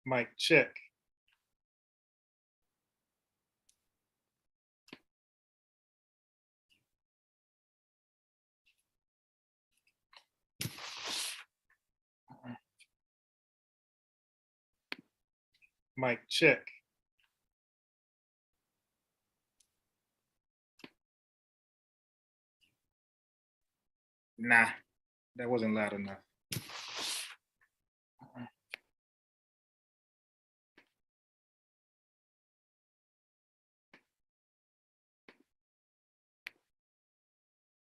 Mic check. Mic check. Nah, that wasn't loud enough.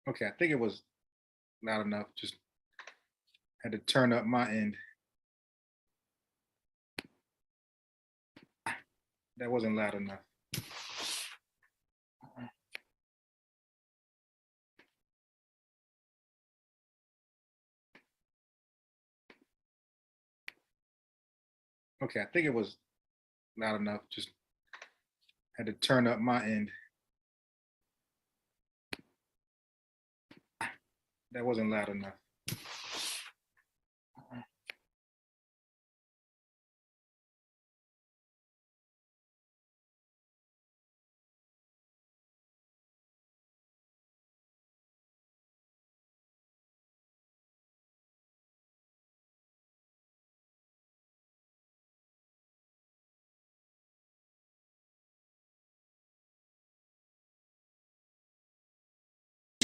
Okay, I think it was loud enough. Just had to turn up my end. That wasn't loud enough. Okay, I think it was loud enough. Just had to turn up my end. That wasn't loud enough.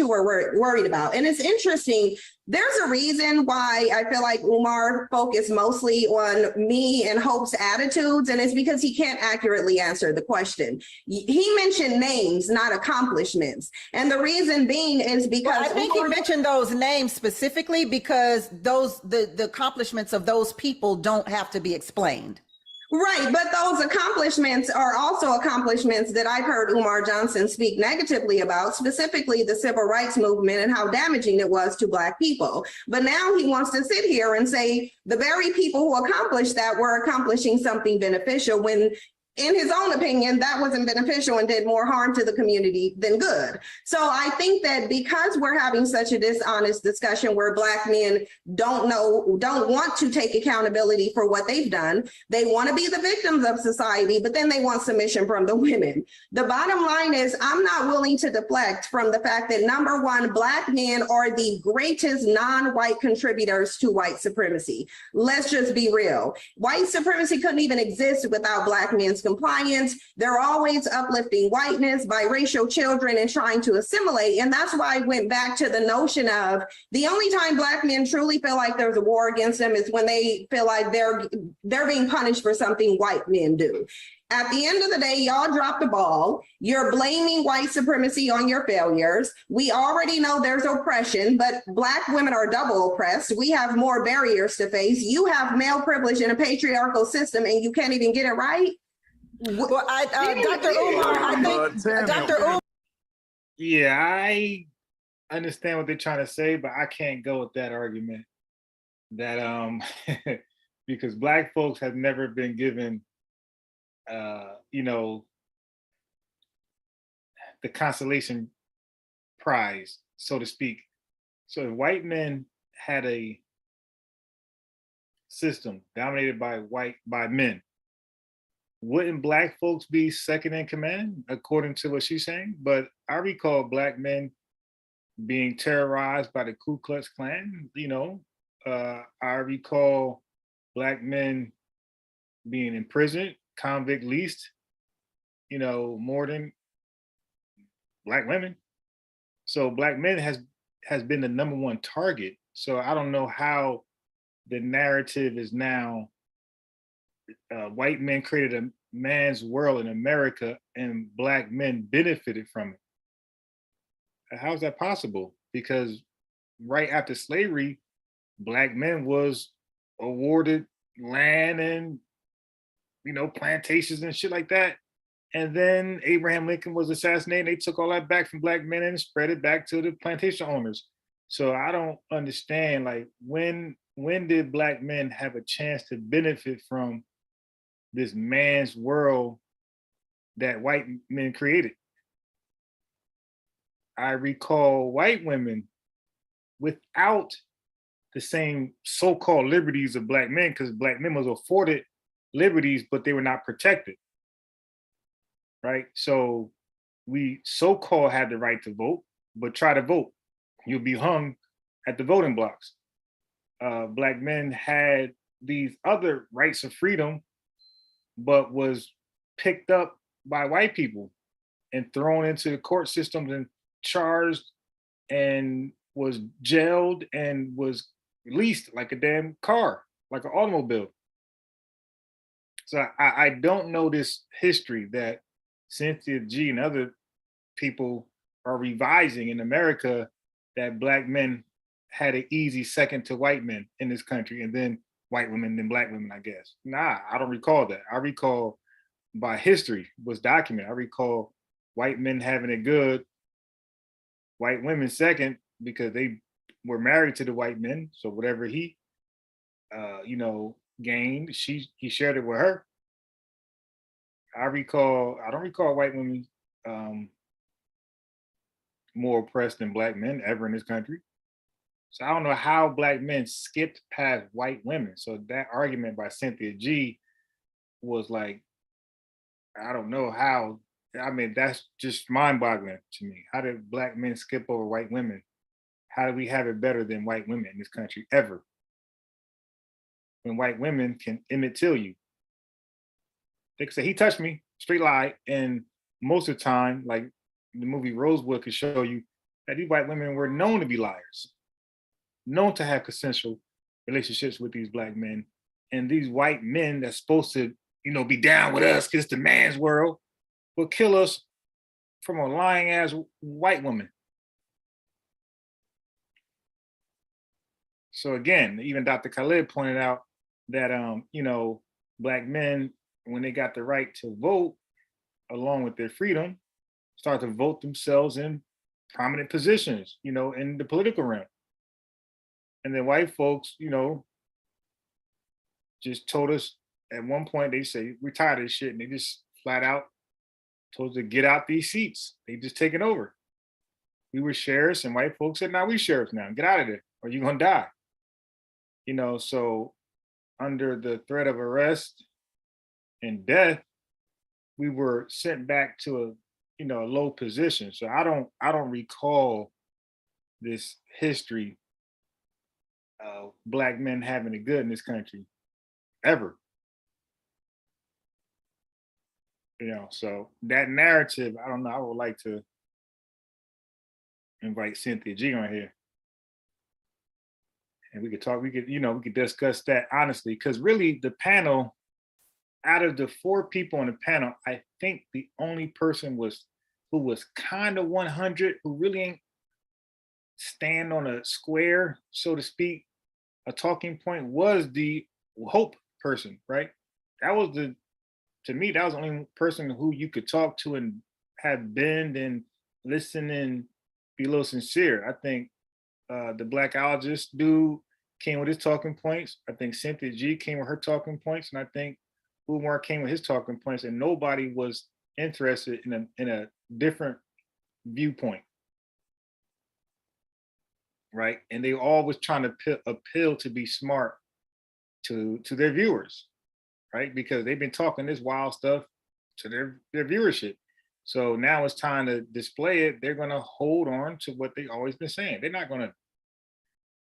We're worried about. And it's interesting. There's a reason why I feel like Umar focused mostly on me and Hope's attitudes, and it's because he can't accurately answer the question. He mentioned names, not accomplishments. And the reason being is because I think he mentioned those names specifically because the accomplishments of those people don't have to be explained. Right, but those accomplishments are also accomplishments that I've heard Umar Johnson speak negatively about, specifically the civil rights movement and how damaging it was to Black people. But now he wants to sit here and say the very people who accomplished that were accomplishing something beneficial when, in his own opinion, that wasn't beneficial and did more harm to the community than good. So I think that because we're having such a dishonest discussion where Black men don't want to take accountability for what they've done, they want to be the victims of society, but then they want submission from the women. The bottom line is I'm not willing to deflect from the fact that, number one, Black men are the greatest non-white contributors to white supremacy. Let's just be real. White supremacy couldn't even exist without Black men's compliance. They're always uplifting whiteness, biracial children, and trying to assimilate. And that's why I went back to the notion of the only time Black men truly feel like there's a war against them is when they feel like they're being punished for something white men do. At the end of the day, y'all dropped the ball. You're blaming white supremacy on your failures. We already know there's oppression, but Black women are double oppressed. We have more barriers to face. You have male privilege in a patriarchal system and you can't even get it right. Well, Dr. Umar, I think Dr. Umar. Yeah, I understand what they're trying to say, but I can't go with that argument. That because Black folks have never been given, the consolation prize, so to speak. So if white men had a system dominated by men, wouldn't Black folks be second in command, according to what she's saying? But I recall Black men being terrorized by the Ku Klux Klan. I recall Black men being imprisoned, convict leased, more than Black women. So Black men has been the number one target. So I don't know how the narrative is now white men created a man's world in America and Black men benefited from it. How is that possible? Because right after slavery, Black men was awarded land and, plantations and shit like that. And then Abraham Lincoln was assassinated. They took all that back from Black men and spread it back to the plantation owners. So I don't understand, like, when did Black men have a chance to benefit from this man's world that white men created? I recall white women without the same so-called liberties of Black men, because Black men was afforded liberties, but they were not protected, right? So we so-called had the right to vote, but try to vote, you'll be hung at the voting blocks. Black men had these other rights of freedom, but was picked up by white people and thrown into the court systems and charged and was jailed and was released like a damn car, like an automobile. So I don't know this history that Cynthia G and other people are revising in America, that black men had an easy second to white men in this country, and then white women, then black women, I guess. Nah, I don't recall that. I recall by history was documented. I recall white men having it good, white women second, because they were married to the white men. So whatever he, gained, he shared it with her. I don't recall white women more oppressed than black men ever in this country. So I don't know how black men skipped past white women. So that argument by Cynthia G was like, I don't know how. I mean, that's just mind-boggling to me. How did black men skip over white women? How do we have it better than white women in this country ever? When white women can Emmett Till you. They can say, he touched me, straight lie. And most of the time, like the movie Rosewood could show you, that these white women were known to be liars, known to have consensual relationships with these black men. And these white men that's supposed to, be down with us because it's the man's world, will kill us from a lying ass white woman. So again, even Dr. Khalid pointed out that black men, when they got the right to vote along with their freedom, start to vote themselves in prominent positions, in the political realm. And then white folks, just told us at one point, they say, we're tired of this shit. And they just flat out told us to get out these seats. They just taken over. We were sheriffs, and white folks said, now we sheriffs now, get out of there or you're gonna die. So under the threat of arrest and death, we were sent back to a low position. So I don't recall this history of black men having it good in this country ever. So that narrative, I don't know. I would like to invite Cynthia G on here, and we could talk. We could discuss that honestly, because really, the panel, out of the 4 people on the panel, I think the only person who was kind of 100, who really ain't stand on a square, so to speak, a talking point, was the hope person, right? To me, that was the only person who you could talk to and have bend and listen and be a little sincere. I think the blackologist dude came with his talking points. I think Cynthia G came with her talking points, and I think Umar came with his talking points, and nobody was interested in a different viewpoint, right? And they all was trying to appeal to be smart to their viewers, right? Because they've been talking this wild stuff to their viewership. So now it's time to display it. They're going to hold on to what they always been saying. They're not going to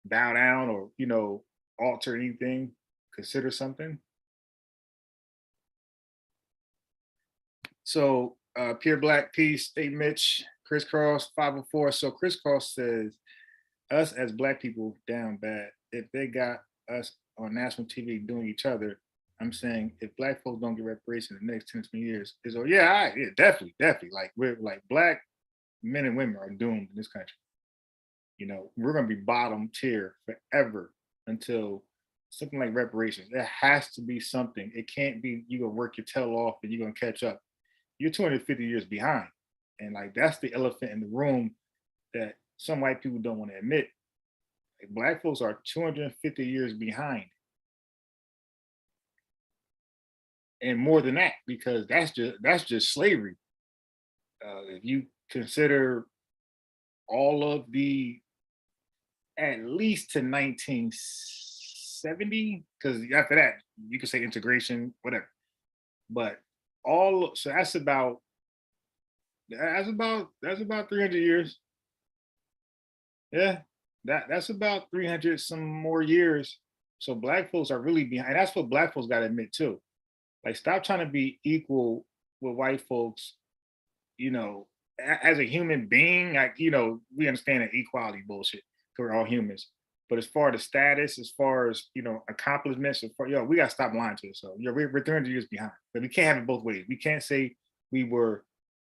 bow down or, alter anything, consider something. So Pure Black Peace, State Mitch, Crisscross 504. So Crisscross says, us as black people down bad. If they got us on national TV doing each other, I'm saying if black folks don't get reparations in the next 10 to 20 years, it's definitely. Like we're like black men and women are doomed in this country. We're gonna be bottom tier forever until something like reparations. There has to be something. It can't be you gonna work your tail off and you're gonna catch up. You're 250 years behind. And like that's the elephant in the room that some white people don't want to admit. Like, black folks are 250 years behind. And more than that, because that's just slavery. If you consider all of the, at least to 1960, 70, because after that, you could say integration, whatever. But so that's about 300 years. Yeah, that's about 300 some more years. So black folks are really behind. That's what black folks got to admit too. Like, stop trying to be equal with white folks. You know, as a human being, like, we understand that equality bullshit. 'Cause we're all humans. But as far as status, as far as accomplishments, we gotta stop lying to ourselves. We're 300 years behind. But we can't have it both ways. We can't say we were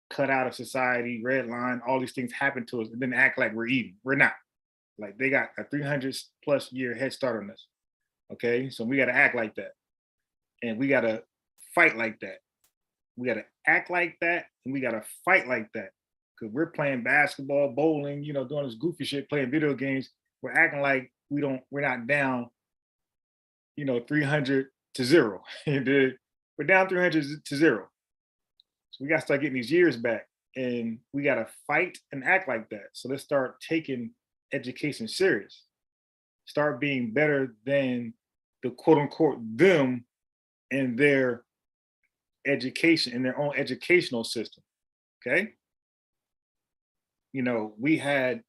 cut out of society, red line, all these things happened to us, and then act like we're even. We're not. Like, they got a 300 plus year head start on us. Okay, so we gotta act like that, and we gotta fight like that. We gotta act like that, and we gotta fight like that. Because we're playing basketball, bowling, doing this goofy shit, playing video games. We're acting like we're not down, 300-0. We're down 300-0. So we got to start getting these years back, and we got to fight and act like that. So let's start taking education serious. Start being better than the quote unquote them in their education, in their own educational system. Okay. We had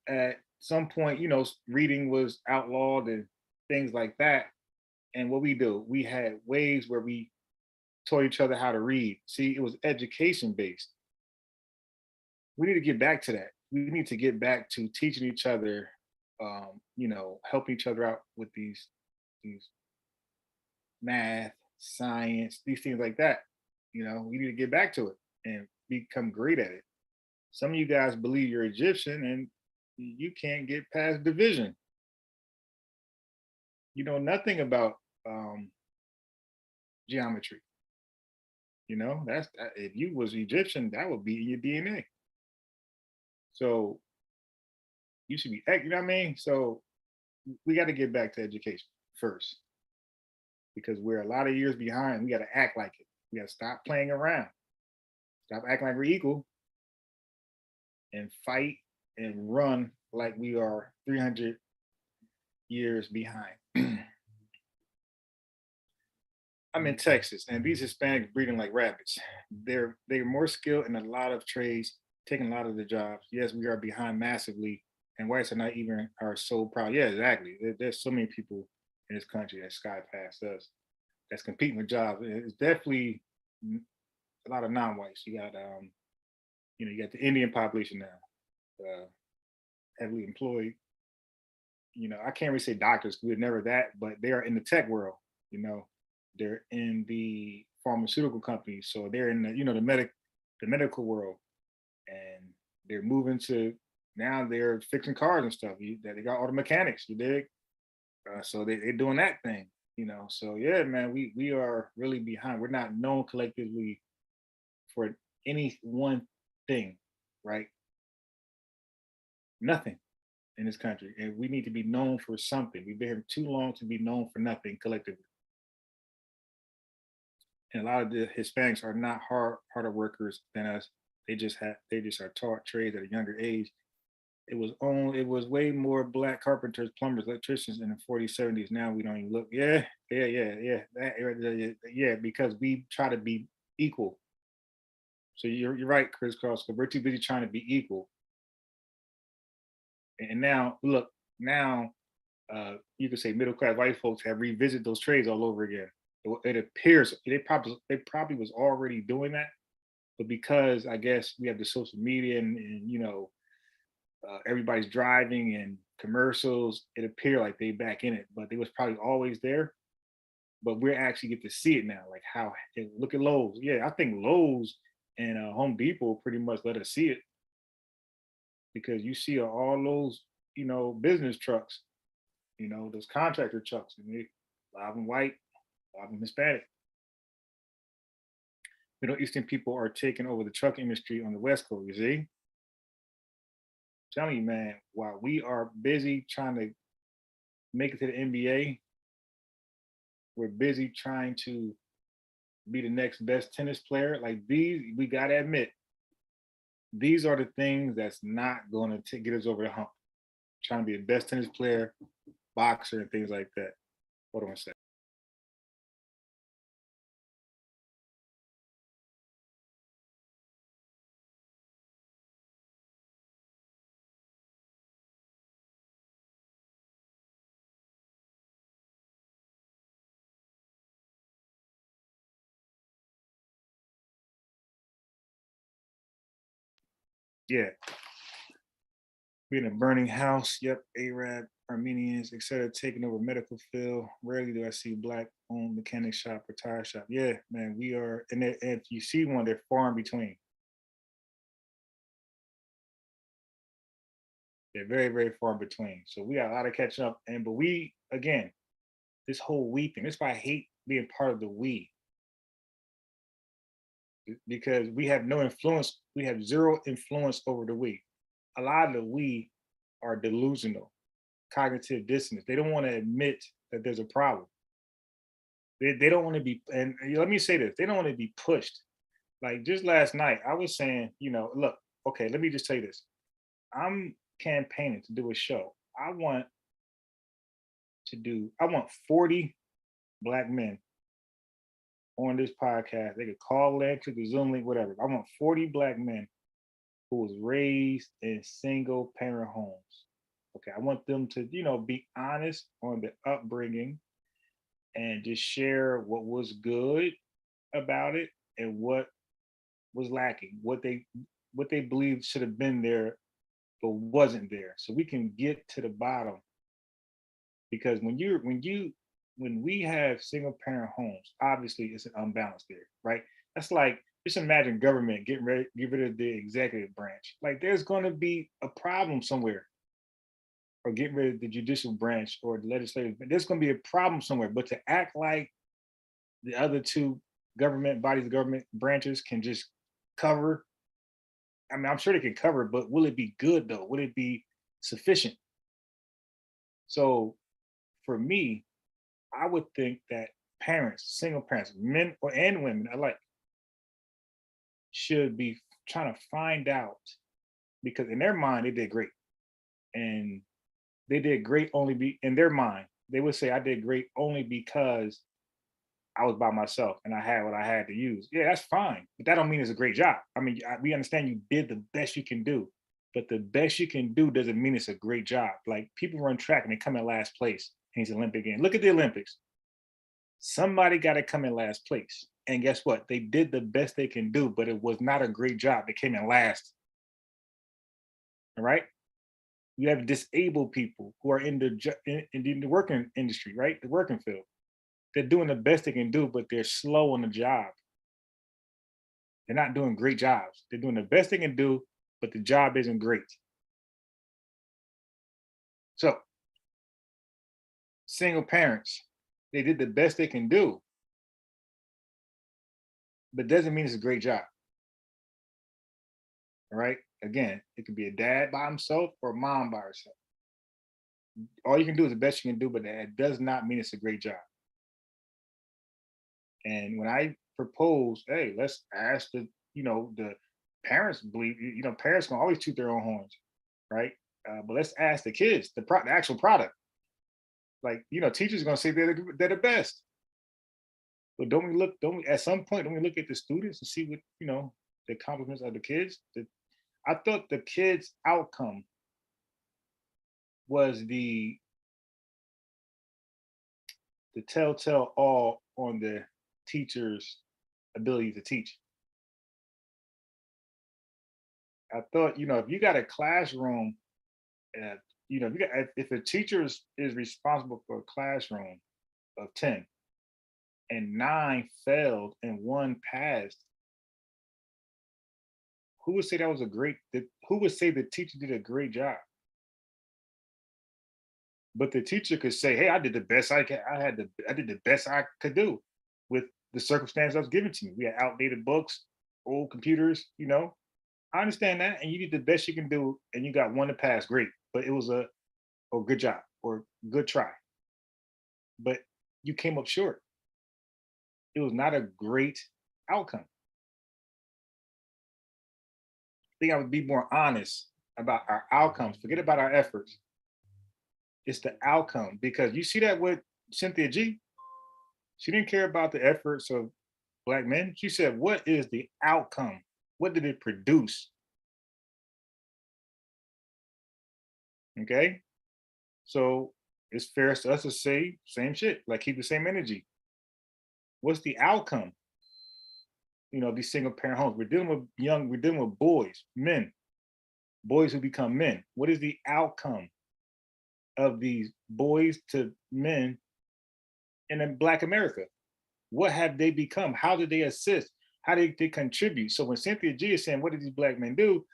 at some point, reading was outlawed and things like that. And what we had ways where we taught each other how to read. See, it was education based. We need to get back to that. We need to get back to teaching each other, helping each other out with these math, science, these things like that. We need to get back to it and become great at it. Some of you guys believe you're Egyptian and you can't get past division. You know nothing about geometry. That's if you was Egyptian, that would be in your DNA. So you should be, you know what I mean? So we got to get back to education first, because we're a lot of years behind. We got to act like it. We got to stop playing around. Stop acting like we're equal, and fight and run like we are 300 years behind. I'm in Texas, and these Hispanics breeding like rabbits. They're more skilled in a lot of trades, taking a lot of the jobs. Yes, we are behind massively, and whites are not even our sole problem. Yeah, exactly. There's so many people in this country that sky past us that's competing with jobs. It's definitely a lot of non-whites. You got you got the Indian population now, heavily employed. I can't really say doctors, we're never that, but they are in the tech world. They're in the pharmaceutical companies, so they're in the medical world, and they're moving to, now they're fixing cars and stuff. They got auto mechanics, you dig? So they're doing that thing. So yeah, man, we are really behind. We're not known collectively for any one thing, right? Nothing in this country, and we need to be known for something. We've been here too long to be known for nothing collectively. And a lot of the Hispanics are not harder workers than us. They just are taught trades at a younger age. It was way more black carpenters, plumbers, electricians in the 40s, 70s. Now we don't even look. Yeah, because we try to be equal. So you're right, Chris Cross, because we're too busy trying to be equal. And now, look, you could say middle class white folks have revisited those trades all over again. It appears they probably was already doing that, but because I guess we have the social media and everybody's driving and commercials, it appeared like they back in it, but they was probably always there. But we actually get to see it now, like how, look at Lowe's. Yeah, I think Lowe's and Home Depot pretty much let us see it, because you see all those business trucks, those contractor trucks, and they, a lot of them white, a lot of them Hispanic. Middle Eastern people are taking over the truck industry on the West Coast. You see, I'm telling you, man, while we are busy trying to make it to the NBA, we're busy trying to be the next best tennis player. Like, these, we gotta admit, these are the things that's not going to get us over the hump. Trying to be the best tennis player, boxer, and things like that. Hold on a second. Yeah. Be in a burning house. Yep. Arab, Armenians, etc. taking over medical field. Rarely do I see black-owned mechanic shop or tire shop. Yeah, man, we are. And if you see one, they're far in between. They're very, very far in between. So we got a lot of catching up. But we, again, this whole we thing. That's why I hate being part of the we, because we have no influence. We have zero influence over the we. A lot of the we are delusional, cognitive dissonance. They don't want to admit that there's a problem. They don't want to be, and let me say this, they don't want to be pushed. Like just last night, I was saying, look, okay, let me just tell you this. I'm campaigning to do a show. I want 40 black men on this podcast. They could call in to the Zoom link, whatever. I want 40 black men who was raised in single parent homes. Okay, I want them to, be honest on the upbringing and just share what was good about it and what was lacking, what they believed should have been there but wasn't there, so we can get to the bottom. Because when we have single parent homes, obviously it's an unbalance there, right? That's like, just imagine government get rid of the executive branch. Like there's going to be a problem somewhere, or get rid of the judicial branch or the legislative. There's going to be a problem somewhere. But to act like the other two government bodies, government branches can just cover. I mean, I'm sure they can cover, but will it be good though? Will it be sufficient? So for me, I would think that parents, single parents, men and women alike, should be trying to find out, because in their mind they did great, and they did great only in their mind. They would say I did great only because I was by myself and I had what I had to use. Yeah, that's fine, but that don't mean it's a great job. I mean, we understand you did the best you can do, but the best you can do doesn't mean it's a great job. Like people run track and they come in last place in these Olympic games. Look at the Olympics. Somebody got to come in last place. And guess what? They did the best they can do, but it was not a great job. They came in last. All right. You have disabled people who are in the working industry, right? The working field. They're doing the best they can do, but they're slow on the job. They're not doing great jobs. They're doing the best they can do, but the job isn't great. So, single parents, they did the best they can do, but doesn't mean it's a great job. All right. Again, it could be a dad by himself or a mom by herself. All you can do is the best you can do, but that does not mean it's a great job. And when I propose, hey, let's ask the parents believe, parents can always toot their own horns, right? But let's ask the kids, the actual product. Like, teachers are going to say they're the best. But don't we at some point, don't we look at the students and see what, the accomplishments of the kids? I thought the kids' outcome was the telltale all on the teacher's ability to teach. I thought, if you got a classroom, if a teacher is responsible for a classroom of 10 and 9 failed and 1 passed, who would say who would say the teacher did a great job? But the teacher could say, hey, I did the best I did the best I could do with the circumstance that was given to me. We had outdated books, old computers, I understand that, and you did the best you can do, and you got 1 to pass, great. But it was a good job or good try. But you came up short. It was not a great outcome. I think I would be more honest about our outcomes. Forget about our efforts. It's the outcome, because you see that with Cynthia G, she didn't care about the efforts of Black men. She said, what is the outcome? What did it produce? Okay. So it's fair to us to say same shit, like keep the same energy. What's the outcome? You know, these single parent homes. We're dealing with boys, men, boys who become men. What is the outcome of these boys to men in Black America? What have they become? How did they assist? How did they contribute? So when Cynthia G is saying, what did these Black men do?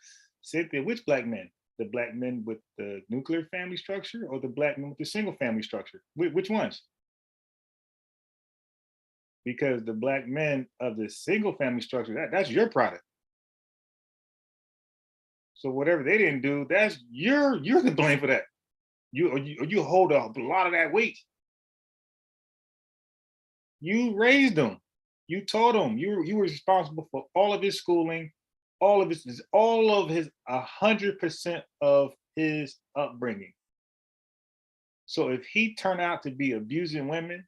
Cynthia, which Black men? The Black men with the nuclear family structure or the Black men with the single family structure? Which ones? Because the Black men of the single family structure, that's your product. So whatever they didn't do, that's you're the blame for that. You hold a lot of that weight. You raised him. You taught him. You were responsible for all of his schooling, all of his 100% of his upbringing. So if he turned out to be abusing women,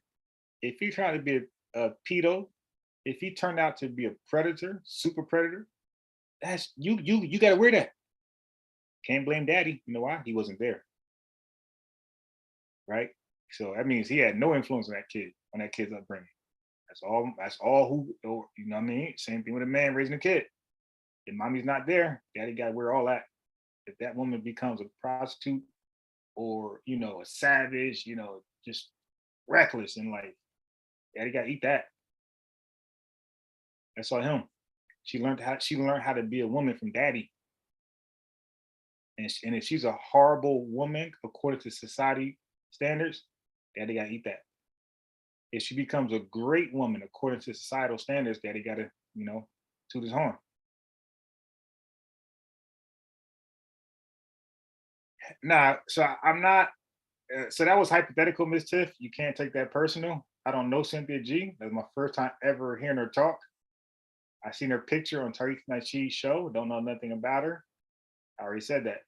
if he turned out to be a pedo, if he turned out to be a predator, super predator, that's you gotta wear that. Can't blame daddy. You know why? He wasn't there. Right? So that means he had no influence on that kid's upbringing. That's all who, or, you know what I mean? Same thing with a man raising a kid. If mommy's not there, daddy got to wear all that. If that woman becomes a prostitute or, you know, a savage, you know, just reckless in life, daddy got to eat that. That's all him. She learned how to be a woman from daddy. And if she's a horrible woman according to society standards, daddy got to eat that. If she becomes a great woman according to societal standards, daddy got to, you know, toot his horn. Nah, so I'm not. So that was hypothetical, Miss Tiff. You can't take that personal. I don't know Cynthia G. That's my first time ever hearing her talk. I seen her picture on Tariq Nasheed's show. Don't know nothing about her. I already said that.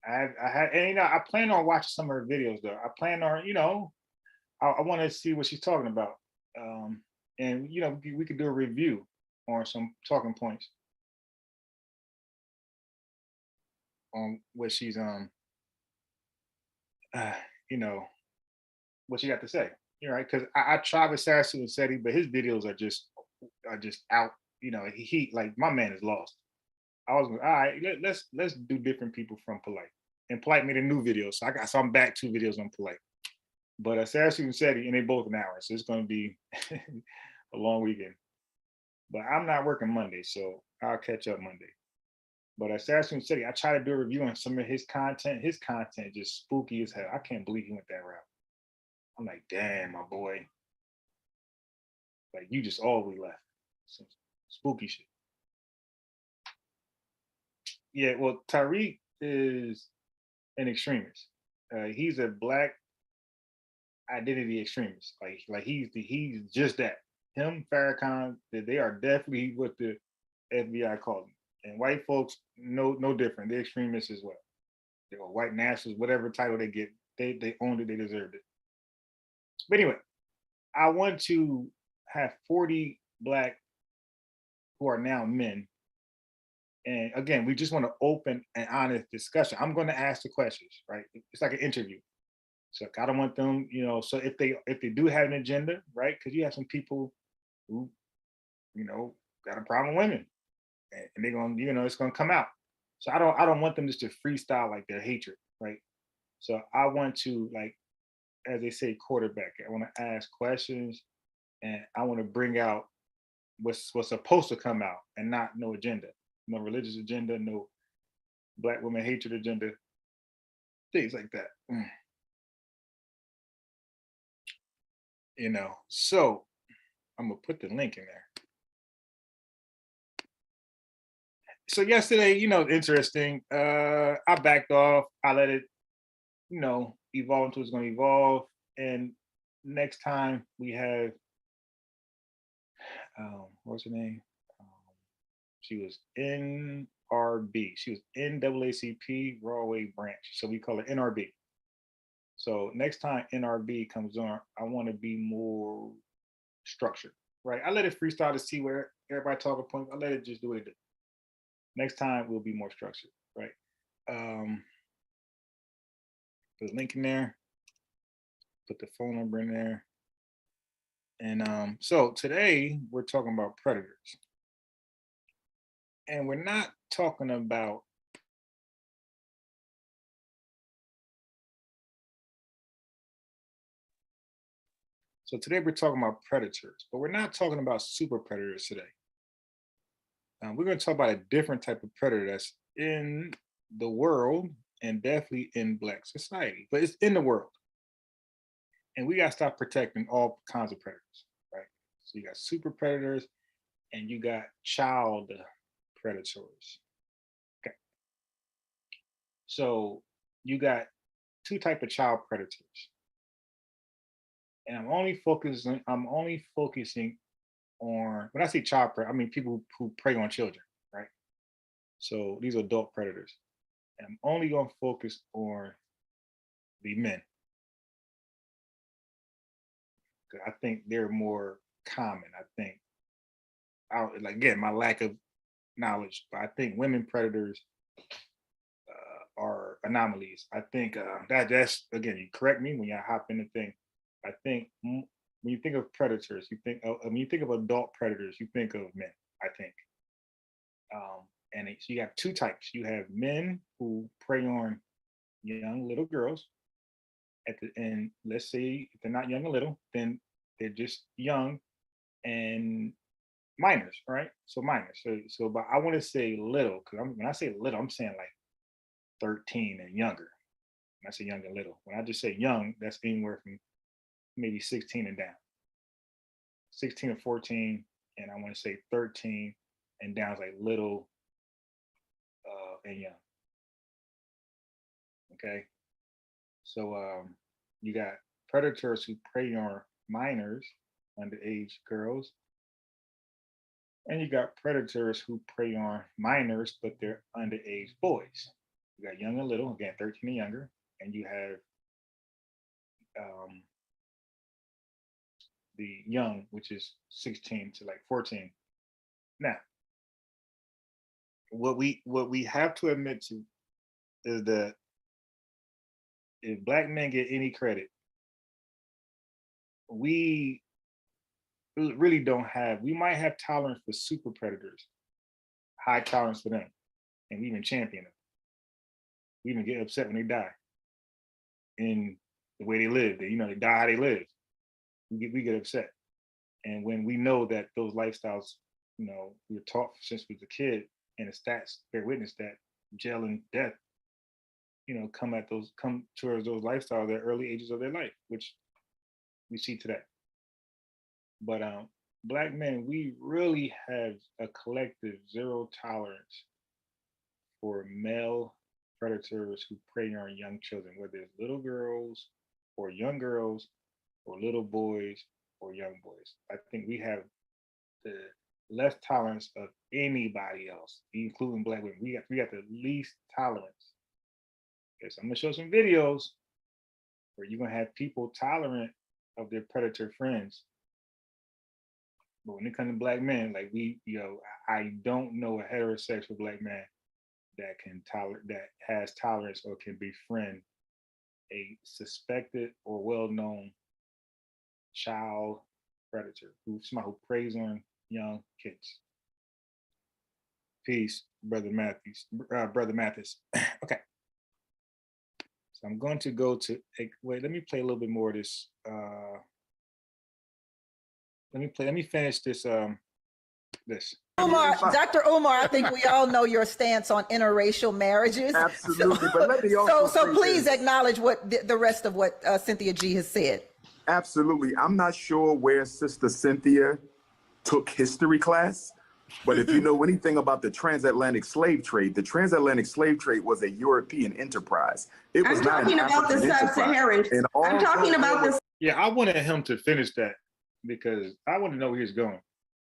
And you know, I plan on watching some of her videos though. I plan on, you know, I want to see what she's talking about, and you know, we could do a review on some talking points on what she's you know, what she got to say. You know, right? Because I tried with Sarasu and Seti, but his videos are just out. You know, he like my man is lost. I was all right. Let's do different people from Polite, and Polite made a new video, so I'm back 2 videos on Polite. But Sarasu and Seti, and they both an hour, so it's going to be a long weekend. But I'm not working Monday, so I'll catch up Monday. But Sarasu and Seti, I try to do a review on some of his content. His content just spooky as hell. I can't believe he went that route. I'm like, damn, my boy. Like, you just all we left. Some spooky shit. Yeah, well, Tariq is an extremist. He's a Black identity extremist. Like he's just that. Him, Farrakhan, they are definitely what the FBI called them. And white folks, no different. They're extremists as well. They are white nationalists, whatever title they get, they owned it, they deserved it. But anyway, I want to have 40 Black who are now men. And again, we just want to open and honest discussion. I'm going to ask the questions, right? It's like an interview. So I don't want them, you know, so if they do have an agenda, right? Because you have some people who, you know, got a problem with women. And they're gonna, you know, it's gonna come out. So I don't want them just to freestyle like their hatred, right? So I want to, like, as they say, quarterback. I want to ask questions, and I want to bring out what's supposed to come out, and not no agenda, no religious agenda, no Black women hatred agenda, things like that. You know, so I'm gonna put the link in there. So yesterday, you know, interesting. I backed off. I let it, you know, evolve until it's going to evolve. And next time we have, what's her name? She was NRB. She was NAACP Rawway Branch. So we call her NRB. So next time NRB comes on, I want to be more structured, right? I let it freestyle to see where everybody talking points. I let it just do what it do. Next time we'll be more structured, right? Put a link in there, put the phone number in there. And so today we're talking about predators. And we're not talking about so today we're talking about predators, but we're not talking about super predators today. We're going to talk about a different type of predator that's in the world and definitely in Black society, but it's in the world. And we got to stop protecting all kinds of predators, right? So you got super predators and you got child predators. Okay. So you got two types of child predators. And I'm only focusing on, when I say child predator, I mean people who prey on children, right? So these are adult predators. And I'm only going to focus on the men. I think they're more common. I think, like again, my lack of knowledge, but I think women predators are anomalies. I think that's, again, you correct me when you hop in the thing. I think when you think of predators, you think of, when you think of adult predators, you think of men, I think. And so you have two types. You have men who prey on young little girls. And let's say if they're not young or little, then they're just young and minors, right? So minors. So but I want to say little, because when I say little, I'm saying like 13 and younger. When I say young and little, when I just say young, that's anywhere from maybe 16 and down. 16 or 14, and I want to say 13 and down is like little and young. Okay. So you got predators who prey on minors, underage girls, and you got predators who prey on minors, but they're underage boys. You got young and little, again, 13 and younger, and you have the young, which is 16 to like 14. Now, what we have to admit to is that if Black men get any credit, we really don't have, we might have tolerance for super predators, high tolerance for them, and we even champion them. We even get upset when they die in the way they live. They die how they live. We get upset. And when we know that those lifestyles, we were taught since we was a kid, and the stats bear witness that jail and death, come towards those lifestyles at early ages of their life, which we see today. But Black men, we really have a collective zero tolerance for male predators who prey on young children, whether it's little girls or young girls or little boys or young boys. I think we have the less tolerance of anybody else, including Black women. We got the least tolerance. Okay, so I'm gonna show some videos where you're gonna have people tolerant of their predator friends. But when it comes to Black men, like I don't know a heterosexual Black man that has tolerance or can befriend a suspected or well-known child predator somebody who preys on young kids. Peace, Brother Mathis. Okay. So I'm going to go to wait. Let me play a little bit more of this. Let me finish this. This. Dr. Umar, I think we all know your stance on interracial marriages. Absolutely, but let me also so please acknowledge what the rest of what Cynthia G has said. Absolutely. I'm not sure where Sister Cynthia took history class, but if you know anything about the transatlantic slave trade, the transatlantic slave trade was a European enterprise. It was not an African enterprise. I'm talking about this. Yeah, I wanted him to finish that because I want to know where he's going.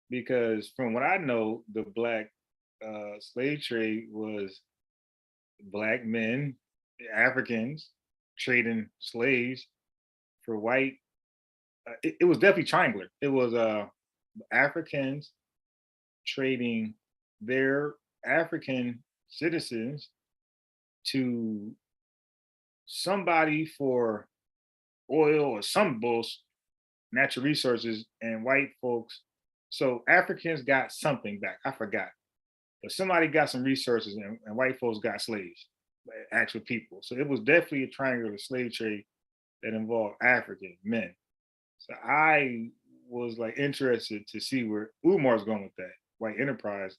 Because from what I know, the Black slave trade was Black men, Africans, trading slaves for white. It was definitely triangular. It was Africans trading their African citizens to somebody for oil or some bullshit, natural resources, and white folks. So Africans got something back. I forgot. But somebody got some resources and white folks got slaves, actual people. So it was definitely a triangular slave trade that involved African men. So I was like interested to see where Umar's going with that. White enterprise.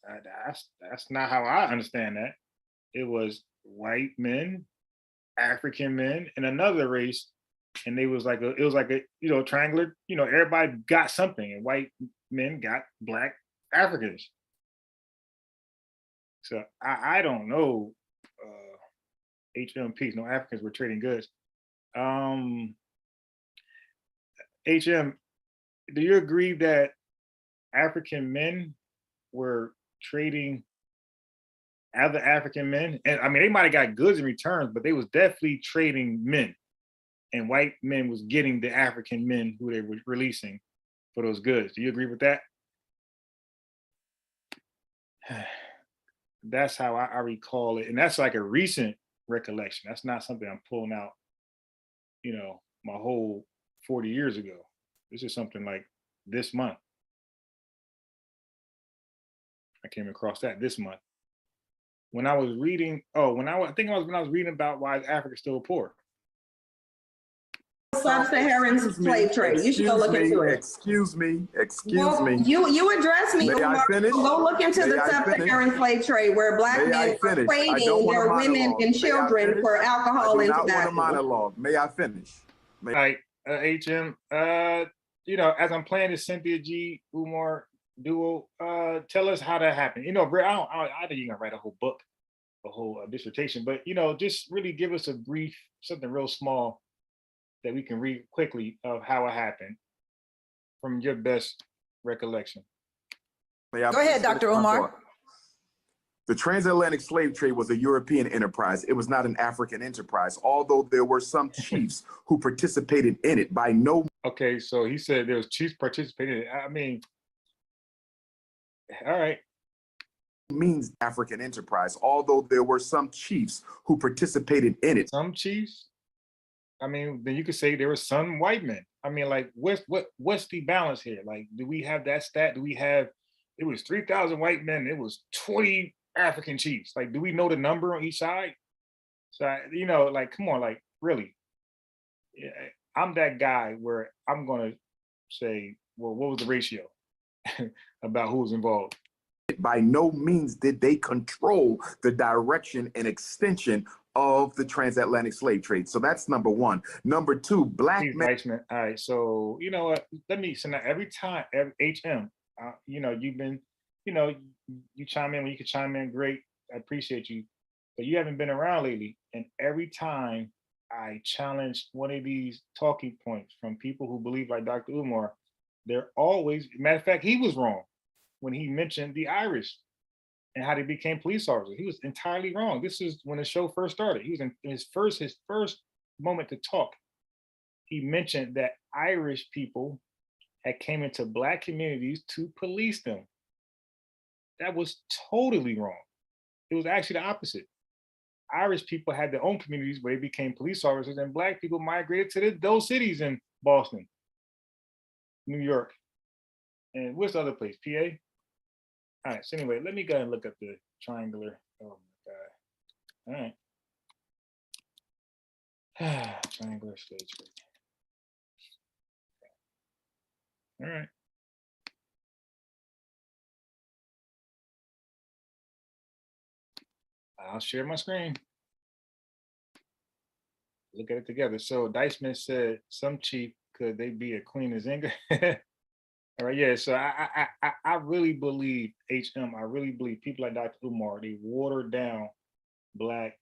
That's not how I understand that. It was white men, African men, and another race, and it was like a triangular. Everybody got something, and white men got black Africans. So I don't know. HM no Africans were trading goods. HM, do you agree that African men were trading other African men? And I mean, they might have got goods in returns, but they was definitely trading men. And white men was getting the African men who they were releasing for those goods. Do you agree with that? That's how I recall it. And that's like a recent recollection. That's not something I'm pulling out, my whole 40 years ago. This is something like this month. I came across that this month. When I was reading, when I was reading about why Africa still poor. Sub-Saharan slave trade. You should go look into it. Excuse me. You addressed me. May I finish? Go look into the sub-Saharan slave trade where black men were trading their women and children for alcohol and tobacco. I don't want a monologue. May I finish? All right, HM. As I'm playing the Cynthia G. Umar duo, tell us how that happened. Bro, I think you're gonna write a whole book, a whole dissertation, but just really give us a brief, something real small that we can read quickly of how it happened from your best recollection. Go ahead, Dr. Umar. The transatlantic slave trade was a European enterprise. It was not an African enterprise, although there were some chiefs who participated in it. By no. Okay, so he said there was chiefs participating in it. I mean, all right. Means African enterprise, although there were some chiefs who participated in it. Some chiefs? I mean, then you could say there were some white men. I mean, like, what's the balance here? Like, do we have that stat? Do we have, it was 3,000 white men, it was 20 African chiefs. Like, do we know the number on each side? So, like, come on, like, really? Yeah, I'm that guy where I'm gonna say, well, what was the ratio about who was involved? By no means did they control the direction and extension of the transatlantic slave trade. So that's number one. Number two, black men. All right, so you know what? So now every time, HM, you've been, you chime in when you can chime in. Great, I appreciate you, but you haven't been around lately. And every time I challenge one of these talking points from people who believe like Dr. Umar, they're always. Matter of fact, he was wrong when he mentioned the Irish and how they became police officers. He was entirely wrong. This is when the show first started. He was in his first moment to talk. He mentioned that Irish people had came into black communities to police them. That was totally wrong. It was actually the opposite. Irish people had their own communities where they became police officers, and black people migrated to those cities in Boston, New York, and what's the other place? PA? All right, so anyway, let me go and look up the triangular. Oh my God. All right. Triangular slave trade. All right. I'll share my screen. Look at it together. So Diceman said, some chief, could they be a queen of Zinga? All right, yeah, so I really believe, HM, I really believe people like Dr. Umar, they watered down black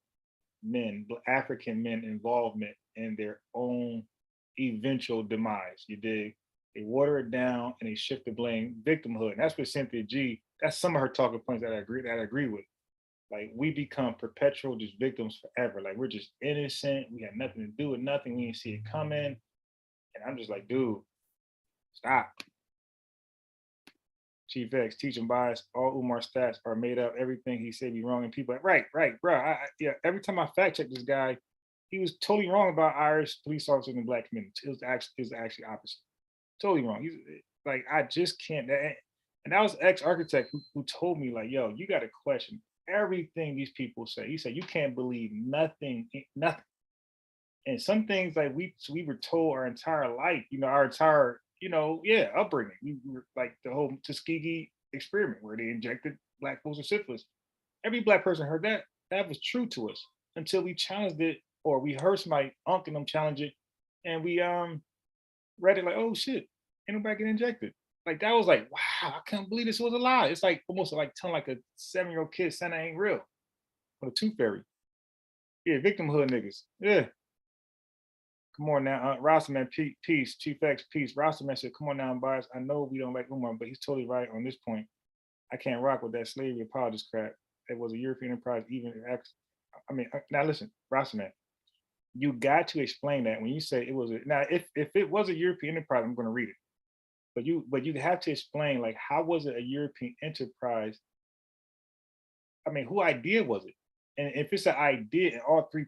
men, African men involvement in their own eventual demise. You dig? They water it down and they shift the blame, victimhood. And that's what Cynthia G, that's some of her talking points that I agree with. Like we become perpetual just victims forever. Like we're just innocent. We had nothing to do with nothing. We didn't see it coming. And I'm just like, dude, stop. Chief X, teaching bias, all Umar stats are made up. Everything he said be wrong. And people like, right, bro. Yeah, every time I fact check this guy, he was totally wrong about Irish police officers in the black community. It was actually opposite. Totally wrong. He's like, I just can't. And that was ex-architect who told me, like, yo, you got to question everything these people say. He said, you can't believe nothing. And some things like we were told our entire life, our entire, upbringing. We were like the whole Tuskegee experiment where they injected black folks with syphilis. Every black person heard that. That was true to us until we challenged it, or we heard somebody uncle them challenge it, and we read it like, oh shit, ain't nobody getting injected. Like that was like, wow, I can't believe this was a lie. It's like almost like telling like a 7-year-old kid Santa ain't real. Or the tooth fairy. Yeah, victimhood niggas. Yeah. Come on now, Rosterman, peace, Chief X, peace. Rosterman said, come on now, bias. I know we don't like Umar, but he's totally right on this point. I can't rock with that slavery apologist crap. It was a European enterprise, even now listen, Rosterman, you got to explain that when you say it was now if it was a European enterprise, I'm going to read it. But you have to explain, like, how was it a European enterprise? I mean, who idea was it? And if it's an idea and all three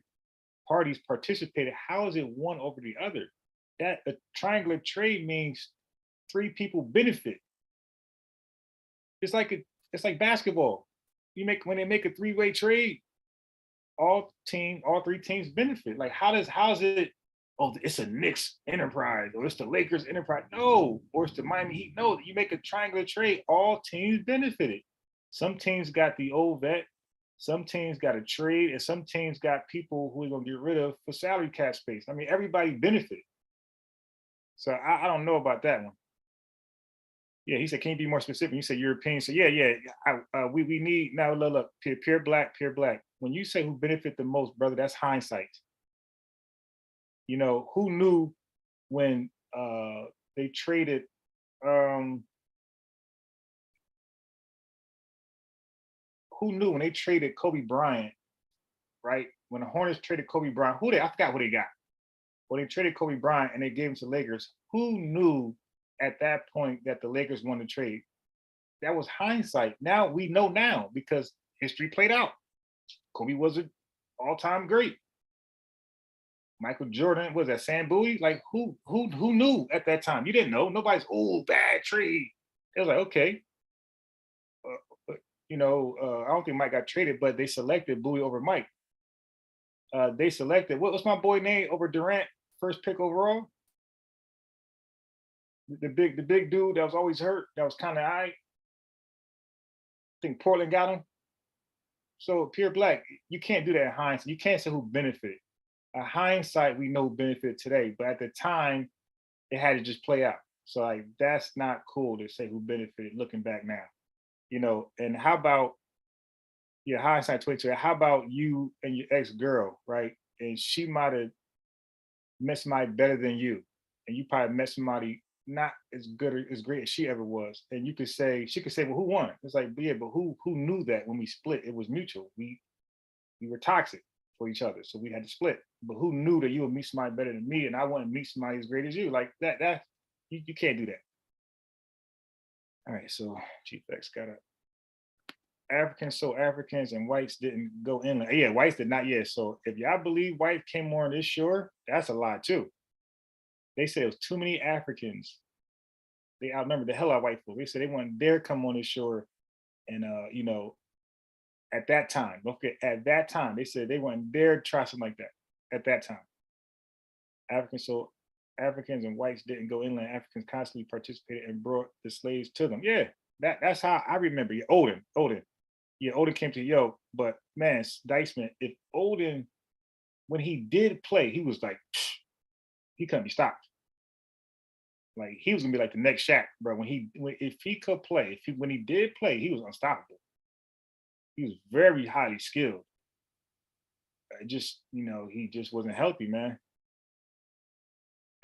parties participated, how is it one over the other? That a triangular trade means three people benefit. It's like basketball. When they make a three-way trade, all three teams benefit. Like how's it? Oh, it's a Knicks enterprise, or it's the Lakers enterprise. No, or it's the Miami Heat. No, you make a triangular trade, all teams benefited. Some teams got the old vet, some teams got a trade, and some teams got people who are gonna get rid of for salary cap space. I mean, everybody benefited. So I don't know about that one. Yeah, he said, can you be more specific? You said European. So yeah. We need now. Look, pure black. When you say who benefit the most, brother, that's hindsight. Who knew when they traded who knew when they traded Kobe Bryant, right? When the Hornets traded Kobe Bryant, I forgot who they got. Well, they traded Kobe Bryant and they gave him to Lakers. Who knew at that point that the Lakers won the trade? That was hindsight. Now we know now because history played out. Kobe was an all-time great. Michael Jordan, was that Sam Bowie? Like who knew at that time? You didn't know. Nobody's bad trade. It was like, okay. I don't think Mike got traded, but they selected Bowie over Mike. They selected what's my boy name over Durant, first pick overall? The big dude that was always hurt, that was kind of I think Portland got him. So pure black, you can't do that in hindsight. You can't say who benefited. At hindsight, we know benefit today, but at the time, it had to just play out. So like that's not cool to say who benefited looking back now. And how about hindsight 22? How about you and your ex-girl, right? And she might have met somebody better than you, and you probably met somebody not as good or as great as she ever was. And she could say, well, who won? It's like, yeah, but who knew that when we split, it was mutual. We were toxic for each other, so we had to split. But who knew that you would meet somebody better than me, and I wouldn't meet somebody as great as you? Like that you can't do that. All right, so Chief X got a Africans and whites didn't go inland. Yeah, whites did not. Yeah, so if y'all believe whites came more on this shore, that's a lie too. They said it was too many Africans. They outnumbered the hell out of white folks. They said they wouldn't dare come on this shore, and at that time, okay, at that time, they said they wouldn't dare try something like that. At that time, Africans and whites didn't go inland. Africans constantly participated and brought the slaves to them. Yeah, that's how I remember. Yeah, Odin. Yeah, Odin came to but man, Diceman, if Odin, when he did play, he was like, he couldn't be stopped. Like he was gonna be like the next Shaq, bro. If he could play, when he did play, he was unstoppable. He was very highly skilled. He just wasn't healthy, man.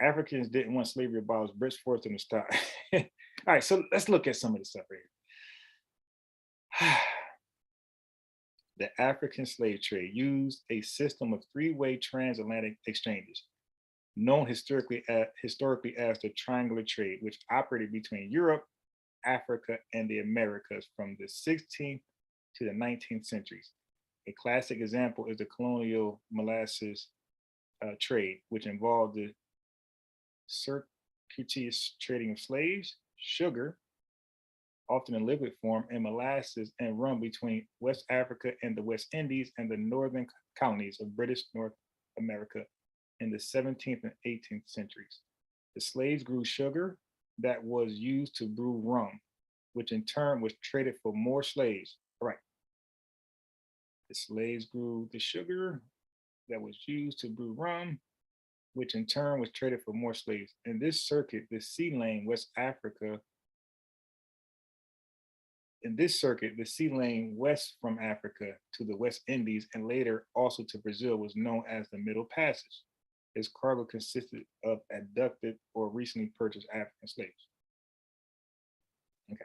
Africans didn't want slavery abolished. Brits forced them to stop. All right, so let's look at some of this stuff right here. The African slave trade used a system of three-way transatlantic exchanges, known historically as the triangular trade, which operated between Europe, Africa, and the Americas from the 16th to the 19th centuries. A classic example is the colonial molasses trade, which involved the circuitous trading of slaves, sugar, often in liquid form, and molasses and rum between West Africa and the West Indies and the northern colonies of British North America in the 17th and 18th centuries. The slaves grew sugar that was used to brew rum, which in turn was traded for more slaves. All right. The slaves grew the sugar that was used to brew rum, which in turn was traded for more slaves. In this circuit, the sea lane west from Africa to the West Indies and later also to Brazil was known as the Middle Passage. Its cargo consisted of abducted or recently purchased African slaves. Okay.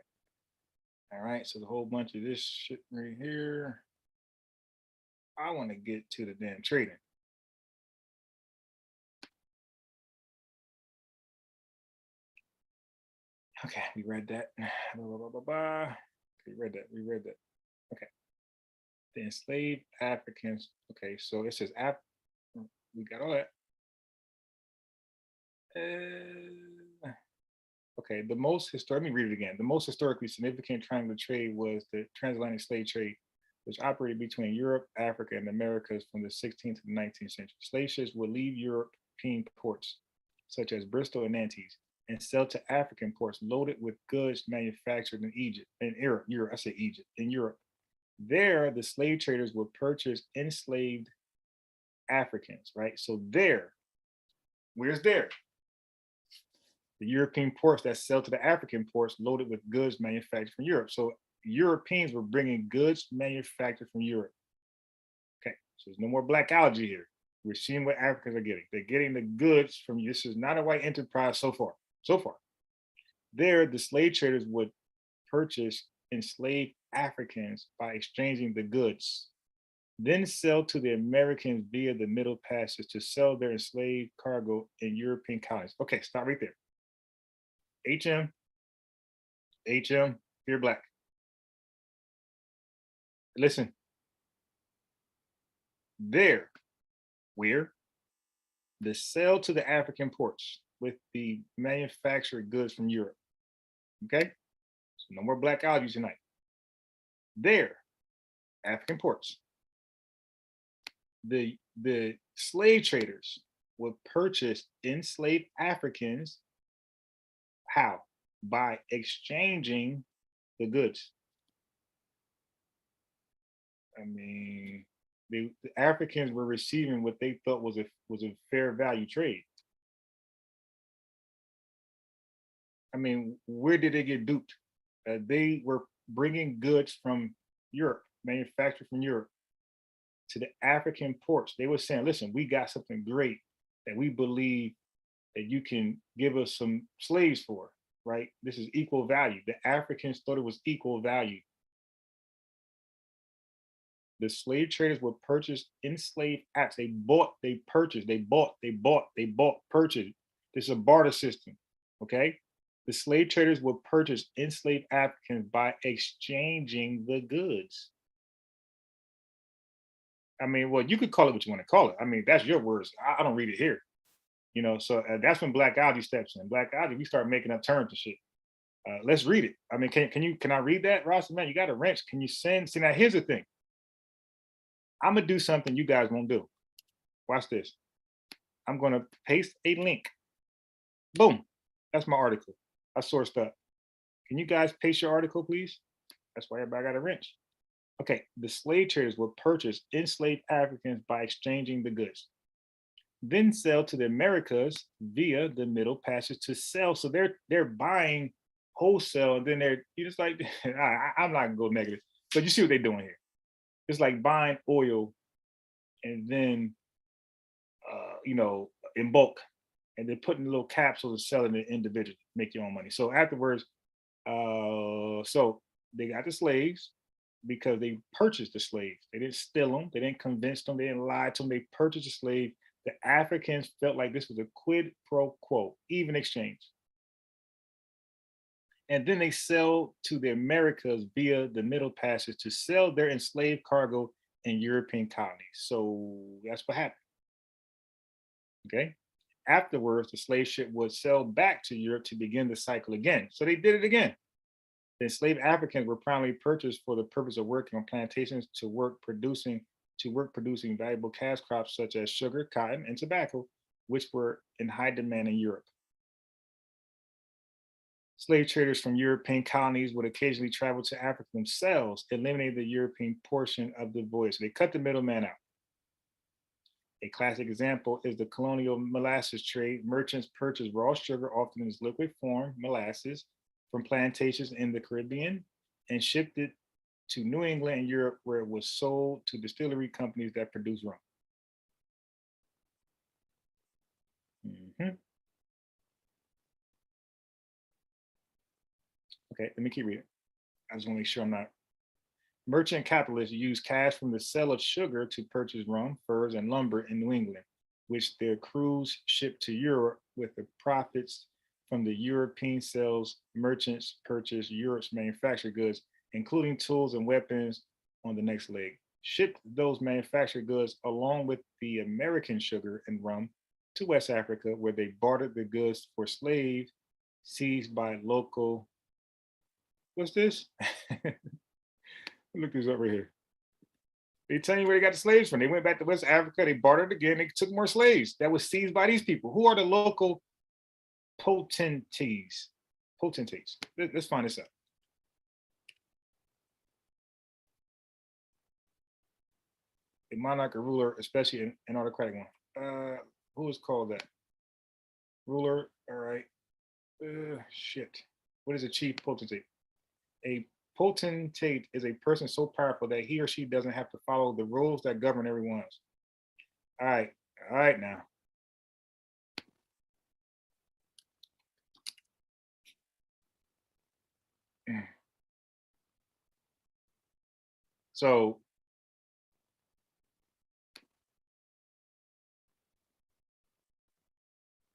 All right, so the whole bunch of this shit right here. I want to get to the damn trading. Okay, we read that. We read that. Okay. The enslaved Africans. Okay, so it says we got all that. Okay, let me read it again. The most historically significant triangular trade was the transatlantic slave trade, which operated between Europe, Africa, and the Americas from the 16th to the 19th century. Slave ships would leave European ports, such as Bristol and Nantes, and sell to African ports loaded with goods manufactured in Europe. There, the slave traders would purchase enslaved Africans, right? So where's there? The European ports that sell to the African ports loaded with goods manufactured from Europe. So Europeans were bringing goods manufactured from Europe. Okay, so there's no more black algae here. We're seeing what Africans are getting. They're getting the goods from, this is not a white enterprise so far. There, the slave traders would purchase enslaved Africans by exchanging the goods, then sell to the Americans via the Middle Passage to sell their enslaved cargo in European colonies. Okay, stop right there. HM, you're black. Listen, there, where the sale to the African ports with the manufactured goods from Europe. Okay, so no more black algae tonight. There, African ports. The slave traders would purchase enslaved Africans. How? By exchanging the goods. I mean, the Africans were receiving what they thought was a fair value trade. I mean, where did they get duped? They were bringing goods from Europe, manufactured from Europe, to the African ports. They were saying, listen, we got something great that we believe that you can give us some slaves for, right? This is equal value. The Africans thought it was equal value. The slave traders would purchase enslaved acts. They bought, they purchased, they bought, purchased. This is a barter system, okay? The slave traders would purchase enslaved Africans by exchanging the goods. I mean, well, you could call it what you want to call it. I mean, that's your words. I don't read it here. You know, so that's when black algae steps in. Black algae, we start making up terms and shit. Let's read it. I mean, can I read that, Ross? Man, you got a wrench. Can you send? See, now here's the thing. I'm gonna do something you guys won't do. Watch this. I'm gonna paste a link. Boom. That's my article. I sourced up. Can you guys paste your article, please? That's why everybody got a wrench. Okay, the slave traders will purchase enslaved Africans by exchanging the goods, then sell to the Americas via the Middle Passage to sell. So they're buying wholesale, and then you're just like, I'm not gonna go negative, but you see what they're doing here. It's like buying oil and then, in bulk, and then putting little capsules and selling it individually, make your own money. So afterwards, so they got the slaves, because they purchased the slaves. They didn't steal them. They didn't convince them. They didn't lie to them. They purchased the slave. The Africans felt like this was a quid pro quo, even exchange. And then they sell to the Americas via the Middle Passage to sell their enslaved cargo in European colonies. So that's what happened. Okay. Afterwards, the slave ship would sail back to Europe to begin the cycle again. So they did it again. The enslaved Africans were primarily purchased for the purpose of working on plantations to work producing valuable cash crops such as sugar, cotton, and tobacco, which were in high demand in Europe. Slave traders from European colonies would occasionally travel to Africa themselves, eliminating the European portion of the voyage. So they cut the middleman out. A classic example is the colonial molasses trade. Merchants purchased raw sugar, often in its liquid form, molasses, from plantations in the Caribbean and shipped it to New England and Europe, where it was sold to distillery companies that produce rum. Okay, let me keep reading. I just want to make sure I'm not. Merchant capitalists used cash from the sale of sugar to purchase rum, furs, and lumber in New England, which their crews shipped to Europe. With the profits from the European sales, merchants purchased Europe's manufactured goods, including tools and weapons, on the next leg. Shipped those manufactured goods along with the American sugar and rum to West Africa, where they bartered the goods for slaves seized by local. What's this? Look this up right here. They tell you where they got the slaves from. They went back to West Africa. They bartered again. They took more slaves that was seized by these people. Who are the local potentates? Let's find this out. A monarch, a ruler, especially an autocratic one. Who is called that? Ruler. All right. Shit. What is a chief potentate? A potentate is a person so powerful that he or she doesn't have to follow the rules that govern everyone else. All right now. So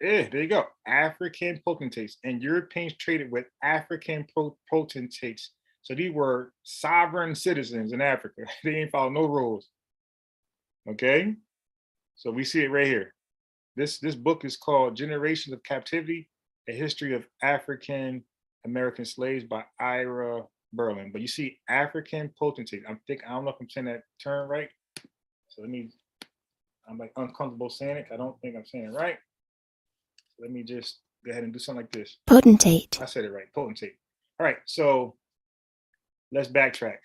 there you go. African potentates, and Europeans traded with African potentates. So these were sovereign citizens in Africa. They didn't follow no rules. Okay, so we see it right here. This book is called Generations of Captivity: A History of African American Slaves by Ira Berlin. But you see African potentate. I don't know if I'm saying that term right. So I'm like uncomfortable saying it. I don't think I'm saying it right. Let me just go ahead and do something like this. Potentate. I said it right, potentate. All right, so let's backtrack.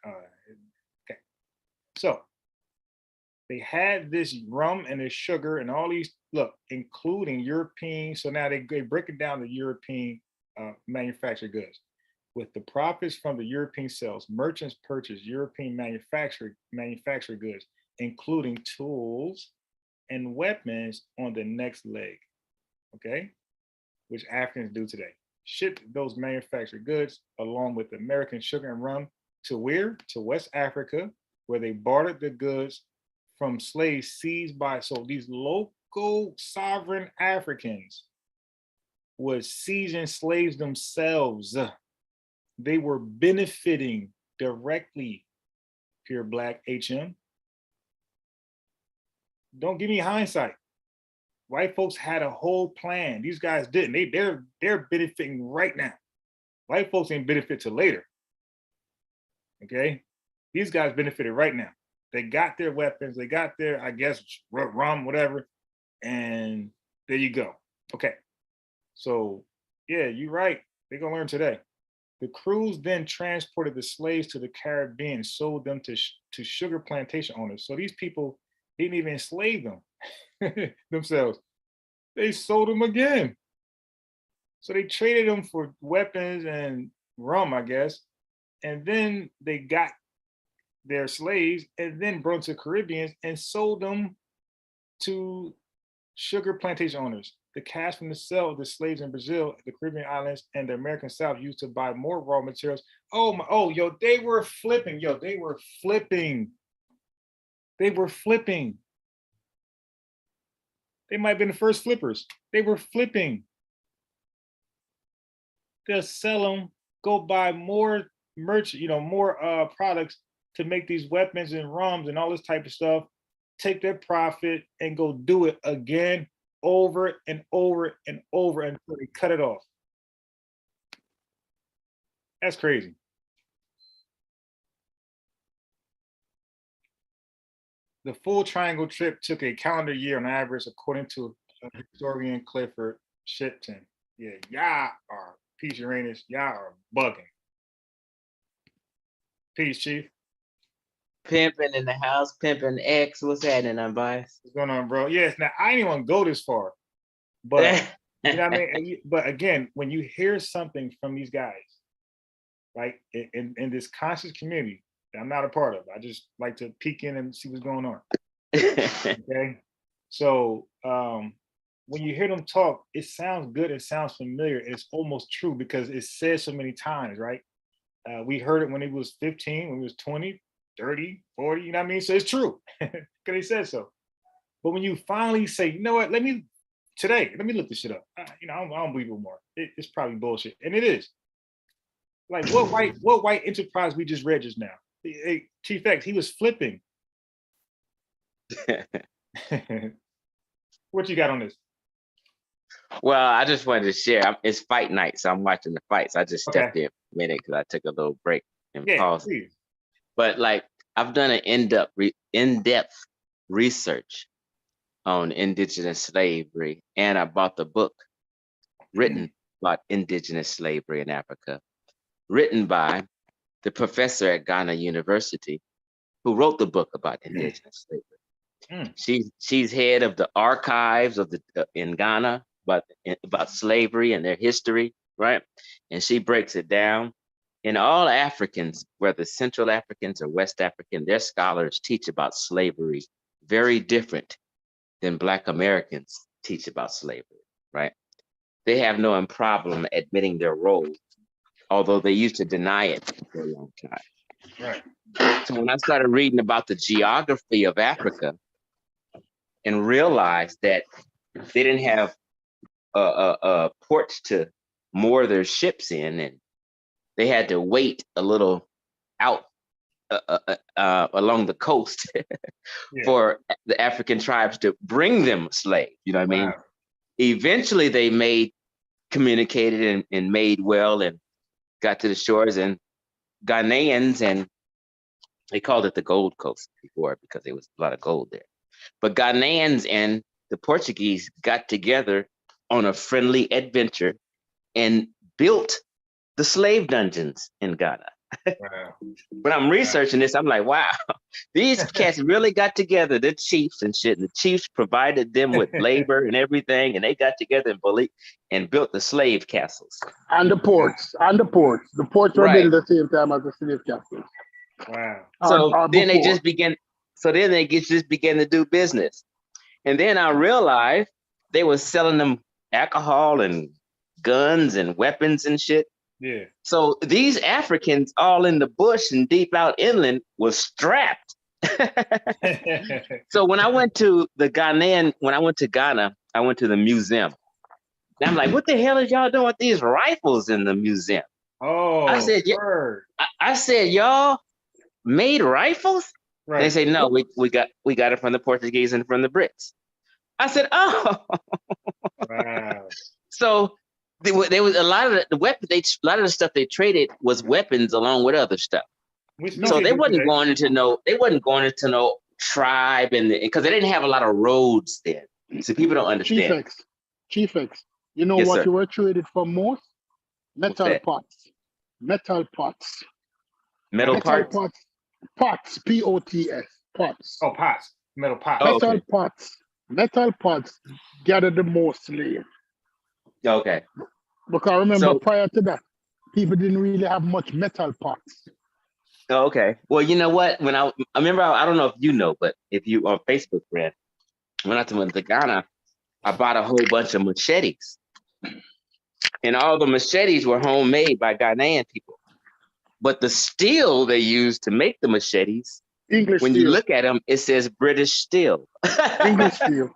Okay, so they had this rum and this sugar and all these, look, including European. So now they break it down to European manufactured goods. With the profits from the European sales, merchants purchased European manufactured goods, including tools and weapons on the next leg. Okay, which Africans do today. Shipped those manufactured goods along with American sugar and rum to where? To West Africa, where they bartered the goods from slaves seized by, so these local sovereign Africans was seizing slaves themselves. They were benefiting directly, pure black HM. Don't give me hindsight. White folks had a whole plan. These guys didn't. They're benefiting right now. White folks ain't benefit till later. Okay, these guys benefited right now. They got their weapons. They got their, I guess, rum, whatever, and there you go. Okay, so yeah, you're right. They're gonna learn today. The crews then transported the slaves to the Caribbean and sold them to sugar plantation owners. So these people didn't even enslave them themselves. They sold them again. So they traded them for weapons and rum, I guess. And then they got their slaves and then brought to Caribbeans and sold them to sugar plantation owners. The cash from the sale of the slaves in Brazil, the Caribbean islands, and the American South used to buy more raw materials. Yo, they were flipping. Yo, they were flipping. They were flipping. They might have been the first flippers. They were flipping. They'll sell them, go buy more more products to make these weapons and rums and all this type of stuff, take their profit and go do it again, over and over and over until they cut it off. That's crazy. The full triangle trip took a calendar year on average, according to historian Clifford Shipton. Yeah, y'all are, Peace Uranus, y'all are bugging. Peace, Chief. Pimping in the house, pimping X. What's happening, Unbiased? What's going on, bro? Yes, now I didn't even go this far, but you know what I mean? But again, when you hear something from these guys, like in this conscious community that I'm not a part of, I just like to peek in and see what's going on. Okay. So when you hear them talk, it sounds good, it sounds familiar, it's almost true because it's said so many times, right? We heard it when it was 15, when it was 20, 30, 40, you know what I mean? So it's true, because he said so. But when you finally say, you know what, let me look this shit up. I don't believe it more. It's probably bullshit. And it is. Like what white enterprise we just read just now? Hey, Chief X, he was flipping. What you got on this? Well, I just wanted to share. It's fight night, so I'm watching the fights. I just stepped in for a minute because I took a little break and paused. Please. But like, I've done an in-depth research on indigenous slavery, and I bought the book written about indigenous slavery in Africa, written by the professor at Ghana University, who wrote the book about indigenous slavery. She's head of the archives of in Ghana about slavery and their history, right? And she breaks it down. And all Africans, whether Central Africans or West African, their scholars teach about slavery very different than Black Americans teach about slavery, right? They have no problem admitting their role, although they used to deny it for a long time. Right. So when I started reading about the geography of Africa and realized that they didn't have ports to moor their ships in, and they had to wait a little out along the coast for the African tribes to bring them slaves. You know what I mean? Eventually they communicated and made well and got to the shores, and Ghanaians, and they called it the Gold Coast before because there was a lot of gold there. But Ghanaians and the Portuguese got together on a friendly adventure and built the slave dungeons in Ghana. Wow. When I'm researching this, I'm like, wow, these cats really got together, the chiefs and shit. And the chiefs provided them with labor and everything, and they got together and built the slave castles. And the ports. The ports were built at the same time as the slave castles. Wow. So then they just began to do business. And then I realized they were selling them alcohol and guns and weapons and shit. Yeah. So these Africans all in the bush and deep out inland was strapped. So when I went to Ghana, I went to the museum. And I'm like, what the hell is y'all doing with these rifles in the museum? Oh, I said, y'all made rifles? Right. They say, no, we got it from the Portuguese and from the Brits. I said, oh. Wow. So there was a lot of the stuff they traded was weapons along with other stuff. So they wasn't going into no tribe, and because they didn't have a lot of roads then. So people don't understand. Chief X, you know what you were traded for most? Metal pots. Metal parts. Pots, P-O-T-S, pots. Oh, pots. Metal pots. Metal pots gathered the most slave. Okay. Because remember, prior to that, people didn't really have much metal pots. Okay. Well, you know what? When I remember, I don't know if you know, but if you on Facebook, friend, when I went to Ghana, I bought a whole bunch of machetes. And all the machetes were homemade by Ghanaian people. But the steel they used to make the machetes, English when steel. you look at them, it says British Steel. English steel.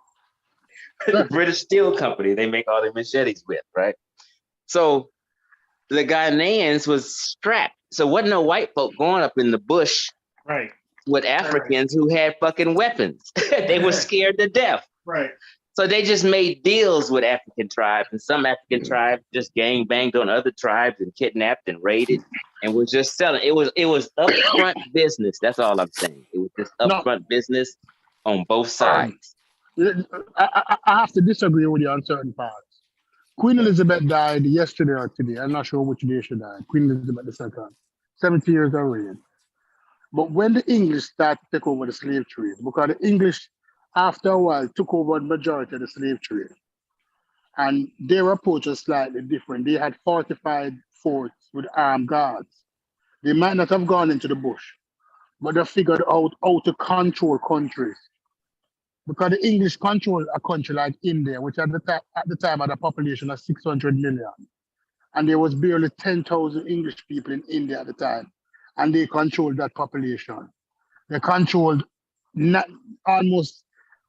The British Steel Company, they make all the machetes with, right? So the Ghanaians was strapped. So wasn't no white folk going up in the bush right. with Africans who had fucking weapons. They were scared to death. Right. So they just made deals with African tribes, and some African tribes just gang banged on other tribes and kidnapped and raided and was just selling. It was upfront business. That's all I'm saying. It was just upfront business on both sides. I have to disagree with you on certain parts. Queen Elizabeth died yesterday or today. I'm not sure which day she died. Queen Elizabeth II, 70 years of reign. But when the English started to take over the slave trade, because the English, after a while, took over the majority of the slave trade, and their approach was slightly different. They had fortified forts with armed guards. They might not have gone into the bush, but they figured out how to control countries. Because the English controlled a country like India, which at the time had a population of 600 million. And there was barely 10,000 English people in India at the time. And they controlled that population. They controlled almost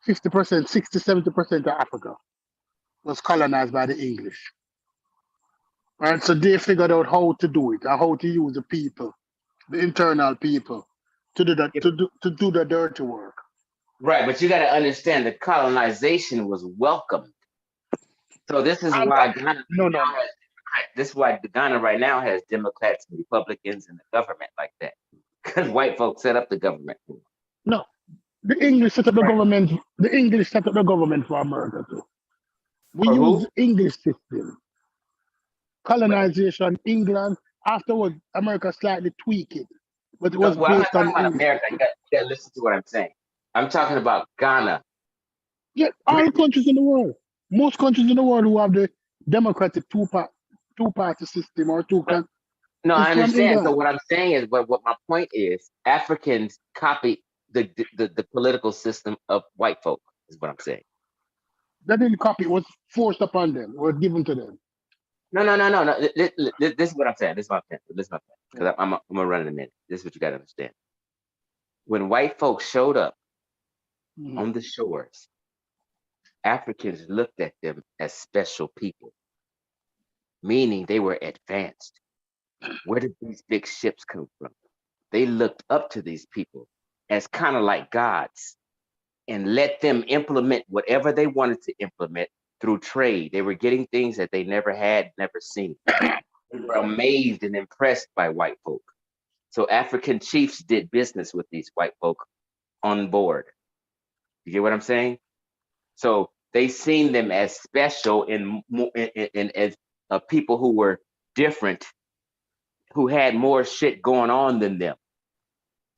50%, 60, 70% of Africa was colonized by the English. Right? So they figured out how to do it and how to use the people, the internal people, to do that, to do the dirty work. Right, but you got to understand the colonization was welcomed. So this is why Ghana. This is why Ghana right now has Democrats and Republicans in the government like that, because white folks set up the government. No, the English set up the government. The English set up the government for America too. We use the English system. Colonization, England. Afterwards, America slightly tweaked it, but it was based on America. You got to listen to what I'm saying. I'm talking about Ghana. Yeah, all countries in the world. Most countries in the world who have the democratic two-party system or No, I understand. So what I'm saying is, what my point is, Africans copy the political system of white folk. Is what I'm saying. They didn't copy. It was forced upon them. It was given to them. No. This is what I'm saying. This is my point. Because I'm gonna run in a minute. This is what you got to understand. When white folks showed up on the shores, Africans looked at them as special people, meaning they were advanced. Where did these big ships come from? They looked up to these people as kind of like gods and let them implement whatever they wanted to implement through trade. They were getting things that they never had, never seen. They were amazed and impressed by white folk. So African chiefs did business with these white folk on board. You get what I'm saying? So they seen them as special and as people who were different, who had more shit going on than them.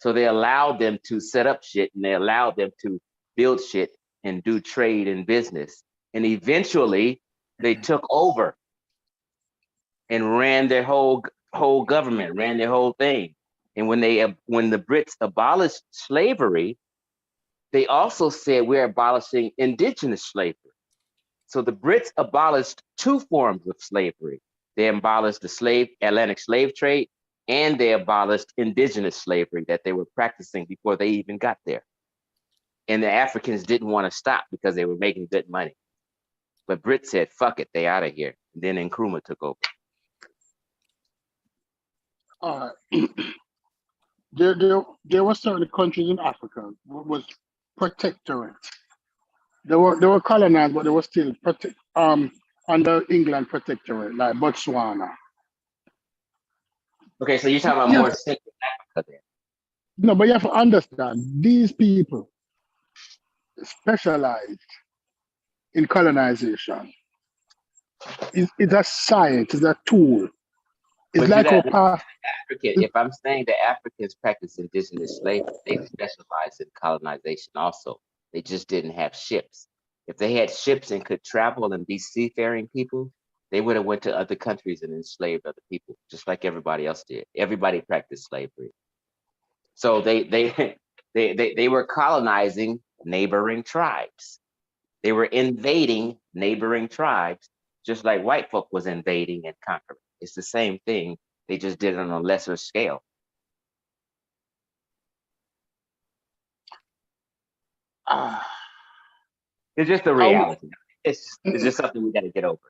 So they allowed them to set up shit and they allowed them to build shit and do trade and business. And eventually they took over and ran their whole government, ran their whole thing. And when the Brits abolished slavery, they also said we're abolishing indigenous slavery. So the Brits abolished two forms of slavery. They abolished the Atlantic slave trade, and they abolished indigenous slavery that they were practicing before they even got there. And the Africans didn't want to stop because they were making good money. But Brits said, fuck it, they out of here. And then Nkrumah took over. There were certain countries in Africa was protectorate. They were colonized, but they were still under England protectorate, like Botswana. Okay, so you're talking about more Central Africa then. No, but you have to understand, these people specialized in colonization. It's a science, it's a tool. It's like our past. If I'm saying that Africans practice indigenous slavery, they specialize in colonization also. They just didn't have ships. If they had ships and could travel and be seafaring people, they would have went to other countries and enslaved other people, just like everybody else did. Everybody practiced slavery. So they were colonizing neighboring tribes. They were invading neighboring tribes, just like white folk was invading and conquering. It's the same thing. They just did it on a lesser scale. It's just a reality. It's just something we got to get over.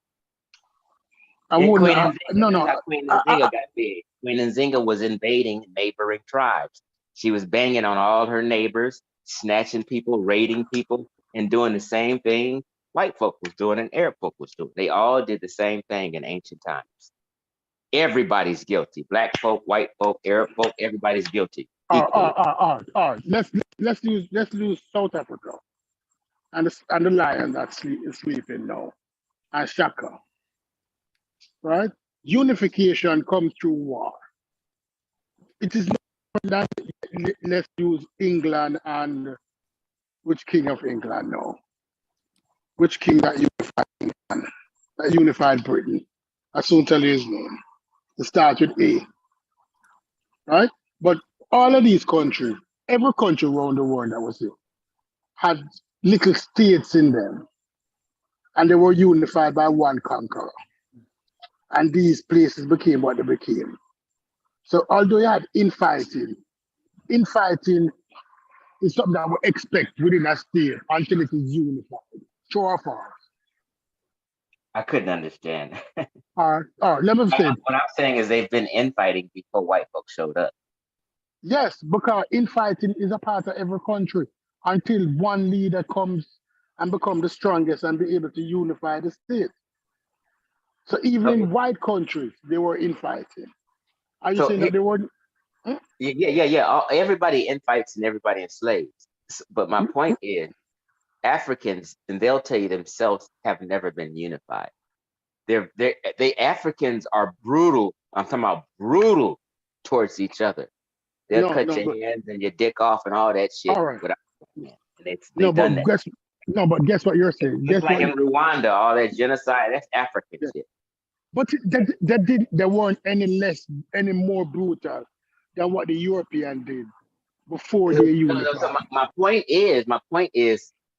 Queen Nzinga got big. Queen Nzinga was invading neighboring tribes. She was banging on all her neighbors, snatching people, raiding people, and doing the same thing white folk was doing and Arab folk was doing. They all did the same thing in ancient times. Everybody's guilty. Black folk, white folk, Arab folk, everybody's guilty. All right. Let's use South Africa and the lion that is sleeping now, and Shaka. Right? Unification comes through war. It is not that let's use England and which king of England now? Which king that unified England, that unified Britain? I soon tell you his name. It starts with A. Right? But all of these countries, every country around the world that was here, had little states in them. And they were unified by one conqueror. And these places became what they became. So although you had infighting is something that we expect within a state until it is unified. True or false? I couldn't understand. Let me say. What I'm saying is they've been infighting before white folks showed up. Yes, because infighting is a part of every country until one leader comes and become the strongest and be able to unify the state. So even in white countries, they were infighting. Are you saying that they weren't? Yeah. Everybody infights and everybody enslaves. But my point is, Africans, and they'll tell you themselves, have never been unified. They Africans are brutal. I'm talking about brutal towards each other. They'll cut your hands and your dick off and all that shit. All right. But guess what you're saying. Just like in Rwanda, all that genocide, that's African shit. But they weren't any more brutal than what the European did before they unified. So my point is,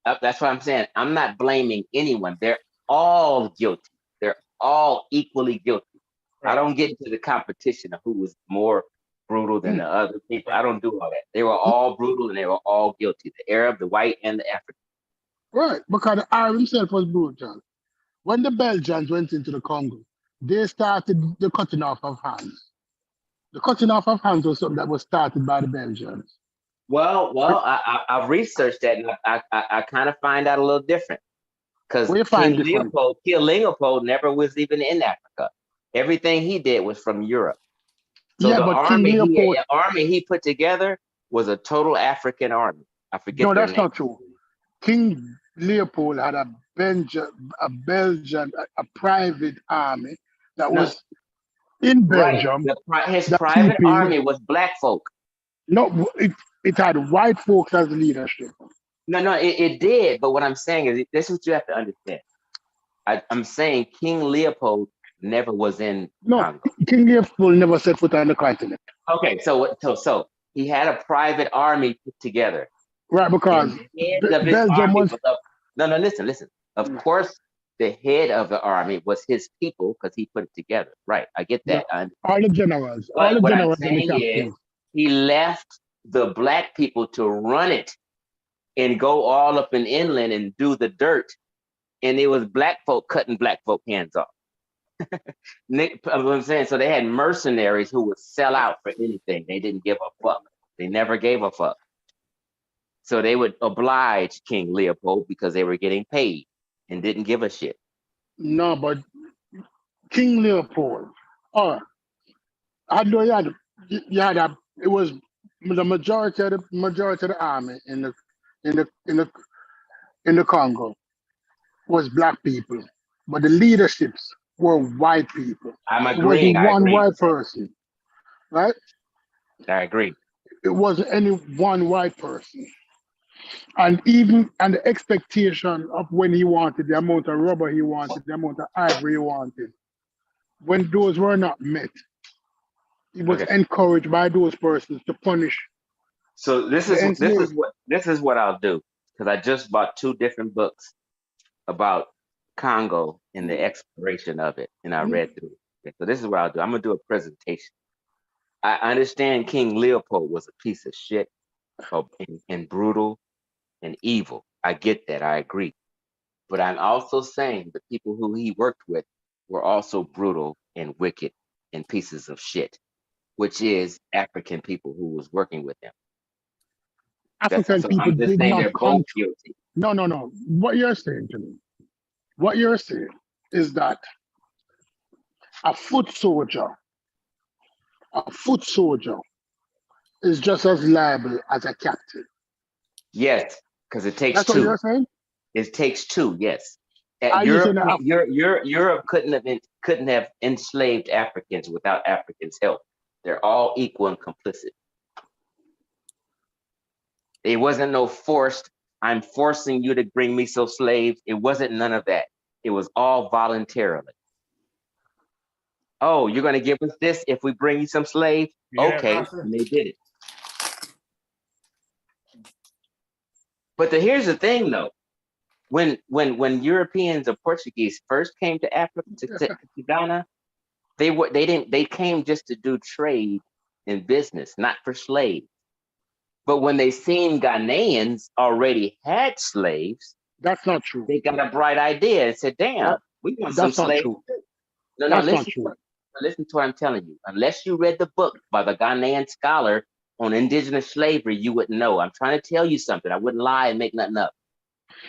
that's what I'm saying. I'm not blaming anyone. They're all guilty. They're all equally guilty. Right. I don't get into the competition of who was more brutal than the other people. I don't do all that. They were all brutal and they were all guilty. The Arab, the white, and the African. Right, because the Arab himself was brutal. When the Belgians went into the Congo, they started the cutting off of hands. The cutting off of hands was something that was started by the Belgians. Well, I've researched that, and I kind of find out a little different. Because King Leopold never was even in Africa. Everything he did was from Europe. So the army he put together was a total African army. I forget. No, that's not true. King Leopold had a Belgian private army that was in Belgium. Right. His private army was black folk. No, it had white folks as leadership. No, it did. But what I'm saying is, this is what you have to understand. I'm saying King Leopold never was in Congo. King Leopold never set foot on the continent. Okay, so he had a private army put together. Right, because Belgium was... Listen. Of course, the head of the army was his people because he put it together. Right, I get that. Yeah, all the generals. He left the black people to run it and go all up in inland and do the dirt. And it was black folk cutting black folk hands off. I'm saying, so they had mercenaries who would sell out for anything. They didn't give a fuck. They never gave a fuck. So they would oblige King Leopold because they were getting paid and didn't give a shit. No, but King Leopold, it was the majority of the army in the Congo was black people, but the leaderships were white people. I'm agreeing. It wasn't one white person, right? I agree. It wasn't any one white person. And the expectation of when he wanted, the amount of rubber he wanted, the amount of ivory he wanted, when those were not met, he was encouraged by those persons to punish. So this is what I'll do, because I just bought 2 different books about Congo and the exploration of it, and I read through it. Okay, so this is what I'll do. I'm gonna do a presentation. I understand King Leopold was a piece of shit, and brutal and evil. I get that. I agree. But I'm also saying the people who he worked with were also brutal and wicked and pieces of shit, which is African people who was working with him. African So people I'm just did saying not they're both control. guilty. No. What you're saying to me, what you're saying is that a foot soldier is just as liable as a captain. Yes, because it takes That's what two. you're saying? It takes two. Yes. Are you saying that Europe couldn't have enslaved Africans without Africans' help. They're all equal and complicit. It wasn't no forced, I'm forcing you to bring me some slaves. It wasn't none of that. It was all voluntarily. Oh, you're going to give us this if we bring you some slaves? Okay, and they did it. But here's the thing, though. When Europeans or Portuguese first came to Africa, to Ghana, they came just to do trade and business, not for slaves. But when they seen Ghanaians already had slaves, that's not true. They got a bright idea and said, "Damn, we want some slaves." True. No, listen to what I'm telling you. Unless you read the book by the Ghanaian scholar on indigenous slavery, you wouldn't know. I'm trying to tell you something. I wouldn't lie and make nothing up.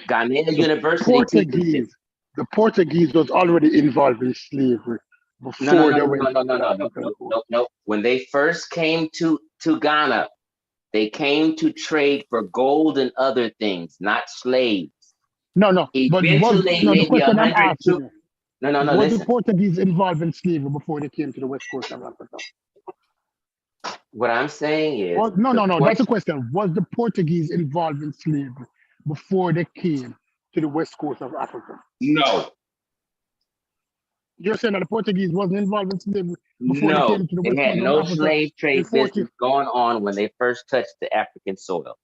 Ghanaian University teaches this. The Portuguese was already involved in slavery before they went. No. When they first came to Ghana, they came to trade for gold and other things, not slaves. No. Eventually, The question I'm asking you. No. Was the Portuguese involved in slavery before they came to the west coast of Africa? What I'm saying is, no. That's the question. Was the Portuguese involved in slavery before they came to the west coast of Africa? No. You're saying that the Portuguese wasn't involved in slavery before they came to the west coast of Africa? They had no slave trade business going on when they first touched the African soil.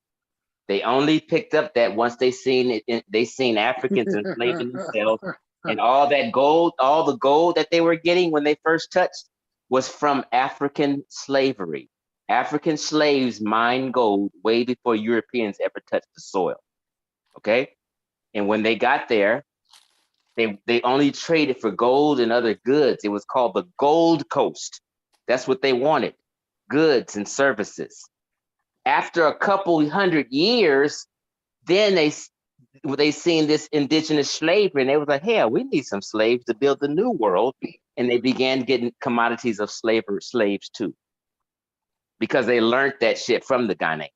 They only picked up that once they seen it. They seen Africans enslaving themselves, and all that gold, all the gold that they were getting when they first touched, was from African slavery. African slaves mined gold way before Europeans ever touched the soil. Okay, and when they got there, they only traded for gold and other goods. It was called the Gold Coast. That's what they wanted: goods and services. After a couple hundred years, then they seen this indigenous slavery, and they was like, "Hell, we need some slaves to build the new world." And they began getting commodities of slaves too, because they learned that shit from the Ghanaians.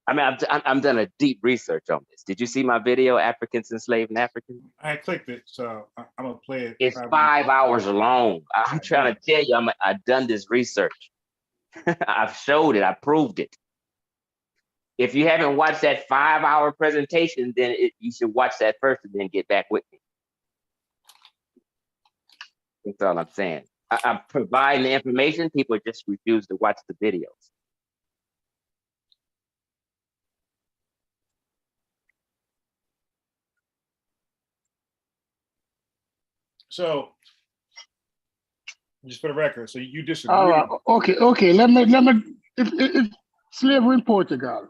I mean, I'm done a deep research on this. Did you see my video, Africans Enslaved in Africa? I clicked it, so I'm gonna play it. It's 5 hours long. I'm trying to tell you, I've done this research. I've showed it. I proved it. If you haven't watched that 5-hour presentation, then you should watch that first and then get back with me. That's all I'm saying. I'm providing the information. People just refuse to watch the videos. So, just for the record, so you disagree? All right. Okay. Let me. If slavery in Portugal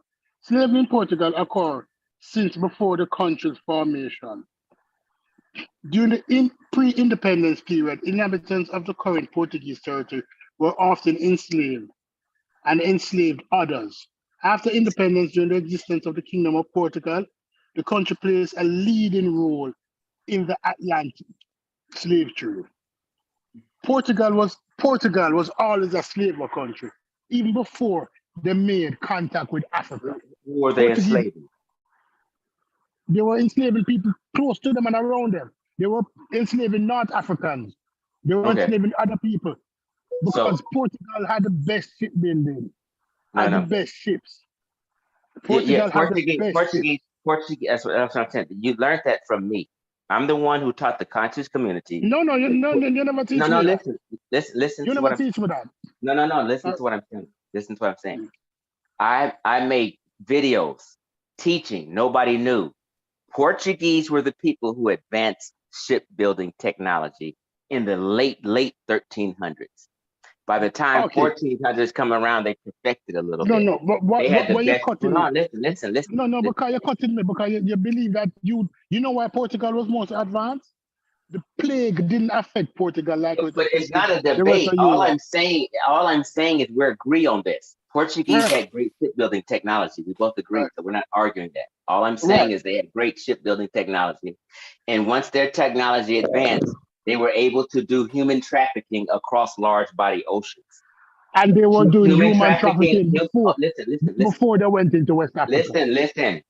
occurred since before the country's formation. During the pre-independence period, inhabitants of the current Portuguese territory were often enslaved and enslaved others. After independence, during the existence of the Kingdom of Portugal, the country plays a leading role in the Atlantic slave trade. Portugal was always a slave country, even before they made contact with Africa. Who were they enslaving? They were enslaving people close to them and around them. They were enslaving North Africans. They were enslaving other people because Portugal had the best shipbuilding, the best ships. Portugal had the best ships. Portuguese. That's what I'm saying. You learned that from me. I'm the one who taught the conscious community. No, you never teach me that. Listen. You never teach me that. No. Listen to what I'm saying. I make videos teaching. Nobody knew. Portuguese were the people who advanced shipbuilding technology in the late 1300s. By the time 1400s come around, they perfected a little bit. No, but they had the you're best. cutting Hold me. on, listen. No, because you're cutting me, because you believe that you know why Portugal was most advanced? The plague didn't affect Portugal like it But it's not a the rest debate. of All Europe. I'm saying is we agree on this. Portuguese had great shipbuilding technology. We both agree, so we're not arguing that. All I'm saying is they had great shipbuilding technology. And once their technology advanced, they were able to do human trafficking across large body oceans. And they were doing human trafficking before, listen. Before they went into West Africa. Listen.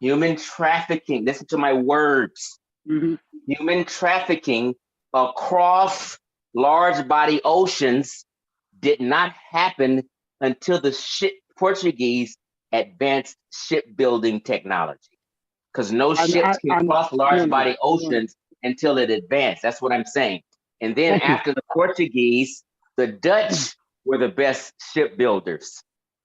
Human trafficking, listen to my words. Mm-hmm. Human trafficking across large body oceans did not happen until the Portuguese advanced shipbuilding technology. Because no ships can cross large body oceans until it advanced. That's what I'm saying. And then after the Portuguese, the Dutch were the best shipbuilders.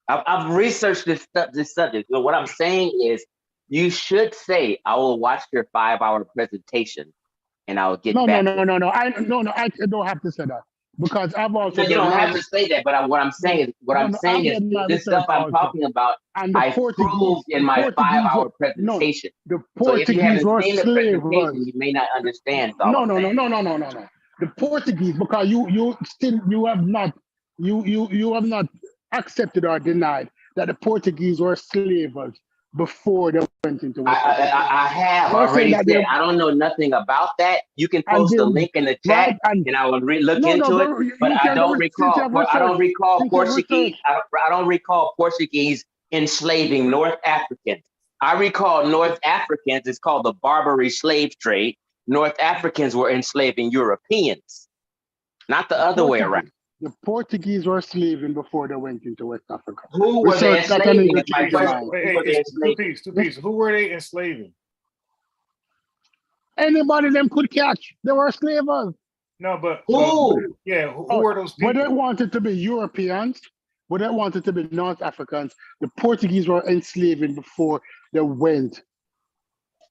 I've researched this subject. So what I'm saying is, you should say, I will watch your 5-hour presentation and I'll get back. No. I don't have to say that, because I've also. No, you don't have to say that, but what I'm saying is this stuff I'm talking about, I proved in my 5-hour presentation. The so if you haven't were seen the presentation, you may not understand. No. The Portuguese, because you have not accepted or denied that the Portuguese were slavers before they went into West Africa. I have already said I don't know nothing about that. You can post a link in the chat, and I will look into it. But I don't recall Portuguese. I don't recall Portuguese enslaving North Africans. I recall North Africans. It's called the Barbary slave trade. North Africans were enslaving Europeans, not the other way around. The Portuguese were slaving before they went into West Africa. Who were they enslaving? Two pieces. Who were they enslaving? Anybody them could catch. They were slavers. No, but who? Who were those people? But they wanted to be Europeans. But they wanted to be North Africans. The Portuguese were enslaving before they went.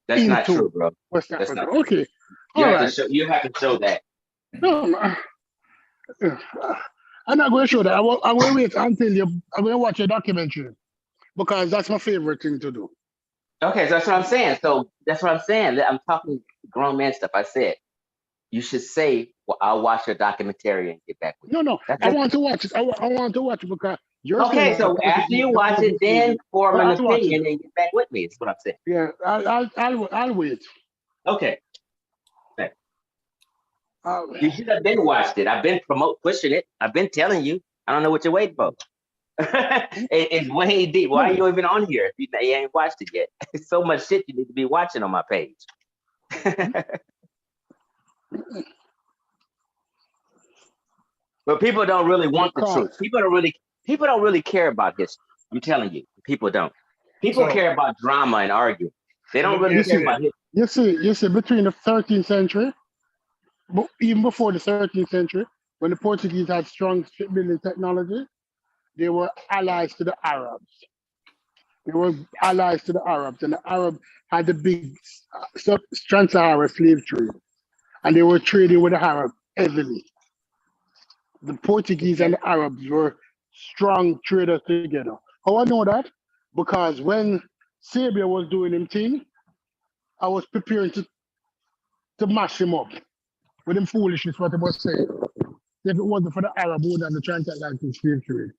That's not true, bro. West Africa. That's not true. Okay. You have to show that. No, I'm not going to show that. I'm going to wait until I'm going to watch a documentary, because that's my favorite thing to do. Okay, so that's what I'm saying. I'm talking grown man stuff. I said you should say, "Well, I'll watch your documentary and get back with you." No. I want to watch it. I want to watch it because you're okay. So after you watch it, then form an opinion and get back with me. That's what I'm saying. Yeah, I'll wait. Okay. You should have been watched it. I've been pushing it. I've been telling you. I don't know what you're waiting for. It's way deep. Why are you even on here if you ain't watched it yet? It's so much shit you need to be watching on my page. But people don't really want the truth. People don't really care about history. I'm telling you, people don't. People care about drama and arguing. They don't really care about history. You see, between the 13th century, even before the 13th century, when the Portuguese had strong shipbuilding technology, they were allies to the Arabs. And the Arabs had the big Trans-Sahara slave trade, and they were trading with the Arabs heavily. The Portuguese and the Arabs were strong traders together. How I know that? Because when Sabia was doing him thing, I was preparing to mash him up with him foolishness, what he was saying. If it wasn't for the Arab who had the Transatlantic slave trade.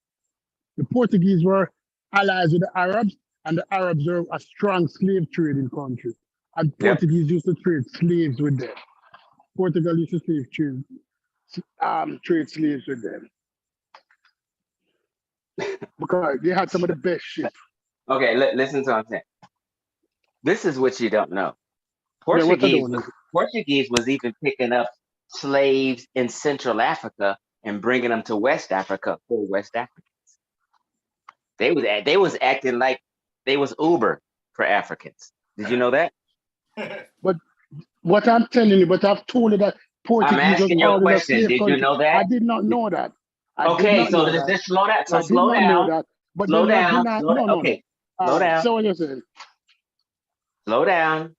The Portuguese were allies with the Arabs, and the Arabs were a strong slave trading country. And Portuguese used to trade slaves with them. Portugal used to trade slaves with them. Because they had some of the best ships. Okay, listen to what I'm saying. This is what you don't know. Portuguese was even picking up slaves in Central Africa and bringing them to West Africa for West Africans. They was acting like they was Uber for Africans. Did you know that? But what I'm telling you, but I've told you that Portuguese. I'm asking you a question. Did you know that? I did not know that. Okay, so just slow down. So slow down. Slow down. Okay. Slow down. So what you're saying? Slow down.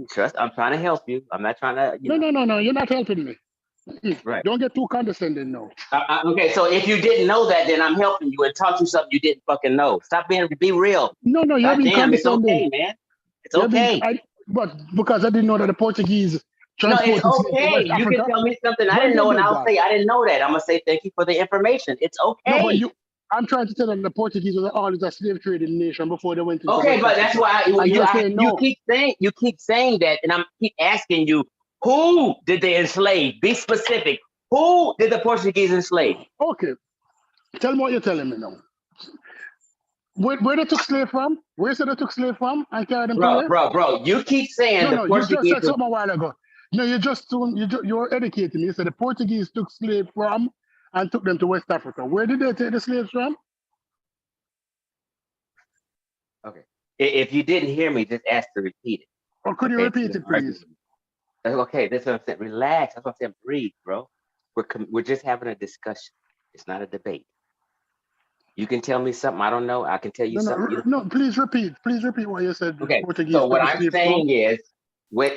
Trust. I'm trying to help you. I'm not trying to. No. You're not helping me. Right. Don't get too condescending now. Okay, so if you didn't know that, then I'm helping you and taught you something you didn't fucking know. Stop be real. No, you're being Damn, it's condescending. okay, man. It's okay. But because I didn't know that the Portuguese No, it's transported slaves to okay. West You Africa. can tell me something I When didn't know, they and did I'll that. say I didn't know that. I'm gonna say thank you for the information. It's okay. No, but I'm trying to tell them the Portuguese was always a slave trading nation before they went into Okay, West but Africa. that's why you keep saying that, and I'm keep asking you, who did they enslave? Be specific. Who did the Portuguese enslave? Okay, tell me what you're telling me now. Where they took slave from? Where they took slave from and carried them to where? Bro, you keep saying the Portuguese. You just said something a while ago. No, you were educating me. You said the Portuguese took slave from and took them to West Africa. Where did they take the slaves from? Okay. If you didn't hear me, just ask to repeat it. Or could you repeat it, please? Okay, that's what I'm saying. Relax. That's what I'm saying. Breathe, bro. We're just having a discussion. It's not a debate. You can tell me something I don't know. I can tell you something. No, please repeat. Please repeat what you said. Okay. Portuguese So what I'm saying is,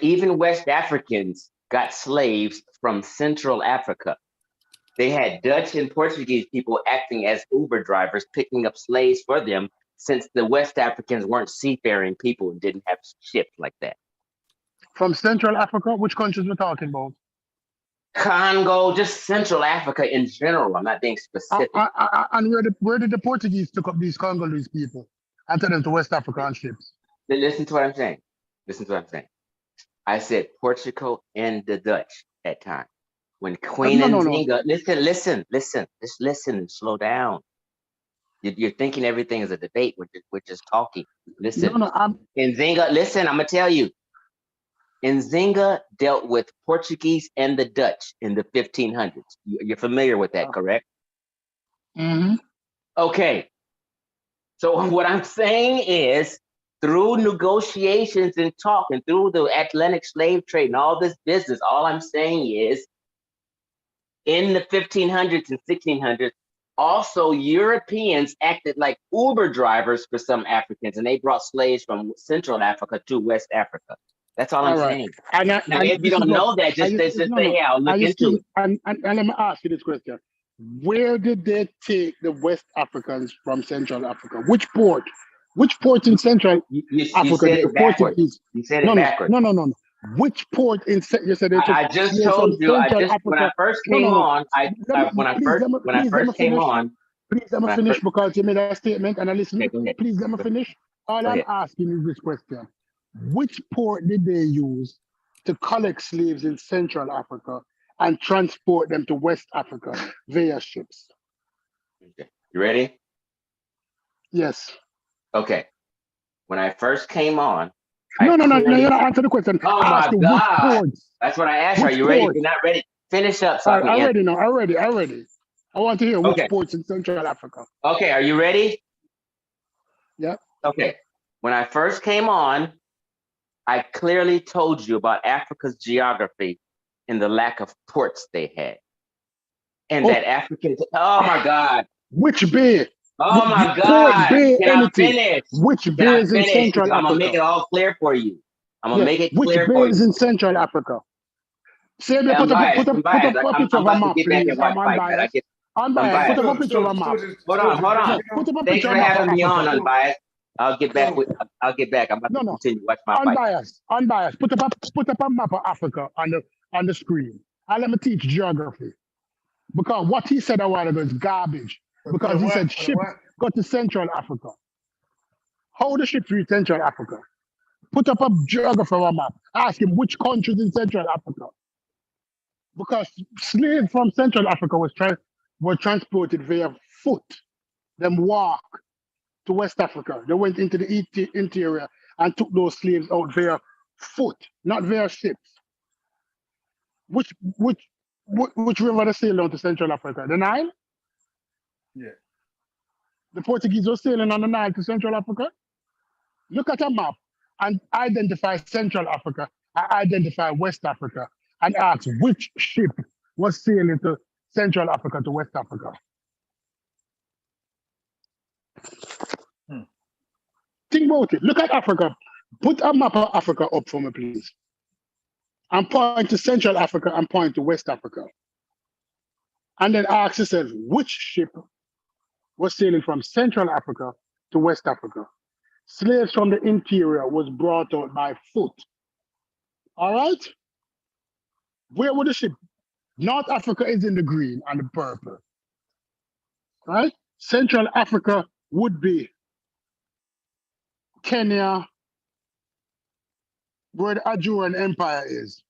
even West Africans got slaves from Central Africa. They had Dutch and Portuguese people acting as Uber drivers, picking up slaves for them, since the West Africans weren't seafaring people and didn't have ships like that. From Central Africa? Which countries we're talking about? Congo, just Central Africa in general. I'm not being specific. And where did the Portuguese took up these Congolese people and take them to West Africa on ships? Listen to what I'm saying. I said Portugal and the Dutch at time. When Queen Nzinga, listen, just listen and slow down. You're thinking everything is a debate. We're just talking. Listen. Nzinga, listen, I'm gonna tell you. Nzinga dealt with Portuguese and the Dutch in the 1500s. You're familiar with that, correct? Mm-hmm. Okay. So what I'm saying is, through negotiations and talk and through the Atlantic slave trade and all this business, all I'm saying is, in the 1500s and 1600s, also Europeans acted like Uber drivers for some Africans, and they brought slaves from Central Africa to West Africa. That's all I'm saying. Now, if you don't know that, just say, yeah, I'll look into it. And let me ask you this question. Where did they take the West Africans from Central Africa? Which port? Which port in Central Africa? You said it backwards. You said it backwards. No. Which port in you said they took I just told you. When I first came on, please let me finish because you made a statement and I listen. Okay, please let me finish. All I'm asking is this question. Which port did they use to collect slaves in Central Africa and transport them to West Africa via ships? Okay. You ready? Yes. Okay. When I first came on, no, you're not answering the question. Oh my God. That's what I asked. Are you ready? If you're not ready, finish up. So I'm ready now. I'm ready. I want to hear which ports in Central Africa. Okay, are you ready? Yeah. Okay. When I first came on, I clearly told you about Africa's geography and the lack of ports they had. And that Africans, oh my God. Which bay? Oh my God. Can I finish? Which bay is in Central Africa? I'm going to make it all clear for you. I'm going to make it clear for you. Which bay is in Central Africa? Say they put up a picture of a map, please. I'm unbiased. Unbiased. Put up a picture of a map. Hold on. Put up a Thanks picture for of a map. having me on, Unbiased. I'll get back. I'm about to continue. Watch my fight. Unbiased. Put up a map of Africa on the screen. And let me teach geography. Because what he said a while ago is garbage. Because he said ships go to Central Africa. How the ships reach Central Africa? Put up a geography of a map. Ask him which countries in Central Africa. Because slaves from Central Africa were transported via foot. Them walk to West Africa. They went into the interior and took those slaves out via foot, not via ships. Which river they sailed down to Central Africa? The Nile? Yeah. The Portuguese were sailing on the Nile to Central Africa? Look at a map and identify Central Africa, identify West Africa, and ask which ship was sailing to Central Africa to West Africa. Think about it. Look at Africa. Put a map of Africa up for me, please. And point to Central Africa and point to West Africa. And then ask yourself, which ship was sailing from Central Africa to West Africa? Slaves from the interior was brought out by foot. All right? Where would the ship? North Africa is in the green and the purple. Right? Central Africa would be Kenya, where the Ajuran Empire is.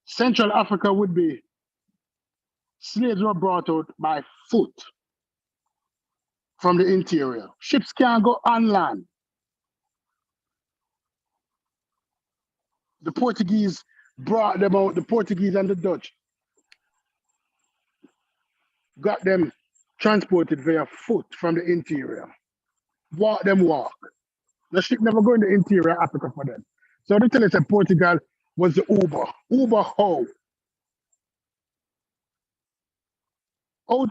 Central Africa would be slaves were brought out by foot from the interior. Ships can't go on land. The Portuguese brought them out, the Portuguese and the Dutch got them transported via foot from the interior. Walk. The ship never go in the interior Africa for them. So they tell us that Portugal was the Uber. Uber how? Oh,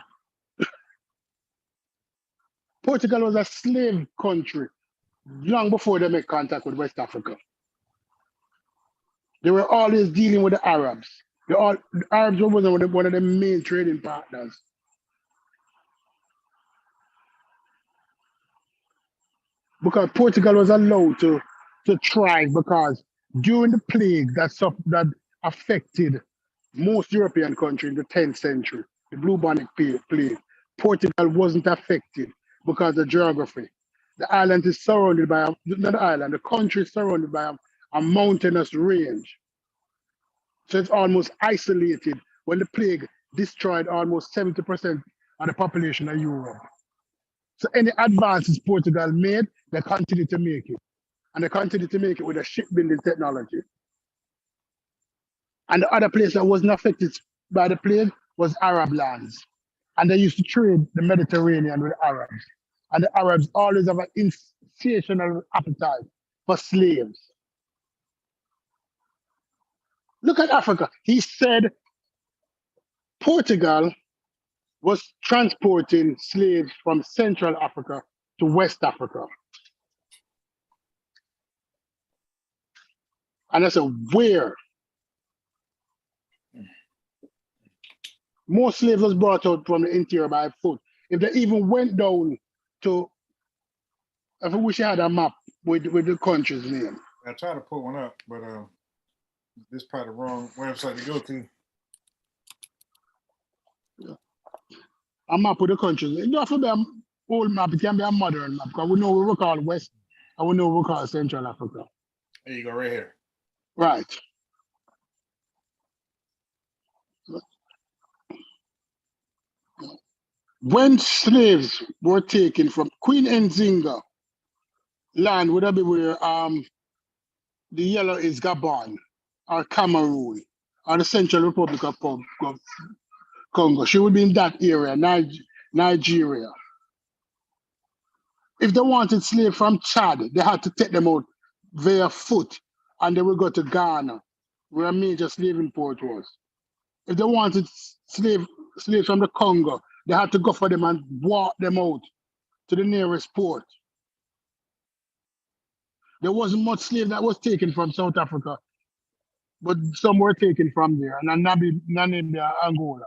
Portugal was a slave country long before they made contact with West Africa. They were always dealing with the Arabs. The Arabs were one of the main trading partners. Because Portugal was allowed to thrive because during the plague that affected most European countries in the 10th century, the bubonic plague, Portugal wasn't affected because of geography. The island is surrounded by, not the island, the country is surrounded by a mountainous range. So it's almost isolated when the plague destroyed almost 70% of the population of Europe. So any advances Portugal made, they continue to make it. And they continue to make it with a shipbuilding technology. And the other place that wasn't affected by the plague was Arab lands. And they used to trade the Mediterranean with Arabs. And the Arabs always have an insatiable appetite for slaves. Look at Africa. He said Portugal was transporting slaves from Central Africa to West Africa. And I said, where? More slaves was brought out from the interior by foot. If they even went down to, I wish I had a map with the country's name. I tried to put one up, but this is probably the wrong website to go to. Yeah. A map with the countries. It don't have to be an old map, it can be a modern map, because we know what we call West, and we know what we call Central Africa. There you go, right here. Right. When slaves were taken from Queen Nzinga land, would that be where the yellow is Gabon or Cameroon or the Central Republic of Congo? She would be in that area, Nigeria. If they wanted slaves from Chad, they had to take them out via foot, and they would go to Ghana, where a major slaving port was. If they wanted slaves from the Congo, they had to go for them and walk them out to the nearest port. There wasn't much slave that was taken from South Africa, but some were taken from there, and Namibia, Angola,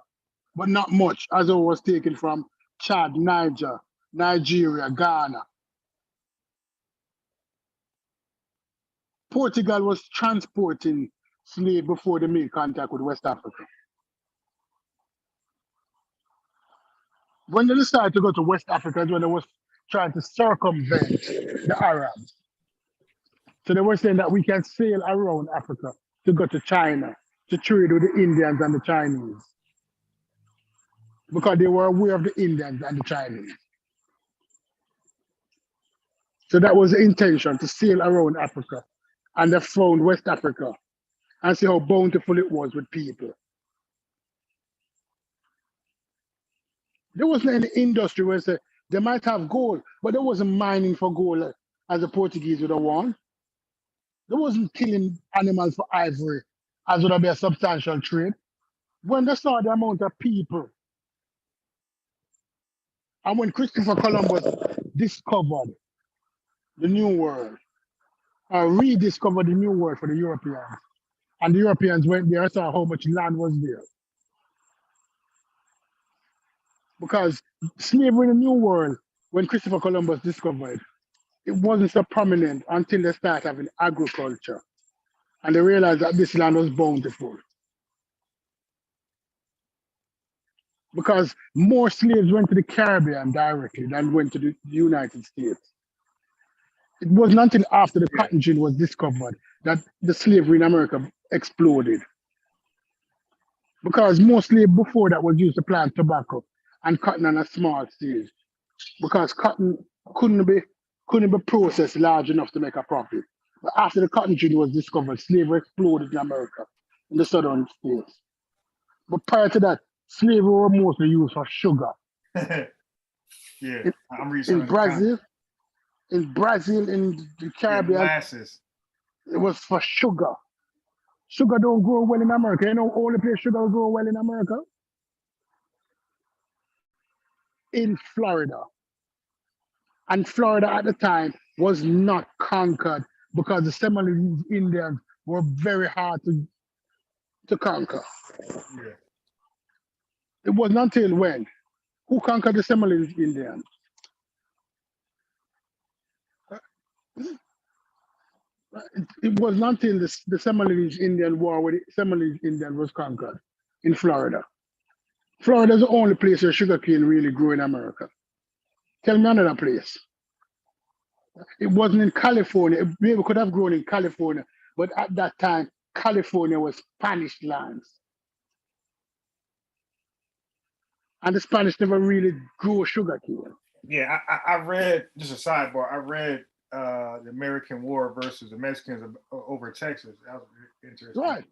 but not much, as it was taken from Chad, Niger, Nigeria, Ghana. Portugal was transporting slaves before they made contact with West Africa. When they decided to go to West Africa, when they was trying to circumvent the Arabs. So they were saying that we can sail around Africa to go to China, to trade with the Indians and the Chinese. Because they were aware of the Indians and the Chinese. So that was the intention, to sail around Africa. And they found West Africa and see how bountiful it was with people. There wasn't any industry where they might have gold, but there wasn't mining for gold as the Portuguese would have won. There wasn't killing animals for ivory as would have been a substantial trade. When they saw the amount of people, and when Christopher Columbus discovered the New World, rediscovered the New World for the Europeans. And the Europeans went there and saw how much land was there. Because slavery in the New World, when Christopher Columbus discovered, it wasn't so prominent until they started having agriculture. And they realized that this land was bountiful. Because more slaves went to the Caribbean directly than went to the United States. It wasn't until after the cotton gin was discovered that the slavery in America exploded. Because most slaves before that was used to plant tobacco and cotton on a small scale. Because cotton couldn't be processed large enough to make a profit. But after the cotton gin was discovered, slavery exploded in America, in the southern states. But prior to that, slavery were mostly used for sugar. I'm researching. In Brazil, in the Caribbean, molasses. It was for sugar. Sugar don't grow well in America. You know, only place sugar will grow well in America? In Florida. And Florida at the time was not conquered because the Seminole Indians were very hard to conquer. Yeah. It wasn't until when? Who conquered the Seminole Indians? It was not until the Seminole Indian War where the Seminole Indian was conquered in Florida. Florida is the only place where sugarcane really grew in America. Tell me another place. It wasn't in California. It maybe could have grown in California, but at that time, California was Spanish lands. And the Spanish never really grew sugarcane. Yeah, I read, just a sidebar, I read the American War versus the Mexicans over Texas. That was interesting. Right.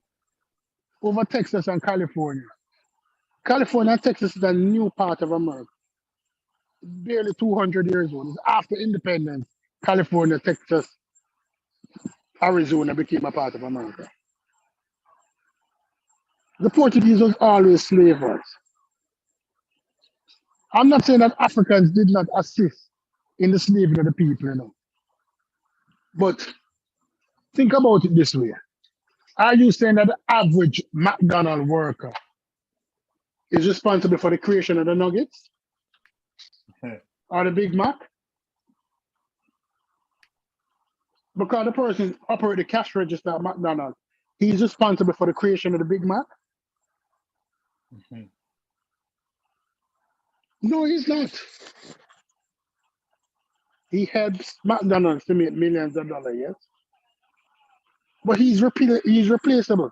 Over Texas and California. California and Texas is a new part of America. Barely 200 years old. It's after independence, California, Texas, Arizona became a part of America. The Portuguese was always slavers. I'm not saying that Africans did not assist in the slavery of the people, you know. But think about it this way. Are you saying that the average McDonald's worker is responsible for the creation of the nuggets? Or the Big Mac? Because the person operating the cash register at McDonald's, he's responsible for the creation of the Big Mac? Mm-hmm. No, he's not. He helps McDonald's to make millions of dollars, yes? But he's replaceable.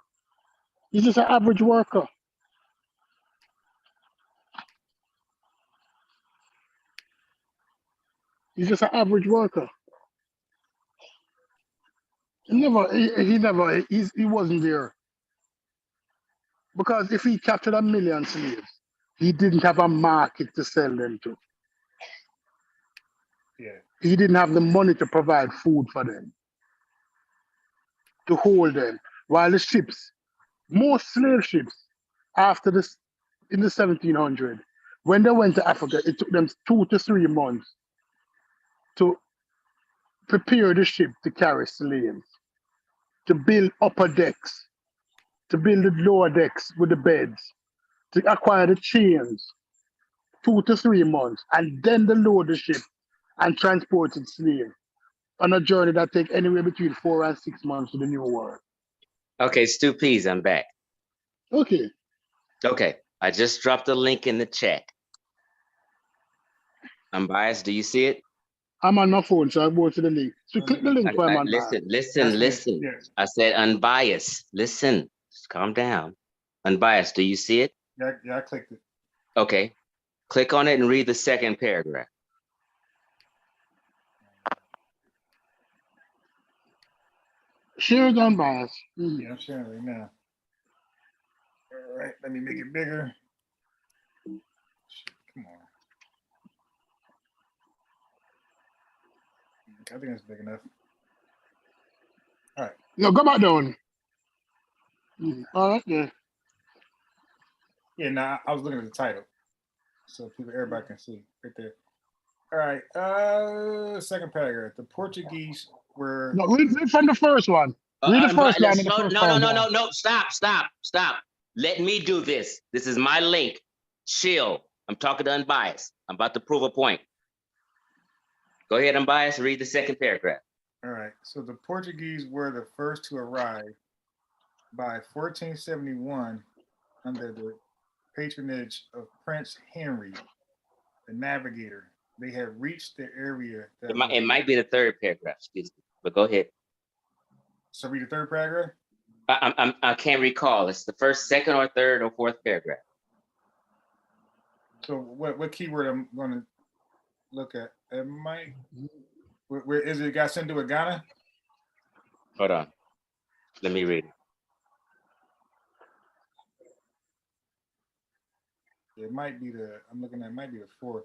He's just an average worker. He's just an average worker. He wasn't there. Because if he captured 1 million slaves, he didn't have a market to sell them to. Yeah. He didn't have the money to provide food for them, to hold them. While the ships, most slave ships, after this, in the 1700s, when they went to Africa, it took them 2 to 3 months to prepare the ship to carry slaves, to build upper decks, to build the lower decks with the beds, to acquire the chains, 2 to 3 months, and then they load the ship and transport its slaves on a journey that takes anywhere between 4 and 6 months to the New World. Okay, Stu Pease, I'm back. Okay. Okay, I just dropped a link in the chat. Unbiased, do you see it? I'm on my phone, so I go to the link. So click the link for my Listen. Yes. I said unbiased. Listen, just calm down. Unbiased, do you see it? Yeah, I clicked it. Okay, click on it and read the second paragraph. Share it unbiased. Mm-hmm. Yeah, I'm sharing it right now. All right, let me make it bigger. Come on. I think that's big enough. All right. No, go back down. All right, yeah. Yeah, now I was looking at the title, so everybody can see right there. All right. Second paragraph. The Portuguese were. No, read from the first one. Read the first line in the first paragraph. No. Stop. Let me do this. This is my link. Chill. I'm talking to Unbiased. I'm about to prove a point. Go ahead, Unbiased. Read the second paragraph. All right. So the Portuguese were the first to arrive by 1471 under the patronage of Prince Henry, the navigator. They had reached the area that It might be the third paragraph, excuse me, but go ahead. So read the third paragraph? I can't recall. It's the first, second, or third, or fourth paragraph. So what keyword I'm going to look at? It might. Where is it? Got something to do with Ghana? Hold on. Let me read it. It might be the. I'm looking at. It might be the fourth.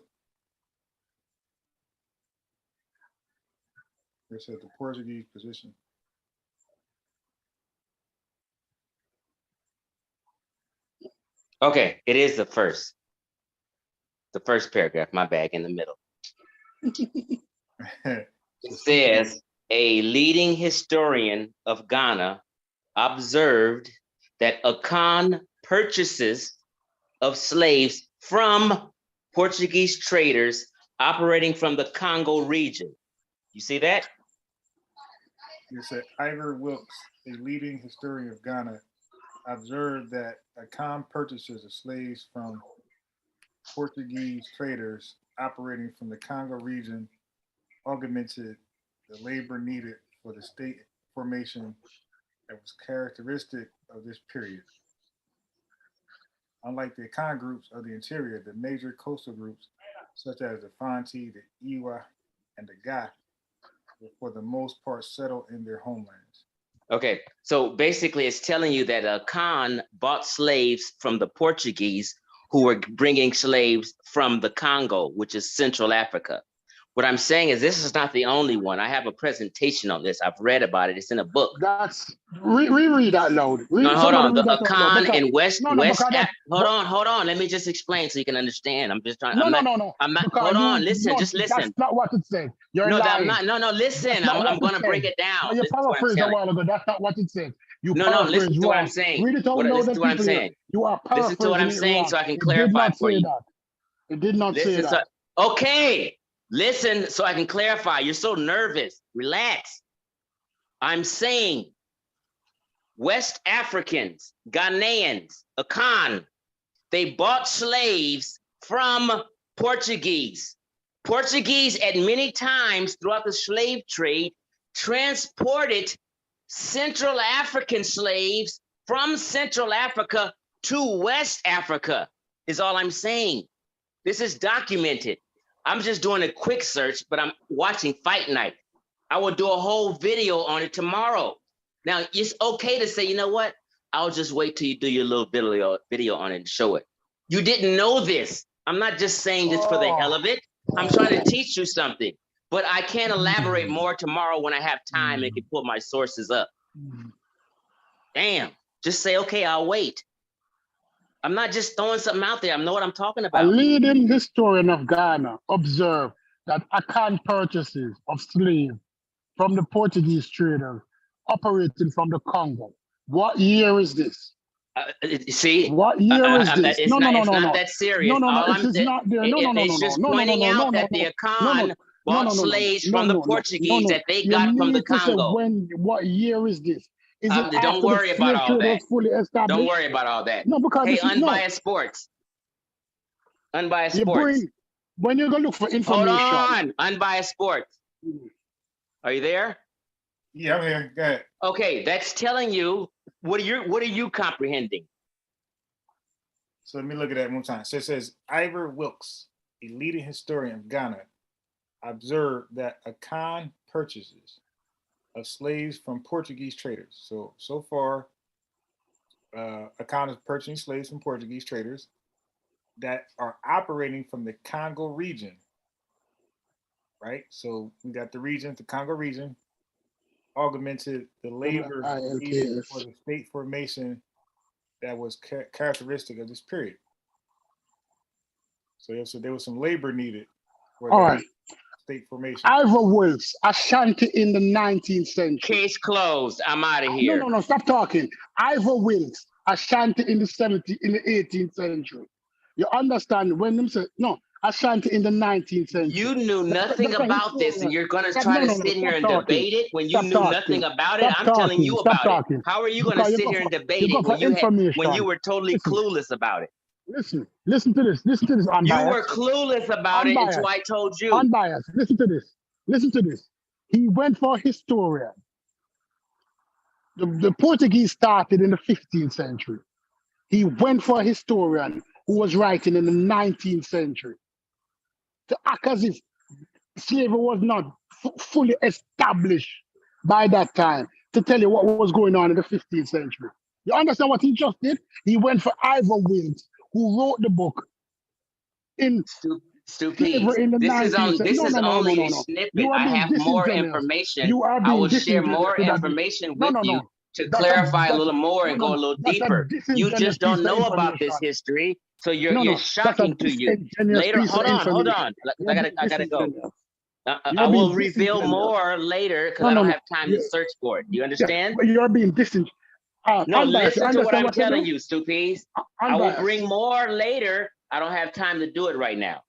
It said the Portuguese position. Okay, it is the first. The first paragraph, my bag in the middle. It says, a leading historian of Ghana observed that Akan purchases of slaves from Portuguese traders operating from the Congo region. You see that? It said Ivor Wilkes, a leading historian of Ghana, observed that Akan purchases of slaves from Portuguese traders operating from the Congo region augmented the labor needed for the state formation that was characteristic of this period. Unlike the Akan groups of the interior, the major coastal groups, such as the Fanti, the Iwa, and the Ga, were for the most part settled in their homelands. Okay, so basically it's telling you that Akan bought slaves from the Portuguese who were bringing slaves from the Congo, which is Central Africa. What I'm saying is this is not the only one. I have a presentation on this. I've read about it. It's in a book. That's reread that loud. No, hold on. The Akan in West hold on. Let me just explain so you can understand. I'm just trying. No. I'm not. Hold on. Listen. Just listen. That's not what it said. You're no, lying. I'm not. No. Listen. I'm going to break it down. You paraphrased a while ago. That's not what it said. You listen to what I'm saying. Read it out loud. Listen to what I'm saying. You are paraphrasing. Listen to what I'm saying so I can clarify for you. It did not say that. Okay. Listen so I can clarify. You're so nervous. Relax. I'm saying West Africans, Ghanaians, Akan, they bought slaves from Portuguese. Portuguese at many times throughout the slave trade transported Central African slaves from Central Africa to West Africa, is all I'm saying. This is documented. I'm just doing a quick search, but I'm watching Fight Night. I will do a whole video on it tomorrow. Now, it's okay to say, you know what? I'll just wait till you do your little video on it and show it. You didn't know this. I'm not just saying this for the hell of it. I'm trying to teach you something, but I can't elaborate more tomorrow when I have time and can pull my sources up. Damn, just say, okay, I'll wait. I'm not just throwing something out there. I know what I'm talking about. A leading historian of Ghana observed that Akan purchases of slaves from the Portuguese traders operating from the Congo. What year is this? See? What year is this? It's not that serious. It's not there. It's just pointing out that the Akan bought slaves from the Portuguese that they got from the Congo. What year is this? Don't worry about all that. Don't worry about all that. No, because hey, Unbiased Sports. Unbiased Sports. When you're gonna look for information. Hold on, Unbiased Sports. Are you there? Yeah, I'm here. Go ahead. Okay, that's telling you what are you comprehending? So let me look at that one time. So it says Ivor Wilkes, a leading historian of Ghana, observed that Akan purchases of slaves from Portuguese traders. So far, Akan is purchasing slaves from Portuguese traders that are operating from the Congo region, right? So we got the region, the Congo region, augmented the labor needed for the state formation that was characteristic of this period. So there was some labor needed All right. State formation. Ivor Wills, Ashanti in the 19th century. Case closed. I'm out of here. No, stop talking. Ivor Wills, Ashanti in the 18th century. You understand when them say, no, Ashanti in the 19th century. You knew nothing about this, and you're going to try to sit here and debate it when you knew nothing about it. I'm telling you about it. How are you going to sit here and debate it when you were totally clueless about it? Listen to this, unbiased. You were clueless about it until I told you. Unbiased, listen to this. He went for a historian. The Portuguese started in the 15th century. He went for a historian who was writing in the 19th century to act as if slavery was not fully established by that time, to tell you what was going on in the 15th century. You understand what he just did? He went for Ivor Wills, who wrote the book in Stupid. This is only a snippet. I have more information. I will share more information with you to clarify a little more and go a little deeper. You just don't know about this history, so you're shocking to you. Later, hold on. I gotta go. I will reveal more later because I don't have time to search for it. You understand? You're being distant. No, listen to what I'm telling you, Stupies. I will bring more later. I don't have time to do it right now.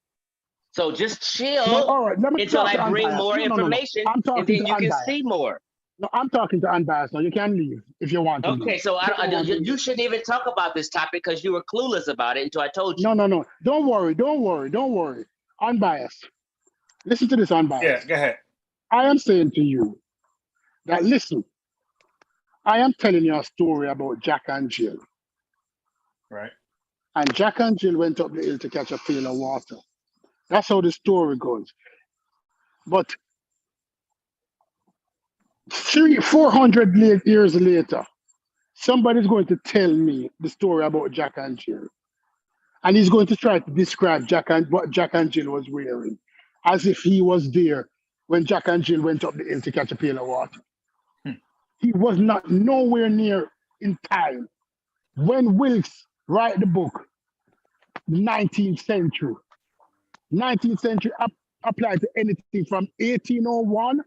So just chill until I bring more information, and then you can see more. No, I'm talking to Unbiased now. You can leave if you want to. Okay, so you shouldn't even talk about this topic because you were clueless about it until I told you. No. Don't worry. Unbiased. Listen to this, Unbiased. Yeah, go ahead. I am saying to you that, listen, I am telling you a story about Jack and Jill. Right. And Jack and Jill went up the hill to catch a pail of water. That's how the story goes. But 400 years later, somebody's going to tell me the story about Jack and Jill. And he's going to try to describe what Jack and Jill was wearing, as if he was there when Jack and Jill went up the hill to catch a pail of water. He was not nowhere near in time. When Wilkes write the book, the 19th century applied to anything from 1801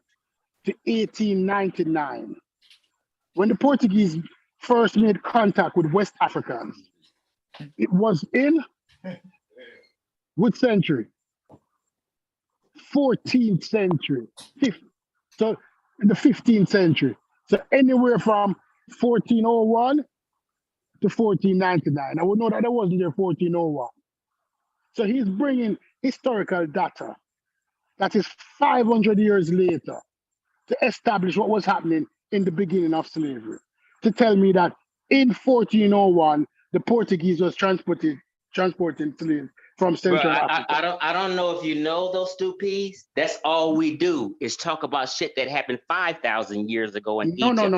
to 1899. When the Portuguese first made contact with West Africans, it was in which century? 14th century. So in the 15th century. So anywhere from 1401 to 1499. I would know that I wasn't there 1401. So he's bringing historical data that is 500 years later to establish what was happening in the beginning of slavery. To tell me that in 1401, the Portuguese was transporting slaves from Central Africa. I don't know if you know those Stupies. That's all we do is talk about shit that happened 5,000 years ago in Egypt. No.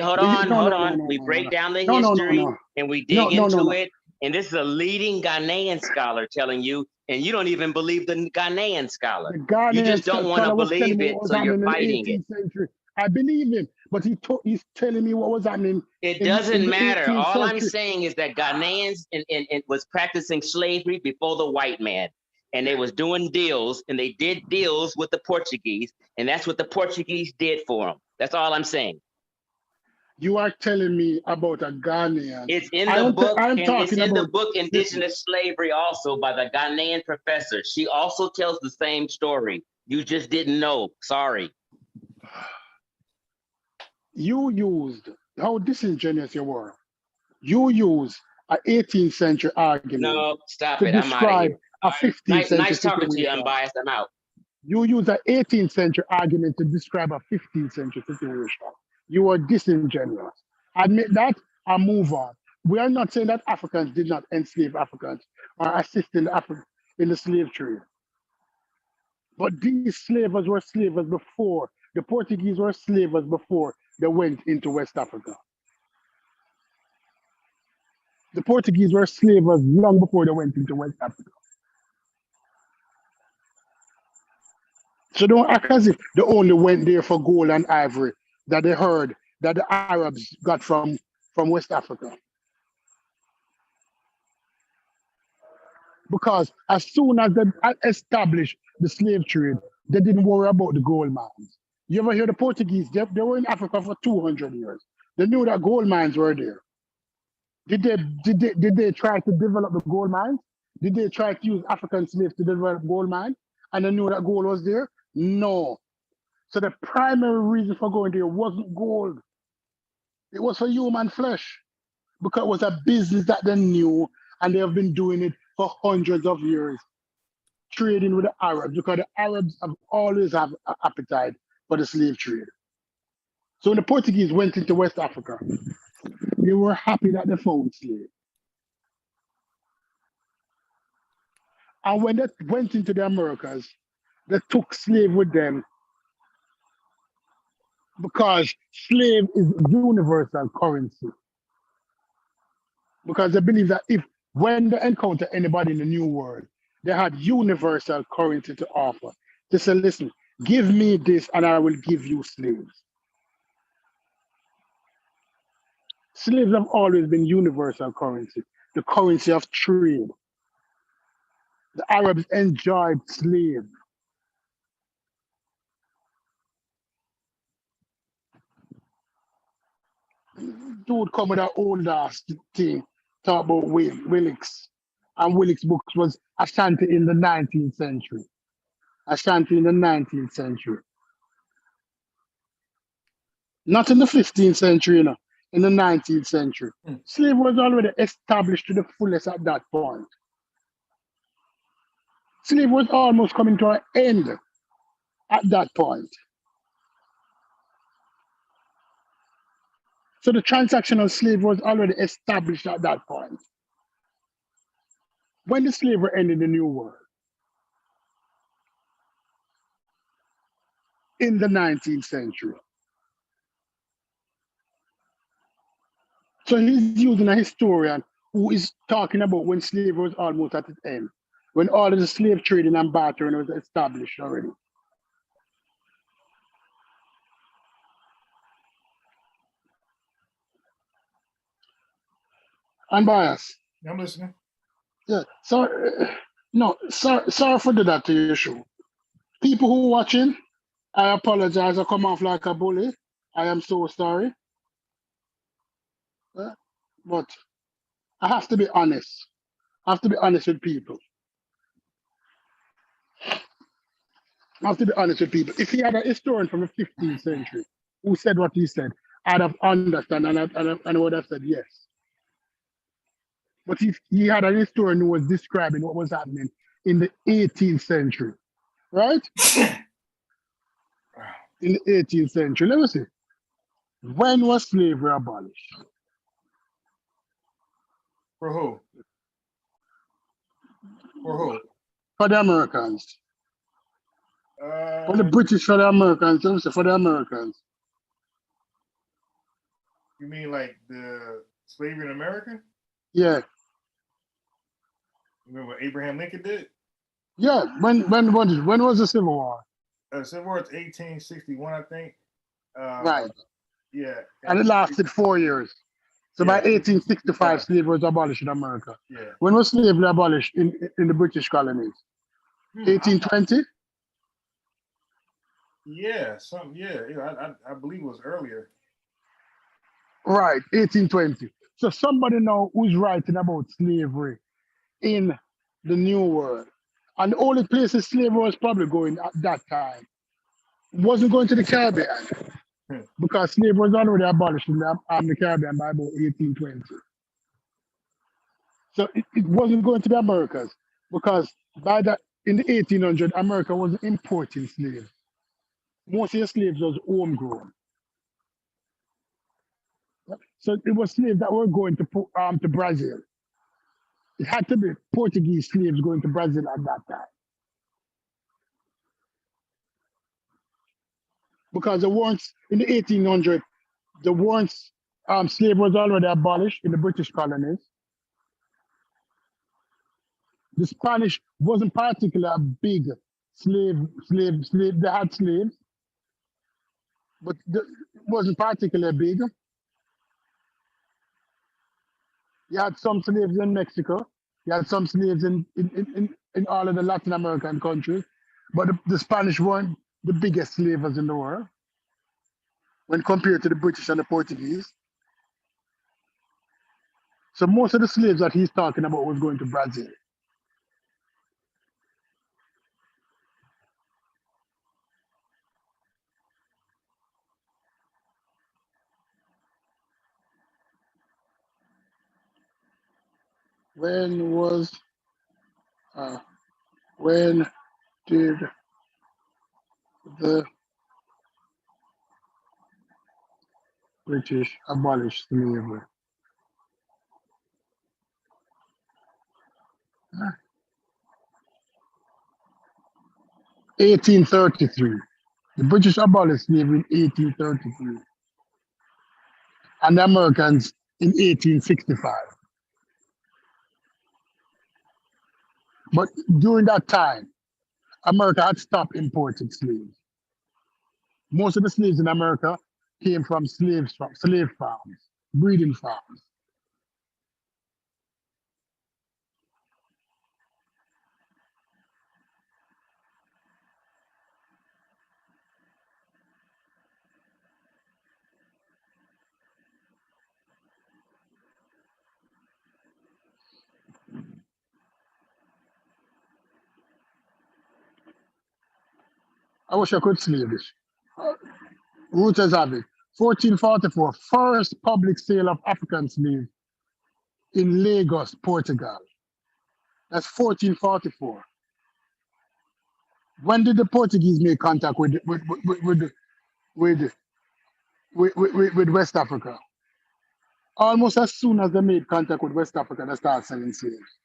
Hold on. We break down the history and we dig into it. And this is a leading Ghanaian scholar telling you, and you don't even believe the Ghanaian scholar. You just don't want to believe it, so you're fighting it. I believe him, but he's telling me what was happening. It doesn't matter. All I'm saying is that Ghanaians was practicing slavery before the white man, and they was doing deals, and they did deals with the Portuguese, and that's what the Portuguese did for them. That's all I'm saying. You are telling me about a Ghanaian. It's in the book, and it's in the book Indigenous Slavery also by the Ghanaian professor. She also tells the same story. You just didn't know. Sorry. You used, how disingenuous you were. You used an 18th century argument. No, stop it. I'm out of here. A 15th century nice talking to you, Unbiased. I'm out. You use an 18th century argument to describe a 15th century situation. You are disingenuous. Admit that and move on. We are not saying that Africans did not enslave Africans or assist in the slave trade. But these slavers were slavers before. The Portuguese were slavers before they went into West Africa. The Portuguese were slavers long before they went into West Africa. So don't act as if they only went there for gold and ivory that they heard that the Arabs got from West Africa. Because as soon as they established the slave trade, they didn't worry about the gold mines. You ever hear the Portuguese? They were in Africa for 200 years. They knew that gold mines were there. Did they try to develop the gold mines? Did they try to use African slaves to develop gold mines? And they knew that gold was there? No. So the primary reason for going there wasn't gold. It was for human flesh, because it was a business that they knew, and they have been doing it for hundreds of years, trading with the Arabs, because the Arabs have always have an appetite for the slave trade. So when the Portuguese went into West Africa, they were happy that they found slaves. And when they went into the Americas, they took slave with them because slave is universal currency. Because they believe that when they encounter anybody in the New World, they had universal currency to offer. They said, listen, give me this and I will give you slaves. Slaves have always been universal currency, the currency of trade. The Arabs enjoyed slaves. Dude come with that old ass thing, talk about Willicks. And Willicks' books was Ashanti in the 19th century. Ashanti in the 19th century. Not in the 15th century, you know, in the 19th century. Slavery was already established to the fullest at that point. Slavery was almost coming to an end at that point. So the transactional slavery was already established at that point. When the slavery ended in the New World, in the 19th century. So he's using a historian who is talking about when slavery was almost at its end, when all of the slave trading and bartering was established already. Unbiased. I'm listening. Yeah. So, no, sorry for doing that to your show. People who are watching, I apologize. I come off like a bully. I am so sorry. But I have to be honest. I have to be honest with people. I have to be honest with people. If he had a historian from the 15th century who said what he said, I'd have understood and I would have said yes. But if he had a historian who was describing what was happening in the 18th century, right? In the 18th century, let me see. When was slavery abolished? For who? For who? For the Americans. For the British, for the Americans. Let me say, for the Americans. You mean like the slavery in America? Yeah. Remember what Abraham Lincoln did? Yeah. When was the Civil War? Civil War is 1861, I think. Right. Yeah. And it lasted 4 years. So by 1865, slavery was abolished in America. Yeah. When was slavery abolished in the British colonies? 1820? Yeah, I believe it was earlier. Right, 1820. So somebody now who's writing about slavery in the New World. And the only places slavery was probably going at that time wasn't going to the Caribbean. Because slavery was already abolished in the Caribbean by about 1820. So it wasn't going to the Americas, because by that, in the 1800s, America was importing slaves. Most of the slaves was homegrown. So it was slaves that were going to Brazil. It had to be Portuguese slaves going to Brazil at that time. Because in the 1800s, slavery was already abolished in the British colonies. The Spanish wasn't particularly a big slave. They had slaves, but it wasn't particularly big. You had some slaves in Mexico. You had some slaves in all of the Latin American countries. But the Spanish weren't the biggest slavers in the world when compared to the British and the Portuguese. So most of the slaves that he's talking about was going to Brazil. When did the British abolish slavery? 1833. The British abolished slavery in 1833, and the Americans in 1865. But during that time, America had stopped importing slaves. Most of the slaves in America came from slave farms, breeding farms. I wish I could slave this. Reuters have it. 1444, first public sale of African slaves in Lagos, Portugal. That's 1444. When did the Portuguese make contact with West Africa? Almost as soon as they made contact with West Africa, they started selling slaves.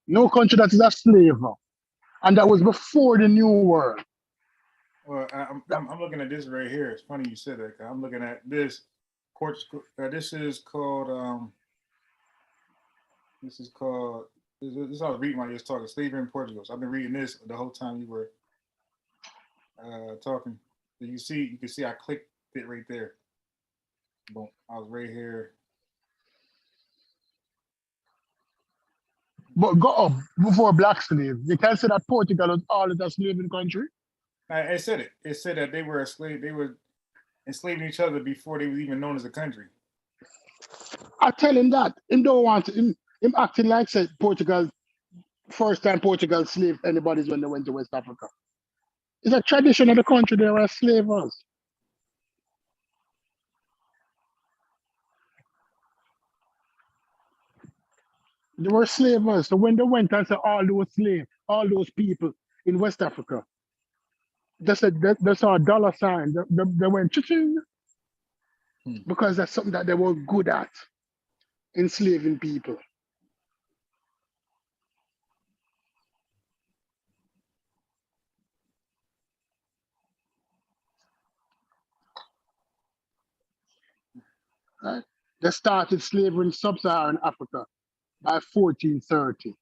No country that is a slave, and that was before the New World. Well, I'm looking at this right here. It's funny you said that. I'm looking at this. This is called. This is called. This is I was reading while you was talking. Slavery in Portugal. So I've been reading this the whole time you were talking. So you can see I clicked it right there. Boom. I was right here. But go up before black slaves. You can say that Portugal was all a slaving country. I said it. It said that they were enslaved. They were enslaving each other before they was even known as a country. I tell him that. Him don't want to, him acting like said Portugal, first time Portugal slaved anybody's when they went to West Africa. It's a tradition of the country, they were slavers. They were slavers. So when they went and said all those slaves, all those people in West Africa, they said they saw a dollar sign. They went cha-ching, because that's something that they were good at, enslaving people. Right? They started slavery in sub-Saharan Africa by 1430.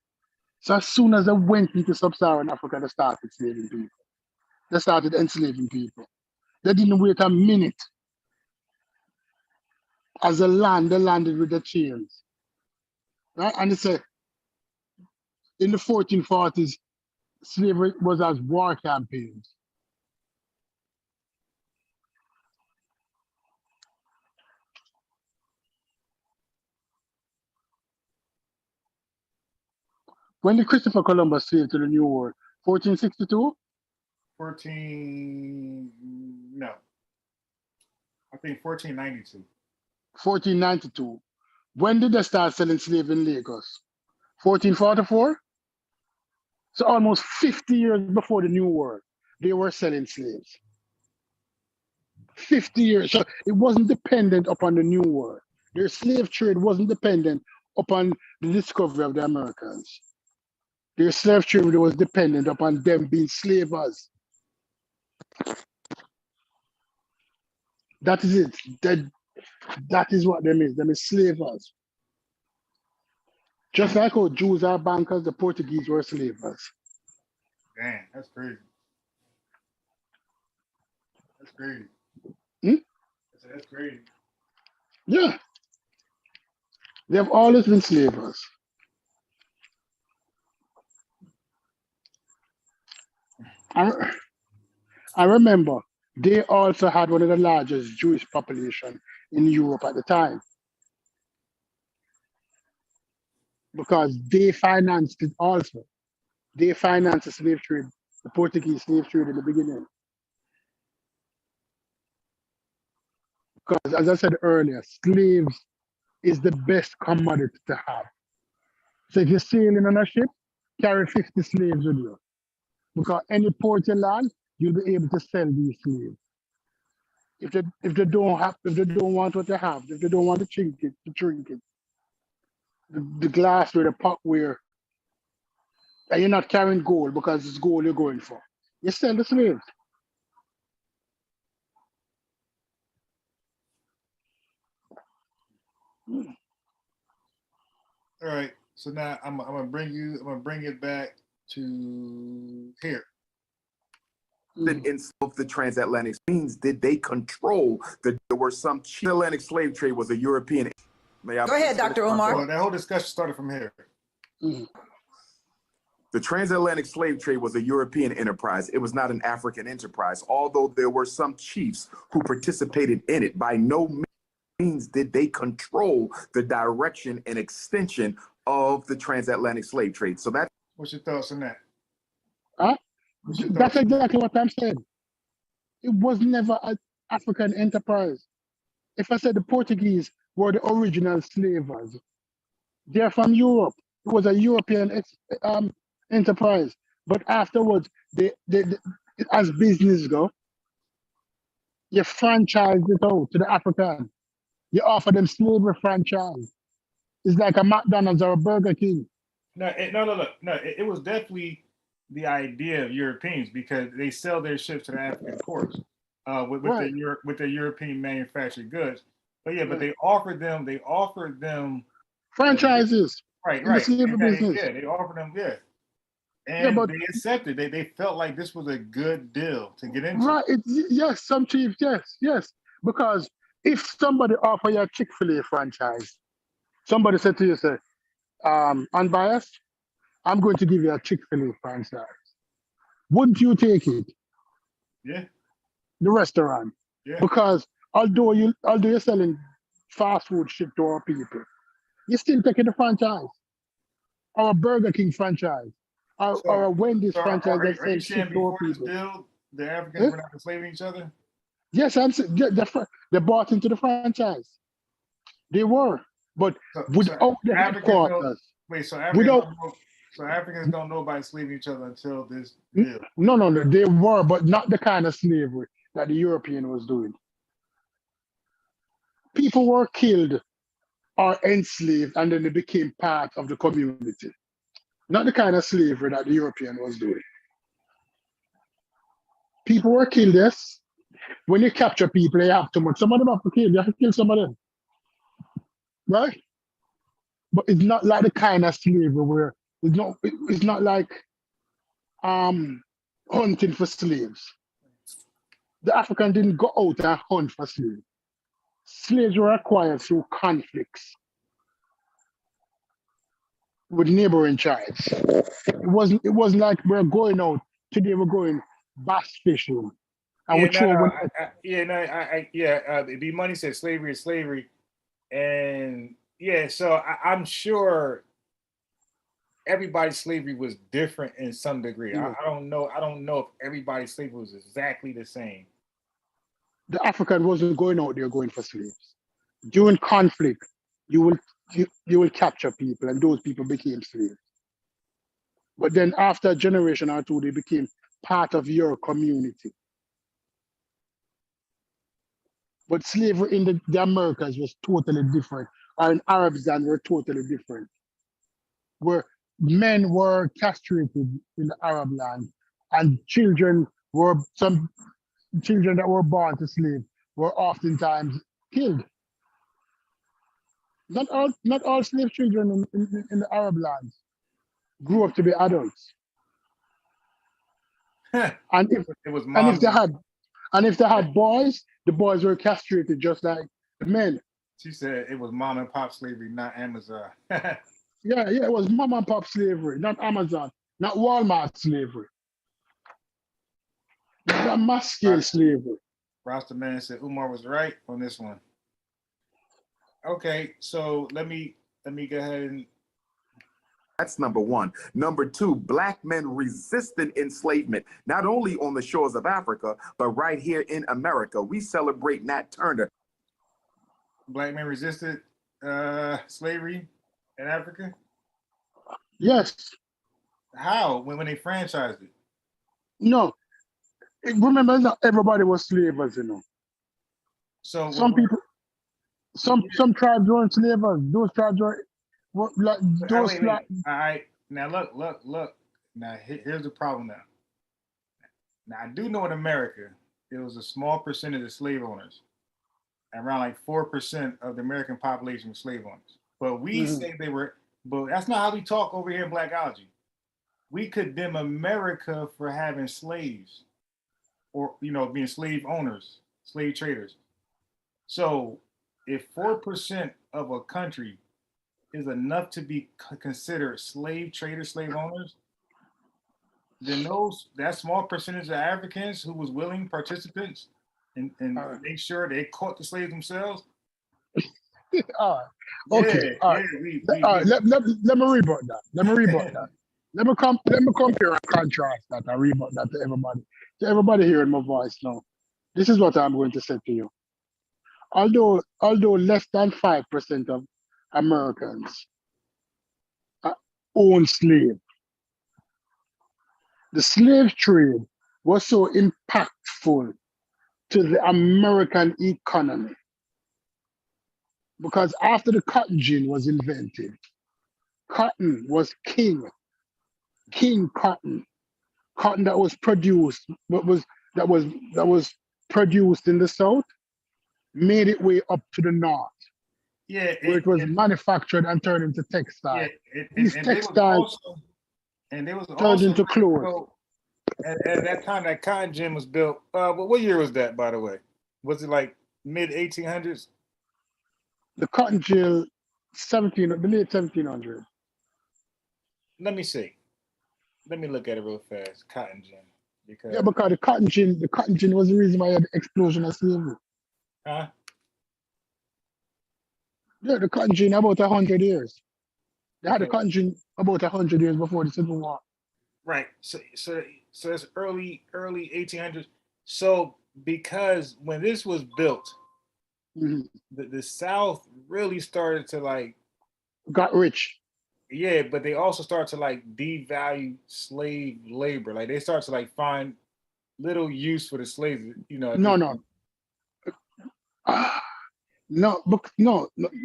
So as soon as they went into sub-Saharan Africa, they started enslaving people. They started enslaving people. They didn't wait a minute. As they landed with the chains. Right? And they said, in the 1440s, slavery was as war campaigns. When did Christopher Columbus sail to the New World? 1462? No. I think 1492. 1492. When did they start selling slaves in Lagos? 1444? So almost 50 years before the New World, they were selling slaves. 50 years. So it wasn't dependent upon the New World. Their slave trade wasn't dependent upon the discovery of the Americans. Their slave trade was dependent upon them being slavers. That is it. That is what them is. Them is slavers. Just like how Jews are bankers, the Portuguese were slavers. Damn, that's crazy. That's crazy. That's crazy. Yeah. They have always been slavers. I, I remember they also had one of the largest Jewish population in Europe at the time because they financed it also. They financed the slave trade, the Portuguese slave trade in the beginning. Because as I said earlier, slaves is the best commodity to have. So if you're sailing on a ship, carry 50 slaves with you. Because any port you land, you'll be able to sell these slaves. If they don't want what they have, if they don't want to drink it, the glassware, the potware, and you're not carrying gold because it's gold you're going for. You sell the slaves. All right. So now I'm gonna bring it back to here. In some of the transatlantic means did they control there were some Atlantic slave trade was a European. Go ahead, Dr. Umar. Well, that whole discussion started from here. The transatlantic slave trade was a European enterprise. It was not an African enterprise, although there were some chiefs who participated in it. By no means did they control the direction and extension of the transatlantic slave trade. So that's what's your thoughts on that? Huh? That's exactly what I'm saying. It was never an African enterprise. If I said the Portuguese were the original slavers, they're from Europe. It was a European enterprise. But afterwards, they as business go, you franchise it out to the African. You offer them slavery franchise. It's like a McDonald's or a Burger King. No, it was definitely the idea of Europeans because they sell their ships to the African ports with their European manufactured goods. But yeah, but they offered them franchises. Right. The slavery business. Yeah, they offered them, and they accepted. They felt like this was a good deal to get into. Right. Yes, some chiefs, yes. Because if somebody offer you a Chick-fil-A franchise, somebody said to you, say, unbiased, I'm going to give you a Chick-fil-A franchise. Wouldn't you take it? Yeah. The restaurant. Yeah. Because although you're selling fast food shit to our people, you're still taking the franchise. Or a Burger King franchise. Or a Wendy's franchise that sells shit to our people. Deal, the Africans were not enslaving each other? Yes, they bought into the franchise. They were. But without the headquarters. So Africans don't know about enslaving each other until this deal. No, they were, but not the kind of slavery that the European was doing. People were killed or enslaved and then they became part of the community. Not the kind of slavery that the European was doing. People were killed, yes. When you capture people, you have too much. Some of them have to kill. You have to kill some of them. Right? But it's not like the kind of slavery where it's not like hunting for slaves. The African didn't go out and hunt for slaves. Slaves were acquired through conflicts with neighboring tribes. It wasn't like we're going out today. We're going bass fishing. B Money said slavery is slavery, and so I'm sure everybody's slavery was different in some degree. I don't know if everybody's slavery was exactly the same. The African wasn't going out there going for slaves. During conflict, you will capture people, and those people became slaves. But then after a generation or two, they became part of your community. But slavery in the Americas was totally different, or in Arabistan were totally different. Where men were castrated in the Arab land, and some children that were born to slaves were oftentimes killed. Not all slave children in the Arab lands grew up to be adults. And if they had boys, the boys were castrated just like the men. She said it was mom and pop slavery, not Amazon. Yeah, it was mom and pop slavery, not Amazon, not Walmart slavery. That mass scale slavery. Rasta Man said Umar was right on this one. Okay, so let me go ahead and. That's number one. Number two, Black men resisted enslavement, not only on the shores of Africa, but right here in America. We celebrate Nat Turner. Black men resisted slavery in Africa? Yes. How? When they franchised it? No. Remember, not everybody was slavers, you know. So some people, some tribes weren't slavers. Those tribes were like those. Wait. All right. Now look. Now here's the problem. Now I do know in America it was a small percentage of slave owners. Around like 4% of the American population was slave owners. But we say they were. But that's not how we talk over here in Blackology. We condemn America for having slaves, or being slave owners, slave traders. So if 4% of a country is enough to be considered slave traders, slave owners, then that small percentage of Africans who was willing participants and make sure they caught the slaves themselves. All right. Okay. All right. Let me rebut that. Let me compare and contrast that and rebut that to everybody. To everybody hearing my voice now. This is what I'm going to say to you. Although less than 5% of Americans own slaves, the slave trade was so impactful to the American economy because after the cotton gin was invented, cotton was king cotton that was produced, that was produced in the South, made its way up to the North. Yeah, where it was manufactured and turned into textile. Yeah, These textiles turned into clothes. At that time, that cotton gin was built. What year was that, by the way? Was it like mid 1800s? The cotton gin, the late 1700s. Let me see. Let me look at it real fast. Cotton gin, because the cotton gin was the reason why you had the explosion of slavery. Huh? Yeah, the cotton gin about 100 years. They had the cotton gin about 100 years before the Civil War. Right. So it's early 1800s. So because when this was built, the South really started to got rich. Yeah, but they also start to devalue slave labor. Like they start to find little use for the slaves. No,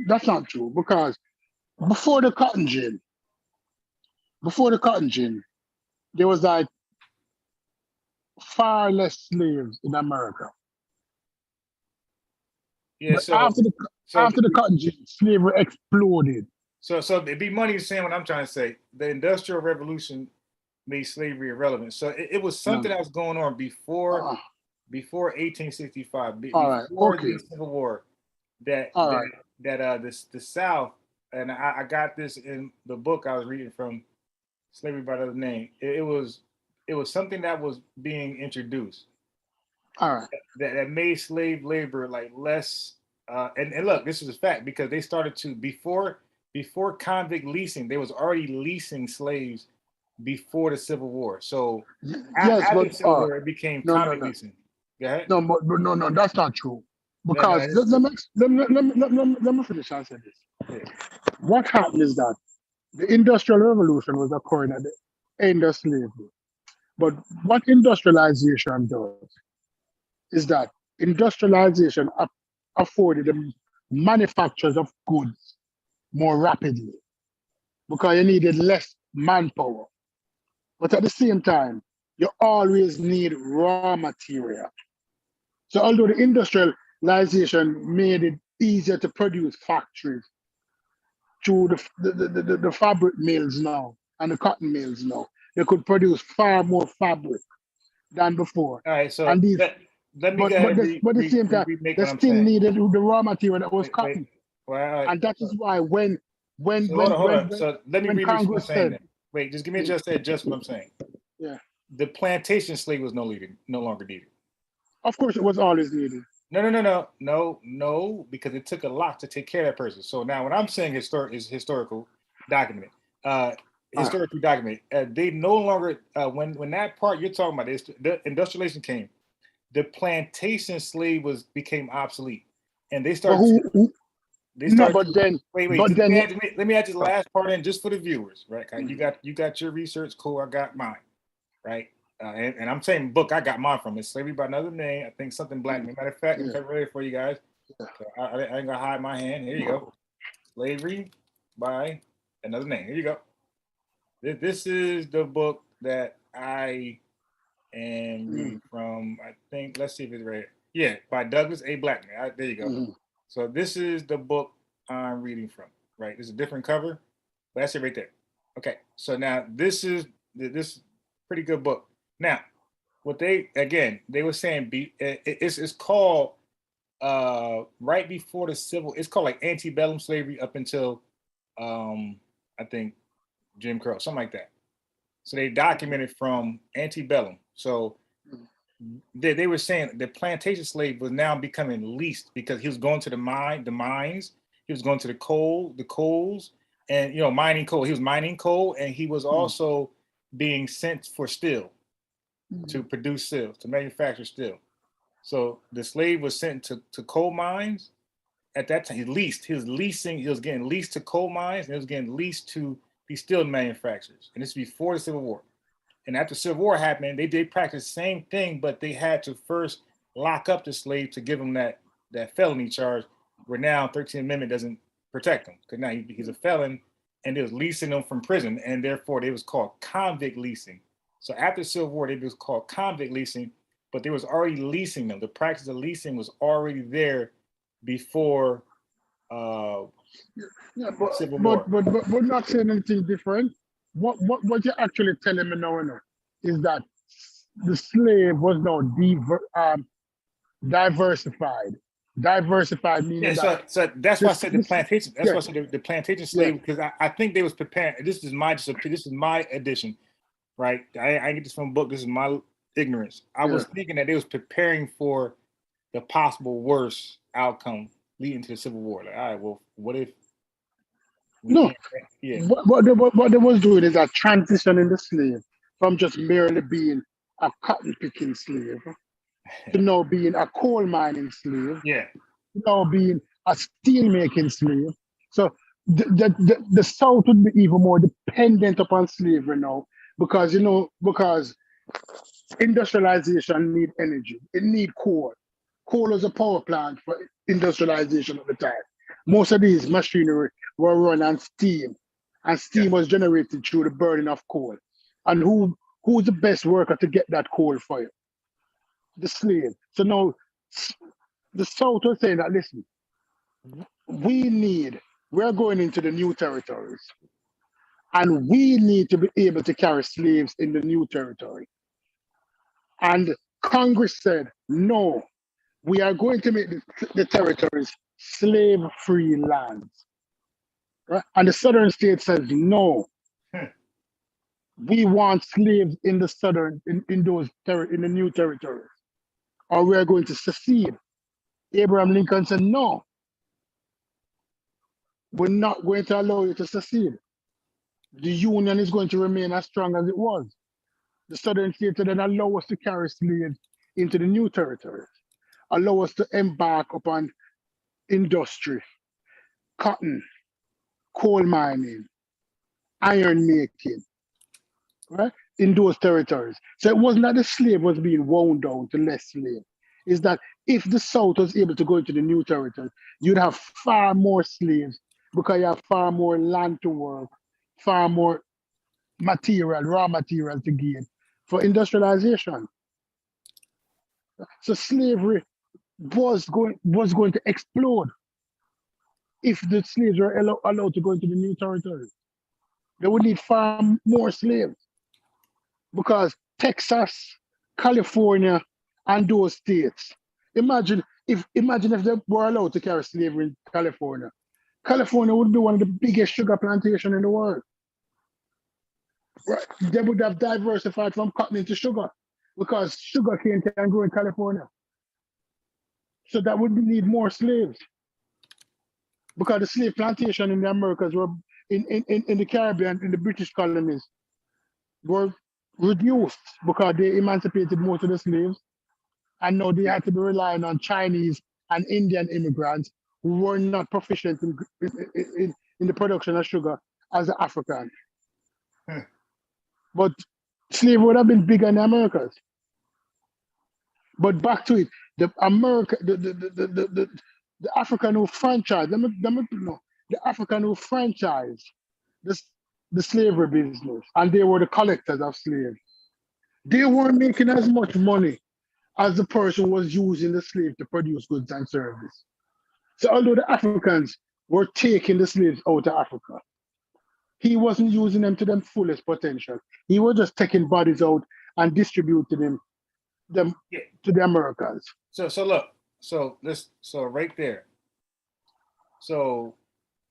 that's not true. Because before the cotton gin, there was far less slaves in America. Yeah. But after the cotton gin, slavery exploded. So it'd be money saying what I'm trying to say. The Industrial Revolution made slavery irrelevant. So it was something that was going on before 1865, before the Civil War. The South, and I got this in the book I was reading from Slavery by the Name. It was something that was being introduced. All right. That made slave labor less. And look, this is a fact because they started to before convict leasing, they was already leasing slaves before the Civil War. So after the Civil War, it became convict leasing. Go ahead. No, that's not true. Because let me finish answering this. Yeah. What happened is that the Industrial Revolution was occurring at the end of slavery. But what industrialization does is that industrialization afforded the manufacturers of goods more rapidly because you needed less manpower. But at the same time, you always need raw material. So although the industrialization made it easier to produce factories through the fabric mills now and the cotton mills now, they could produce far more fabric than before. All right, so and these, let me go ahead but at the same time, they still needed the raw material that was cotton. Right. And that is why when hold on. So let me read what I'm saying. said, wait, just give me just what I'm saying. Yeah. the plantation slave was no longer needed. Of course, it was always needed. No, because it took a lot to take care of that person. So now, what I'm saying is historical document. Historically documented. They no longer when that part you're talking about is the industrialization came, the plantation slave became obsolete, and they started. But then wait. Let me add this last part in just for the viewers, right? You got your research, cool. I got mine, right? And I'm saying book I got mine from. It's Slavery by Another Name. I think something black. Matter of fact, I'm ready for you guys. I ain't gonna hide my hand. Here you go. Slavery by Another Name. Here you go. This is the book that I am reading from. I think, let's see if it's right. Yeah, by Douglas A. Blackman. There you go. So this is the book I'm reading from, right? It's a different cover, but that's it right there. Okay, so now this is pretty good book. Now, what they were saying, it's called right before the civil, it's called like Antebellum Slavery up until I think Jim Crow, something like that. So they documented from antebellum. So they were saying the plantation slave was now becoming leased because he was going to the mines, he was going to the coals, and mining coal. He was mining coal, and he was also being sent for steel to produce steel, to manufacture steel. So the slave was sent to coal mines. At that time, he was getting leased to coal mines, and he was getting leased to these steel manufacturers. And this is before the Civil War. And after the Civil War happened, they did practice the same thing, but they had to first lock up the slave to give him that felony charge, where now 13th Amendment doesn't protect him, because now he's a felon, and they was leasing him from prison, and therefore it was called convict leasing. So after the Civil War, it was called convict leasing, but they was already leasing them. The practice of leasing was already there before Civil War. But we're not saying anything different. What you're actually telling me now is that the slave was now diversified. Diversified meaning so that's why I said the plantation. That's why I said the plantation slave, because I think they was preparing. This is my addition, right? I get this from a book. This is my ignorance. I was thinking that they was preparing for the possible worst outcome leading to the Civil War. Like, all right, well, what if? What they was doing is a transition in the slave from just merely being a cotton picking slave to now being a coal mining slave. Yeah. To now being a steel making slave. So the South would be even more dependent upon slavery now because industrialization need energy. It need coal. Coal is a power plant for industrialization at the time. Most of these machinery were run on steam, and steam was generated through the burning of coal. And who's the best worker to get that coal for you? The slave. So now the South was saying that, listen, we're going into the new territories, and we need to be able to carry slaves in the new territory. And Congress said, no, we are going to make the territories slave-free lands. Right? And the southern state says, no, we want slaves in the southern, in the new territories, or we are going to secede. Abraham Lincoln said, no, we're not going to allow you to secede. The Union is going to remain as strong as it was. The southern states then allow us to carry slaves into the new territories, allow us to embark upon industry, cotton, coal mining, iron making, right, in those territories. So it wasn't that the slave was being wound down to less slave. It's that if the South was able to go into the new territory, you'd have far more slaves because you have far more land to work, far more raw material to gain for industrialization. So slavery was going to explode if the slaves were allowed to go into the new territory. They would need far more slaves because Texas, California, and those states. Imagine if they were allowed to carry slavery in California. California would be one of the biggest sugar plantations in the world. Right. They would have diversified from cotton into sugar because sugar cane can grow in California. So that would need more slaves because the slave plantation in the Americas were in the Caribbean, in the British colonies, were reduced because they emancipated most of the slaves. And now they had to be relying on Chinese and Indian immigrants who were not proficient in the production of sugar as the African. But slavery would have been bigger in the Americas. But back to it, the African who franchised, the African who franchised the slavery business, and they were the collectors of slaves. They weren't making as much money as the person was using the slave to produce goods and service. So although the Africans were taking the slaves out of Africa, he wasn't using them to their fullest potential. He was just taking bodies out and distributing them to the Americans. So look, so right there. So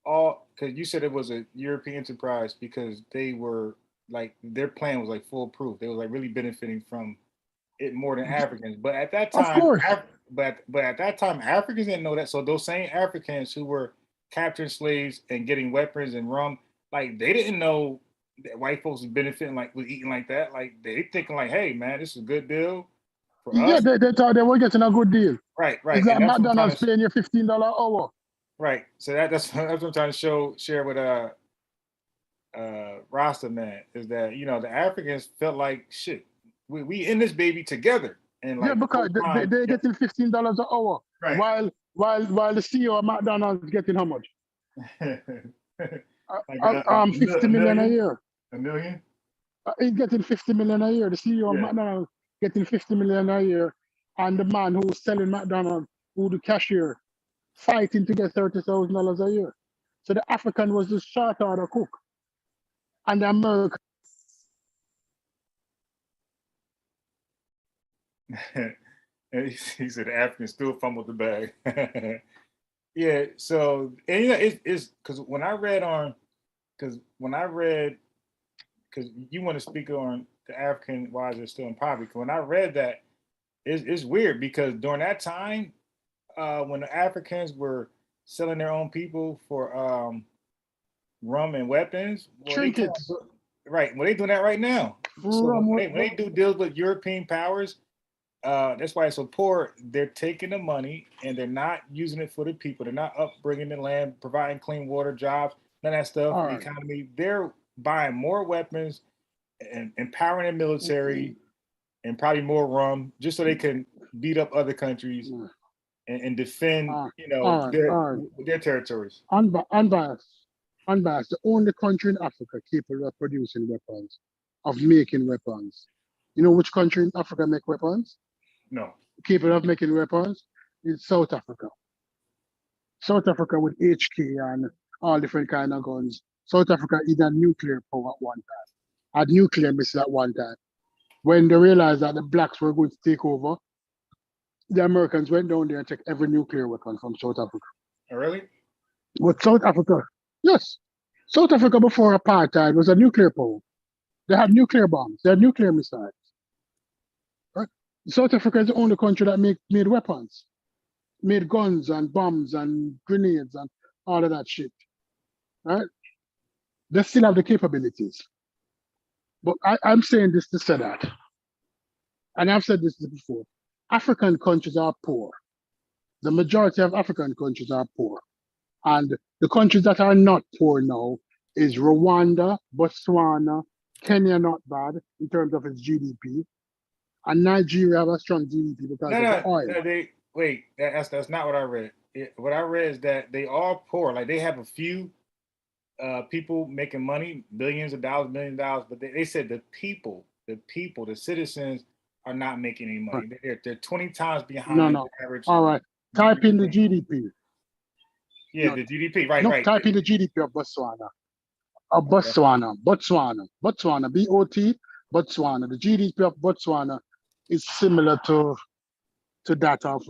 because you said it was a European enterprise because they were like their plan was like foolproof. They was like really benefiting from it more than Africans. But at that time, of course. But at that time, Africans didn't know that. So those same Africans who were capturing slaves and getting weapons and rum, like they didn't know that white folks was benefiting like with eating like that. Like they thinking like, hey man, this is a good deal for us. Yeah, they thought they were getting a good deal. Right. It's like McDonald's paying you $15 an hour. Right. So that's what I'm trying to share with Rasta man is that the Africans felt like shit. We in this baby together. And like because they're getting $15 an hour. Right. While the CEO of McDonald's is getting how much? like 50 million a year. $1 million? He's getting 50 million a year. The CEO of McDonald's getting 50 million a year. And the man who's selling McDonald's, who the cashier, fighting to get $30,000 a year. So the African was the short order cook. And the American. He said the Africans still fumbled the bag. Yeah, so and it's because when I read because you want to speak on the African why they're still in poverty. Because when I read that, it's weird because during that time, when the Africans were selling their own people for rum and weapons, trinkets. Right, well they doing that right now. So when they do deals with European powers. That's why it's so poor. They're taking the money and they're not using it for the people. They're not upbringing the land, providing clean water, jobs, none of that stuff. The economy. They're buying more weapons and empowering the military and probably more rum just so they can beat up other countries and defend, their territories. Unbiased. The only country in Africa capable of producing weapons, of making weapons. You know which country in Africa make weapons? No. Capable of making weapons is South Africa. South Africa with HK and all different kind of guns. South Africa had nuclear power at one time. Had nuclear missiles at one time. When they realized that the blacks were going to take over, the Americans went down there and took every nuclear weapon from South Africa. Oh, really? But South Africa, yes. South Africa before apartheid was a nuclear power. They had nuclear bombs. They had nuclear missiles. Right? South Africa is the only country that made weapons, made guns and bombs and grenades and all of that shit. Right? They still have the capabilities. But I'm saying this to say that, and I've said this before, African countries are poor. The majority of African countries are poor. And the countries that are not poor now is Rwanda, Botswana, Kenya not bad in terms of its GDP, and Nigeria have a strong GDP because of the oil. That's not what I read. What I read is that they are poor. Like they have a few people making money, billions of dollars, $1 million, but they said the people, the citizens are not making any money. Right. They're 20 times behind the average. All right. Type in the GDP. Yeah, the GDP. Right. Type in the GDP of Botswana. Botswana, BOT, Botswana. The GDP of Botswana is similar to that of.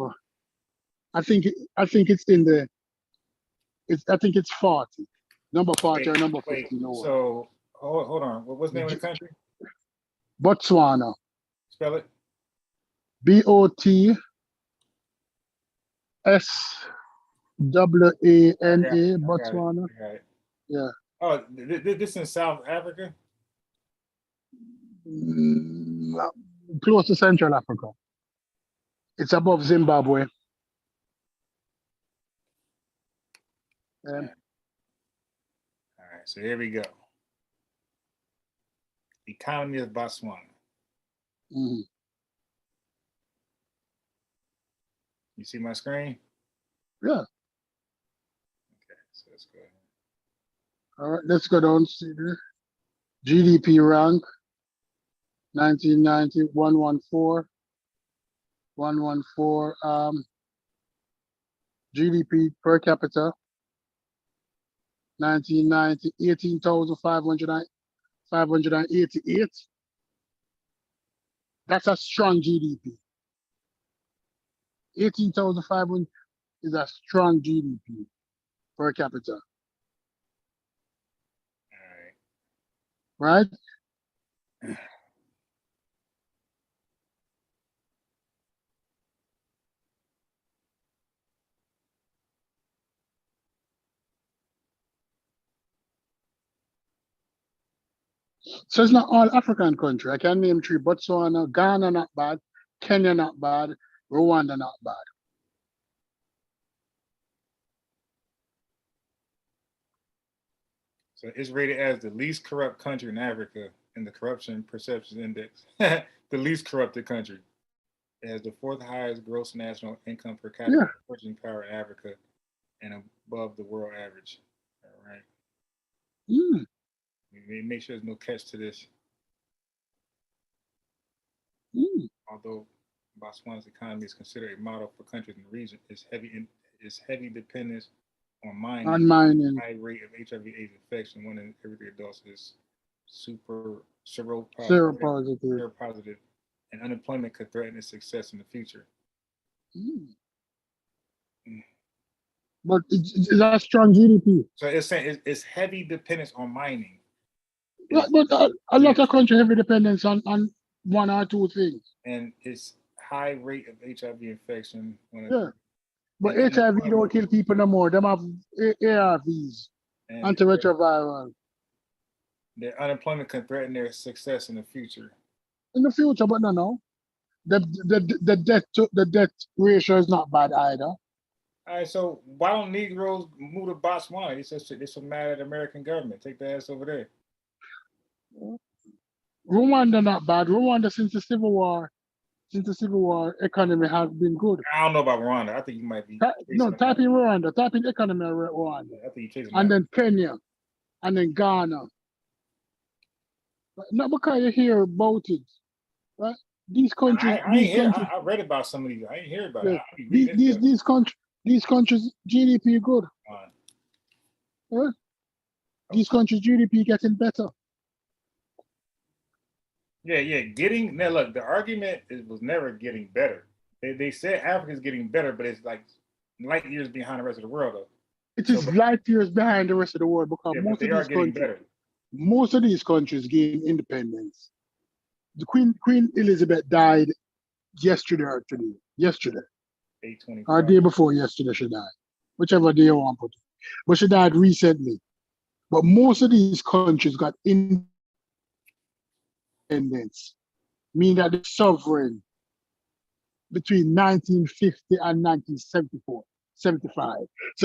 I think it's in the. I think it's 40. Number 40 or number 50. So Hold on. What's the name of the country? Botswana. Spell it. BOTSWANA. Botswana. Got it. Yeah. Oh, this in South Africa? Close to Central Africa. It's above Zimbabwe. All right, so here we go. Economy of Botswana. Mm-hmm. You see my screen? Yeah. Okay, so let's go ahead. All right, let's go down. See there. GDP rank 1990 114. GDP per capita 1990 18,588. That's a strong GDP. 18,500 is a strong GDP per capita. All right. Right? So it's not all African country. I can name 3: Botswana, Ghana not bad, Kenya not bad, Rwanda not bad. So it's rated as the least corrupt country in Africa in the Corruption Perceptions Index. The least corrupted country. It has the 4th highest gross national income per capita purchasing power in Africa and above the world average. All right. Make sure there's no catch to this. Although Botswana's economy is considered a model for countries in the region, its heavy dependence on mining. High rate of HIV/AIDS infection. 1 in every 3 adults is seropositive, and unemployment could threaten its success in the future. But it's a strong GDP. So it's saying it's heavy dependence on mining. But a lot of countries heavy dependence on 1 or 2 things. And it's high rate of HIV infection. But HIV don't kill people no more. Them have ARVs, antiretroviral. Their unemployment can threaten their success in the future. In the future, but no. The death ratio is not bad either. All right, so why don't Negroes move to Botswana? They're so mad at the American government. Take the ass over there. Rwanda not bad. Rwanda since the Civil War, economy has been good. I don't know about Rwanda. I think you might be. Type in Rwanda. Type in economy of Rwanda. I think you're chasing. And then Kenya, and then Ghana. Not because you hear about it, right? These countries. I read about some of these. I ain't hear about it. These countries GDP good. Right? These countries GDP getting better. Yeah. Now look, the argument was never getting better. They said Africa's getting better, but it's like light years behind the rest of the world, though. It is light years behind the rest of the world because most of these countries gained independence. The Queen Elizabeth died yesterday or today. Yesterday. 8/25. Or day before yesterday she died. Whichever day you want to put it. But she died recently. But most of these countries got independence, meaning that they're sovereign between 1950 and 1975. So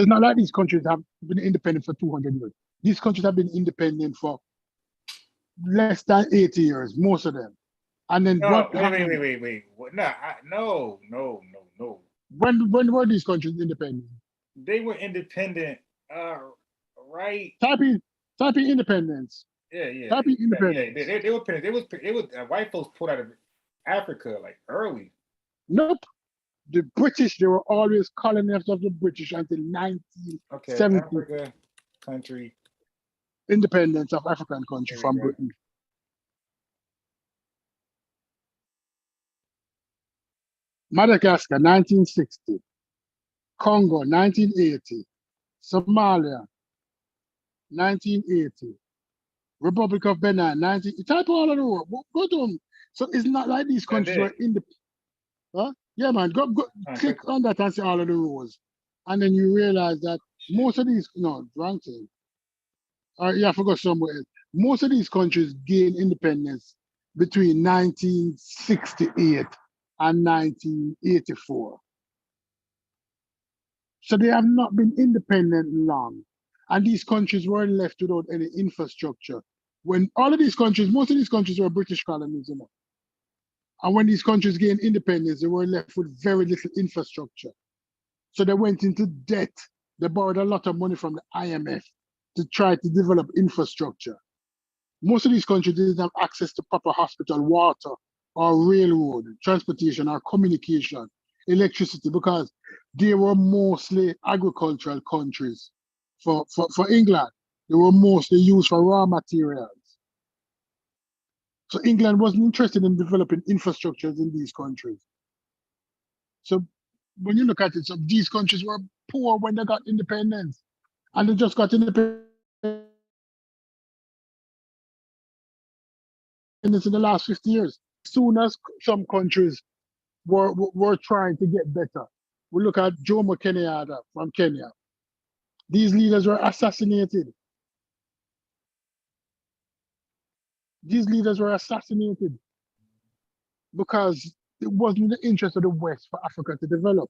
it's not like these countries have been independent for 200 years. These countries have been independent for less than 80 years, most of them. And then wait. No. When were these countries independent? They were independent, right? Type in independence. Yeah. Type in independence. Yeah, they were independent. It was white folks pulled out of Africa like early. Nope. The British, they were always colonies of the British until 1970. Africa country. Independence of African country from Britain. Madagascar, 1960. Congo, 1980. Somalia, 1980. Republic of Benin, 19. Type all of the world. Go to them. So it's not like these countries were in the. Huh? Yeah, man. Go click on that and see all of the rules, and then you realize that most of these wrong thing. Yeah, I forgot somewhere else. Most of these countries gained independence between 1968 and 1984. So they have not been independent long. And these countries were left without any infrastructure. When all of these countries, most of these countries were British colonies, And when these countries gained independence, they were left with very little infrastructure. So they went into debt. They borrowed a lot of money from the IMF to try to develop infrastructure. Most of these countries didn't have access to proper hospital, water, or railroad, transportation, or communication, electricity, because they were mostly agricultural countries. For England, they were mostly used for raw materials. So England wasn't interested in developing infrastructures in these countries. So when you look at it, so these countries were poor when they got independence, and they just got independence in the last 50 years. As soon as some countries were trying to get better, we look at Jomo Kenyatta from Kenya. These leaders were assassinated. These leaders were assassinated because it wasn't the interest of the West for Africa to develop.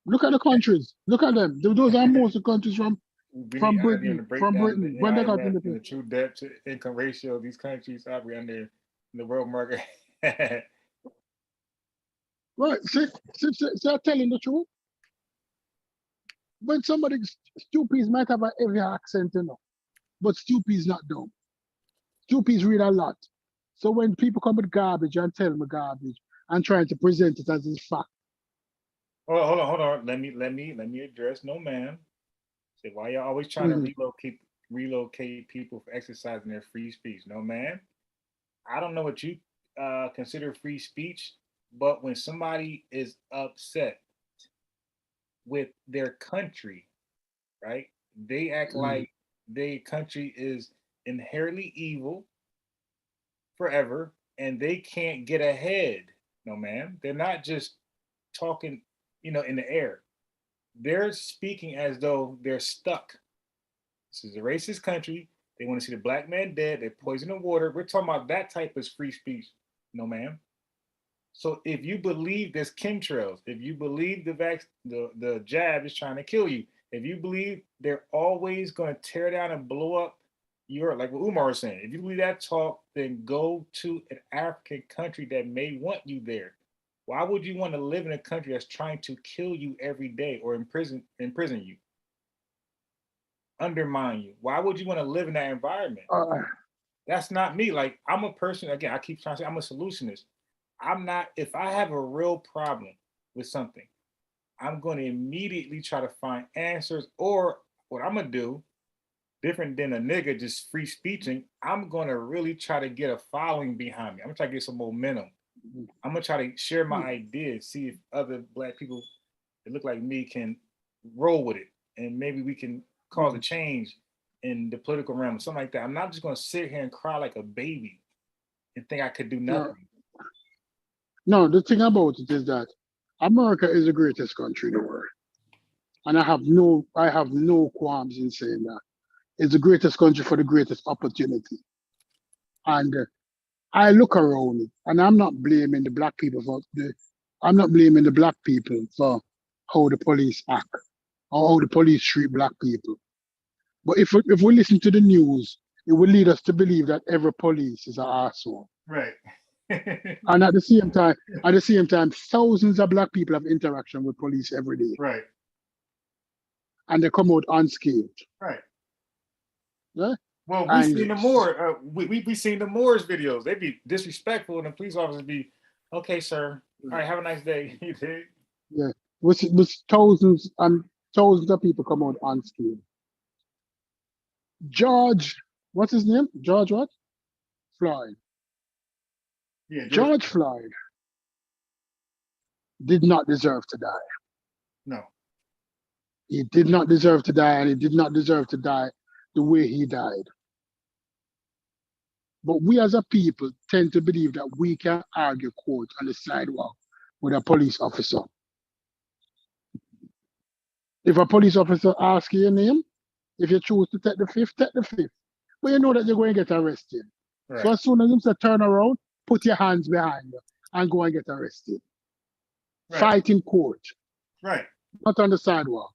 Look at the countries. Look at them. Those are most of the countries from Britain. When they got independence. The true debt to income ratio of these countries are we under in the world market. Right. See, I'm telling the truth. When somebody stupid might have a heavy accent, but stupid is not dumb. Stupid read a lot. So when people come with garbage and tell me garbage and trying to present it as a fact. Oh, hold on. Let me address no man. Say why y'all always trying to relocate people for exercising their free speech. No man. I don't know what you consider free speech, but when somebody is upset with their country, right? They act like their country is inherently evil forever and they can't get ahead. No, man. They're not just talking, in the air. They're speaking as though they're stuck. This is a racist country. They want to see the black man dead. They poison the water. We're talking about that type of free speech. No, ma'am. So if you believe there's chemtrails, if you believe the jab is trying to kill you, if you believe they're always going to tear down and blow up like what Umar was saying, if you believe that talk, then go to an African country that may want you there. Why would you want to live in a country that's trying to kill you every day or imprison you, undermine you? Why would you want to live in that environment? That's not me. Like I'm a person, again, I keep trying to say I'm a solutionist. I'm not, if I have a real problem with something, I'm going to immediately try to find answers, or what I'm going to do, different than a nigga just free speeching, I'm going to really try to get a following behind me. I'm going to try to get some momentum. I'm going to try to share my ideas, see if other black people that look like me can roll with it. And maybe we can cause a change in the political realm or something like that. I'm not just going to sit here and cry like a baby and think I could do nothing. No, the thing about it is that America is the greatest country in the world. And I have no qualms in saying that. It's the greatest country for the greatest opportunity. And I look around it, and I'm not blaming the black people for how the police act or how the police treat black people. But if we listen to the news, it will lead us to believe that every police is an asshole. Right. And at the same time, thousands of black people have interaction with police every day. Right. And they come out unscathed. Right. Yeah? Well, we've seen the more. We seen the Moore's videos. They be disrespectful, and the police officers be, okay, sir. All right, have a nice day. You did. Yeah. With thousands and thousands of people come out unscathed. George, what's his name? George what? Floyd. Yeah, George Floyd did not deserve to die. No. He did not deserve to die, and he did not deserve to die the way he died. But we as a people tend to believe that we can argue court on the sidewalk with a police officer. If a police officer asks you your name, if you choose to take the fifth, take the fifth. But you know that you're going to get arrested. Right. So as soon as you say turn around, put your hands behind you and go and get arrested. Right. Fight in court. Right. Not on the sidewalk.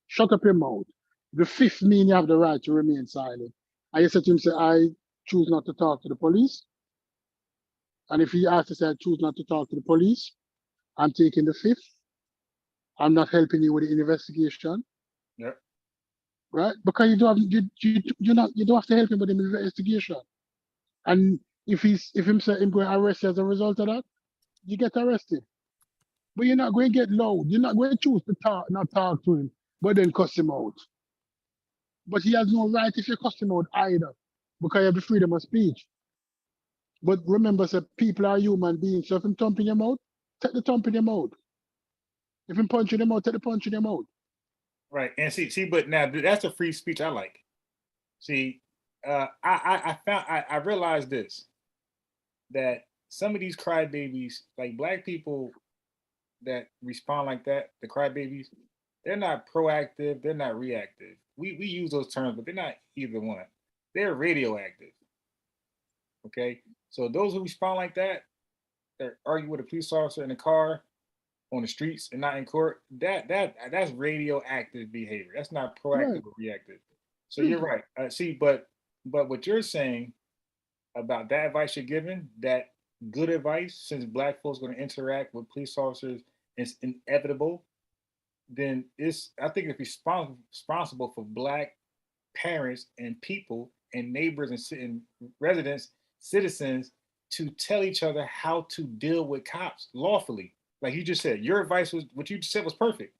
Shut up your mouth. The fifth mean you have the right to remain silent. And you said to him, say, I choose not to talk to the police. And if he asks to say, I choose not to talk to the police, I'm taking the fifth. I'm not helping you with the investigation. Yep. Right? Because you don't have to help him with the investigation. And if him say him going to arrest you as a result of that, you get arrested. But you're not going to get loud. You're not going to choose to not talk to him, but then cuss him out. But he has no right if you cuss him out either, because you have the freedom of speech. But remember, sir, people are human beings. So if him thump in your mouth, take the thump in your mouth. If him punch in your mouth, take the punch in your mouth. Right. And see, but now that's a free speech I like. See, I realized this, that some of these crybabies, like black people that respond like that, the crybabies, they're not proactive, they're not reactive. We use those terms, but they're not either one. They're radioactive. Okay? So those who respond like that argue with a police officer in the car, on the streets, and not in court, that's radioactive behavior. That's not proactive or reactive. So you're right. See, but what you're saying about that advice you're giving, that good advice, since black folks are going to interact with police officers, it's inevitable, then I think it's responsible for black parents and people and neighbors and residents, citizens, to tell each other how to deal with cops lawfully. Like you just said, your advice was, what you just said was perfect.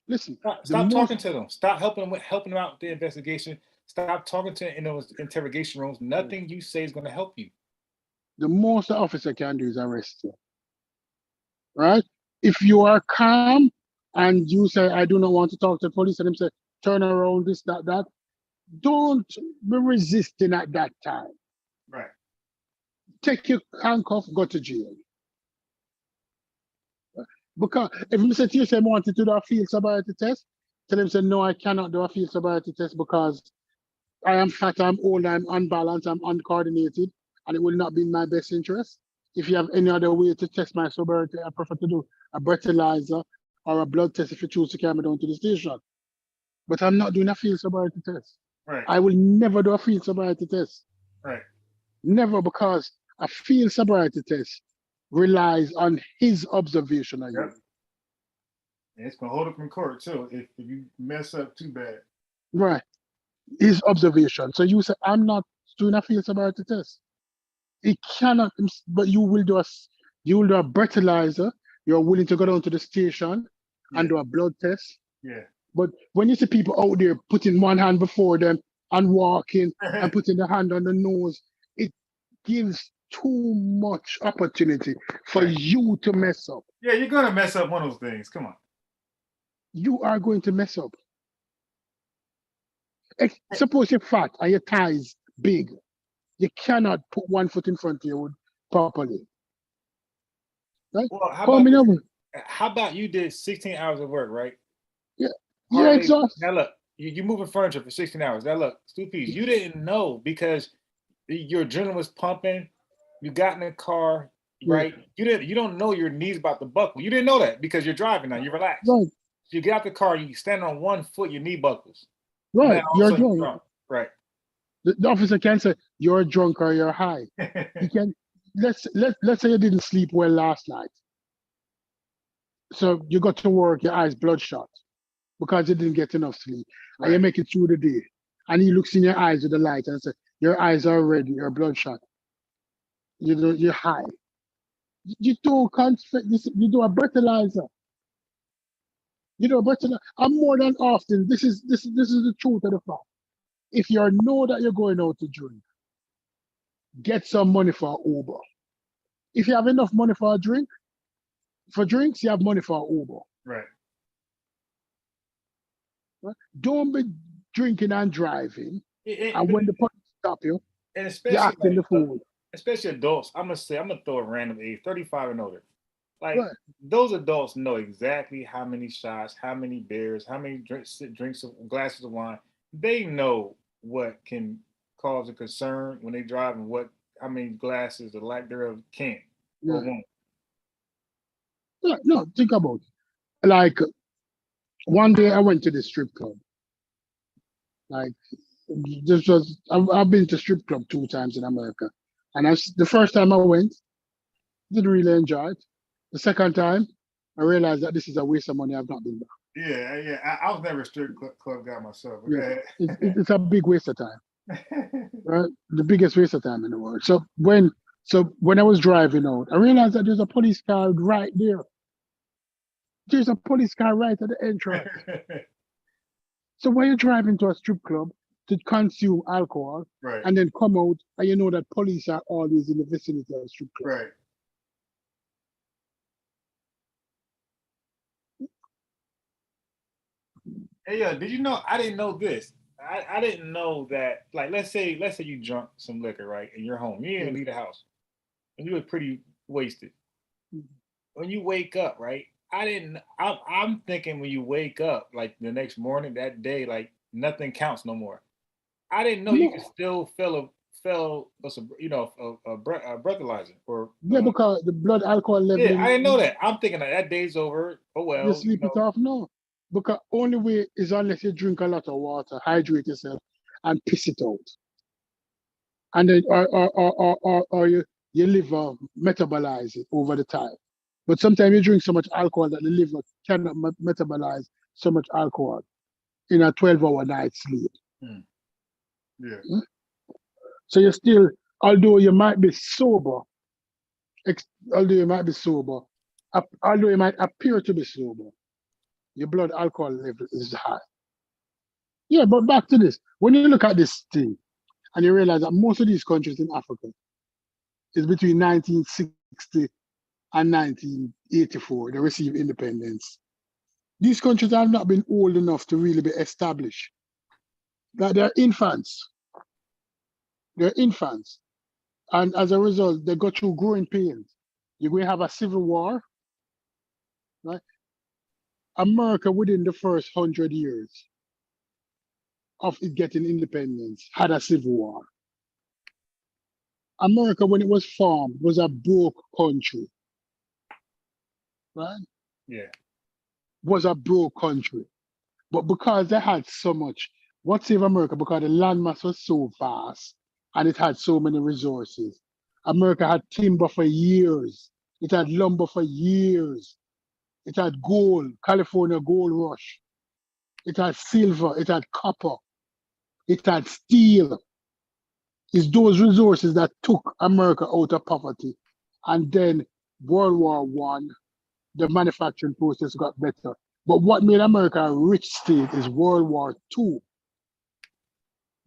Listen, stop talking to them. Stop helping them out with the investigation. Stop talking to them in those interrogation rooms. Nothing you say is going to help you. The most the officer can do is arrest you. Right? If you are calm and you say, I do not want to talk to the police, and them say, turn around, this, that, don't be resisting at that time. Right. Take your handcuff, go to jail. Because if you say to you, say, I wanted to do a field sobriety test, tell him, say, no, I cannot do a field sobriety test because I am fat, I'm old, I'm unbalanced, I'm uncoordinated, and it will not be in my best interest. If you have any other way to test my sobriety, I prefer to do a breathalyzer or a blood test if you choose to carry me down to the station. But I'm not doing a field sobriety test. Right. I will never do a field sobriety test. Right. Never, because a field sobriety test relies on his observation of you. And it's gonna hold up in court too if you mess up too bad. Right. His observation. So you say, I'm not doing a field sobriety test. It cannot, but you will do a breathalyzer. You're willing to go down to the station and do a blood test. Yeah. But when you see people out there putting one hand before them and walking and putting the hand on the nose, it gives too much opportunity for you to mess up. Yeah, you're gonna mess up one of those things. Come on. You are going to mess up. Suppose you're fat and your thighs big. You cannot put one foot in front of you properly. Right? Well, how about you did 16 hours of work, right? Yeah. You're exhausted. Now look, you're moving furniture for 16 hours. Now look, Stu Pease, you didn't know because your adrenaline was pumping. You got in the car, right? You don't know your knees about to buckle. You didn't know that because you're driving now. You're relaxed. Right. You get out the car, you stand on one foot, your knee buckles. Right. You're drunk. Right. The officer can say you're drunk or you're high. You can. Let's say you didn't sleep well last night. So you got to work, your eyes bloodshot because you didn't get enough sleep. Right. And you make it through the day. And he looks in your eyes with the light and says, your eyes are red, you're bloodshot. You're high. You do you do a breathalyzer. You know, breathalyzer. And more than often, this is the truth of the fact. If you know that you're going out to drink, get some money for Uber. If you have enough money for drinks, you have money for Uber. Right. Right? Don't be drinking and driving. And when the police stop you, and you're especially acting the fool. especially adults, I'm gonna throw a random age, 35 and older. Like Right. those adults know exactly how many shots, how many beers, how many drinks of glasses of wine. They know what can cause a concern when they drive and how many glasses the lack thereof can or won't. Yeah, no, think about it. Like one day I went to the strip club. Like this was I've been to strip club 2 times in America, and the first time I went, didn't really enjoy it. The second time, I realized that this is a waste of money. I've not been back. Yeah. I was never a strip club guy myself. Yeah, it's a big waste of time. Right, the biggest waste of time in the world. So when I was driving out, I realized that there's a police car right there. There's a police car right at the entrance. So when you're driving to a strip club to consume alcohol, right, and then come out and you know that police are always in the vicinity of the strip club. right. Hey, did you know? I didn't know this. I didn't know that. Like, let's say you drunk some liquor, right, and you're home. You didn't even leave the house, and you were pretty wasted. When you wake up, right? I'm thinking when you wake up, like the next morning, that day, like nothing counts no more. I didn't know you could still feel a breathalyzer or Yeah, because the blood alcohol level yeah. I didn't know that. I'm thinking that day's over. Oh you well, sleep it off. No, because only way is unless you drink a lot of water, hydrate yourself, and piss it out, and then or your liver metabolize it over the time. But sometimes you drink so much alcohol that the liver cannot metabolize so much alcohol in a 12-hour night sleep. Yeah. So you're still, although you might be sober, although you might be sober, although you might appear to be sober, your blood alcohol level is high. Yeah, but back to this. When you look at this thing and you realize that most of these countries in Africa is between 1960 and 1984, they received independence. These countries have not been old enough to really be established. That they're infants. They're infants. And as a result, they go through growing pains. You're going to have a civil war, right? America, within the first 100 years of it getting independence, had a civil war. America, when it was formed, was a broke country, right? Yeah. Was a broke country. But because they had so much, what saved America? Because the landmass was so vast and it had so many resources. America had timber for years. It had lumber for years. It had gold, California gold rush. It had silver. It had copper. It had steel. It's those resources that took America out of poverty. And then World War One, the manufacturing process got better. But what made America a rich state is World War II.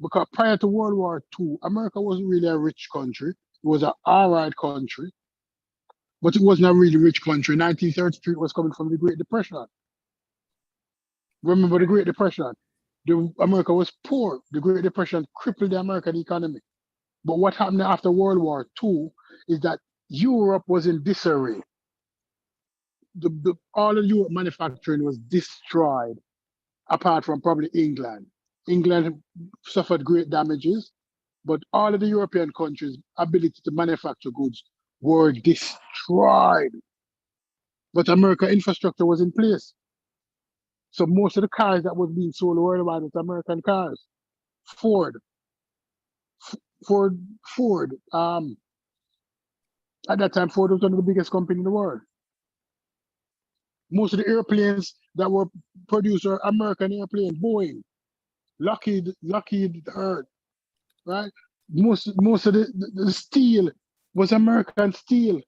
Because prior to World War II, America wasn't really a rich country. It was an all right country, but it wasn't a really rich country. 1933 was coming from the Great Depression. Remember the Great Depression? America was poor. The Great Depression crippled the American economy. But what happened after World War II is that Europe was in disarray. All of Europe manufacturing was destroyed, apart from probably England. England suffered great damages, but all of the European countries' ability to manufacture goods were destroyed. But American infrastructure was in place. So most of the cars that was being sold worldwide was American cars. Ford. At that time, Ford was one of the biggest companies in the world. Most of the airplanes that were produced are American airplanes, Boeing, Lockheed, right? Most of the steel was American steel,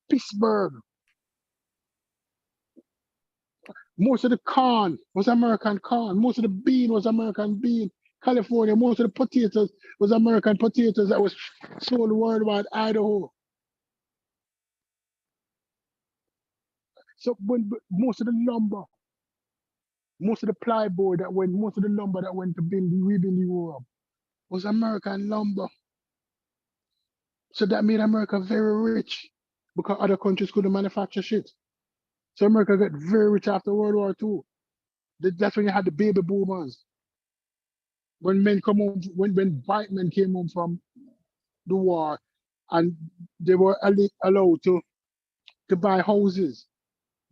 Pittsburgh. Most of the corn was American corn. Most of the bean was American bean. California, most of the potatoes was American potatoes that was sold worldwide, Idaho. So most of the lumber most of the plywood that went, most of the lumber that went to rebuild Europe was American lumber. So that made America very rich because other countries couldn't manufacture shit. So America got very rich after World War II. That's when you had the baby boomers. When men come home, when white men came home from the war and they were allowed to buy houses,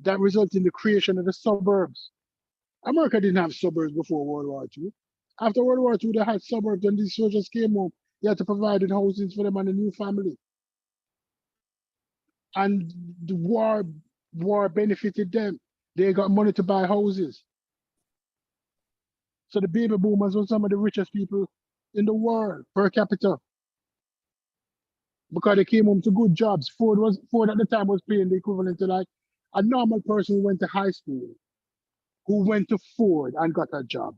that resulted in the creation of the suburbs. America didn't have suburbs before World War II. After World War II, they had suburbs, and these soldiers came home. You had to provide houses for them and a new family. And the war benefited them. They got money to buy houses. So the baby boomers were some of the richest people in the world per capita because they came home to good jobs. Ford at the time was paying the equivalent to like a normal person who went to high school, who went to Ford and got a job.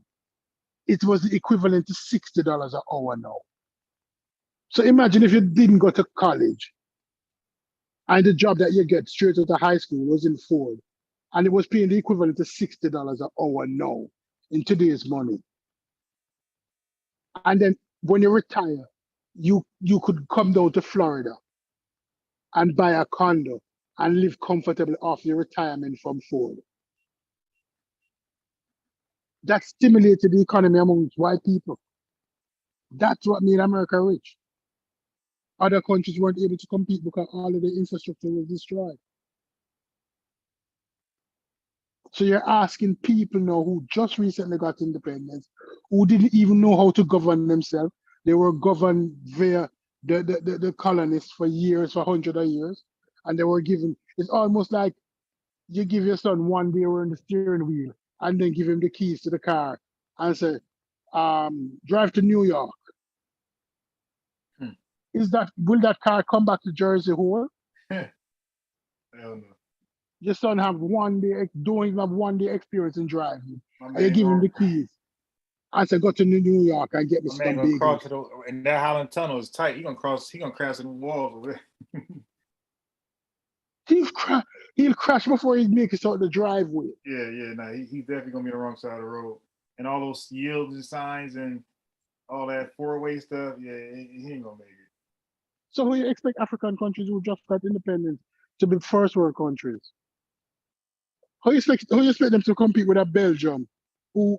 It was the equivalent to $60 an hour now. So imagine if you didn't go to college and the job that you get straight out of high school was in Ford, and it was paying the equivalent to $60 an hour now in today's money. And then when you retire, you could come down to Florida and buy a condo and live comfortably off your retirement from Ford. That stimulated the economy amongst white people. That's what made America rich. Other countries weren't able to compete because all of the infrastructure was destroyed. So you're asking people now who just recently got independence, who didn't even know how to govern themselves. They were governed via the colonists for years, for hundreds of years. And they were given, it's almost like you give your son one day on the steering wheel and then give him the keys to the car and say, drive to New York. Will that car come back to Jersey whole? Hell no. Your son don't even have 1 day experience in driving. And you give him the keys. I said, go to New York and get me some bagels. And that Holland Tunnel is tight. He gonna crash the walls over there. He'll crash before he makes it out the driveway. Yeah, nah, he's definitely gonna be on the wrong side of the road. And all those yield signs and all that four-way stuff, yeah, he ain't gonna make it. So who you expect African countries who just got independence to be first world countries? How you expect them to compete with a Belgium who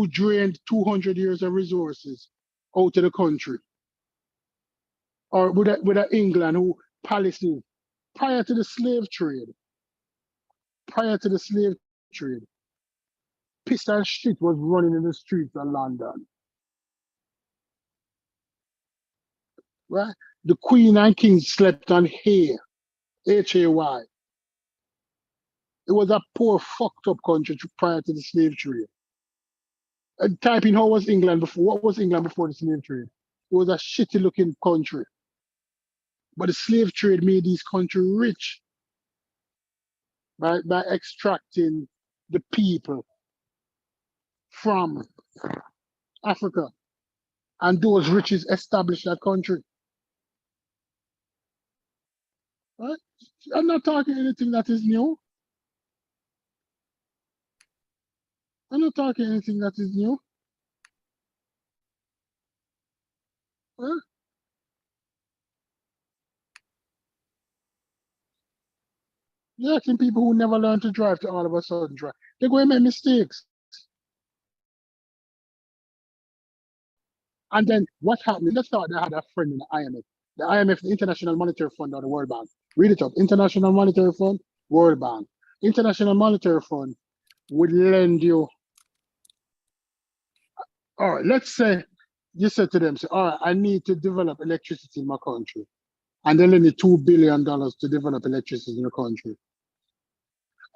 drained 200 years of resources out of the country? Or with a England who policies prior to the slave trade, piss and shit was running in the streets of London. Right? The Queen and King slept on hay, Hay. It was a poor, fucked up country prior to the slave trade. And type in how was England before? What was England before the slave trade? It was a shitty looking country. But the slave trade made this country rich by extracting the people from Africa. And those riches established that country. Right? I'm not talking anything that is new. Right? You're asking people who never learned to drive to all of a sudden drive. They're going to make mistakes. And then what happened? Let's start. I had a friend in the IMF. The IMF, the International Monetary Fund, or the World Bank. Read it up. International Monetary Fund, World Bank. International Monetary Fund would lend you. All right, let's say you said to them, say, all right, I need to develop electricity in my country. And they lend you $2 billion to develop electricity in the country.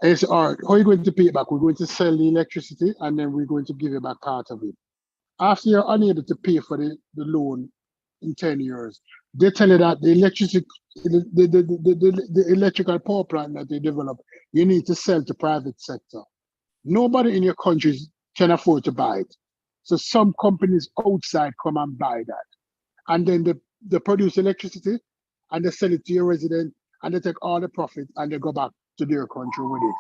And you say, all right, how are you going to pay it back? We're going to sell the electricity and then we're going to give you back part of it. After you're unable to pay for the loan in 10 years, they tell you that the electrical power plant that they develop, you need to sell to private sector. Nobody in your country can afford to buy it. So some companies outside come and buy that. And then they produce electricity and they sell it to your resident and they take all the profit and they go back to their country with it.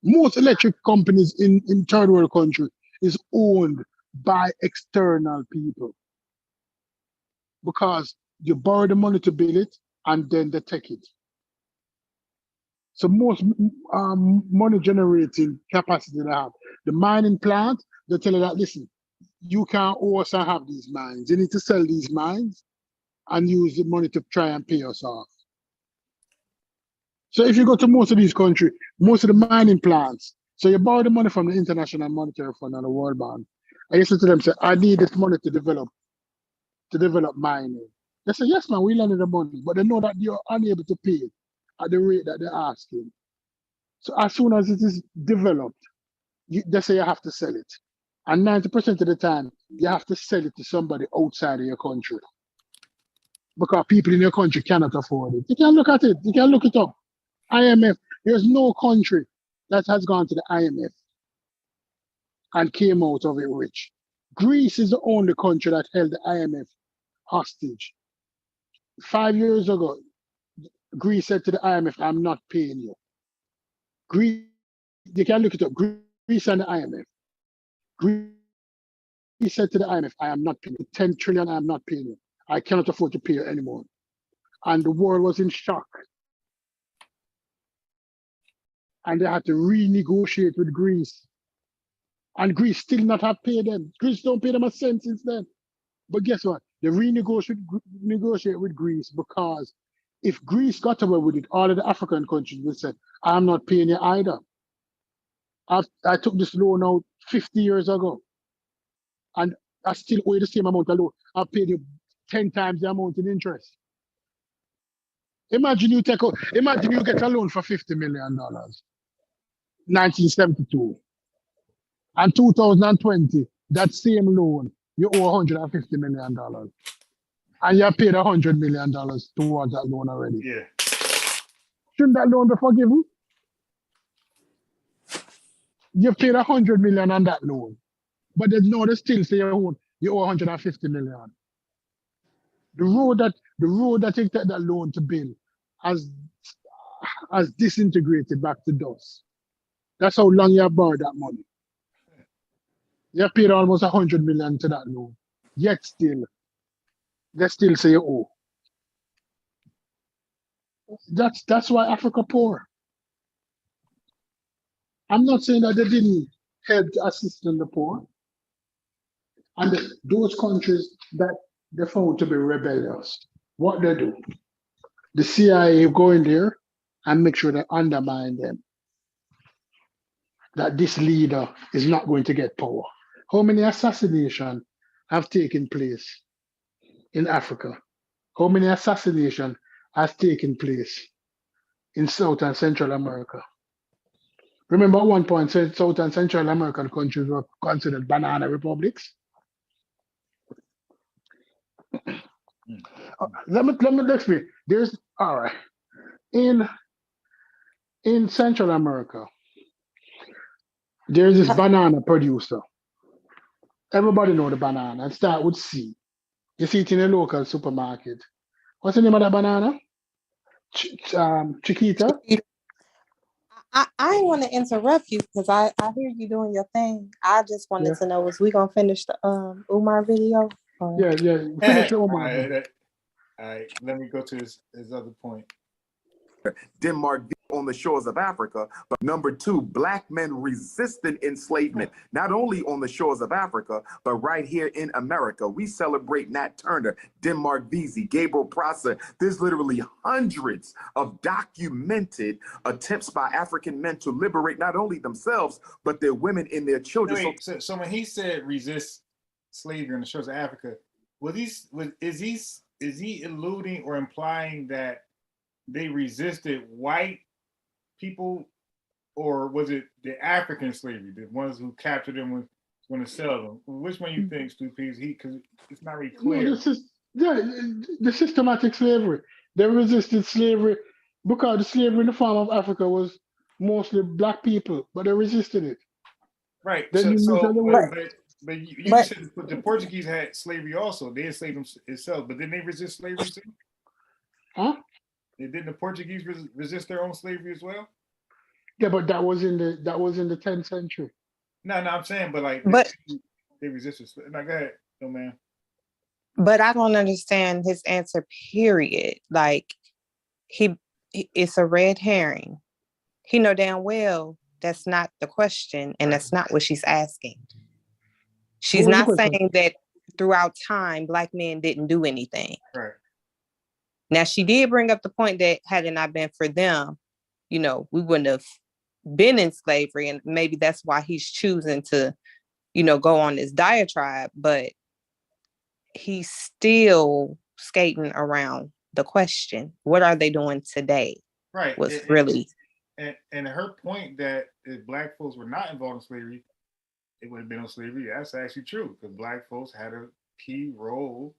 Most electric companies in third world country is owned by external people because you borrow the money to build it and then they take it. So most money generating capacity they have. The mining plant, they tell you that, listen, you can't also have these mines. You need to sell these mines and use the money to try and pay us off. So if you go to most of these countries, most of the mining plants, so you borrow the money from the International Monetary Fund and the World Bank. I used to them say, I need this money to develop mining. They say, yes, man, we lend the money, but they know that you're unable to pay it at the rate that they're asking. So as soon as it is developed, they say you have to sell it. And 90% of the time, you have to sell it to somebody outside of your country. Because people in your country cannot afford it. You can look at it, you can look it up. IMF, there's no country that has gone to the IMF and came out of it rich. Greece is the only country that held the IMF hostage. 5 years ago, Greece said to the IMF, I'm not paying you. Greece, you can look it up, Greece and the IMF. Greece said to the IMF, I am not paying you. 10 trillion, I am not paying you. I cannot afford to pay you anymore. And the world was in shock. And they had to renegotiate with Greece. And Greece still not have paid them. Greece don't pay them a cent since then. But guess what? They renegotiate with Greece because if Greece got away with it, all of the African countries would say, I'm not paying you either. I took this loan out 50 years ago. And I still owe you the same amount of loan. I paid you 10 times the amount in interest. Imagine you get a loan for $50 million, 1972. And 2020, that same loan, you owe $150 million. And you have paid $100 million towards that loan already. Yeah. Shouldn't that loan be forgiven? You've paid $100 million on that loan. But they still say you owe $150 million. The road that you take that loan to build has disintegrated back to dust. That's how long you have borrowed that money. You have paid almost $100 million to that loan. Yet still, they still say you owe. That's why Africa poor. I'm not saying that they didn't help to assist in the poor. And those countries that they found to be rebellious, what they do, the CIA go in there and make sure they undermine them. That this leader is not going to get power. How many assassinations have taken place in Africa? How many assassinations has taken place in South and Central America? Remember at one point, South and Central American countries were considered banana republics. Let me explain. All right. In Central America, there's this banana producer. Everybody know the banana. And start with C. You see it in a local supermarket. What's the name of that banana? Chiquita? I want to interrupt you because I hear you doing your thing. I just wanted to know, was we gonna finish the Umar video? Yeah. Finish the Umar. All right, let me go to his other point. Denmark on the shores of Africa, but number two, black men resisting enslavement, not only on the shores of Africa, but right here in America. We celebrate Nat Turner, Denmark Vesey, Gabriel Prosser. There's literally hundreds of documented attempts by African men to liberate not only themselves, but their women and their children. Wait, so when he said resist slavery on the shores of Africa, is he alluding or implying that they resisted white people, or was it the African slavery, the ones who captured them was going to sell them? Which one you think, Stu Pease? Because it's not really clear. No, the systematic slavery. They resisted slavery because the slavery in the farm of Africa was mostly black people, but they resisted it. Right. But you said the Portuguese had slavery also. They enslaved themselves, but didn't they resist slavery too? Huh? Didn't the Portuguese resist their own slavery as well? Yeah, but that was in the 10th century. No, I'm saying, but like, But they resisted. Now, go ahead, no man. but I don't understand his answer, period. Like it's a red herring. He know damn well that's not the question, and that's not what she's asking. She's not saying that throughout time, Black men didn't do anything. Right. Now, she did bring up the point that had it not been for them, we wouldn't have been in slavery. And maybe that's why he's choosing to, go on this diatribe, but he's still skating around the question. What are they doing today? Right. Really. And her point that if Black folks were not involved in slavery, it would have been on slavery. That's actually true, because Black folks had a key role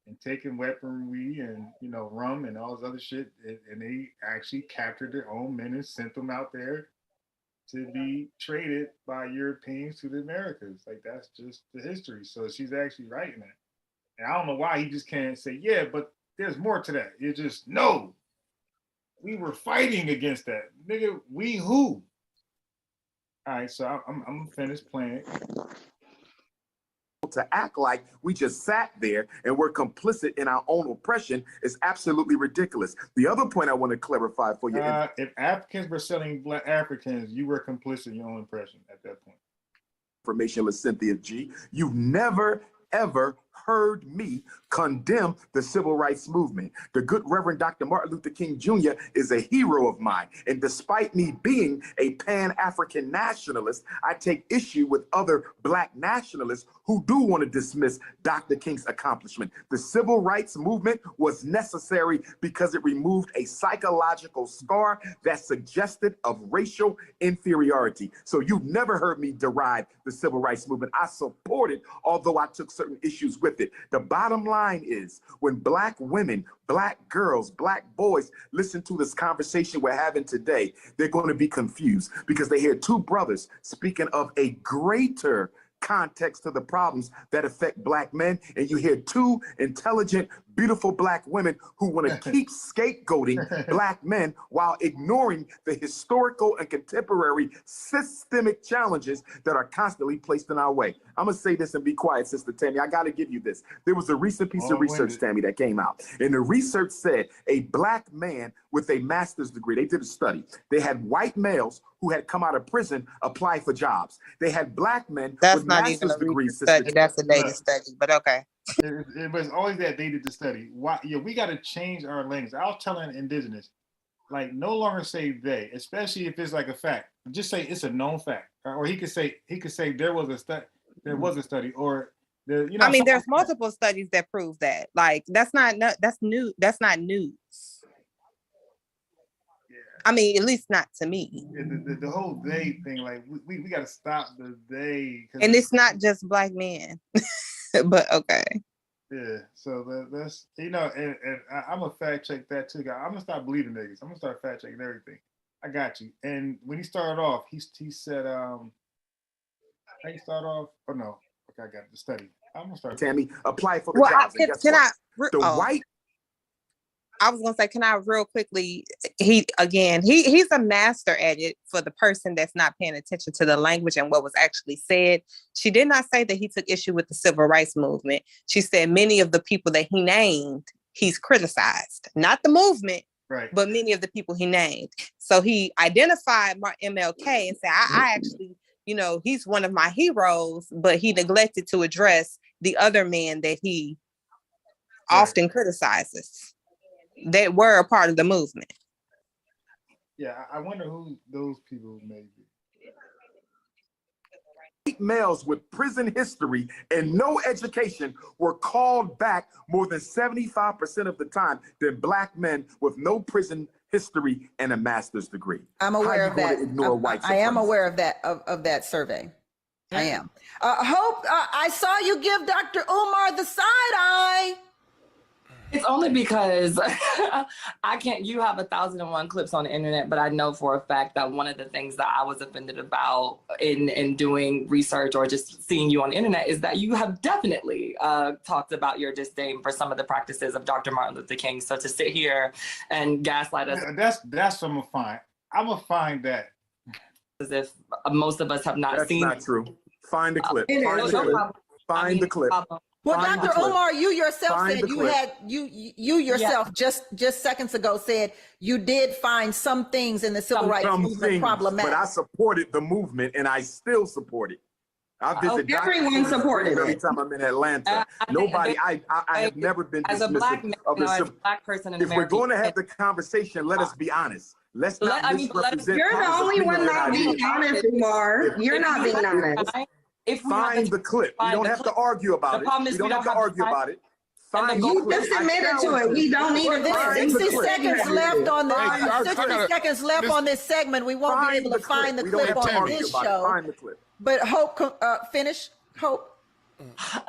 in taking weaponry and rum and all this other shit, and they actually captured their own men and sent them out there to be traded by Europeans to the Americas. Like, that's just the history. So she's actually right in that. And I don't know why he just can't say, yeah, but there's more to that. It's just, no, we were fighting against that, nigga. We who? All right, so I'm finished playing. To act like we just sat there and we're complicit in our own oppression is absolutely ridiculous. The other point I want to clarify for you. If Africans were selling Black Africans, you were complicit in your own oppression at that point. Informationless Cynthia G. You've never, ever heard me condemn the civil rights movement. The good Reverend Dr. Martin Luther King Jr. is a hero of mine. And despite me being a Pan-African nationalist, I take issue with other Black nationalists who do want to dismiss Dr. King's accomplishment. The civil rights movement was necessary because it removed a psychological scar that suggested of racial inferiority. So you've never heard me deride the civil rights movement. I support it, although I took certain issues with it. The bottom line is, when Black women, Black girls, Black boys listen to this conversation we're having today, they're going to be confused because they hear two brothers speaking of a greater context to the problems that affect Black men, and you hear two intelligent, beautiful Black women who want to keep scapegoating Black men while ignoring the historical and contemporary systemic challenges that are constantly placed in our way. I'm gonna say this and be quiet, Sister Tammy. I gotta give you this. There was a recent piece of research, Tammy, that came out, and the research said a Black man with a master's degree, they did a study. They had white males who had come out of prison apply for jobs. They had Black men with master's degrees. Study. That's a data study, but okay. It was always that they did the study. Why? Yeah, we got to change our language. I was telling Indigenous, like, no longer say they, especially if it's like a fact. Just say it's a known fact, or he could say there was a study, or I mean, there's multiple studies that prove that. Like, that's new. That's not news. Yeah. I mean, at least not to me. The whole they thing, like, we got to stop the they. And it's not just Black men. But okay. Yeah, so that's and I'm gonna fact check that too, guys. I'm gonna stop believing niggas. I'm gonna start fact checking everything. I got you. And when he started off, he said, how you start off? Oh no, okay, I got the study. I'm gonna start. Tammy, apply for the jobs. I was gonna say, can I real quickly? He's a master at it for the person that's not paying attention to the language and what was actually said. She did not say that he took issue with the civil rights movement. She said many of the people that he named, he's criticized, not the movement, right, but many of the people he named. So he identified MLK and said, I actually, he's one of my heroes, but he neglected to address the other men that he often criticizes that were a part of the movement. Yeah, I wonder who those people may be. White males with prison history and no education were called back more than 75% of the time than Black men with no prison history and a master's degree. I'm aware of that. I am aware of that of that survey. I am. Hope, I saw you give Dr. Umar the side eye. It's only because you have 1,001 clips on the internet, but I know for a fact that one of the things that I was offended about in doing research or just seeing you on the internet is that you have definitely talked about your disdain for some of the practices of Dr. Martin Luther King. So to sit here and gaslight us. That's what I'm gonna find. I'm gonna find that as if most of us have not seen. That's not true. Find the clip. Find the clip. Well, Dr. Umar, you yourself said you yourself just seconds ago said you did find some things in the civil rights movement problematic. But I supported the movement, and I still support it. I visit everyone supported it every time I'm in Atlanta. I have never been as a black man, as a black person in America. If we're going to have the conversation, let us be honest. Let's not misrepresent. You're the only one not being honest, Umar. You're not being honest. Find the clip. We don't have to argue about it. We don't have to argue about it. You just admitted to it. We don't need to. 60 seconds left on the 60 seconds left on this segment. We won't be able to find the clip on this show. Find the clip. But Hope, finish. Hope.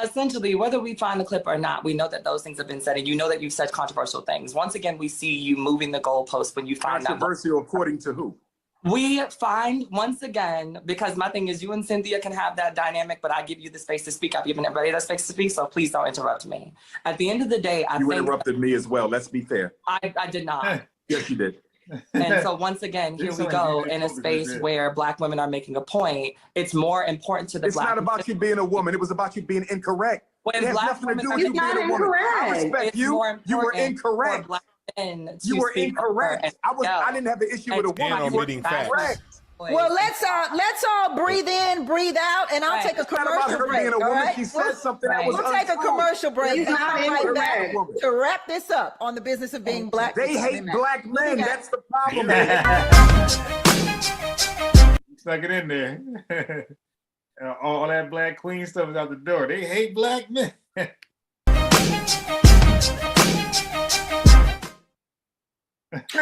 Essentially, whether we find the clip or not, we know that those things have been said, and you know that you've said controversial things. Once again, we see you moving the goalpost when you find that. Controversial according to who? We find, once again, because my thing is you and Cynthia can have that dynamic, but I give you the space to speak. I've given everybody that space to speak, so please don't interrupt me. At the end of the day, you interrupted me as well. Let's be fair. I did not. Yes, you did. And so once again, here we go in a space where Black women are making a point. It's more important to the Black. It's not about you being a woman. It was about you being incorrect. When it has Black nothing to do with you you being a woman. I respect you. You were incorrect. You were incorrect. I didn't have an issue with a woman. You were incorrect. Well, let's all breathe in, breathe out, and I'll take a commercial break. All right? We'll take a commercial break and come right back to wrap this up on the business of being Black. They hate Black men. That's the problem. Stuck it in there. All that Black Queen stuff is out the door. They hate Black men.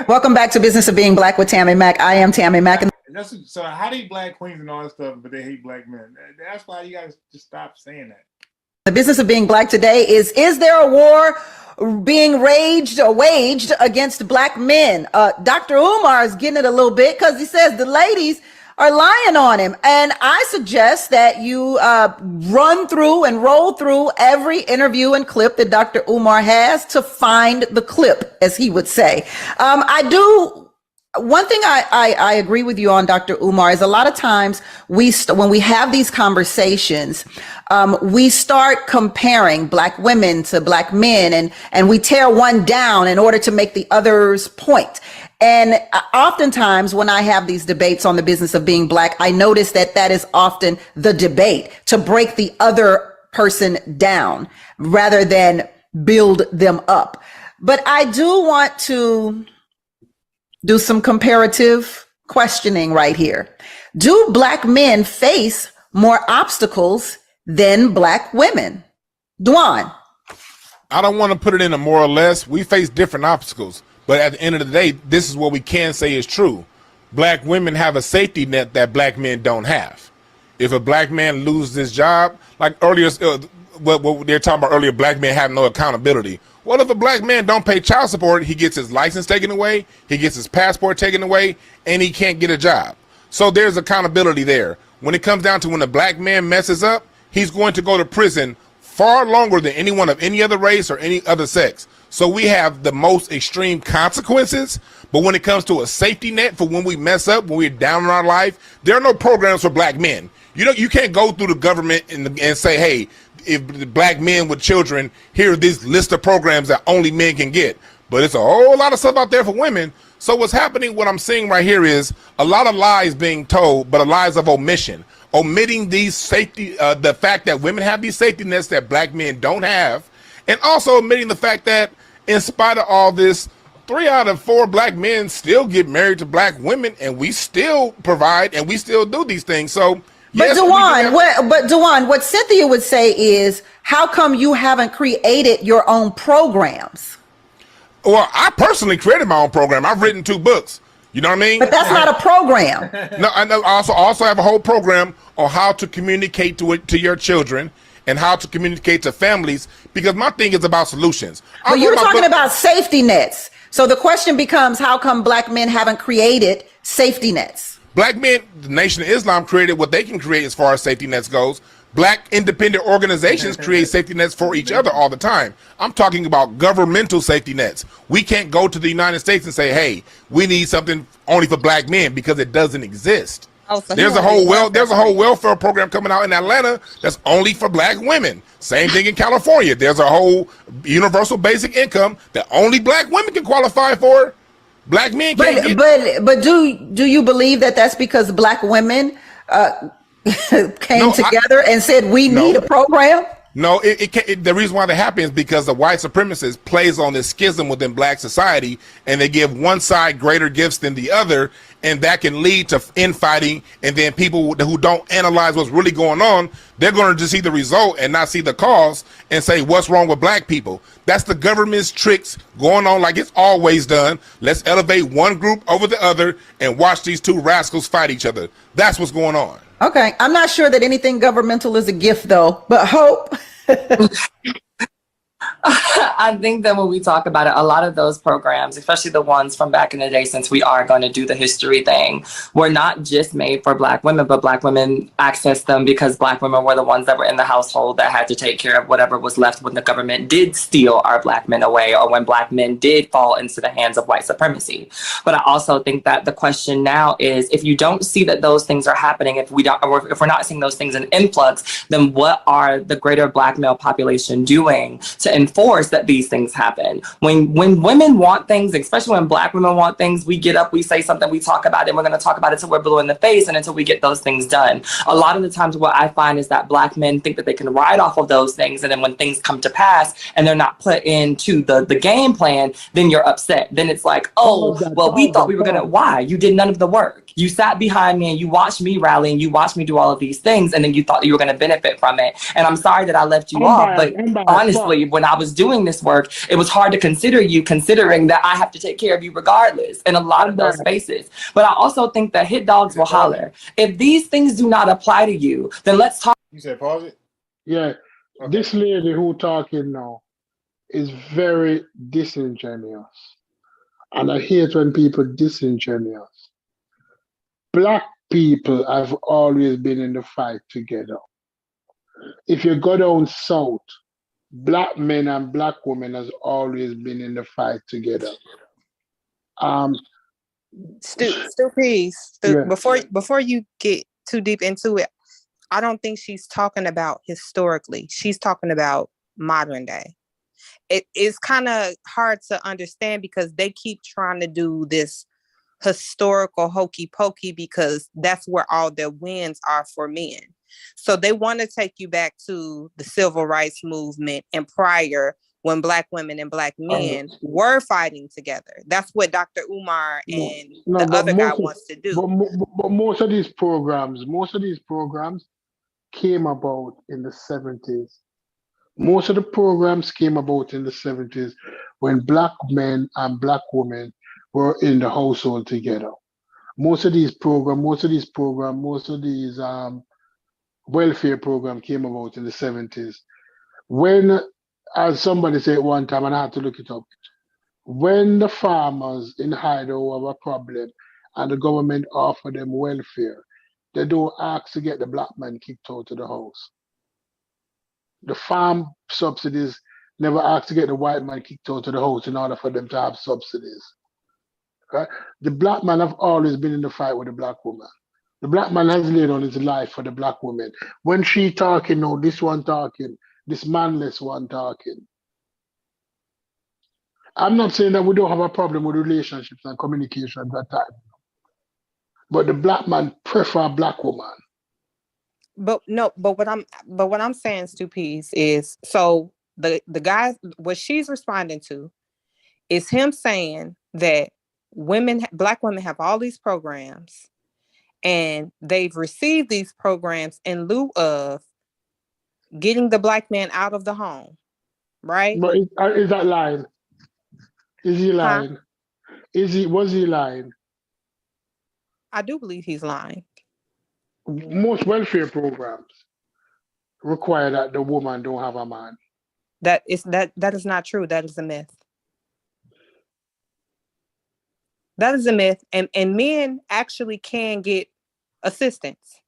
Welcome back to Business of Being Black with Tammy Mack. I am Tammy Mack. So how do you Black queens and all that stuff, but they hate Black men? That's why you guys just stop saying that. The business of being Black today is there a war being waged against Black men? Dr. Umar is getting it a little bit because he says the ladies are lying on him. And I suggest that you run through and roll through every interview and clip that Dr. Umar has to find the clip, as he would say. One thing I agree with you on, Dr. Umar, is a lot of times when we have these conversations, we start comparing Black women to Black men, and we tear one down in order to make the other's point. And oftentimes when I have these debates on the business of being Black, I notice that is often the debate, to break the other person down rather than build them up. But I do want to do some comparative questioning right here. Do Black men face more obstacles than Black women? Dwan. I don't want to put it in a more or less. We face different obstacles, but at the end of the day, this is what we can say is true. Black women have a safety net that Black men don't have. If a Black man loses his job, like earlier, what they're talking about earlier, Black men have no accountability. Well, if a Black man don't pay child support, he gets his license taken away, he gets his passport taken away, and he can't get a job. So there's accountability there. When it comes down to when a Black man messes up, he's going to go to prison far longer than anyone of any other race or any other sex. So we have the most extreme consequences. But when it comes to a safety net for when we mess up, when we're down in our life, there are no programs for Black men. You can't go through the government and say, hey, if the Black men with children, here are this list of programs that only men can get. But it's a whole lot of stuff out there for women. So what's happening, what I'm seeing right here is a lot of lies being told, but lies of omission. Omitting these safety, the fact that women have these safety nets that Black men don't have. And also omitting the fact that in spite of all this, 3 out of 4 Black men still get married to Black women, and we still provide and we still do these things. So But Dewan, what Cynthia would say is, how come you haven't created your own programs? Well, I personally created my own program. I've written 2 books. You know what I mean? But that's not a program. No, I know. I also have a whole program on how to communicate to your children and how to communicate to families, because my thing is about solutions. But you're talking about safety nets. So the question becomes, how come Black men haven't created safety nets? Black men, the Nation of Islam created what they can create as far as safety nets goes. Black independent organizations create safety nets for each other all the time. I'm talking about governmental safety nets. We can't go to the United States and say, hey, we need something only for Black men, because it doesn't exist. Oh, so There's a whole welfare program coming out in Atlanta that's only for black women. Same thing in California. There's a whole universal basic income that only black women can qualify for. Black men can't get. But do you believe that that's because black women came together and said we need a program? No, the reason why that happens is because the white supremacist plays on this schism within black society, and they give one side greater gifts than the other, and that can lead to infighting. And then people who don't analyze what's really going on, they're going to just see the result and not see the cause and say, what's wrong with black people? That's the government's tricks going on like it's always done. Let's elevate one group over the other and watch these two rascals fight each other. That's what's going on. Okay. I'm not sure that anything governmental is a gift though, but hope. I think that when we talk about it, a lot of those programs, especially the ones from back in the day, since we are going to do the history thing, were not just made for black women, but black women accessed them because black women were the ones that were in the household that had to take care of whatever was left when the government did steal our black men away, or when black men did fall into the hands of white supremacy. But I also think that the question now is, if you don't see that those things are happening, if we're not seeing those things in influx, then what are the greater black male population doing to enforce that these things happen? When women want things, especially when black women want things, we get up, we say something, we talk about it, and we're going to talk about it till we're blue in the face and until we get those things done. A lot of the times what I find is that black men think that they can ride off of those things, and then when things come to pass and they're not put into the game plan, then you're upset. Then it's like, we thought we were going to, why? You did none of the work. You sat behind me and you watched me rally and you watched me do all of these things, and then you thought you were going to benefit from it. And I'm sorry that I left you off, but honestly, when I was doing this work, it was hard to consider you, considering that I have to take care of you regardless in a lot of those spaces. But I also think that hit dogs will holler. If these things do not apply to you, then let's talk. You said pause it? Yeah. Okay. This lady who talking now is very disingenuous. And I hate when people disingenuous. Black people have always been in the fight together. If you go down south, black men and black women has always been in the fight together. Please, before you get too deep into it, I don't think she's talking about historically. She's talking about modern day. It is kind of hard to understand because they keep trying to do this historical hokey pokey because that's where all their wins are for men. So they want to take you back to the civil rights movement and prior, when black women and black men were fighting together. That's what Dr. Umar and the other guy wants to do. But most of these programs came about in the 70s. Most of the programs came about in the 70s when black men and black women were in the household together. Most of these welfare program came about in the 70s. When, as somebody said one time, and I had to look it up, when the farmers in Idaho have a problem and the government offer them welfare, they don't ask to get the black man kicked out of the house. The farm subsidies never ask to get the white man kicked out of the house in order for them to have subsidies. Right? The black man have always been in the fight with the black woman. The black man has laid on his life for the black woman. When she talking, no, this one talking, this manless one talking. I'm not saying that we don't have a problem with relationships and communication at that time. But the black man prefer a black woman. But what I'm saying, Stu Peace, is so the guy, what she's responding to is him saying that black women have all these programs and they've received these programs in lieu of getting the black man out of the home, right? But is that lying? Is he lying? Huh? Was he lying? I do believe he's lying. Most welfare programs require that the woman don't have a man. That is not true. That is a myth. That is a myth. And men actually can get assistance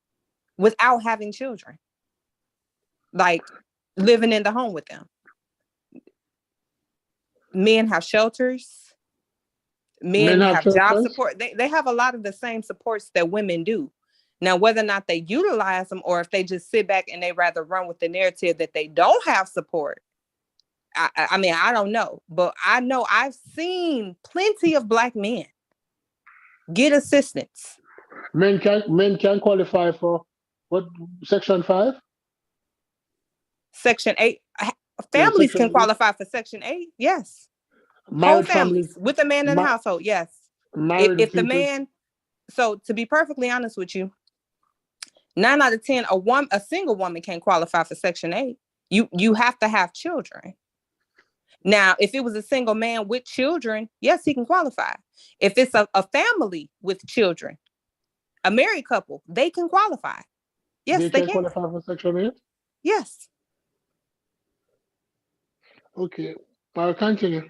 without having children, like living in the home with them. Men have shelters. Men have job support. They have a lot of the same supports that women do. Now, whether or not they utilize them or if they just sit back and they rather run with the narrative that they don't have support, I mean, I don't know. But I know I've seen plenty of Black men get assistance. Men can qualify for what, Section 5? Section 8. Families can qualify for Section 8, yes. Whole families with a man in the household, yes. If the man, so to be perfectly honest with you, 9 out of 10, a single woman can't qualify for Section 8. You have to have children. Now, if it was a single man with children, yes, he can qualify. If it's a family with children, a married couple, they can qualify. Yes, they can qualify for Section 8? Yes. Okay, I'll continue.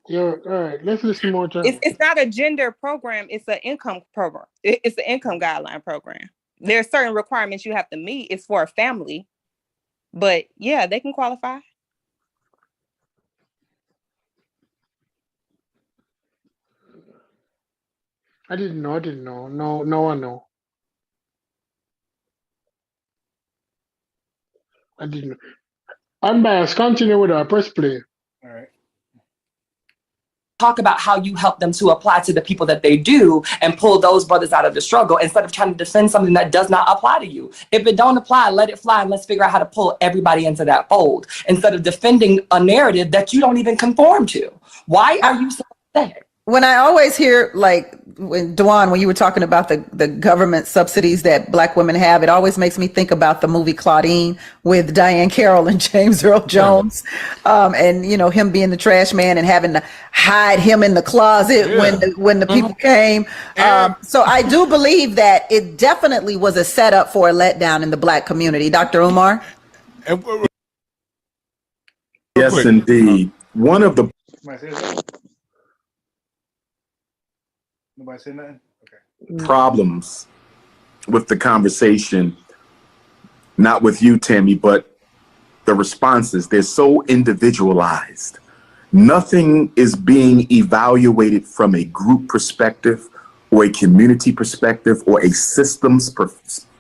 Yeah, all right, let's listen more to It's not a gender program, it's an income program. It's an income guideline program. There are certain requirements you have to meet. It's for a family. But yeah, they can qualify. I didn't know. No, I know. I didn't know. Unbiased, continue with our press play. All right. Talk about how you help them to apply to the people that they do and pull those brothers out of the struggle instead of trying to defend something that does not apply to you. If it don't apply, let it fly, and let's figure out how to pull everybody into that fold instead of defending a narrative that you don't even conform to. Why are you so upset? When I always hear, like, when Dwan, when you were talking about the government subsidies that Black women have, it always makes me think about the movie Claudine with Diane Carroll and James Earl Jones, and you know, him being the trash man and having to hide him in the closet when the people came. So I do believe that it definitely was a setup for a letdown in the Black community. Dr. Umar? Yes, indeed. One of the Nobody say nothing? Okay. Problems with the conversation, not with you, Tammy, but the responses, they're so individualized. Nothing is being evaluated from a group perspective or a community perspective or a systems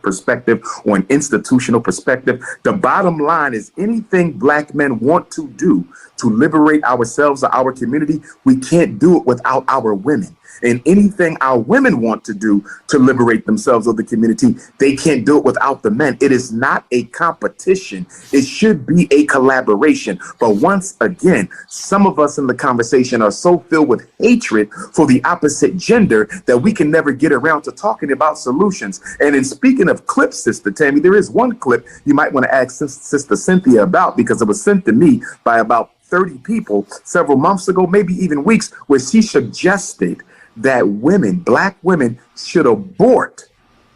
perspective or an institutional perspective. The bottom line is anything Black men want to do to liberate ourselves or our community, we can't do it without our women. And anything our women want to do to liberate themselves or the community, they can't do it without the men. It is not a competition. It should be a collaboration. But once again, some of us in the conversation are so filled with hatred for the opposite gender that we can never get around to talking about solutions. And in speaking of clips, Sister Tammy, there is one clip you might want to ask Sister Cynthia about, because it was sent to me by about 30 people several months ago, maybe even weeks, where she suggested that women, Black women, should abort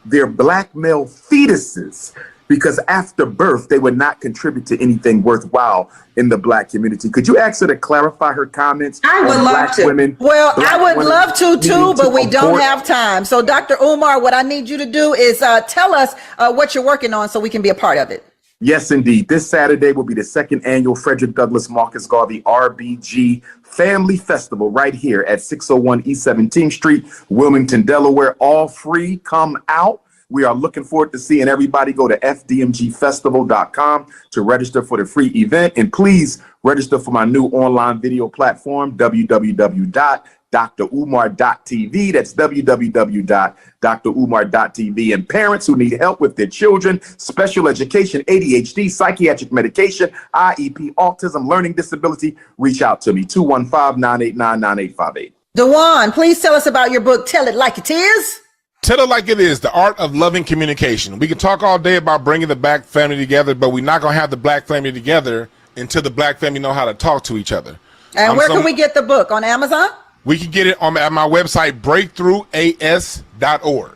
their Black male fetuses because after birth, they would not contribute to anything worthwhile in the Black community. Could you ask her to clarify her comments? I would love to. Well, I would love to too, but we don't have time. So Dr. Umar, what I need you to do is tell us what you're working on so we can be a part of it. Yes, indeed. This Saturday will be the second annual Frederick Douglass Marcus Garvey RBG Family Festival right here at 601 East 17th Street, Wilmington, Delaware. All free. Come out. We are looking forward to seeing everybody. Go to fdmgfestival.com to register for the free event. And please register for my new online video platform, www.drumar.tv. That's www.drumar.tv. And parents who need help with their children, special education, ADHD, psychiatric medication, IEP, autism, learning disability, reach out to me, 215-989-9858. Dewan, please tell us about your book, Tell It Like It Is. Tell it like it is, the art of loving communication. We can talk all day about bringing the Black family together, but we're not going to have the Black family together until the Black family know how to talk to each other. And where can we get the book? On Amazon? We can get it at my website, breakthroughas.org.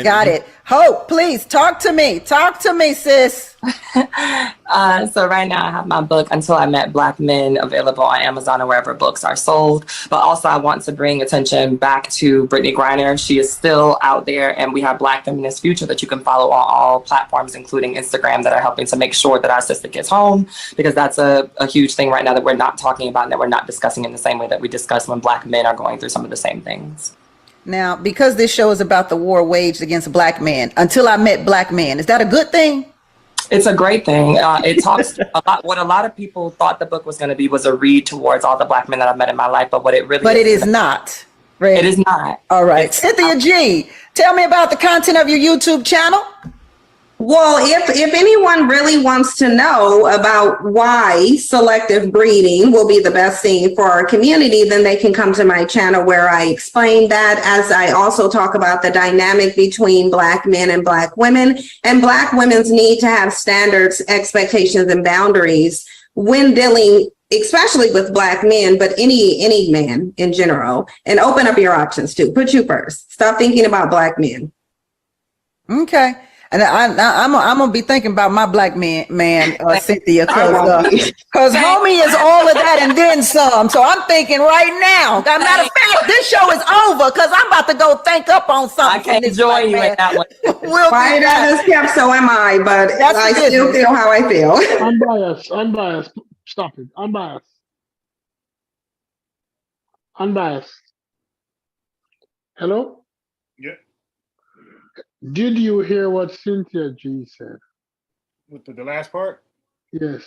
Got it. Hope, please talk to me. Talk to me, sis. So right now I have my book, Until I Met Black Men, available on Amazon or wherever books are sold. But also I want to bring attention back to Brittany Griner. She is still out there, and we have Black Feminist Future that you can follow on all platforms, including Instagram, that are helping to make sure that our sister gets home, because that's a huge thing right now that we're not talking about and that we're not discussing in the same way that we discuss when Black men are going through some of the same things. Now, because this show is about the war waged against Black men, until I met Black men, is that a good thing? It's a great thing. It talks a lot. What a lot of people thought the book was going to be was a read towards all the Black men that I've met in my life, but what it really it is not. Right? It is not. All right. Cynthia G, tell me about the content of your YouTube channel. Well, if anyone really wants to know about why selective breeding will be the best thing for our community, then they can come to my channel where I explain that, as I also talk about the dynamic between Black men and Black women, and Black women's need to have standards, expectations, and boundaries when dealing especially with Black men, but any man in general, and open up your options too. Put you first. Stop thinking about Black men. Okay. And I'm gonna be thinking about my Black man, Cynthia, because homie is all of that and then some. So I'm thinking right now. Matter of fact, this show is over because I'm about to go think up on something. I can't join you in that one. Right as kept, so am I, but I still feel how I feel. Unbiased. Stop it. Unbiased. Hello? Yeah. Did you hear what Cynthia G said? With the last part? Yes.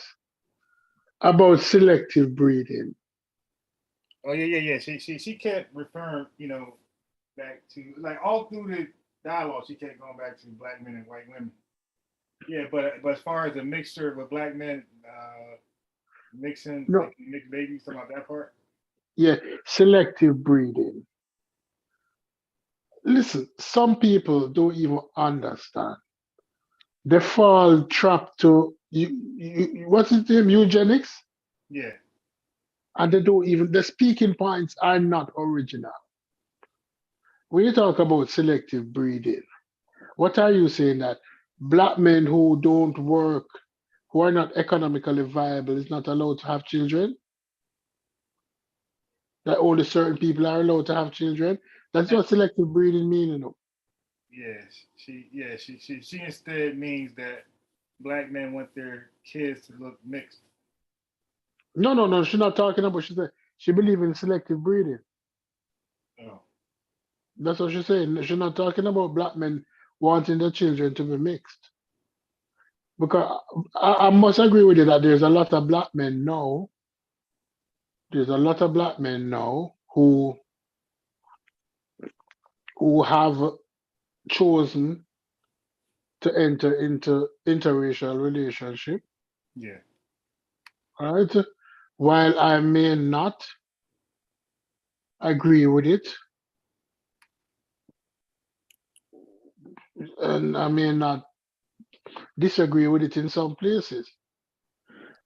About selective breeding. Oh yeah. She kept referring, back to, like, all through the dialogue, she kept going back to Black men and white women. Yeah, but as far as the mixture with Black men mixing mixed babies, talking about that part? Yeah, selective breeding. Listen, some people don't even understand. They fall trapped to what's his name? Eugenics? Yeah. And the speaking points are not original. When you talk about selective breeding, what are you saying? That Black men who don't work, who are not economically viable, is not allowed to have children? That only certain people are allowed to have children? That's what selective breeding means, Yes, she instead means that Black men want their kids to look mixed. No. She's not talking about. She believes in selective breeding. Oh. That's what she's saying. She's not talking about Black men wanting their children to be mixed. Because I must agree with you that there's a lot of Black men now. There's a lot of Black men now who have chosen to enter into interracial relationship. Yeah. All right. While I may not agree with it, and I may not disagree with it in some places,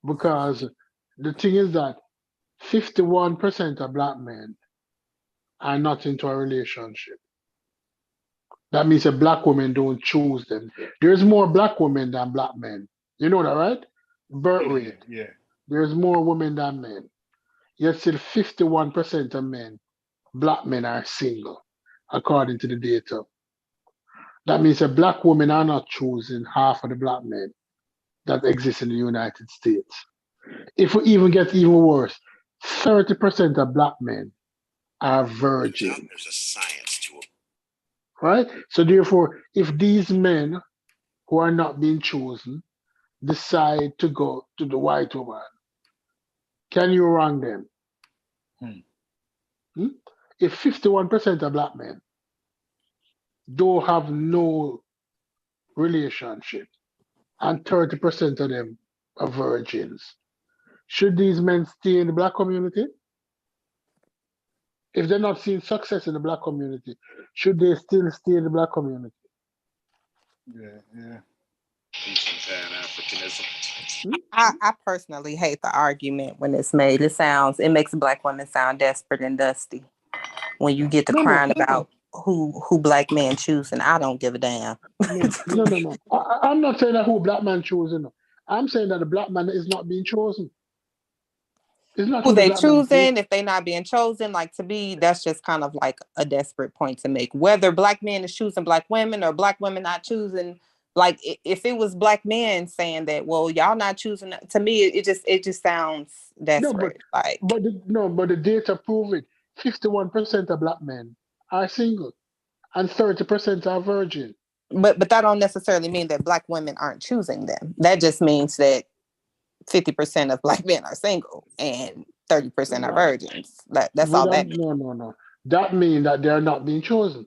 because the thing is that 51% of Black men are not into a relationship. That means that Black women don't choose them. There's more Black women than Black men. You know that, right? Birth rate. Yeah. There's more women than men. Yet still 51% of men, Black men, are single, according to the data. That means that Black women are not choosing half of the Black men that exist in the United States. If we even get even worse, 30% of Black men are virgins. There's a science to it. Right? So therefore, if these men who are not being chosen decide to go to the white woman, can you wrong them? If 51% of Black men don't have no relationship and 30% of them are virgins, should these men stay in the Black community? If they're not seeing success in the Black community, should they still stay in the Black community? Yeah. Pan-Africanism. I personally hate the argument when it's made. It makes Black women sound desperate and dusty when you get to crying about who Black men choose, and I don't give a damn. No. I'm not saying that who Black man choosing. I'm saying that the Black man is not being chosen. It's not who they choosing. If they're not being chosen, like, to me, that's just kind of like a desperate point to make. Whether Black men is choosing Black women or Black women not choosing, like, if it was Black men saying that, well, y'all not choosing, to me, it just sounds desperate. But the data prove it. 51% of Black men are single and 30% are virgin. But that don't necessarily mean that Black women aren't choosing them. That just means that 50% of Black men are single and 30% are virgins. That's all that means. No. That means that they're not being chosen.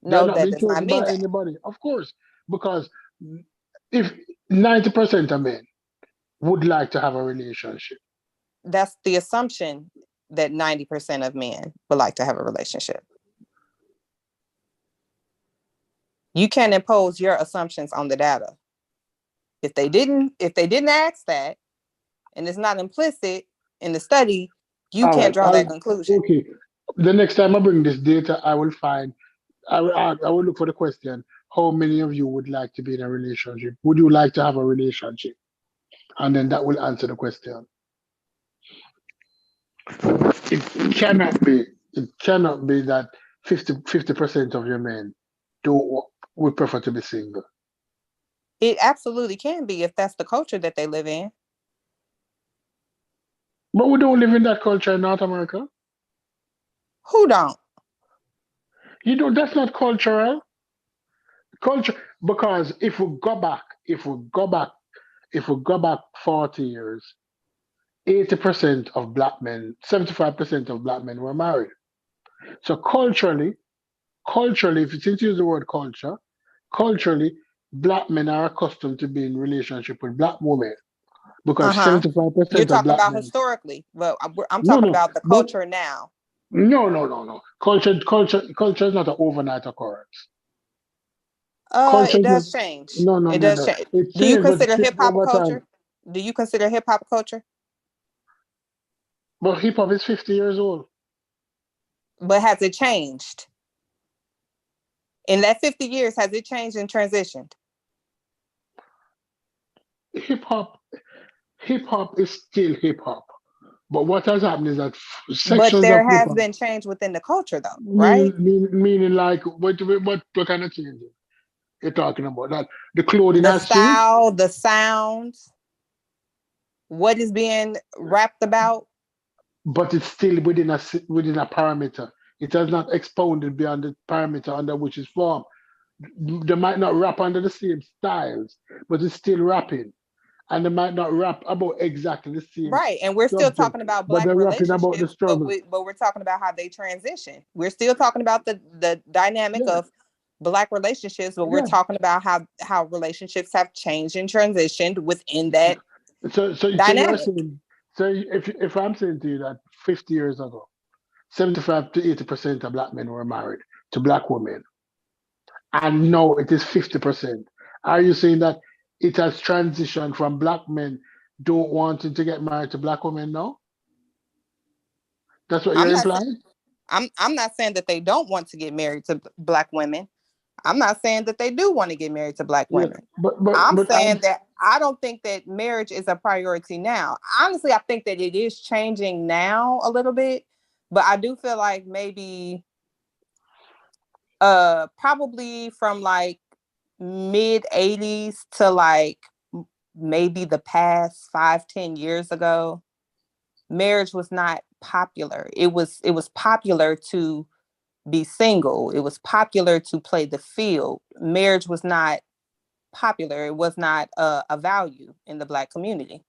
They're No, not that being does not chosen mean by that. anybody, of course, because if 90% of men would like to have a relationship. That's the assumption that 90% of men would like to have a relationship. You can't impose your assumptions on the data. If they didn't ask that, and it's not implicit in the study, you can't draw that conclusion. Okay. The next time I bring this data, I will look for the question, how many of you would like to be in a relationship? Would you like to have a relationship? And then that will answer the question. It cannot be that 50% of your men would prefer to be single. It absolutely can be if that's the culture that they live in. But we don't live in that culture in North America. Who don't? That's not cultural. Culture, because if we go back 40 years, 80% of Black men, 75% of Black men were married. So culturally, if you use the word culture, culturally, Black men are accustomed to be in relationship with Black women because 75% You're of talking Black about men, historically, but I'm talking about the culture now. No. Culture is not an overnight occurrence. It does change. It does change. Do you consider hip hop culture? Do you consider hip hop culture? But hip hop is 50 years old. But has it changed? In that 50 years, has it changed and transitioned? Hip hop is still hip hop. But what has happened is that sections but there of has been change within the culture, though, right? Meaning like what kind of change you're talking about? That the clothing the has style, changed? the sounds, what is being rapped about. But it's still within a parameter. It has not expounded beyond the parameter under which it's formed. They might not rap under the same styles, but it's still rapping. And they might not rap about exactly the same. Right. And we're still talking about Black relationships, but we're talking about how they transition. We're still talking about the dynamic of Black relationships, but we're talking about how relationships have changed and transitioned within that dynamic. So if I'm saying to you that 50 years ago, 75 to 80% of Black men were married to Black women, and now it is 50%. Are you saying that it has transitioned from Black men don't wanting to get married to Black women now? That's what you're implying? I'm not saying that they don't want to get married to Black women. I'm not saying that they do want to get married to Black women. I'm saying that I don't think that marriage is a priority now. Honestly, I think that it is changing now a little bit, but I do feel like maybe probably from like mid 80s to like maybe the past 5-10 years ago, marriage was not popular. It was popular to be single. It was popular to play the field. Marriage was not popular. It was not a value in the Black community.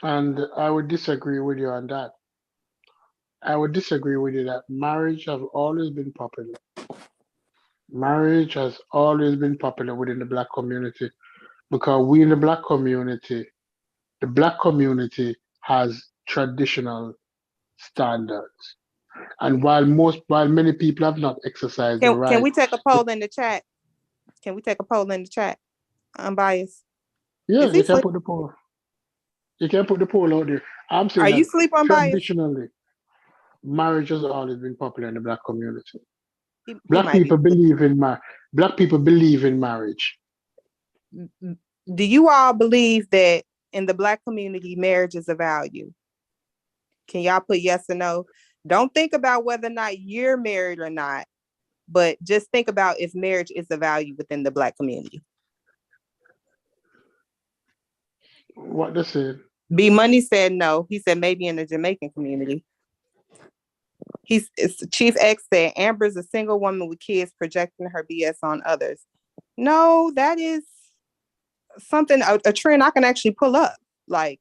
And I would disagree with you on that. I would disagree with you that marriage has always been popular. Marriage has always been popular within the Black community because we in the Black community has traditional standards. And while many people have not exercised the right. Can we take a poll in the chat? Can we take a poll in the chat? Unbiased. Yes, you can put the poll. You can put the poll out there. I'm saying, are you sleep unbiased? Traditionally, marriage has always been popular in the Black community. Black people believe in marriage. Do you all believe that in the Black community, marriage is a value? Can y'all put yes or no? Don't think about whether or not you're married or not, but just think about if marriage is a value within the Black community. What they said? B Money said no. He said maybe in the Jamaican community. Chief X said, Amber's a single woman with kids projecting her BS on others. No, that is something, a trend I can actually pull up. Like,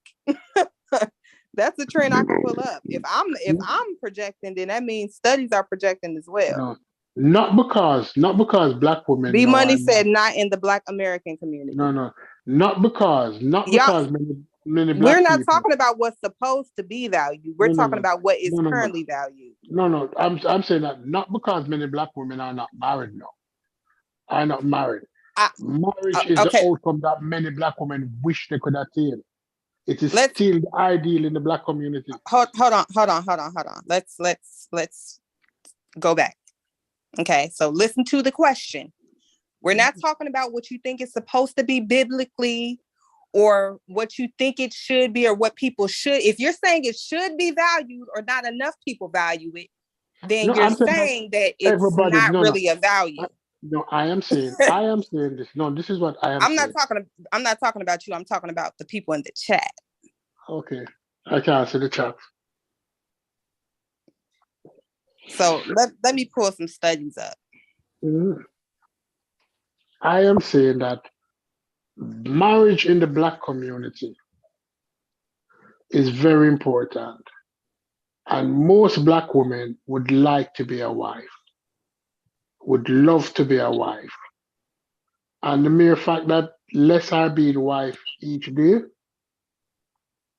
that's a trend I can pull up. If I'm projecting, then that means studies are projecting as well. No, not because black women. B Money said not in the Black American community. No, not because many black we're not people, talking about what's supposed to be valued. We're talking about what is currently valued. No, I'm saying that not because many black women are not married. No, are not married. Marriage is the outcome that many black women wish they could attain. It is still the ideal in the black community. Hold on. Let's go back. Okay, so listen to the question. We're not talking about what you think is supposed to be biblically or what you think it should be or what people should. If you're saying it should be valued or not enough people value it, then you're saying that it's not really a value. I am saying this. No, this is what I am saying. I'm not talking about you. I'm talking about the people in the chat. Okay. I can answer the chat. So let me pull some studies up. Mm-hmm. I am saying that marriage in the black community is very important. And most black women would like to be a wife, would love to be a wife. And the mere fact that less are being wife each day.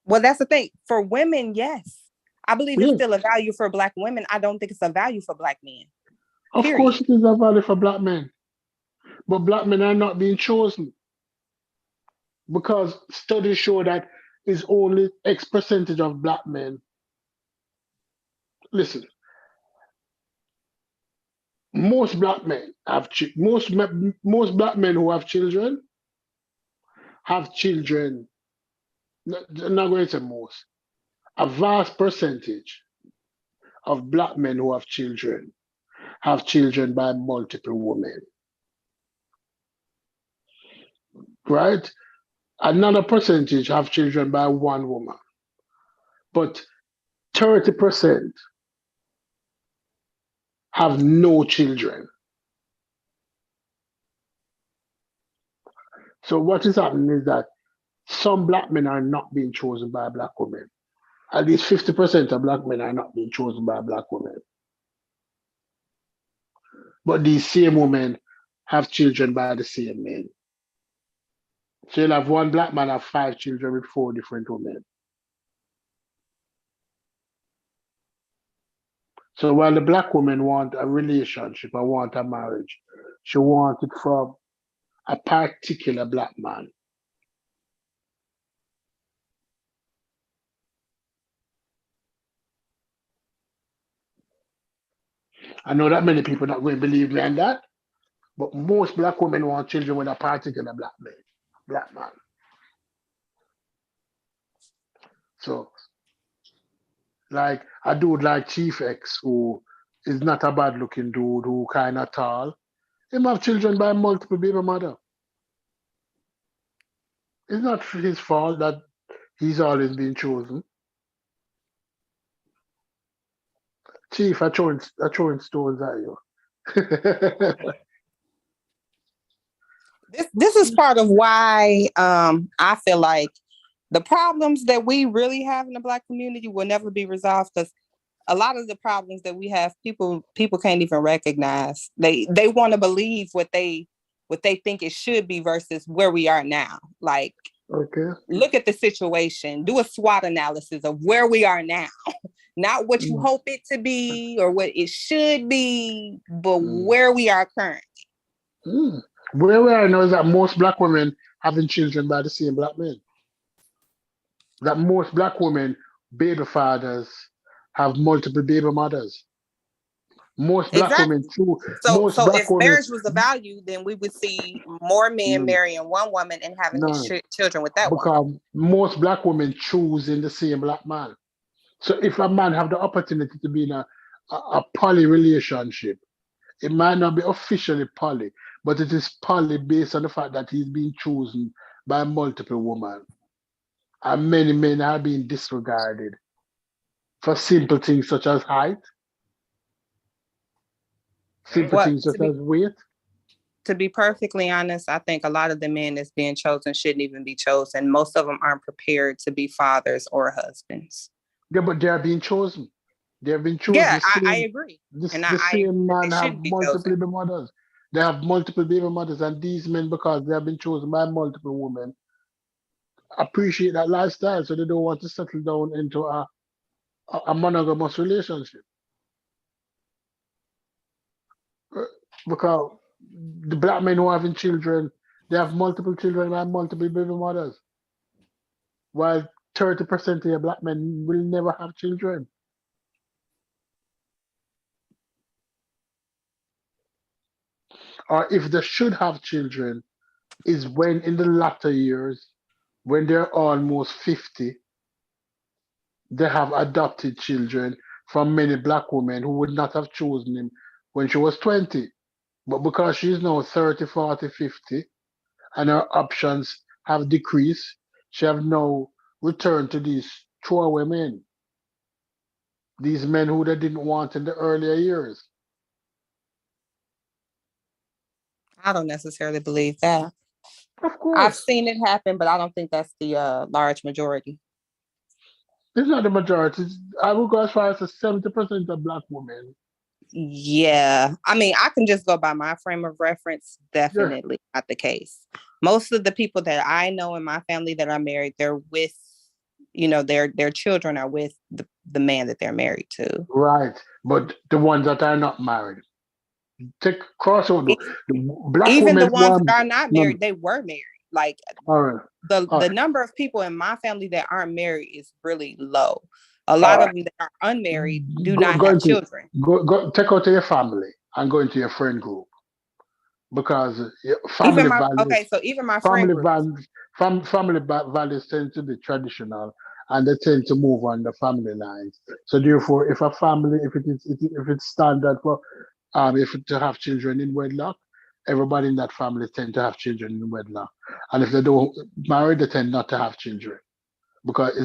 Well, that's the thing. For women, yes. I believe it's still a value for black women. I don't think it's a value for black men. Of course it is a value for black men. But black men are not being chosen. Because studies show that it's only X percentage of black men. Listen, most black men most black men who have children. I'm not going to say most. A vast percentage of black men who have children by multiple women. Right? Another percentage have children by one woman. But 30% have no children. So what is happening is that some black men are not being chosen by black women. At least 50% of black men are not being chosen by black women. But these same women have children by the same men. So you'll have one black man have 5 children with 4 different women. So while the black woman want a relationship or want a marriage, she wants it from a particular black man. I know that many people not going to believe me on that, but most black women want children with a particular black man. So, like a dude like Chief X, who is not a bad-looking dude, who kind of tall, him have children by multiple baby mother. It's not his fault that he's always been chosen. Chief, I throwing stones at you. This is part of why I feel like the problems that we really have in the black community will never be resolved, because a lot of the problems that we have, people can't even recognize. They want to believe what they think it should be versus where we are now. Like, look at the situation, do a SWOT analysis of where we are now. Not what you hope it to be or what it should be, but where we are currently. Where we are now is that most black women having children by the same black men. That most black women, baby fathers, have multiple baby mothers. Most black women too. So if marriage was a value, then we would see more men marrying one woman and having children with that because woman. Most black women choose in the same black man. So if a man have the opportunity to be in a poly relationship, it might not be officially poly, but it is poly based on the fact that he's being chosen by multiple women. And many men are being disregarded for simple things such as height, Simple things such as weight. To be perfectly honest, I think a lot of the men that's being chosen shouldn't even be chosen. Most of them aren't prepared to be fathers or husbands. Yeah, but they are being chosen. They have been chosen. Yeah, I agree. The same man have multiple baby mothers. They have multiple baby mothers, and these men, because they have been chosen by multiple women, appreciate that lifestyle, so they don't want to settle down into a monogamous relationship. Because the black men who are having children, they have multiple children and multiple baby mothers. While 30% of your black men will never have children. Or if they should have children, is when in the latter years, when they're almost 50, they have adopted children from many black women who would not have chosen him when she was 20. But because she's now 30, 40, 50, and her options have decreased, she have now returned to these throwaway men. These men who they didn't want in the earlier years. I don't necessarily believe that. Of course. I've seen it happen, but I don't think that's the large majority. It's not the majority. I would go as far as 70% of black women. Yeah. I mean, I can just go by my frame of reference. Definitely not the case. Most of the people that I know in my family that are married, they're with, their children are with the man that they're married to. Right. But the ones that are not married. Take crossover. Even the ones that are not married, they were married. Like the number of people in my family that aren't married is really low. A lot of them that are unmarried do not have children. Go take out to your family and go into your friend group. Because family values. So even my family friend group. family values tend to be traditional and they tend to move on the family lines. So therefore, if a family, if it's standard for to have children in wedlock, everybody in that family tend to have children in wedlock. And if they don't marry, they tend not to have children because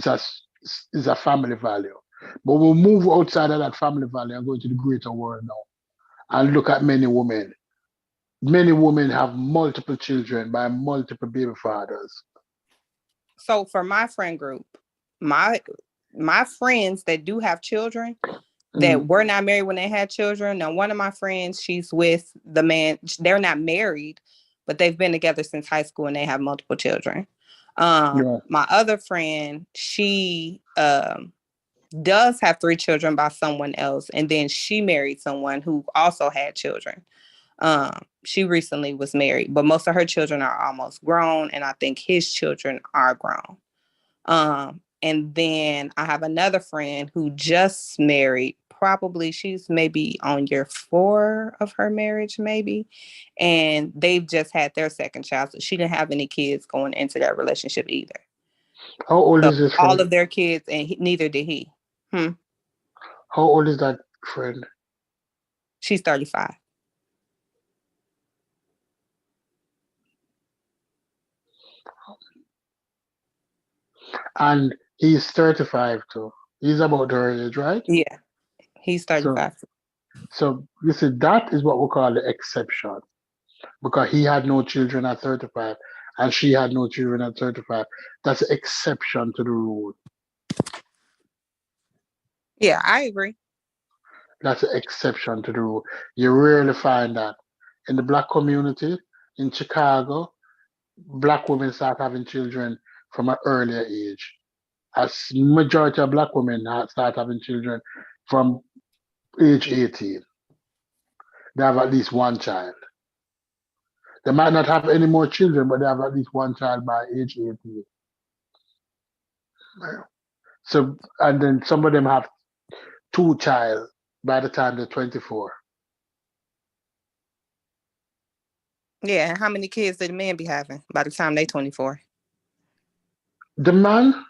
it's a family value. But we'll move outside of that family value and go into the greater world now and look at many women. Many women have multiple children by multiple baby fathers. So for my friend group, my friends that do have children that were not married when they had children. Now, one of my friends, she's with the man. They're not married, but they've been together since high school and they have multiple children. My other friend, she does have 3 children by someone else. And then she married someone who also had children. She recently was married, but most of her children are almost grown. And I think his children are grown. And then I have another friend who just married. Probably she's maybe on year 4 of her marriage, maybe. And they've just had their second child. So she didn't have any kids going into that relationship either. How old is this friend? All of their kids, and neither did he. How old is that friend? She's 35. And he's 35 too. He's about her age, right? Yeah, he's 35. So you see, that is what we call the exception. Because he had no children at 35 and she had no children at 35. That's an exception to the rule. Yeah, I agree. That's an exception to the rule. You rarely find that. In the black community, in Chicago, black women start having children from an earlier age. A majority of black women start having children from age 18. They have at least one child. They might not have any more children, but they have at least one child by age 18. So, and then some of them have 2 child by the time they're 24. Yeah, and how many kids did the man be having by the time they're 24? The man,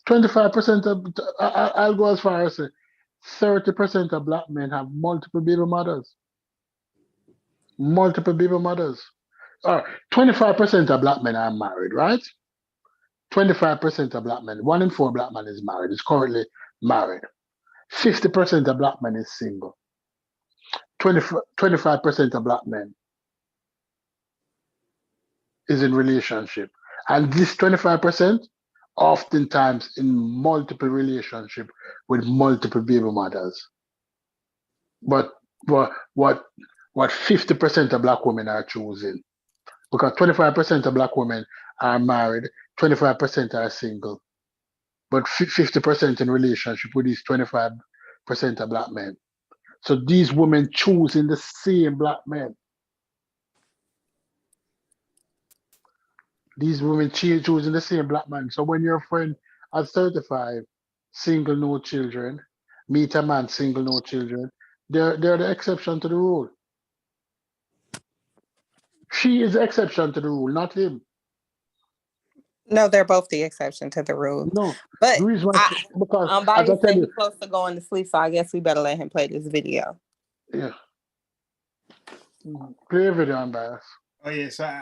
25% of, I'll go as far as 30% of black men have multiple baby mothers. Multiple baby mothers. 25% of black men are married, right? 25% of black men, 1 in 4 black men is married, is currently married. 50% of black men is single. 25% of black men is in relationship. And this 25% oftentimes in multiple relationship with multiple baby mothers. But what 50% of black women are choosing? Because 25% of black women are married, 25% are single, but 50% in relationship with these 25% of black men. So these women choosing the same black men. These women choosing the same black man. So when your friend at 35, single, no children, meet a man, single, no children, they're the exception to the rule. She is the exception to the rule, not him. No, they're both the exception to the rule. No, but the reason why, because Body as I tell said you, he's close to going to sleep, so I guess we better let him play this video. yeah, play a video, Unbiased. Oh yeah, so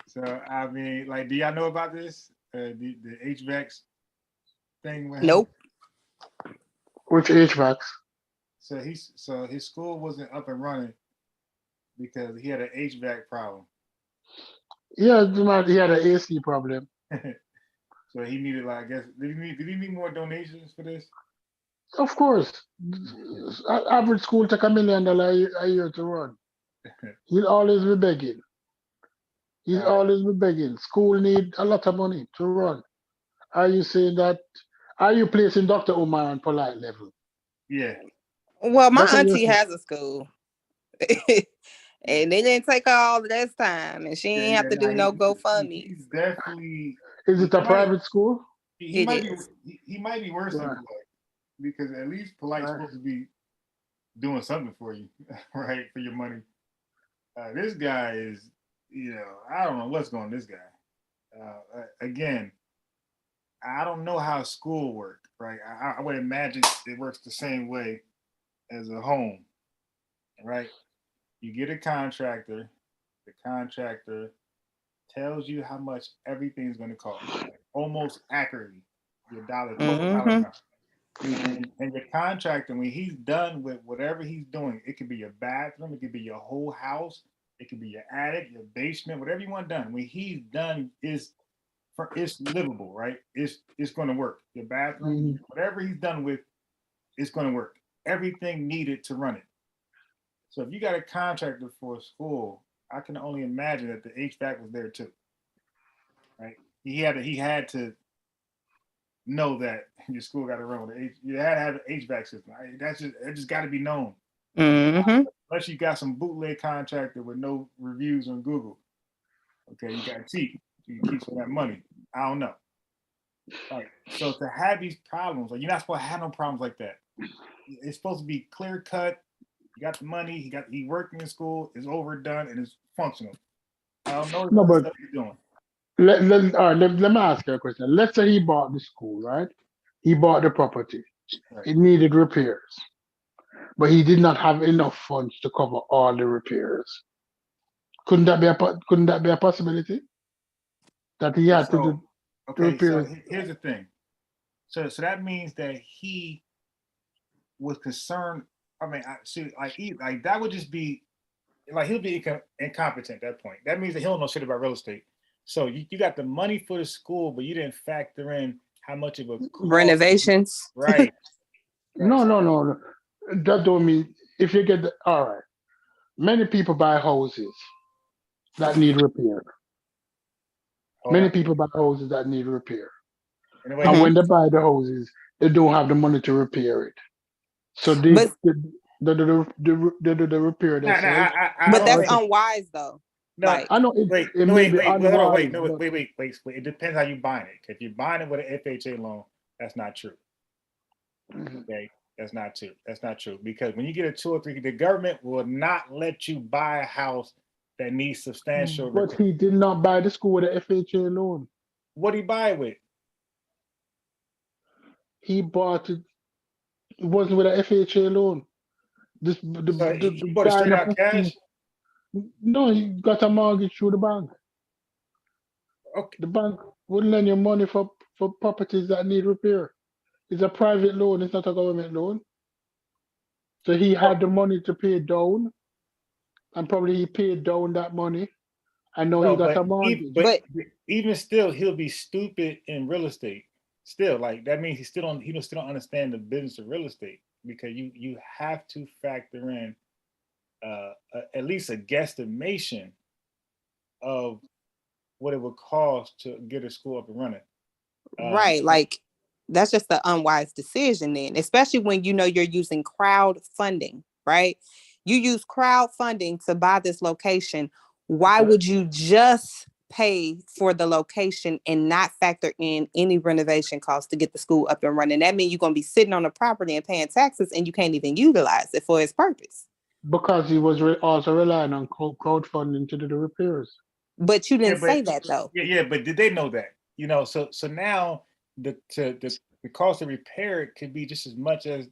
so I mean, like, do y'all know about this? The HVAC thing? Nope. Which HVAC? So his school wasn't up and running because he had an HVAC problem. Yeah, he had an AC problem. So he needed, like, I guess, did he need more donations for this? Of course. Average school take $1 million a year to run. He'll always be begging. He'll always be begging. School need a lot of money to run. Are you saying that? Are you placing Dr. Umar on polite level? Yeah. Well, my auntie has a school. And they didn't take her all of this time, and she ain't have to do no GoFundMe. He's definitely. Is it a private school? He might be worse than polite, because at least polite's supposed to be doing something for you, right? For your money. This guy is, I don't know what's going on with this guy. Again, I don't know how school works, right? I would imagine it works the same way as a home, right? You get a contractor, the contractor tells you how much everything's going to cost, like, almost accurately, your dollar, $12. And your contractor, when he's done with whatever he's doing, it could be your bathroom, it could be your whole house, it could be your attic, your basement, whatever you want done. When he's done, it's livable, right? It's going to work. Your bathroom, whatever he's done with, it's going to work. Everything needed to run it. So if you got a contractor for a school, I can only imagine that the HVAC was there too, right? He had to know that your school got to run with it. You had to have an HVAC system. It just got to be known. Unless you got some bootleg contractor with no reviews on Google. Okay, you got to cheat. You can keep some of that money. I don't know. Right. So to have these problems, like, you're not supposed to have no problems like that. It's supposed to be clear cut. You got the money. He worked in school. It's overdone and it's functional. I don't know what stuff he's doing. Let me ask you a question. Let's say he bought the school, right? He bought the property. Right. It needed repairs, but he did not have enough funds to cover all the repairs. Couldn't that be a possibility? That he had to do repairs. So here's the thing. So that means that he was concerned. I mean, like that would just be like, he'll be incompetent at that point. That means that he don't know shit about real estate. So you got the money for the school, but you didn't factor in how much of a renovations. Right. No. That don't mean if you get all right. Many people buy houses that need repair. Many people buy houses that need repair. And when they buy the houses, they don't have the money to repair it. So they do the repair themselves. But that's unwise, though. No, like, I know. Wait. It depends how you buying it. If you're buying it with an FHA loan, that's not true. Okay, that's not true. Because when you get a 2 or 3, the government will not let you buy a house that needs substantial. But he did not buy the school with an FHA loan. What did he buy it with? He bought it. It wasn't with an FHA loan. He bought it straight out cash? No, he got a mortgage through the bank. Okay. The bank wouldn't lend you money for properties that need repair. It's a private loan. It's not a government loan. So he had the money to pay down, and probably he paid down that money. I know he No, got but a mortgage. even still, he'll be stupid in real estate. Still, like that means he still don't understand the business of real estate, because you have to factor in at least a guesstimation of what it would cost to get a school up and running. Right. Like that's just an unwise decision then, especially when you know you're using crowdfunding, right? You use crowdfunding to buy this location. Why would you just pay for the location and not factor in any renovation costs to get the school up and running? That means you're going to be sitting on the property and paying taxes, and you can't even utilize it for its purpose. Because he was also relying on crowdfunding to do the repairs. But you didn't say that though. Yeah, but did they know that? So now the cost of repair it could be just as much as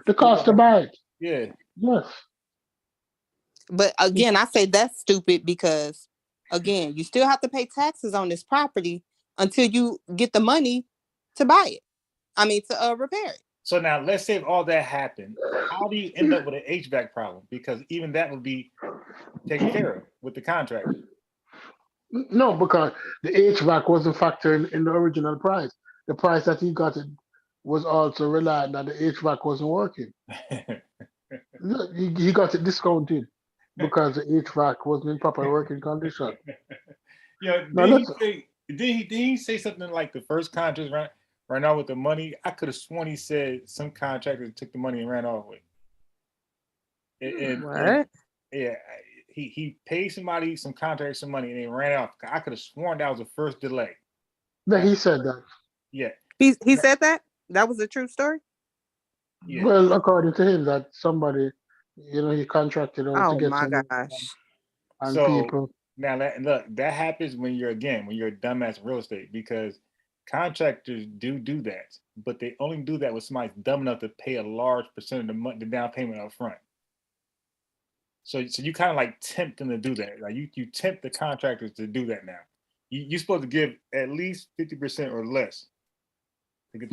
the cost to buy it. Yeah. Yes. But again, I say that's stupid because, again, you still have to pay taxes on this property until you get the money to buy it. I mean, to repair it. So now let's say if all that happened, how do you end up with an HVAC problem? Because even that would be taken care of with the contract. No, because the HVAC wasn't factored in the original price. The price that he got it was also reliant that the HVAC wasn't working. he got it discounted because the HVAC wasn't in proper working condition. Did he say something like the first contract ran out with the money? I could have sworn he said some contractors took the money and ran off with it. What? Yeah, he paid somebody, some contractors, some money, and they ran off. I could have sworn that was the first delay. Yeah, he said that. Yeah. He said that? That was a true story? Yeah. Well, according to him, that somebody, he contracted out to get some. Oh my gosh. And so people. Now that happens when you're a dumbass in real estate, because contractors do that, but they only do that when somebody's dumb enough to pay a large percent of the down payment up front. So you kind of like tempt them to do that. Like you tempt the contractors to do that now. You're supposed to give at least 50% or less. But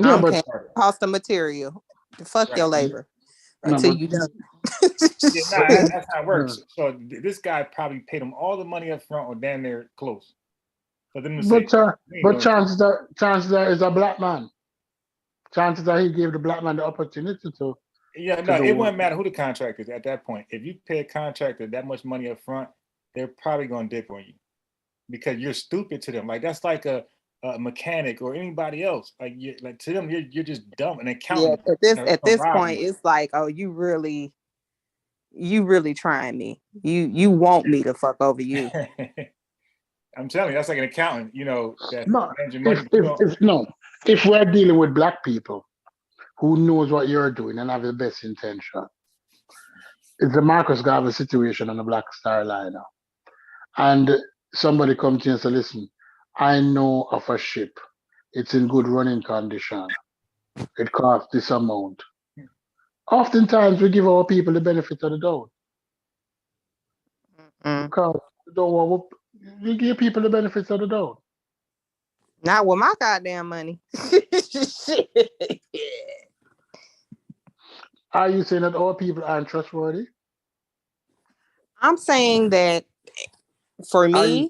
cost of material. Fuck your labor until you done. That's how it works. So this guy probably paid them all the money up front or damn near close. But chances are is a black man. Chances are he gave the black man the opportunity to. Yeah, no, it wouldn't matter who the contractor is at that point. If you pay a contractor that much money up front, they're probably going to dip on you because you're stupid to them. Like that's like a mechanic or anybody else. Like to them, you're just dumb. An accountant. Yeah, at this point, it's like, oh, you really trying me. You want me to fuck over you. I'm telling you, that's like an accountant. If we're dealing with black people who knows what you're doing and have the best intention, it's the Marcus Garvey situation on the Black Star Liner, and somebody comes to you and says, "Listen, I know of a ship. It's in good running condition. It costs this amount." Oftentimes, we give our people the benefit of the doubt. Because we give people the benefits of the doubt. Not with my goddamn money. Are you saying that all people aren't trustworthy? I'm saying that for me,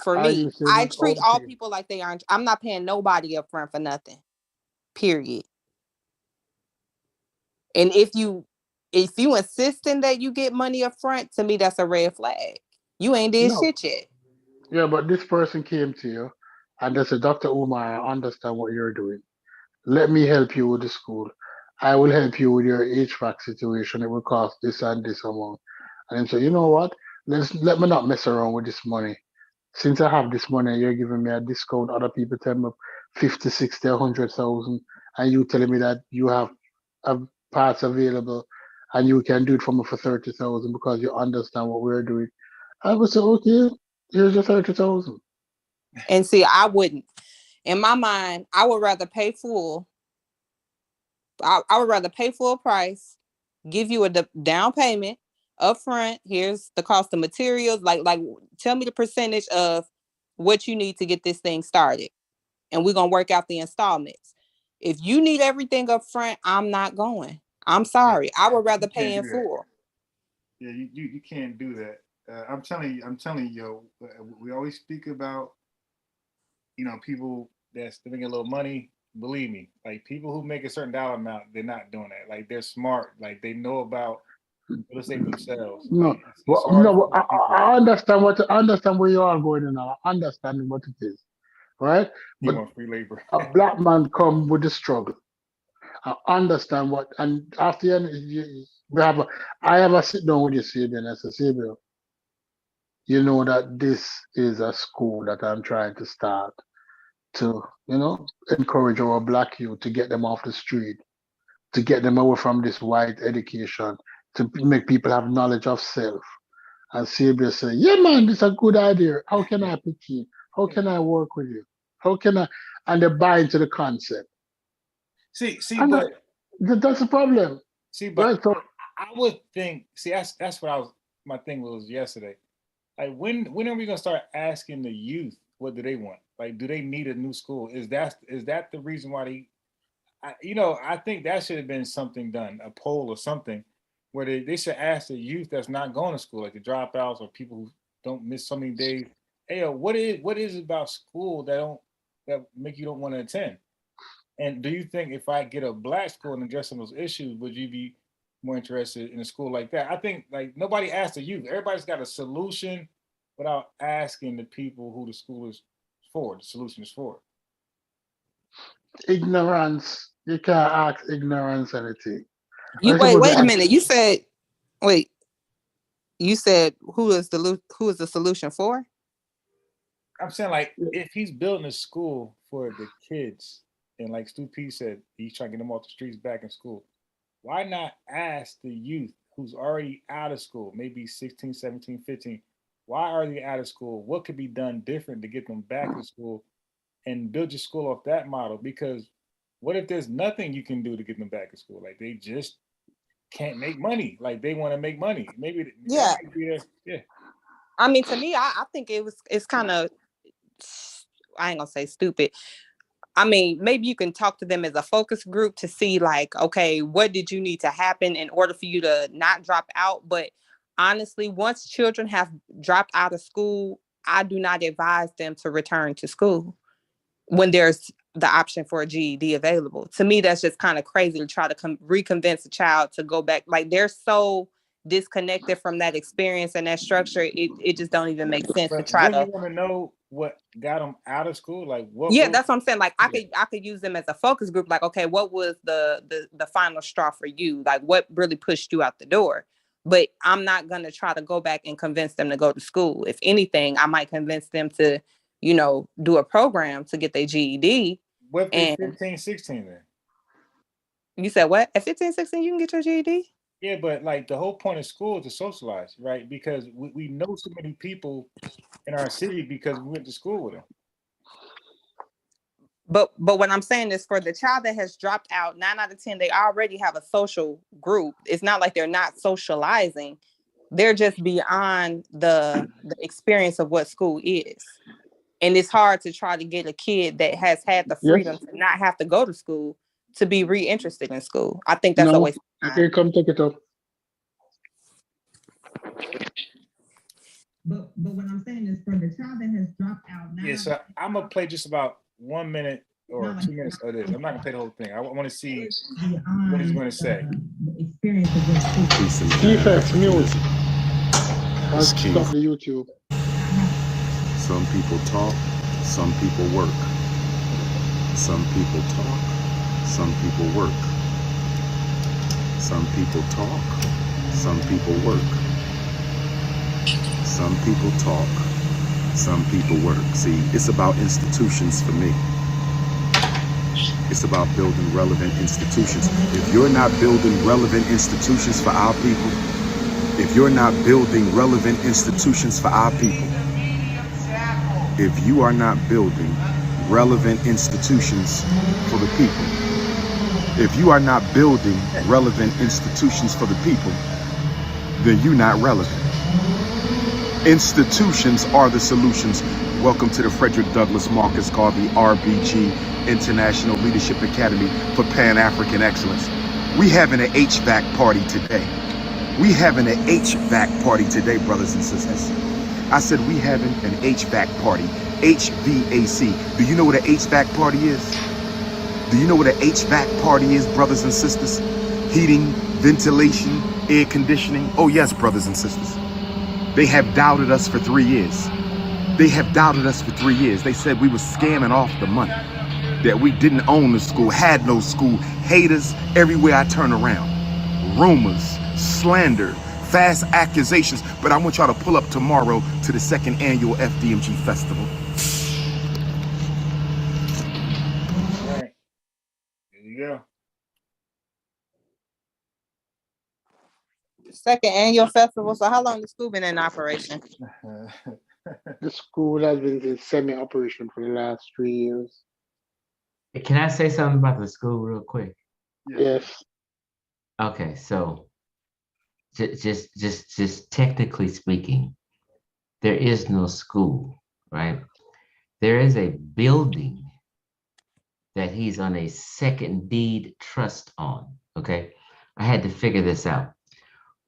I treat all people like they aren't. I'm not paying nobody up front for nothing. Period. And if you insisting that you get money up front, to me that's a red flag. You ain't did shit yet. Yeah, but this person came to you and they said, Dr. Umar, I understand what you're doing. Let me help you with the school. I will help you with your HVAC situation. It will cost this and this amount. And then say, you know what? Let me not mess around with this money. Since I have this money, you're giving me a discount. Other people tell me 50, 60, 100,000. And you telling me that you have parts available and you can do it for me for 30,000 because you understand what we're doing. I would say, okay, here's your 30,000. And see, I wouldn't. In my mind, I would rather pay full. I would rather pay full price, give you a down payment up front. Here's the cost of materials. Like, tell me the percentage of what you need to get this thing started. And we're going to work out the installments. If you need everything up front, I'm not going. I'm sorry. I would rather You pay can't in do that. full. Yeah, you can't do that. I'm telling you, we always speak about, people that's making a little money. Believe me, like people who make a certain dollar amount, they're not doing that. Like they're smart. Like they know about real estate themselves. No, Like, it's well, hard no, for people. I understand where you are going now. I understand what it is, right? You But want free labor. a black man come with the struggle. I understand what, and after I have a sit down with you, Sabian, and I say, Sabian, you know that this is a school that I'm trying to start to, encourage our black youth to get them off the street, to get them away from this white education, to make people have knowledge of self. And Sabian say, yeah, man, this is a good idea. How can I pick you? How can I work with you? How can I? And they buy into the concept. See, And but that's the problem. but Right? So, I would think. See, that's what my thing was yesterday. Like when are we gonna start asking the youth what do they want? Like, do they need a new school? Is that the reason why I think that should have been something done, a poll or something, where they should ask the youth that's not going to school, like the dropouts or people who don't miss so many days. Hey, what is it about school that make you don't want to attend? And do you think if I get a black school and address some of those issues, would you be more interested in a school like that? I think like nobody asked the youth. Everybody's got a solution without asking the people who the school is for. The solution is for. ignorance, you can't ask ignorance anything. Wait a minute. You said who is the solution for? I'm saying like if he's building a school for the kids, and like Stu P said, he's trying to get them off the streets back in school. Why not ask the youth who's already out of school, maybe 16, 17, 15, why are they out of school? What could be done different to get them back to school and build your school off that model? Because what if there's nothing you can do to get them back to school? Like they just can't make money. Like they want to make money. Maybe yeah. Yeah. I mean, to me, I think it's kind of, I ain't gonna say stupid. I mean, maybe you can talk to them as a focus group to see like, okay, what did you need to happen in order for you to not drop out? But honestly, once children have dropped out of school, I do not advise them to return to school when there's the option for a GED available. To me, that's just kind of crazy to try to reconvince a child to go back. Like they're so disconnected from that experience and that structure. It just don't even make sense to try to. You want to know what got them out of school? Like what? Yeah, that's what I'm saying. Like I could use them as a focus group. Like, okay, what was the final straw for you? Like what really pushed you out the door? But I'm not gonna try to go back and convince them to go to school. If anything, I might convince them to, do a program to get their GED. What if they're 15, 16 then? You said what? At 15, 16, you can get your GED? Yeah, but like the whole point of school is to socialize, right? Because we know so many people in our city because we went to school with them. But what I'm saying is for the child that has dropped out, 9 out of 10, they already have a social group. It's not like they're not socializing. They're just beyond the experience of what school is. And it's hard to try to get a kid that has had the freedom to not have to go to school to be reinterested in school. I think that's always. Okay, come take it up. But what I'm saying is for the child that has dropped out now. Yeah, so I'm gonna play just about 1 minute or 2 minutes of this. I'm not gonna play the whole thing. I want to see what he's going to say. The experience of what school. Defects, music. That's key. Stop the YouTube. Some people talk, some people work. Some people talk, some people work. Some people talk, some people work. Some people talk, some people work. See, it's about institutions for me. It's about building relevant institutions. If you're not building relevant institutions for our people, if you're not building relevant institutions for our people, if you are not building relevant institutions for the people, if you are not building relevant institutions for the people, then you're not relevant. Institutions are the solutions. Welcome to the Frederick Douglass Marcus Garvey RBG International Leadership Academy for Pan-African Excellence. We having an HVAC party today. We having an HVAC party today, brothers and sisters. I said we having an HVAC party. HVAC. Do you know what an HVAC party is? Do you know what an HVAC party is, brothers and sisters? Heating, ventilation, air conditioning. Oh yes, brothers and sisters. They have doubted us for 3 years. They have doubted us for 3 years. They said we were scamming off the money, that we didn't own the school, had no school. Haters everywhere I turn around. Rumors, slander, fast accusations. But I want y'all to pull up tomorrow to the 2nd annual FDMG Festival. All right. There you go. Second annual festival. So how long has the school been in operation? The school has been in semi-operation for the last 3 years. Can I say something about the school real quick? Yes. Okay, so just technically speaking, there is no school, right? There is a building that he's on a second deed trust on, okay? I had to figure this out.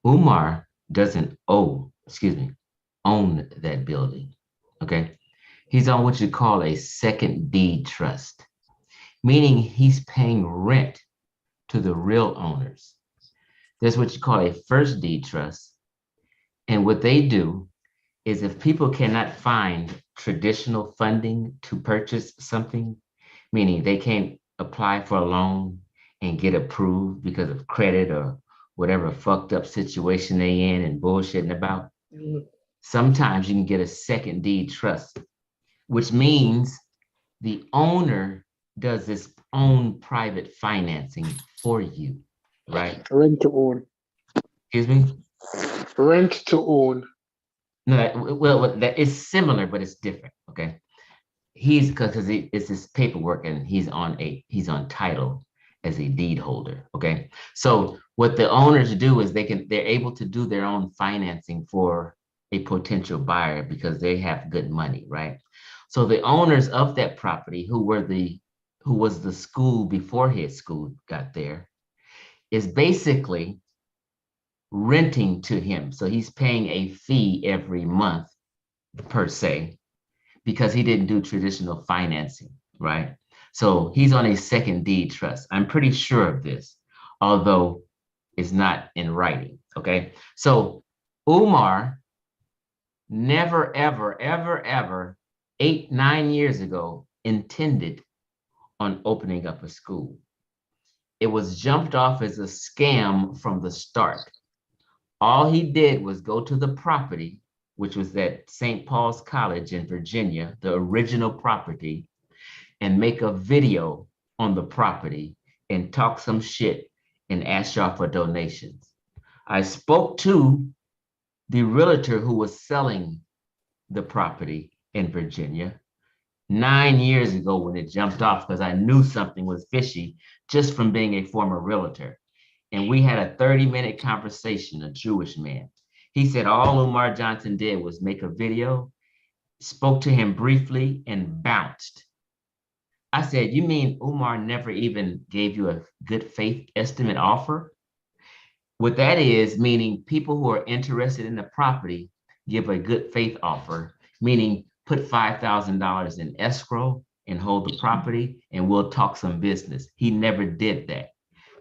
Umar doesn't own that building, okay? He's on what you call a second deed trust, meaning he's paying rent to the real owners. There's what you call a first deed trust. And what they do is if people cannot find traditional funding to purchase something, meaning they can't apply for a loan and get approved because of credit or whatever fucked up situation they in and bullshitting about, sometimes you can get a second deed trust, which means the owner does his own private financing for you, right? Rent to own. Excuse me? Rent to own. No, well, that is similar, but it's different, okay? He's because it's his paperwork and he's on title as a deed holder, okay? So what the owners do is they're able to do their own financing for a potential buyer because they have good money, right? So the owners of that property who was the school before his school got there is basically renting to him. So he's paying a fee every month per se because he didn't do traditional financing, right? So he's on a second deed trust. I'm pretty sure of this, although it's not in writing, okay? So Umar never, ever, ever, ever 8-9 years ago intended on opening up a school. It was jumped off as a scam from the start. All he did was go to the property, which was at St. Paul's College in Virginia, the original property, and make a video on the property and talk some shit and ask y'all for donations. I spoke to the realtor who was selling the property in Virginia 9 years ago when it jumped off because I knew something was fishy just from being a former realtor. And we had a 30-minute conversation, a Jewish man. He said all Umar Johnson did was make a video, spoke to him briefly, and bounced. I said, you mean Umar never even gave you a good faith estimate offer? What that is, meaning people who are interested in the property give a good faith offer, meaning put $5,000 in escrow and hold the property and we'll talk some business. He never did that.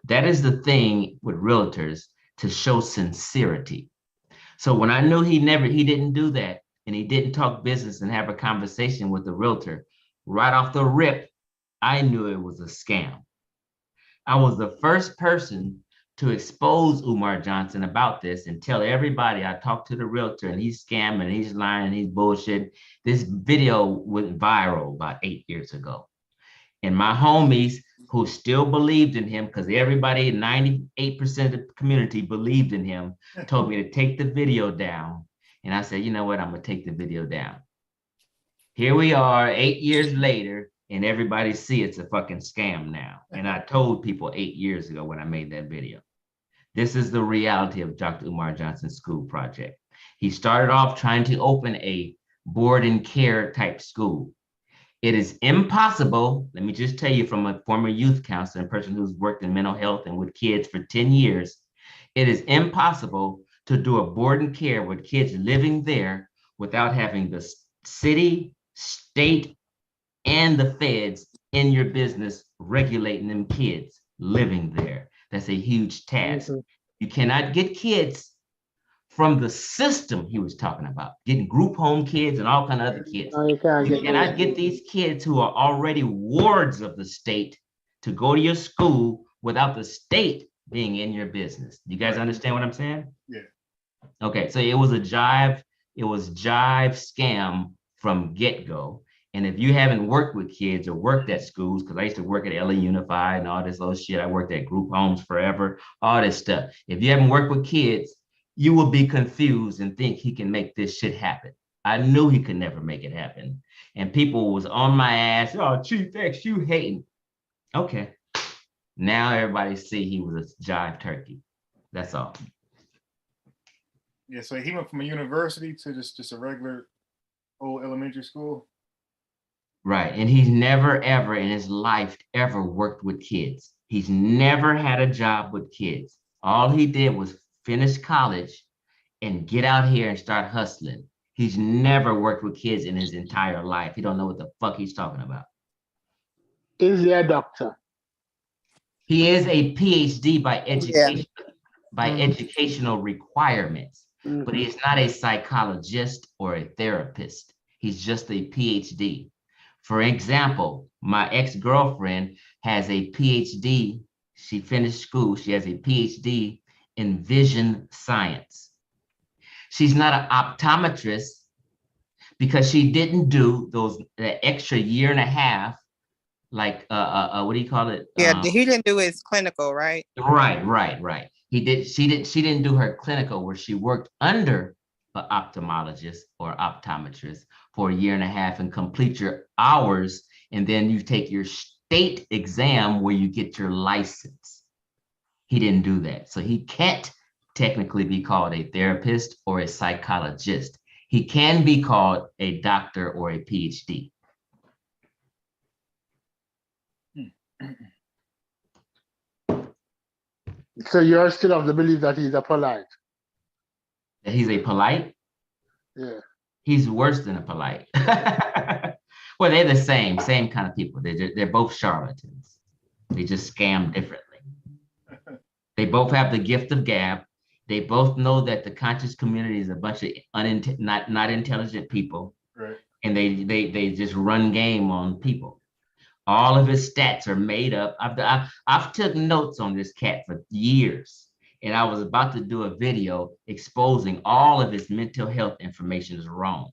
That is the thing with realtors, to show sincerity. So when I knew he didn't do that and he didn't talk business and have a conversation with the realtor, right off the rip, I knew it was a scam. I was the first person to expose Umar Johnson about this and tell everybody I talked to the realtor and he's scamming, he's lying, he's bullshit. This video went viral about 8 years ago. And my homies who still believed in him, because everybody, 98% of the community believed in him, told me to take the video down. And I said, you know what, I'm gonna take the video down. Here we are 8 years later, and everybody see it's a fucking scam now. And I told people 8 years ago when I made that video. This is the reality of Dr. Umar Johnson's school project. He started off trying to open a board and care type school. It is impossible, let me just tell you from a former youth counselor and person who's worked in mental health and with kids for 10 years, it is impossible to do a board and care with kids living there without having the city, state, and the feds in your business regulating them kids living there. That's a huge task. You cannot get kids from the system he was talking about, getting group home kids and all kind of other kids. No, You cannot get these kids who are already wards of the state to go to your school without the state being in your business. You guys understand what I'm saying? Yeah. Okay, so it was jive scam from get-go. And if you haven't worked with kids or worked at schools, because I used to work at LA Unified and all this other shit, I worked at group homes forever, all this stuff. If you haven't worked with kids, you will be confused and think he can make this shit happen. I knew he could never make it happen. And people was on my ass, oh, Chief X, you hating. Okay. Now everybody see he was a jive turkey. That's all. Yeah, so he went from a university to just a regular old elementary school. Right, and he's never ever in his life ever worked with kids. He's never had a job with kids. All he did was finish college and get out here and start hustling. He's never worked with kids in his entire life. He don't know what the fuck he's talking about. Is he a doctor? He is a PhD by education, by educational requirements, but he's not a psychologist or a therapist. He's just a PhD. For example, my ex-girlfriend has a PhD. She finished school. She has a PhD in vision science. She's not an optometrist because she didn't do that extra year and a half, like what do you call it? Yeah, he didn't do his clinical, right? Right. She didn't do her clinical where she worked under an ophthalmologist or optometrist for a year and a half and complete your hours, and then you take your state exam where you get your license. He didn't do that. So he can't technically be called a therapist or a psychologist. He can be called a doctor or a PhD. So you're still of the belief that he's a polite? That he's a polite? Yeah. He's worse than a polite. Well, they're the same kind of people. They're both charlatans. They just scam differently. They both have the gift of gab. They both know that the conscious community is a bunch of not intelligent people. Right. And they just run game on people. All of his stats are made up. I've took notes on this cat for years, and I was about to do a video exposing all of his mental health information is wrong.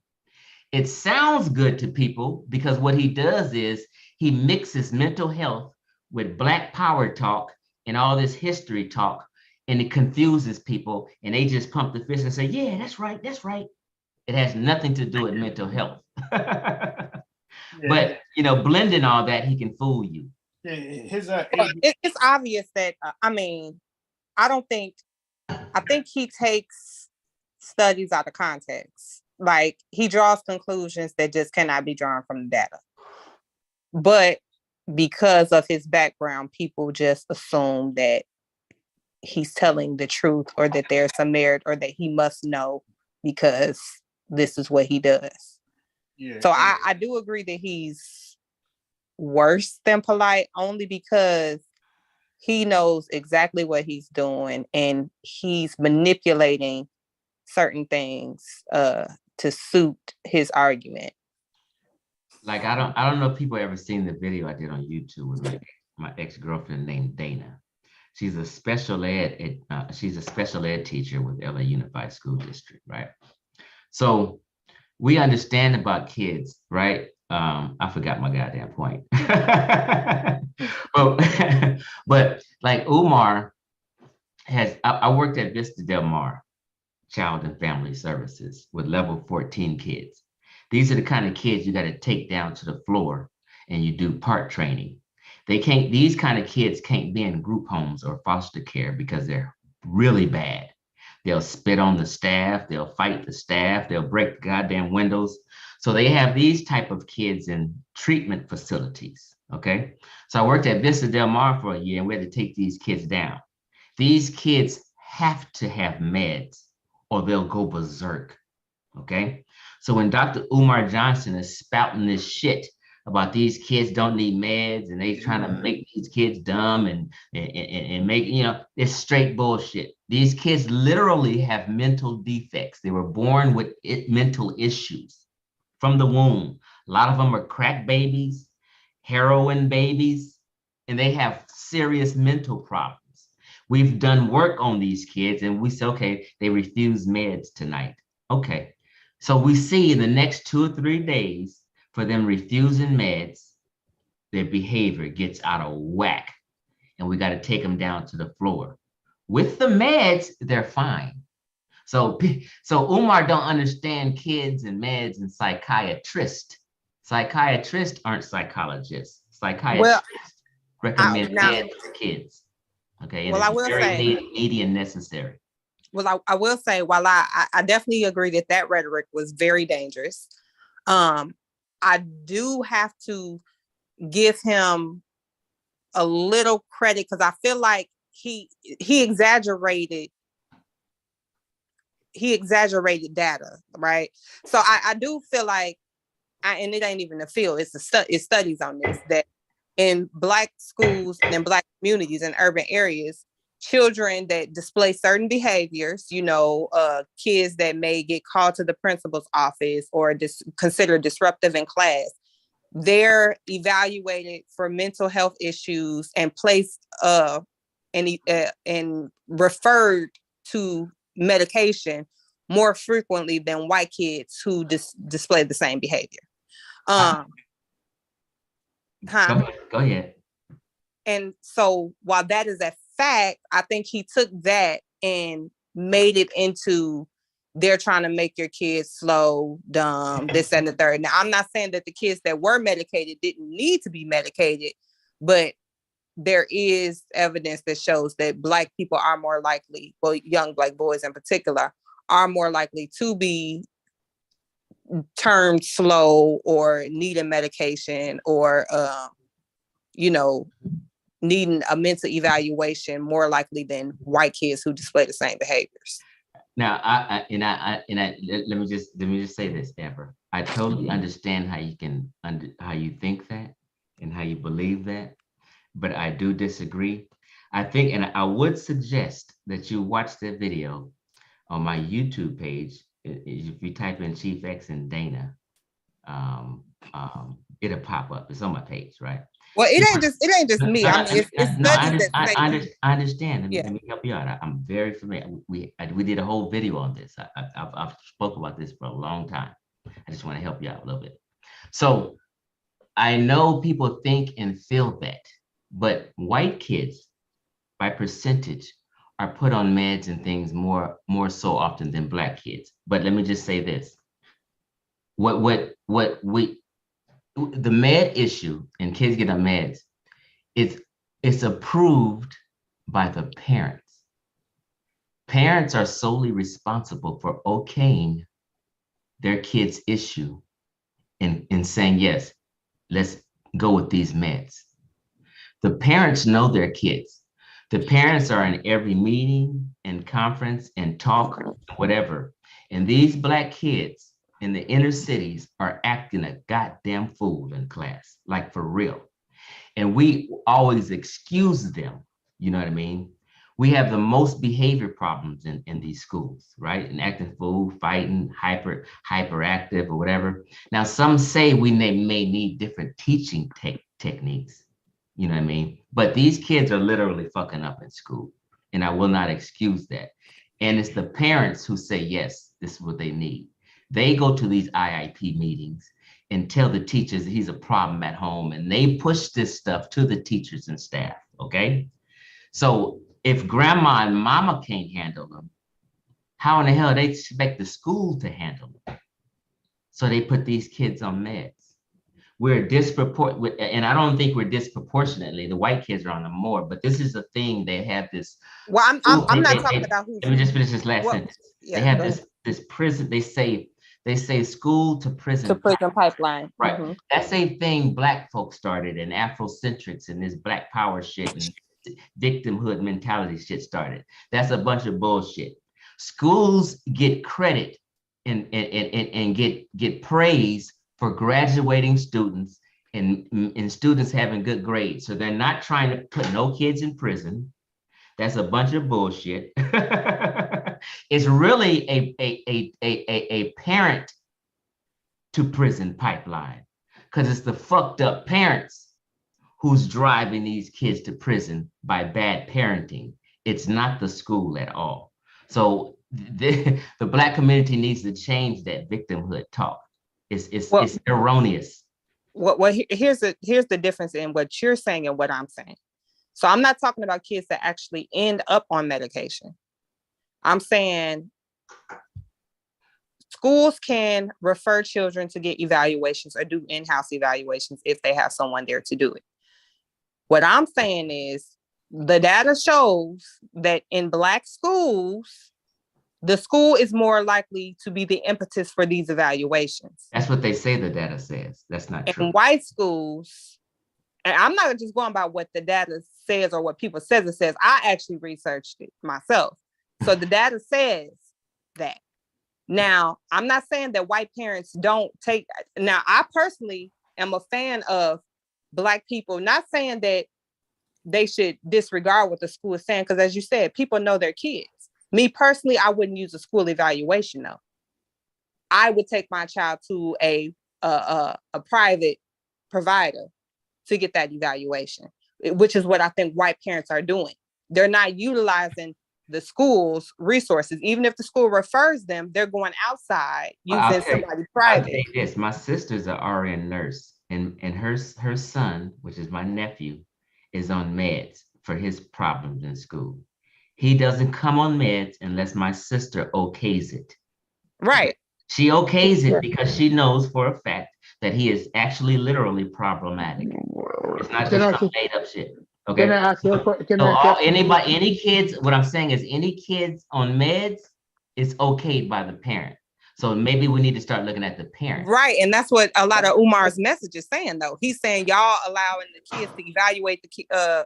It sounds good to people because what he does is he mixes mental health with Black power talk and all this history talk, and it confuses people, and they just pump the fist and say, yeah, that's right. It has nothing to do with mental health. But, blending all that, he can fool you. Yeah, it's obvious that, I think he takes studies out of context. Like, he draws conclusions that just cannot be drawn from the data. But because of his background, people just assume that he's telling the truth or that there's some merit or that he must know because this is what he does. Yeah. So I do agree that he's worse than polite only because he knows exactly what he's doing and he's manipulating certain things to suit his argument. Like, I don't know if people ever seen the video I did on YouTube with my ex-girlfriend named Dana. She's a special ed teacher with LA Unified School District, right? So we understand about kids, right? I forgot my goddamn point. but like Umar I worked at Vista Del Mar Child and Family Services with level 14 kids. These are the kind of kids you got to take down to the floor and you do part training. These kind of kids can't be in group homes or foster care because they're really bad. They'll spit on the staff. They'll fight the staff. They'll break the goddamn windows. So they have these type of kids in treatment facilities, okay? So I worked at Vista Del Mar for a year, and we had to take these kids down. These kids have to have meds or they'll go berserk, okay? So when Dr. Umar Johnson is spouting this shit about these kids don't need meds and they trying to make these kids dumb and make, you know, it's straight bullshit. These kids literally have mental defects. They were born with mental issues from the womb. A lot of them are crack babies, heroin babies, and they have serious mental problems. We've done work on these kids and we say, okay, they refuse meds tonight. Okay. So we see in the next 2 or 3 days for them refusing meds, their behavior gets out of whack and we got to take them down to the floor. With the meds, they're fine. So Umar don't understand kids and meds and psychiatrists. Psychiatrists aren't psychologists. Psychiatrists recommend meds to kids. Okay, and it's very needy and necessary. Well, I will say, while I definitely agree that rhetoric was very dangerous, I do have to give him a little credit because I feel like he exaggerated data, right? So I do feel like, and it ain't even a field, it's studies on this, that in Black schools and in Black communities in urban areas, children that display certain behaviors, you know, kids that may get called to the principal's office or considered disruptive in class, they're evaluated for mental health issues and placed and referred to medication more frequently than white kids who display the same behavior. Go ahead. And so while that is a fact, I think he took that and made it into they're trying to make your kids slow, dumb, this and the third. Now, I'm not saying that the kids that were medicated didn't need to be medicated, but there is evidence that shows that Black people are more likely, well, young Black boys in particular, are more likely to be termed slow or needing medication or, you know, needing a mental evaluation more likely than white kids who display the same behaviors. Now, let me just say this, Amber. I totally understand how you think that and how you believe that, but I do disagree. I think, and I would suggest that you watch that video on my YouTube page. If you type in Chief X and Dana, it'll pop up. It's on my page, right? Well, it ain't just me. I mean, it's studies I understand. Yeah. Let me help you out. I'm very familiar. We did a whole video on this. I've spoke about this for a long time. I just want to help you out a little bit. So I know people think and feel that, but white kids, by percentage, are put on meds and things more so often than Black kids. But let me just say this: the med issue and kids get on meds, it's approved by the parents. Parents are solely responsible for okaying their kids' issue and saying, yes, let's go with these meds. The parents know their kids. The parents are in every meeting and conference and talk, whatever. And these Black kids in the inner cities are acting a goddamn fool in class, like for real. And we always excuse them, you know what I mean? We have the most behavior problems in these schools, right? And acting fool, fighting, hyperactive or whatever. Now, some say we may need different teaching techniques, you know what I mean? But these kids are literally fucking up in school, and I will not excuse that. And it's the parents who say, yes, this is what they need. They go to these IIP meetings and tell the teachers that he's a problem at home, and they push this stuff to the teachers and staff, okay? So if grandma and mama can't handle them, how in the hell they expect the school to handle them? So they put these kids on meds. we're disproportionate, and I don't think we're disproportionately. The white kids are on them more, but this is the thing. They have this. Well, I'm not talking about who's. Let me just finish this last sentence. Yeah, they have this prison. They say school to prison. Pipeline. Right. Mm-hmm. That same thing Black folks started, and Afrocentrics and this Black power shit and victimhood mentality shit started. That's a bunch of bullshit. Schools get credit and get praise for graduating students and students having good grades. So they're not trying to put no kids in prison. That's a bunch of bullshit. It's really a parent to prison pipeline, because it's the fucked up parents who's driving these kids to prison by bad parenting. It's not the school at all. So the Black community needs to change that victimhood talk. It's erroneous. Well, here's the difference in what you're saying and what I'm saying. So I'm not talking about kids that actually end up on medication. I'm saying schools can refer children to get evaluations or do in-house evaluations if they have someone there to do it. What I'm saying is the data shows that in Black schools, the school is more likely to be the impetus for these evaluations. That's what they say the data says. That's not true. In white schools, and I'm not just going by what the data says or what people says it says. I actually researched it myself. So the data says that. Now, I'm not saying that white parents don't take. Now, I personally am a fan of Black people, not saying that they should disregard what the school is saying, because as you said, people know their kids. Me personally, I wouldn't use a school evaluation though. I would take my child to a private provider to get that evaluation, which is what I think white parents are doing. They're not utilizing the school's resources. Even if the school refers them, they're going outside using somebody private. I'll say this, my sister's an RN nurse, and her son, which is my nephew, is on meds for his problems in school. He doesn't come on meds unless my sister okays it. Right. She okays it because she knows for a fact that he is actually literally problematic. It's not just some made up shit. Okay. Can I ask you any kids, what I'm saying is any kids on meds is okayed by the parent. So maybe we need to start looking at the parent. Right. And that's what a lot of Umar's message is saying, though. He's saying y'all allowing the kids to evaluate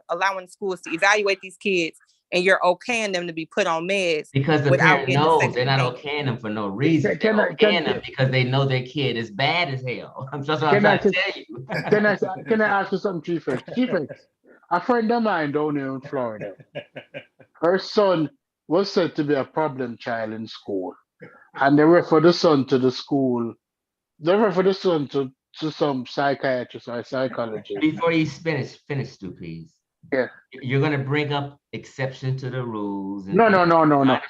allowing schools to evaluate these kids, and you're okaying them to be put on meds. Because the parent knows they're not okaying them for no reason. They're okaying them because they know their kid is bad as hell. I'm just trying to tell you. Can I ask you something, Chief X? Chief X, a friend of mine down here in Florida, her son was said to be a problem child in school. And they refer the son to the school. They refer the son to some psychiatrist or psychologist. Before you finish, Stu, please. Yeah. You're gonna bring up exception to the rules. No, it's not.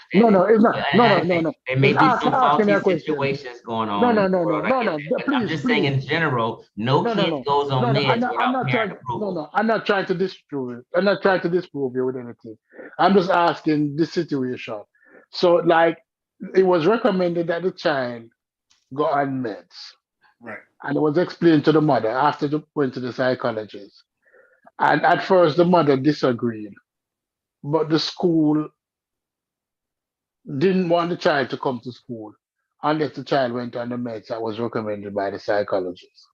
No. There may be some faulty situations going on. No. I'm just saying in general, no kid goes on meds without parent approval. No, I'm not trying to disprove it. I'm not trying to disprove you with anything. I'm just asking this situation. So, like, it was recommended that the child go on meds. Right. And it was explained to the mother after they went to the psychologist. And at first, the mother disagreed. But the school didn't want the child to come to school unless the child went on the meds that was recommended by the psychologist.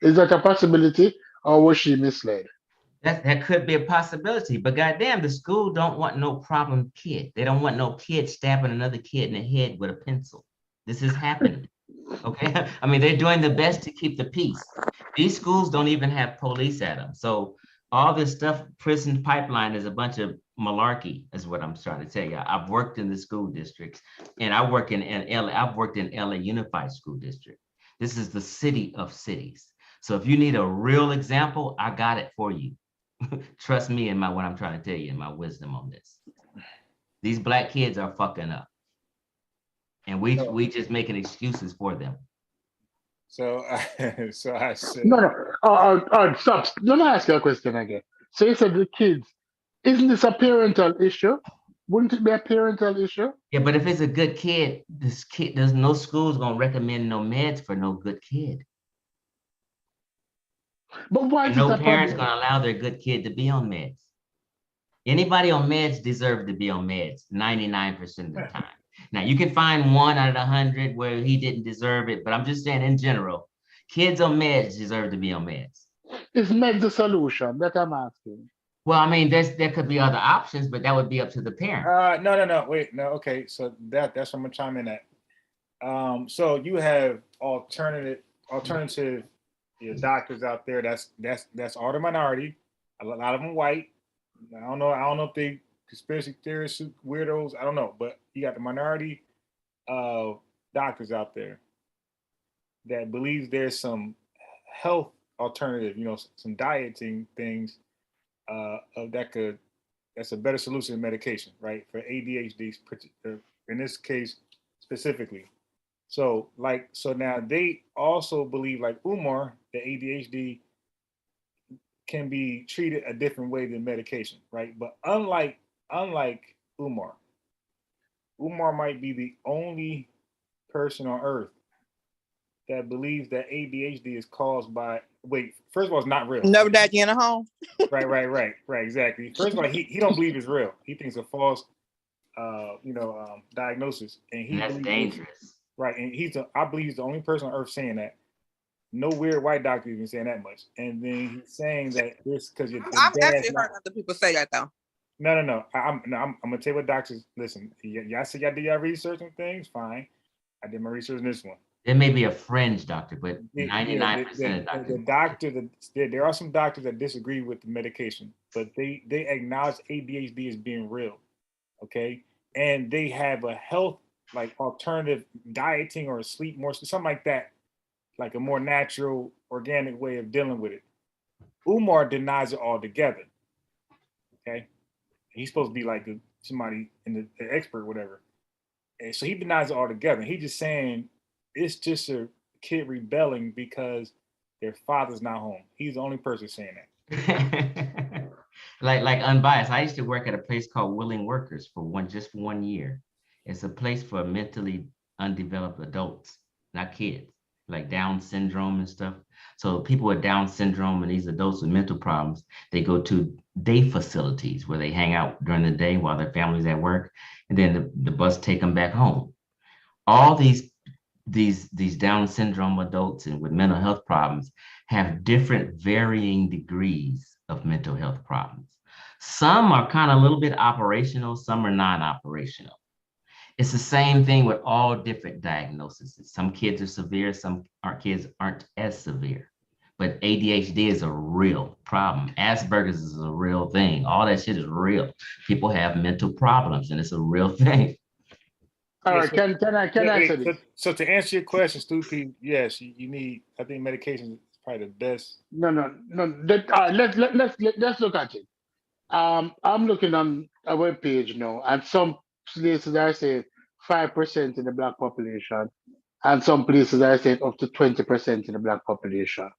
Is that a possibility, or was she misled? That could be a possibility, but goddamn, the school don't want no problem kid. They don't want no kid stabbing another kid in the head with a pencil. This is happening. Okay, I mean, they're doing the best to keep the peace. These schools don't even have police at them. So all this stuff, prison pipeline, is a bunch of malarkey, is what I'm trying to tell you. I've worked in the school districts, and I work in LA. I've worked in LA Unified School District. This is the city of cities. So if you need a real example, I got it for you. Trust me in what I'm trying to tell you and my wisdom on this. These Black kids are fucking up. And we just making excuses for them. So I said no. Stop. Let me ask you a question again. So you said the kids, isn't this a parental issue? Wouldn't it be a parental issue? Yeah, but if it's a good kid, there's no school's gonna recommend no meds for no good kid. But why is no it a parent's problem? gonna allow their good kid to be on meds. Anybody on meds deserves to be on meds 99% of the time. Now you can find 1 out of 100 where he didn't deserve it, but I'm just saying in general, kids on meds deserve to be on meds. Is meds the solution? That I'm asking. Well, I mean, there could be other options, but that would be up to the parent. No, wait, no, okay. So that's what I'm gonna chime in at. So you have alternative doctors out there. That's all the minority. A lot of them white. I don't know if they conspiracy theorists, weirdos. I don't know, but you got the minority of doctors out there that believes there's some health alternative. Some dieting things that's a better solution than medication, right? For ADHD, in this case specifically. So now they also believe, like Umar, that ADHD can be treated a different way than medication, right? But unlike Umar might be the only person on earth that believes that ADHD is caused by, first of all, it's not real. Never died in a home. Right, exactly. First of all, he don't believe it's real. He thinks it's a false diagnosis. And that's dangerous. Right, and I believe he's the only person on earth saying that. No weird white doctor even saying that much. And then he's saying that this because I've actually heard other people say that though. No. I'm gonna tell you what doctors listen. Y'all say y'all did y'all research on things, fine. I did my research on this one. There may be a fringe doctor, but 99% of doctors. There are some doctors that disagree with the medication, but they acknowledge ADHD as being real. Okay. And they have a health alternative dieting or sleep more, something like that, like a more natural, organic way of dealing with it. Umar denies it altogether. Okay. He's supposed to be like somebody in the expert, whatever. And so he denies it altogether. He's just saying it's just a kid rebelling because their father's not home. He's the only person saying that. like unbiased. I used to work at a place called Willing Workers for 1 year. It's a place for mentally undeveloped adults, not kids, like Down syndrome and stuff. So people with Down syndrome and these adults with mental problems, they go to day facilities where they hang out during the day while their family's at work, and then the bus take them back home. All these Down syndrome adults and with mental health problems have different varying degrees of mental health problems. Some are kind of a little bit operational, some are non-operational. It's the same thing with all different diagnoses. Some kids are severe, some kids aren't as severe. But ADHD is a real problem. Asperger's is a real thing. All that shit is real. People have mental problems and it's a real thing. All right, can I answer this? So to answer your question, Stu, yes, you need, I think medication is probably the best. No. Let's look at it. I'm looking on a web page now, and some places are saying 5% in the Black population, and some places are saying up to 20% in the Black population.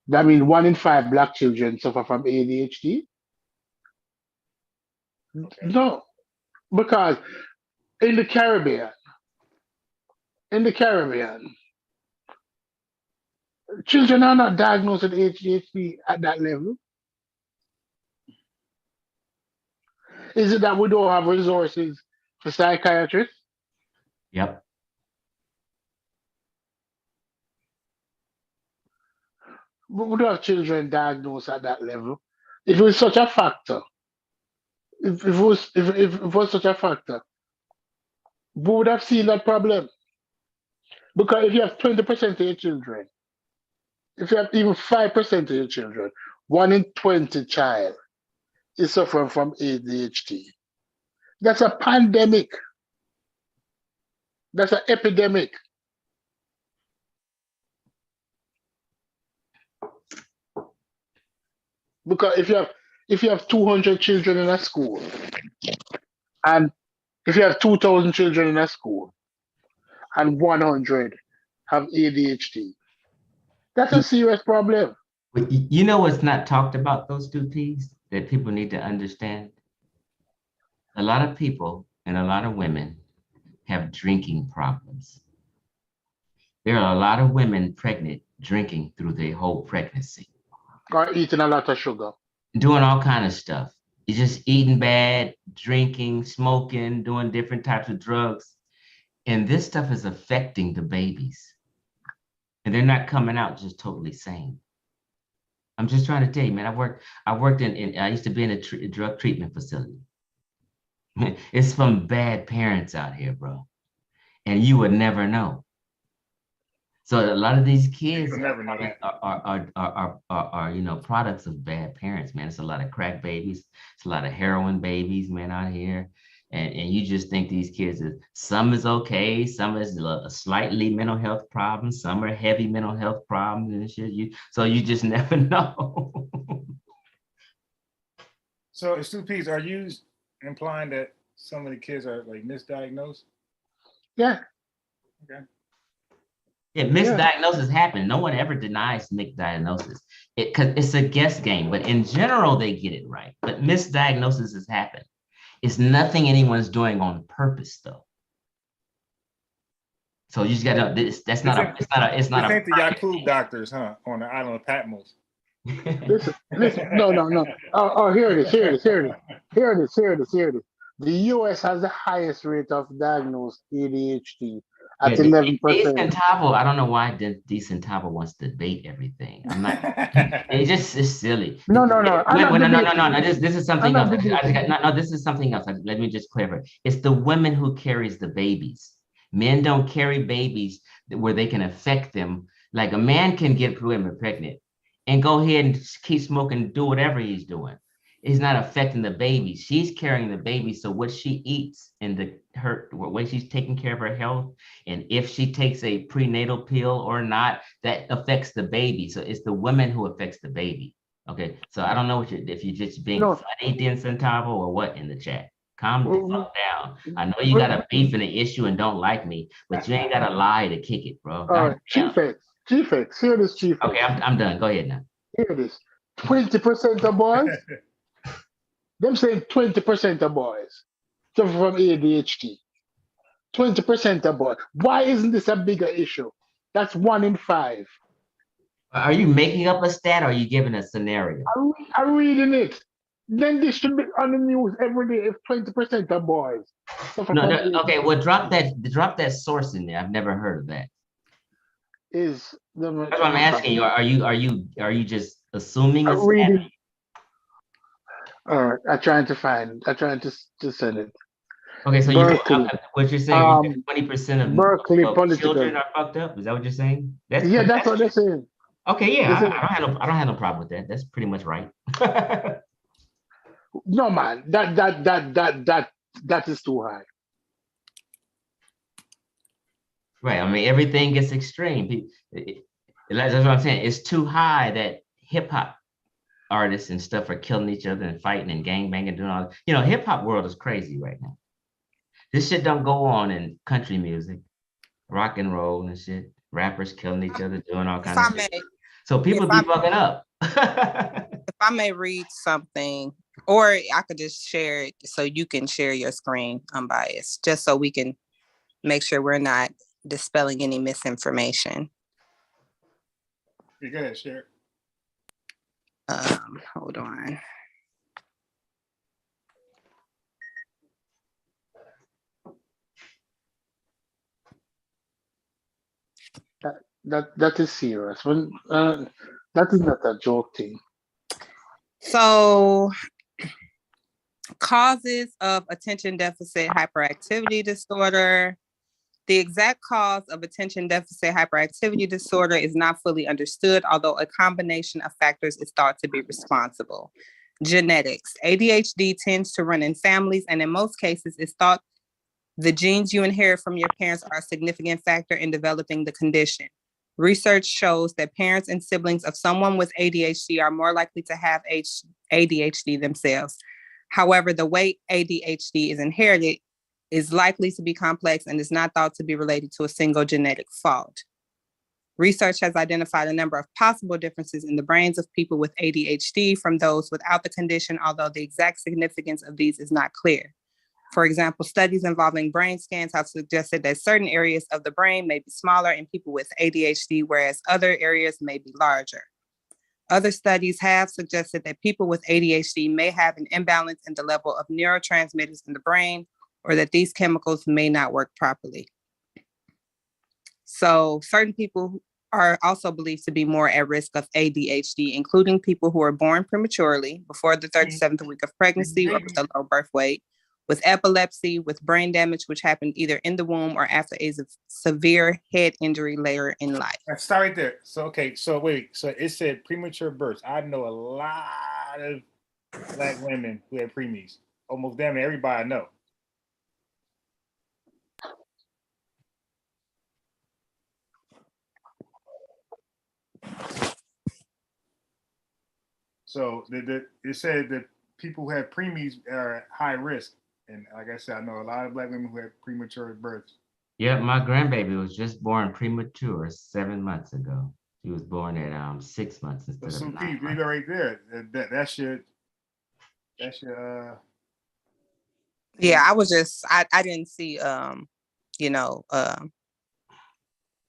That means 1 in 5 Black children suffer from ADHD. Okay. No, because in the Caribbean, children are not diagnosed with ADHD at that level. Is it that we don't have resources for psychiatrists? Yep. We don't have children diagnosed at that level. If it was such a factor, if it was such a factor, we would have seen that problem. Because if you have 20% of your children, if you have even 5% of your children, 1 in 20 child is suffering from ADHD. That's a pandemic. That's an epidemic. Because if you have 200 children in a school, and if you have 2,000 children in a school, and 100 have ADHD, that's a serious problem. But you know what's not talked about, those 2 P's that people need to understand? A lot of people and a lot of women have drinking problems. There are a lot of women pregnant drinking through their whole pregnancy. Or eating a lot of sugar. Doing all kind of stuff. You're just eating bad, drinking, smoking, doing different types of drugs. And this stuff is affecting the babies. And they're not coming out just totally sane. I'm just trying to tell you, man, I worked I used to be in a drug treatment facility. It's from bad parents out here, bro. And you would never know. So a lot of these kids are you know, products of bad parents, man. It's a lot of crack babies. It's a lot of heroin babies, man, out here. And you just think these kids some is okay, some is a slightly mental health problem, some are heavy mental health problems and shit. So you just never know. So, Stu are you implying that some of the kids are like misdiagnosed? Yeah. Okay. Yeah, misdiagnosis happen. No one ever denies misdiagnosis. Because it's a guess game, but in general, they get it right. But misdiagnosis has happened. It's nothing anyone's doing on purpose, though. So you just gotta know it's not a the Yakub doctors, huh? On the island of Patmos. Listen, no. Oh, here it is. The US has the highest rate of diagnosed ADHD at 11%. Centavo, I don't know why Centavo wants to debate everything. I'm not. It's silly. No. This is something else. This is something else. Let me just clarify. It's the women who carries the babies. Men don't carry babies where they can affect them. Like a man can get women pregnant and go ahead and keep smoking, do whatever he's doing. It's not affecting the baby. She's carrying the baby. So what she eats and her way she's taking care of her health, and if she takes a prenatal pill or not, that affects the baby. So it's the women who affects the baby. Okay. So I don't know if you're just being funny, Dan Centavo, or what in the chat. Calm the fuck down. I know you got a beef and an issue and don't like me, but you ain't got to lie to kick it, bro. Chief X. Here it is, Chief X. Okay, I'm done. Go ahead now. Here it is. 20% of boys. Them saying 20% of boys suffer from ADHD. 20% of boys. Why isn't this a bigger issue? That's 1 in 5. Are you making up a stat or are you giving a scenario? I'm reading it. Then this should be on the news every day if 20% of boys suffer from ADHD. Okay, well, drop that source in there. I've never heard of that. That's what I'm asking you. Are you just assuming a stat? All right, I'm trying to send it. Okay, so what you're saying, 20% of Berkeley children are fucked up? Is that what you're saying? That's what they're saying. Okay, yeah, I don't have no problem with that. That's pretty much right. No, man, that is too high. Right. I mean, everything gets extreme. That's what I'm saying. It's too high that hip hop artists and stuff are killing each other and fighting and gangbanging, doing all. You know, hip hop world is crazy right now. This shit don't go on in country music, rock and roll and shit. Rappers killing each other, doing all kinds of shit. So people be fucking up. If I may read something, or I could just share it so you can share your screen unbiased, just so we can make sure we're not dispelling any misinformation. You go ahead, share. Hold on. That is serious. That is not a joke thing. So, causes of attention deficit hyperactivity disorder. The exact cause of attention deficit hyperactivity disorder is not fully understood, although a combination of factors is thought to be responsible. Genetics. ADHD tends to run in families, and in most cases, it's thought the genes you inherit from your parents are a significant factor in developing the condition. Research shows that parents and siblings of someone with ADHD are more likely to have ADHD themselves. However, the way ADHD is inherited is likely to be complex and is not thought to be related to a single genetic fault. Research has identified a number of possible differences in the brains of people with ADHD from those without the condition, although the exact significance of these is not clear. For example, studies involving brain scans have suggested that certain areas of the brain may be smaller in people with ADHD, whereas other areas may be larger. Other studies have suggested that people with ADHD may have an imbalance in the level of neurotransmitters in the brain, or that these chemicals may not work properly. So certain people are also believed to be more at risk of ADHD, including people who are born prematurely, before the 37th week of pregnancy, or with a low birth weight, with epilepsy, with brain damage, which happened either in the womb or after a severe head injury later in life. Stop right there. So, okay, so wait, so it said premature births. I know a lot of Black women who had preemies. Almost damn everybody I know. So it said that people who have preemies are at high risk. And like I said, I know a lot of Black women who had premature births. Yeah, my grandbaby was just born premature 7 months ago. She was born at 6 months instead of 9 months. Right there. That should. Yeah, I didn't see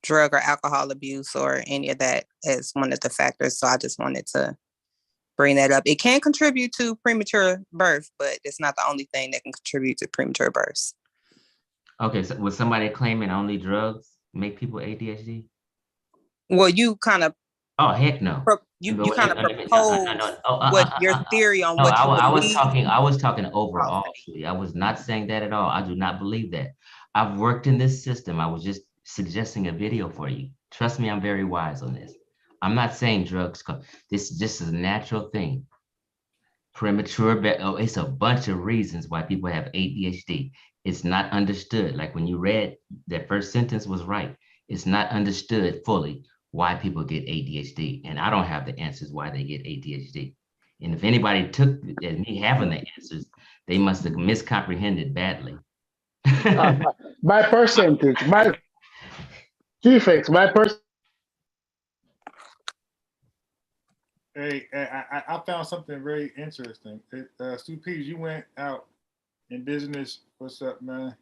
drug or alcohol abuse or any of that as one of the factors. So I just wanted to bring that up. It can contribute to premature birth, but it's not the only thing that can contribute to premature births. Okay, so was somebody claiming only drugs make people ADHD? Well, you kind of. Oh, heck no. You kind of propose what your theory on what you believe. I was talking overall. I was not saying that at all. I do not believe that. I've worked in this system. I was just suggesting a video for you. Trust me, I'm very wise on this. I'm not saying drugs. This is a natural thing. Premature, it's a bunch of reasons why people have ADHD. It's not understood. Like when you read that first sentence was right. It's not understood fully why people get ADHD. And I don't have the answers why they get ADHD. And if anybody took as me having the answers, they must have miscomprehended badly. By percentage, by defects, by percentage. Hey, I found something very interesting. Stu Pease, you went out in business. What's up, man?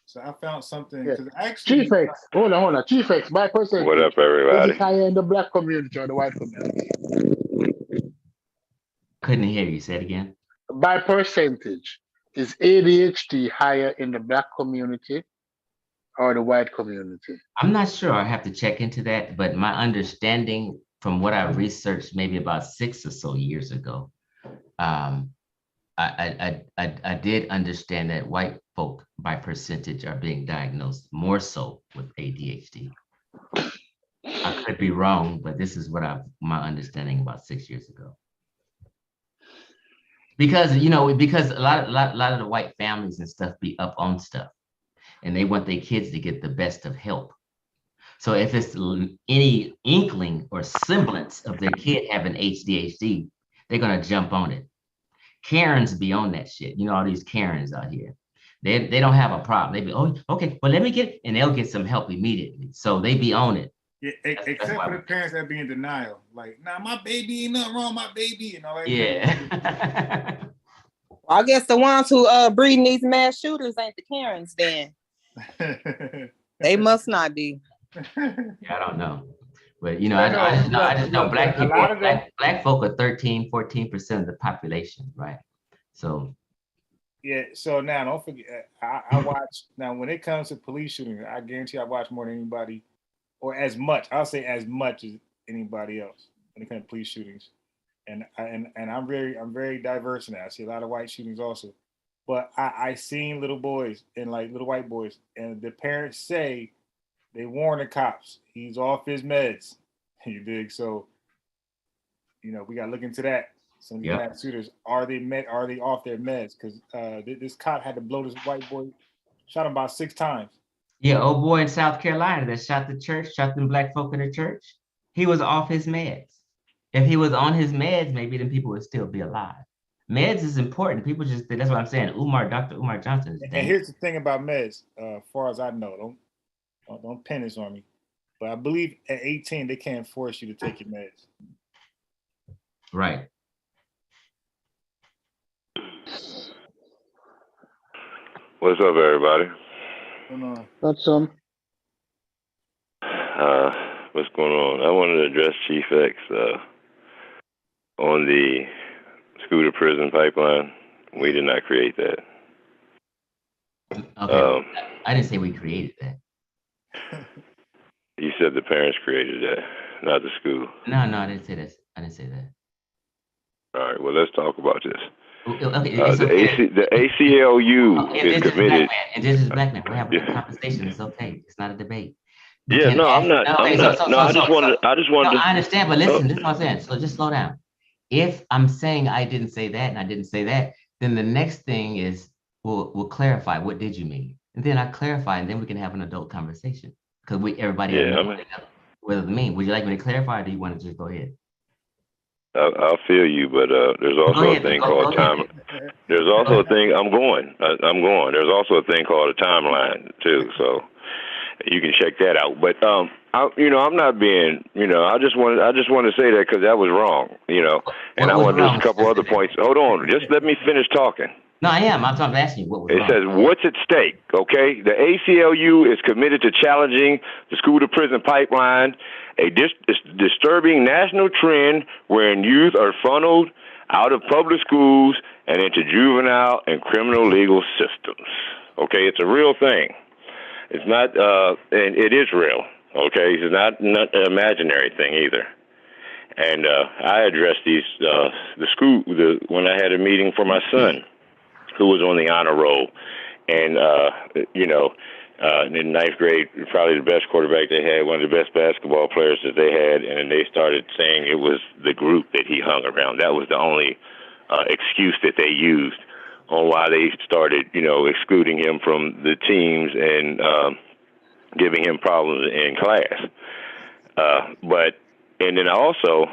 So I found something because actually, Chief X, hold on. Chief X, by percentage. What up, everybody? Is it higher in the Black community or the white community? Couldn't hear you. Say it again. By percentage, is ADHD higher in the Black community or the white community? I'm not sure. I have to check into that, but my understanding from what I researched maybe about 6 or so years ago, I did understand that white folk by percentage are being diagnosed more so with ADHD. I could be wrong, but this is what my understanding about 6 years ago. Because a lot of the white families and stuff be up on stuff, and they want their kids to get the best of help. So if it's any inkling or semblance of their kid having ADHD, they're gonna jump on it. Karens be on that shit. You know, all these Karens out here. They don't have a problem. They be, oh, okay, well, let me get, and they'll get some help immediately. So they be on it. Yeah, except for the parents that be in denial. Like, nah, my baby, ain't nothing wrong, my baby, and all that. Yeah. I guess the ones who breeding these mass shooters ain't the Karens then. They must not be. Yeah, I don't know. But I just know black people, black folk are 13-14% of the population, right? So yeah, so now don't forget, I watch now when it comes to police shootings, I guarantee I watch more than anybody, or as much, I'll say as much as anybody else when it comes to police shootings. And I'm very diverse in that. I see a lot of white shootings also. But I seen little boys and like little white boys, and the parents say they warn the cops, he's off his meds. You dig? So, we got to look into that. Some of these mass shooters, are they off their meds? Because this cop had to blow this white boy, shot him about 6 times. Yeah, old boy in South Carolina that shot them black folk in the church. He was off his meds. If he was on his meds, maybe then people would still be alive. Meds is important. People just, that's what I'm saying. Dr. Umar Johnson is and here's the thing about meds, as far as I know, don't pin this on me, but I believe at 18 they can't force you to take your meds. Right. What's up, everybody? That's What's going on? I wanted to address Chief X on the school to prison pipeline. We did not create that. Okay, I didn't say we created that. You said the parents created that, not the school. No, I didn't say that. I didn't say that. All right, well, let's talk about this. Okay, the ACLU is committed. Indigenous black man, we're having a conversation. It's okay. It's not a debate. I'm not. I just wanted. I understand, but listen, this is what I'm saying. So just slow down. If I'm saying I didn't say that and I didn't say that, then the next thing is we'll clarify what did you mean, and then I clarify, and then we can have an adult conversation because everybody what it mean. Would you like me to clarify, or do you want to just go ahead? I'll feel you, but there's also a thing called time. There's also a thing. I'm going. There's also a thing called a timeline too, so you can check that out. But I'm not being. I just want to say that because that was wrong. And I want just a couple other points. Hold on, just let me finish talking. No, I am. I'm talking to ask you what was wrong. It says, what's at stake, okay? The ACLU is committed to challenging the school-to-prison pipeline, a disturbing national trend wherein youth are funneled out of public schools and into juvenile and criminal legal systems, okay? It's a real thing. It's not, and it is real, okay? It's not an imaginary thing either. And I addressed these, when I had a meeting for my son, who was on the honor roll, and in ninth grade, probably the best quarterback they had, one of the best basketball players that they had, and they started saying it was the group that he hung around. That was the only excuse that they used on why they started, excluding him from the teams and giving him problems in class. And then also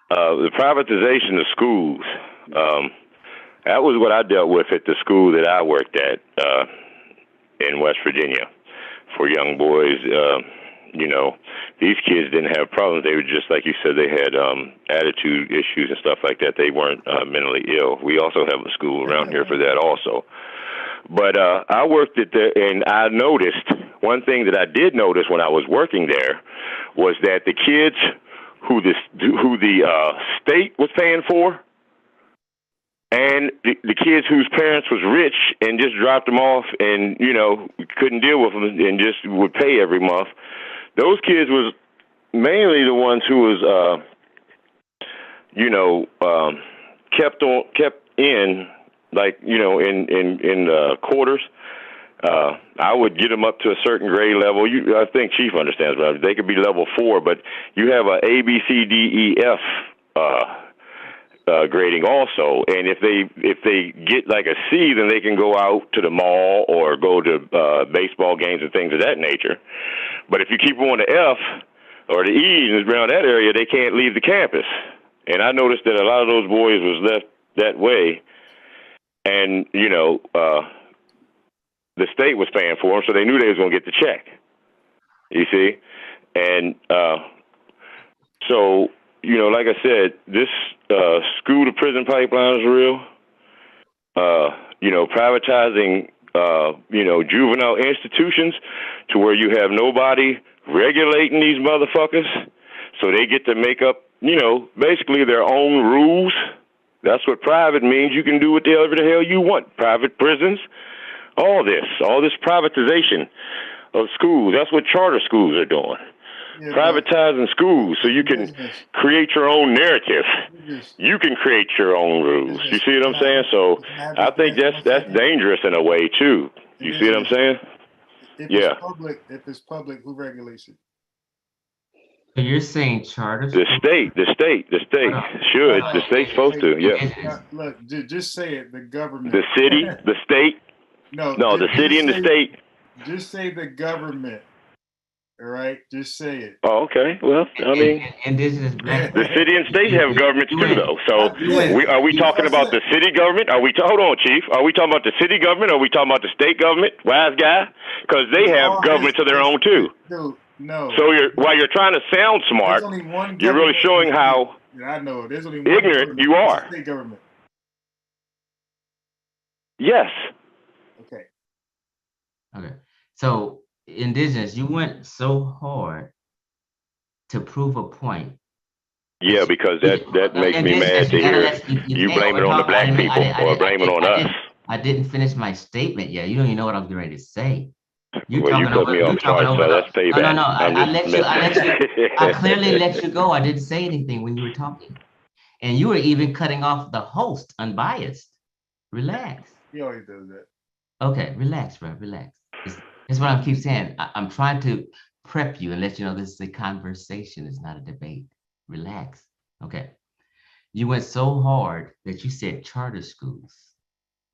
the privatization of schools. That was what I dealt with at the school that I worked at in West Virginia for young boys. These kids didn't have problems. They were just, like you said, they had attitude issues and stuff like that. They weren't mentally ill. We also have a school around here for that also. But I worked at and I noticed, one thing that I did notice when I was working there was that the kids who the state was paying for, and the kids whose parents was rich and just dropped them off and, couldn't deal with them and just would pay every month, those kids was mainly the ones who was, kept in, like, in quarters. I would get them up to a certain grade level. I think Chief understands, but they could be level 4, but you have a A, B, C, D, E, F, grading also, and if they get like a C, then they can go out to the mall or go to baseball games and things of that nature. But if you keep them on the F or the E and around that area, they can't leave the campus. And I noticed that a lot of those boys was left that way, and the state was paying for them, so they knew they was going to get the check. You see, and so. Like I said, this school to prison pipeline is real. Privatizing, juvenile institutions to where you have nobody regulating these motherfuckers, so they get to make up, basically their own rules. That's what private means. You can do whatever the hell you want. Private prisons, all this privatization of schools. That's what charter schools are doing. Yeah, privatizing schools so you can create your own narrative. You can create your own rules. You see what I'm saying? So I think that's dangerous in a way too. You see what I'm saying? If it's public, who regulates it? So you're saying charters? The state should. The state's supposed to. Yeah. Look, just say it. The government. The city, the state. No, the city and the state. Just say the government. All right, just say it. Oh, okay. Well, I mean, Indigenous black. The city and state have governments too, though. So, are we talking about the city government? Hold on, Chief? Are we talking about the city government? Or are we talking about the state government? Wise guy, because they have governments of their own too. Dude, no. So while you're trying to sound smart, you're really showing how there's only one ignorant you are. State government. Yes. Okay. So. Indigenous, you went so hard to prove a point. Yeah, because that makes me mad to hear you blame it on the black people or blame it on us. I didn't finish my statement yet. You don't even know what I'm getting ready to say. Well, you cut me off. Sorry, so that's payback. No. I clearly let you go. I didn't say anything when you were talking. And you were even cutting off the host, unbiased. Relax. He always does that. Okay, relax, bro. Relax. It's what I keep saying. I'm trying to prep you and let you know this is a conversation. It's not a debate. Relax. Okay. You went so hard that you said charter schools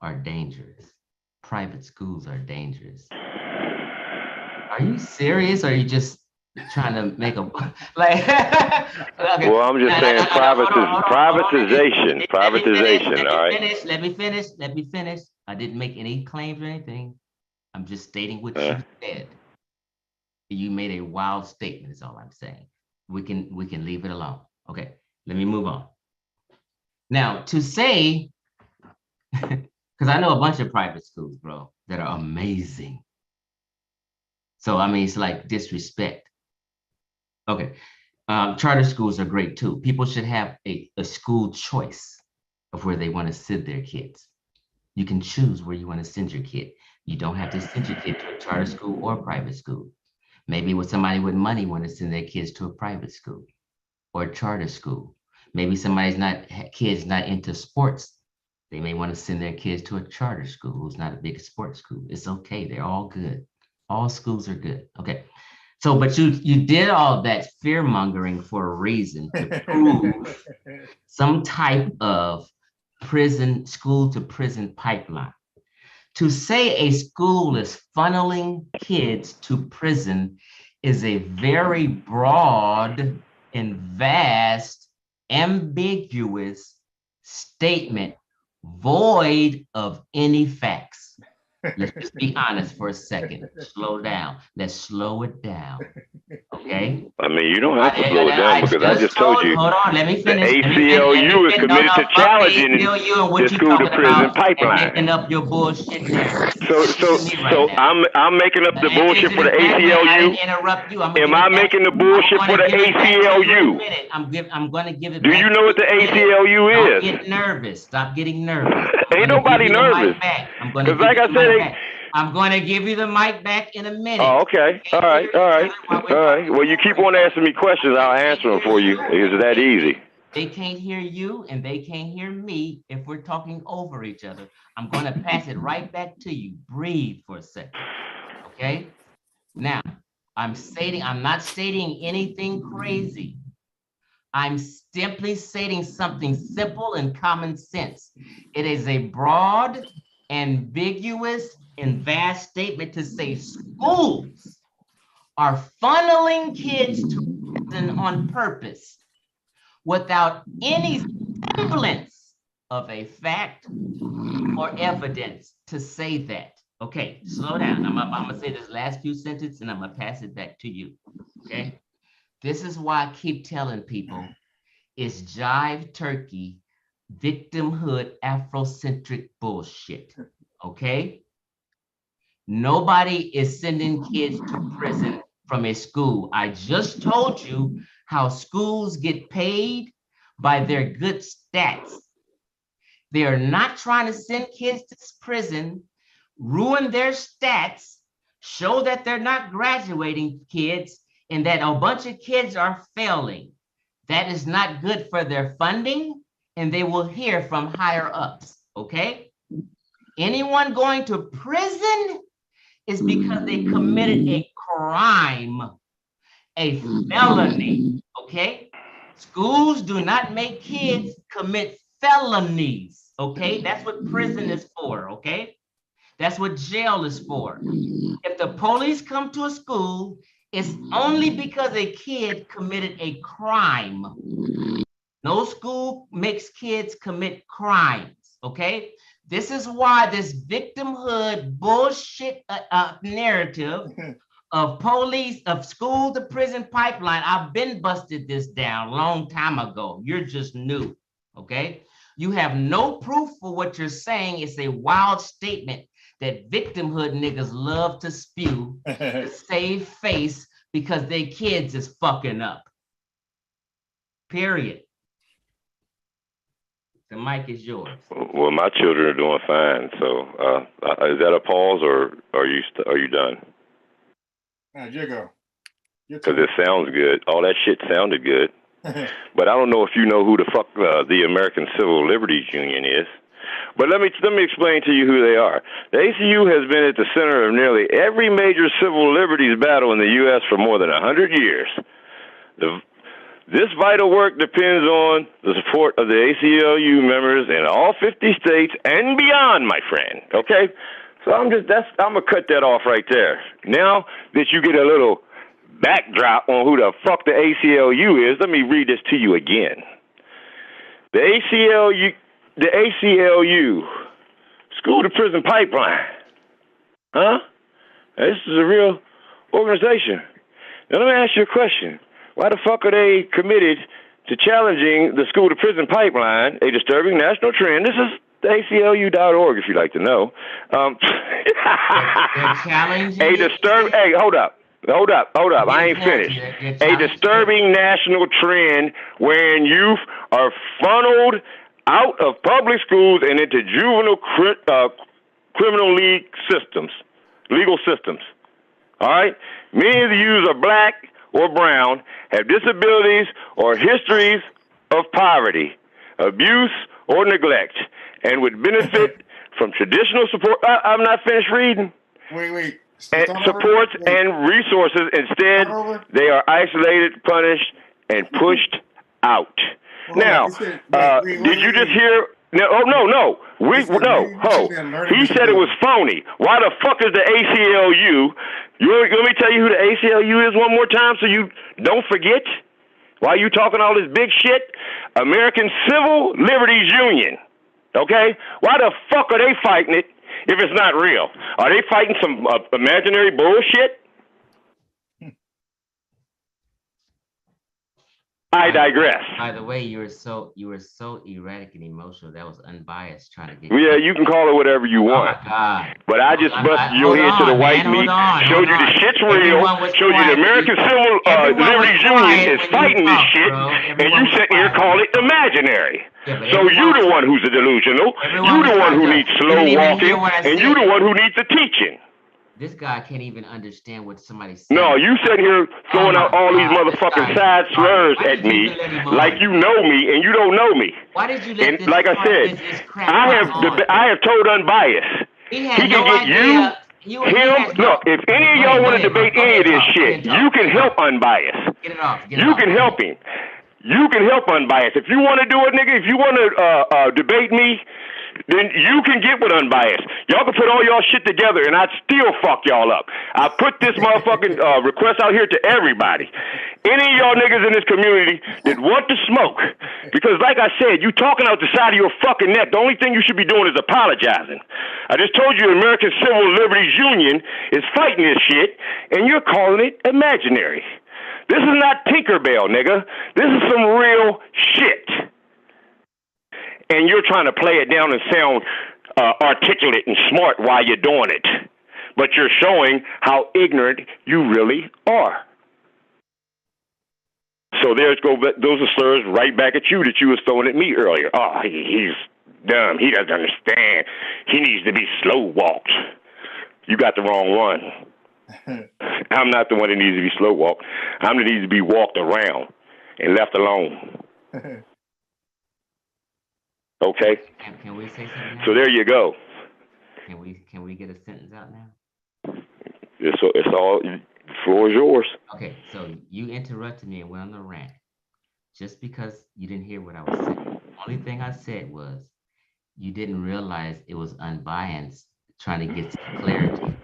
are dangerous. Private schools are dangerous. Are you serious? Or are you just trying to make a like? Okay. Well, I'm just saying privatization. Privatization. All right. Let me finish. I didn't make any claims or anything. I'm just stating what you said. You made a wild statement. Is all I'm saying. We can leave it alone. Okay. Let me move on. Now to say, because I know a bunch of private schools, bro, that are amazing. So I mean, it's like disrespect. Okay. Charter schools are great too. People should have a school choice of where they want to send their kids. You can choose where you want to send your kid. You don't have to send your kid to a charter school or a private school. Maybe with somebody with money want to send their kids to a private school or a charter school. Maybe kids not into sports. They may want to send their kids to a charter school who's not a big sports school. It's okay. They're all good. All schools are good. Okay. So, but you did all that fear mongering for a reason, to prove some type of school to prison pipeline. To say a school is funneling kids to prison is a very broad and vast, ambiguous statement, void of any facts. Let's just be honest for a second. Slow down. Let's slow it down. Okay? I mean, you don't have to slow it down because I just told you. Hold on, let me finish. The ACLU is committed to challenging the school to prison pipeline. Making up your bullshit there. So I'm making up the bullshit for the ACLU. I didn't interrupt you. Am I making the bullshit for the ACLU? I'm going to give it. Do you know what the ACLU is? Don't get nervous. Stop getting nervous. Ain't nobody nervous. Because like I said, I'm going to give you the mic back in a minute. Oh, okay. All right. Well, you keep on asking me questions, I'll answer them for you. It's that easy. They can't hear you and they can't hear me if we're talking over each other. I'm going to pass it right back to you. Breathe for a second. Okay? Now, I'm not stating anything crazy. I'm simply stating something simple and common sense. It is a broad, ambiguous, and vast statement to say schools are funneling kids to prison on purpose without any semblance of a fact or evidence to say that. Okay, slow down. I'm gonna say this last few sentences and I'm gonna pass it back to you. Okay. This is why I keep telling people it's jive turkey, victimhood, Afrocentric bullshit. Okay. Nobody is sending kids to prison from a school. I just told you how schools get paid by their good stats. They are not trying to send kids to prison, ruin their stats, show that they're not graduating kids, and that a bunch of kids are failing. That is not good for their funding, and they will hear from higher ups, okay? Anyone going to prison is because they committed a crime, a felony, okay? Schools do not make kids commit felonies, okay? That's what prison is for, okay? That's what jail is for. If the police come to a school, it's only because a kid committed a crime. No school makes kids commit crimes, okay? This is why this victimhood bullshit narrative of police, of school to prison pipeline, I've been busted this down a long time ago. You're just new, okay? You have no proof for what you're saying. It's a wild statement that victimhood niggas love to spew to save face because their kids is fucking up. Period. The mic is yours. Well, my children are doing fine. So, is that a pause, or are you done? You go. Because it sounds good. All that shit sounded good. But I don't know if you know who the fuck the American Civil Liberties Union is. But let me explain to you who they are. The ACU has been at the center of nearly every major civil liberties battle in the U.S. for more than 100 years. This vital work depends on the support of the ACLU members in all 50 states and beyond, my friend. Okay? So I'm gonna cut that off right there. Now that you get a little backdrop on who the fuck the ACLU is, let me read this to you again. The ACLU, School to Prison Pipeline. Huh? This is a real organization. Now let me ask you a question. Why the fuck are they committed to challenging the School to Prison Pipeline, a disturbing national trend? This is ACLU.org if you'd like to know. They're challenging. Hey, hold up. I ain't finished. A disturbing national trend wherein youth are funneled out of public schools and into juvenile criminal legal systems. All right? Many of the youths are black or brown, have disabilities or histories of poverty, abuse, or neglect, and would benefit from traditional support. I'm not finished reading. Wait. Supports and resources. Instead, they are isolated, punished, and pushed out. Now, did you just hear? No. He said it was phony. Why the fuck is the ACLU? Let me tell you who the ACLU is one more time so you don't forget. Why are you talking all this big shit? American Civil Liberties Union. Okay? Why the fuck are they fighting it if it's not real? Are they fighting some imaginary bullshit? I digress. By the way, you were so erratic and emotional. That was unbiased trying to get. Yeah, you can call it whatever you want. Oh my God. But I just busted your head to the white meat, showed you the shit's real, showed you the American Civil Liberties Union is fighting this shit, and you sitting here calling it imaginary. So you the one who's delusional, you the one who needs slow walking, and you the one who needs the teaching. This guy can't even understand what somebody said. No, you sitting here throwing out all these motherfucking side slurs at me like you know me and you don't know me. Why did you let this? Like I said, I have told unbiased. He can get him. Look, if any of y'all want to debate any of this shit, you can help unbiased. Get it off. You can help him. You can help unbiased. If you want to do it, nigga, if you want to debate me, then you can get with unbiased. Y'all can put all y'all shit together and I'd still fuck y'all up. I put this motherfucking request out here to everybody. Any of y'all niggas in this community that want to smoke. Because like I said, you talking out the side of your fucking neck. The only thing you should be doing is apologizing. I just told you the American Civil Liberties Union is fighting this shit and you're calling it imaginary. This is not Tinkerbell, nigga. This is some real shit. And you're trying to play it down and sound articulate and smart while you're doing it. But you're showing how ignorant you really are. So those are slurs right back at you that you was throwing at me earlier. Oh, he's dumb. He doesn't understand. He needs to be slow walked. You got the wrong one. I'm not the one that needs to be slow walked. I'm the needs to be walked around and left alone. Okay. Can we say something now? So there you go. Can we get a sentence out now? It's all. The floor is yours. Okay. So you interrupted me and went on the rant just because you didn't hear what I was saying. The only thing I said was you didn't realize it was unbiased, trying to get some clarity.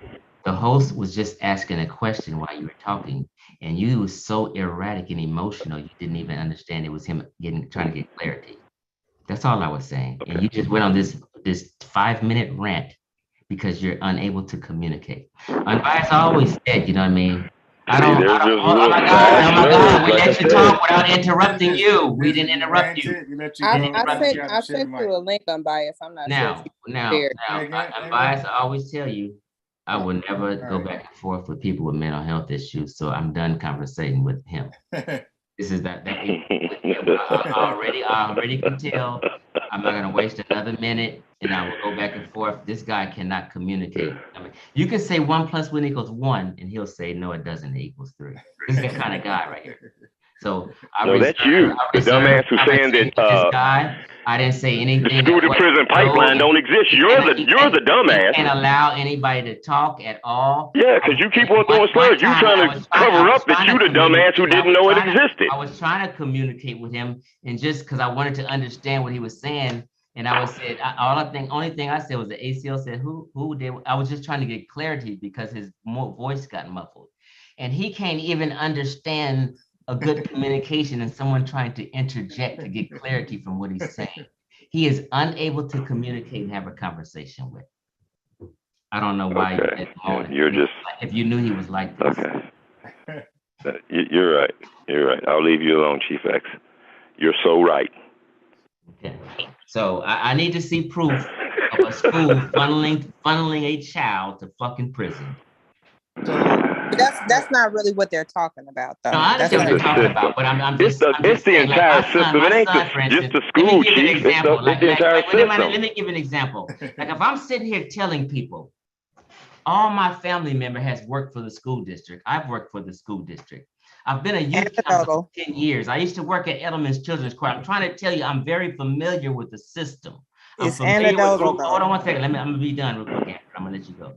The host was just asking a question while you were talking, and you were so erratic and emotional you didn't even understand it was him trying to get clarity. That's all I was saying. Okay. And you just went on this 5-minute rant because you're unable to communicate. Unbiased, I always said, you know what I mean? Oh my God, we let you talk without interrupting you. We didn't interrupt you. I sent you a link, Unbiased. I'm not now, Unbiased, I always tell you, I will never go back and forth with people with mental health issues. So I'm done conversating with him. This is that I already can tell. I'm not gonna waste another minute, and I will go back and forth. This guy cannot communicate. I mean, you can say 1 + 1 = 1, and he'll say no, it doesn't. It equals 3. This is the kind of guy right here. So no, that's you, the dumbass who's saying that this guy. I didn't say anything. The school to prison pipeline don't exist. You're the dumbass. You can't allow anybody to talk at all. Yeah, because you keep on throwing slurs. You trying to cover up that you the dumbass who didn't know it existed. I was trying to communicate with him, and just because I wanted to understand what he was saying, and only thing I said was the ACL said who did. I was just trying to get clarity because his voice got muffled, and he can't even understand a good communication and someone trying to interject to get clarity from what he's saying. He is unable to communicate and have a conversation with. I don't know why. Okay. You're just. If you knew he was like this. Okay. You're right. You're right. I'll leave you alone, Chief X. You're so right. Okay. So I need to see proof of a school funneling a child to fucking prison. That's not really what they're talking about, though. No, I understand what they're talking about, but I'm just it's the entire system. It ain't just the school, Chief. It's the entire system. Let me give an example. Like if I'm sitting here telling people, all my family member has worked for the school district. I've worked for the school district. I've been a youth counselor for 10 years. I used to work at Edelman's Children's Court. I'm trying to tell you, I'm very familiar with the system. It's anecdotal. Hold on 1 second. I'm gonna be done real quick. I'm gonna let you go.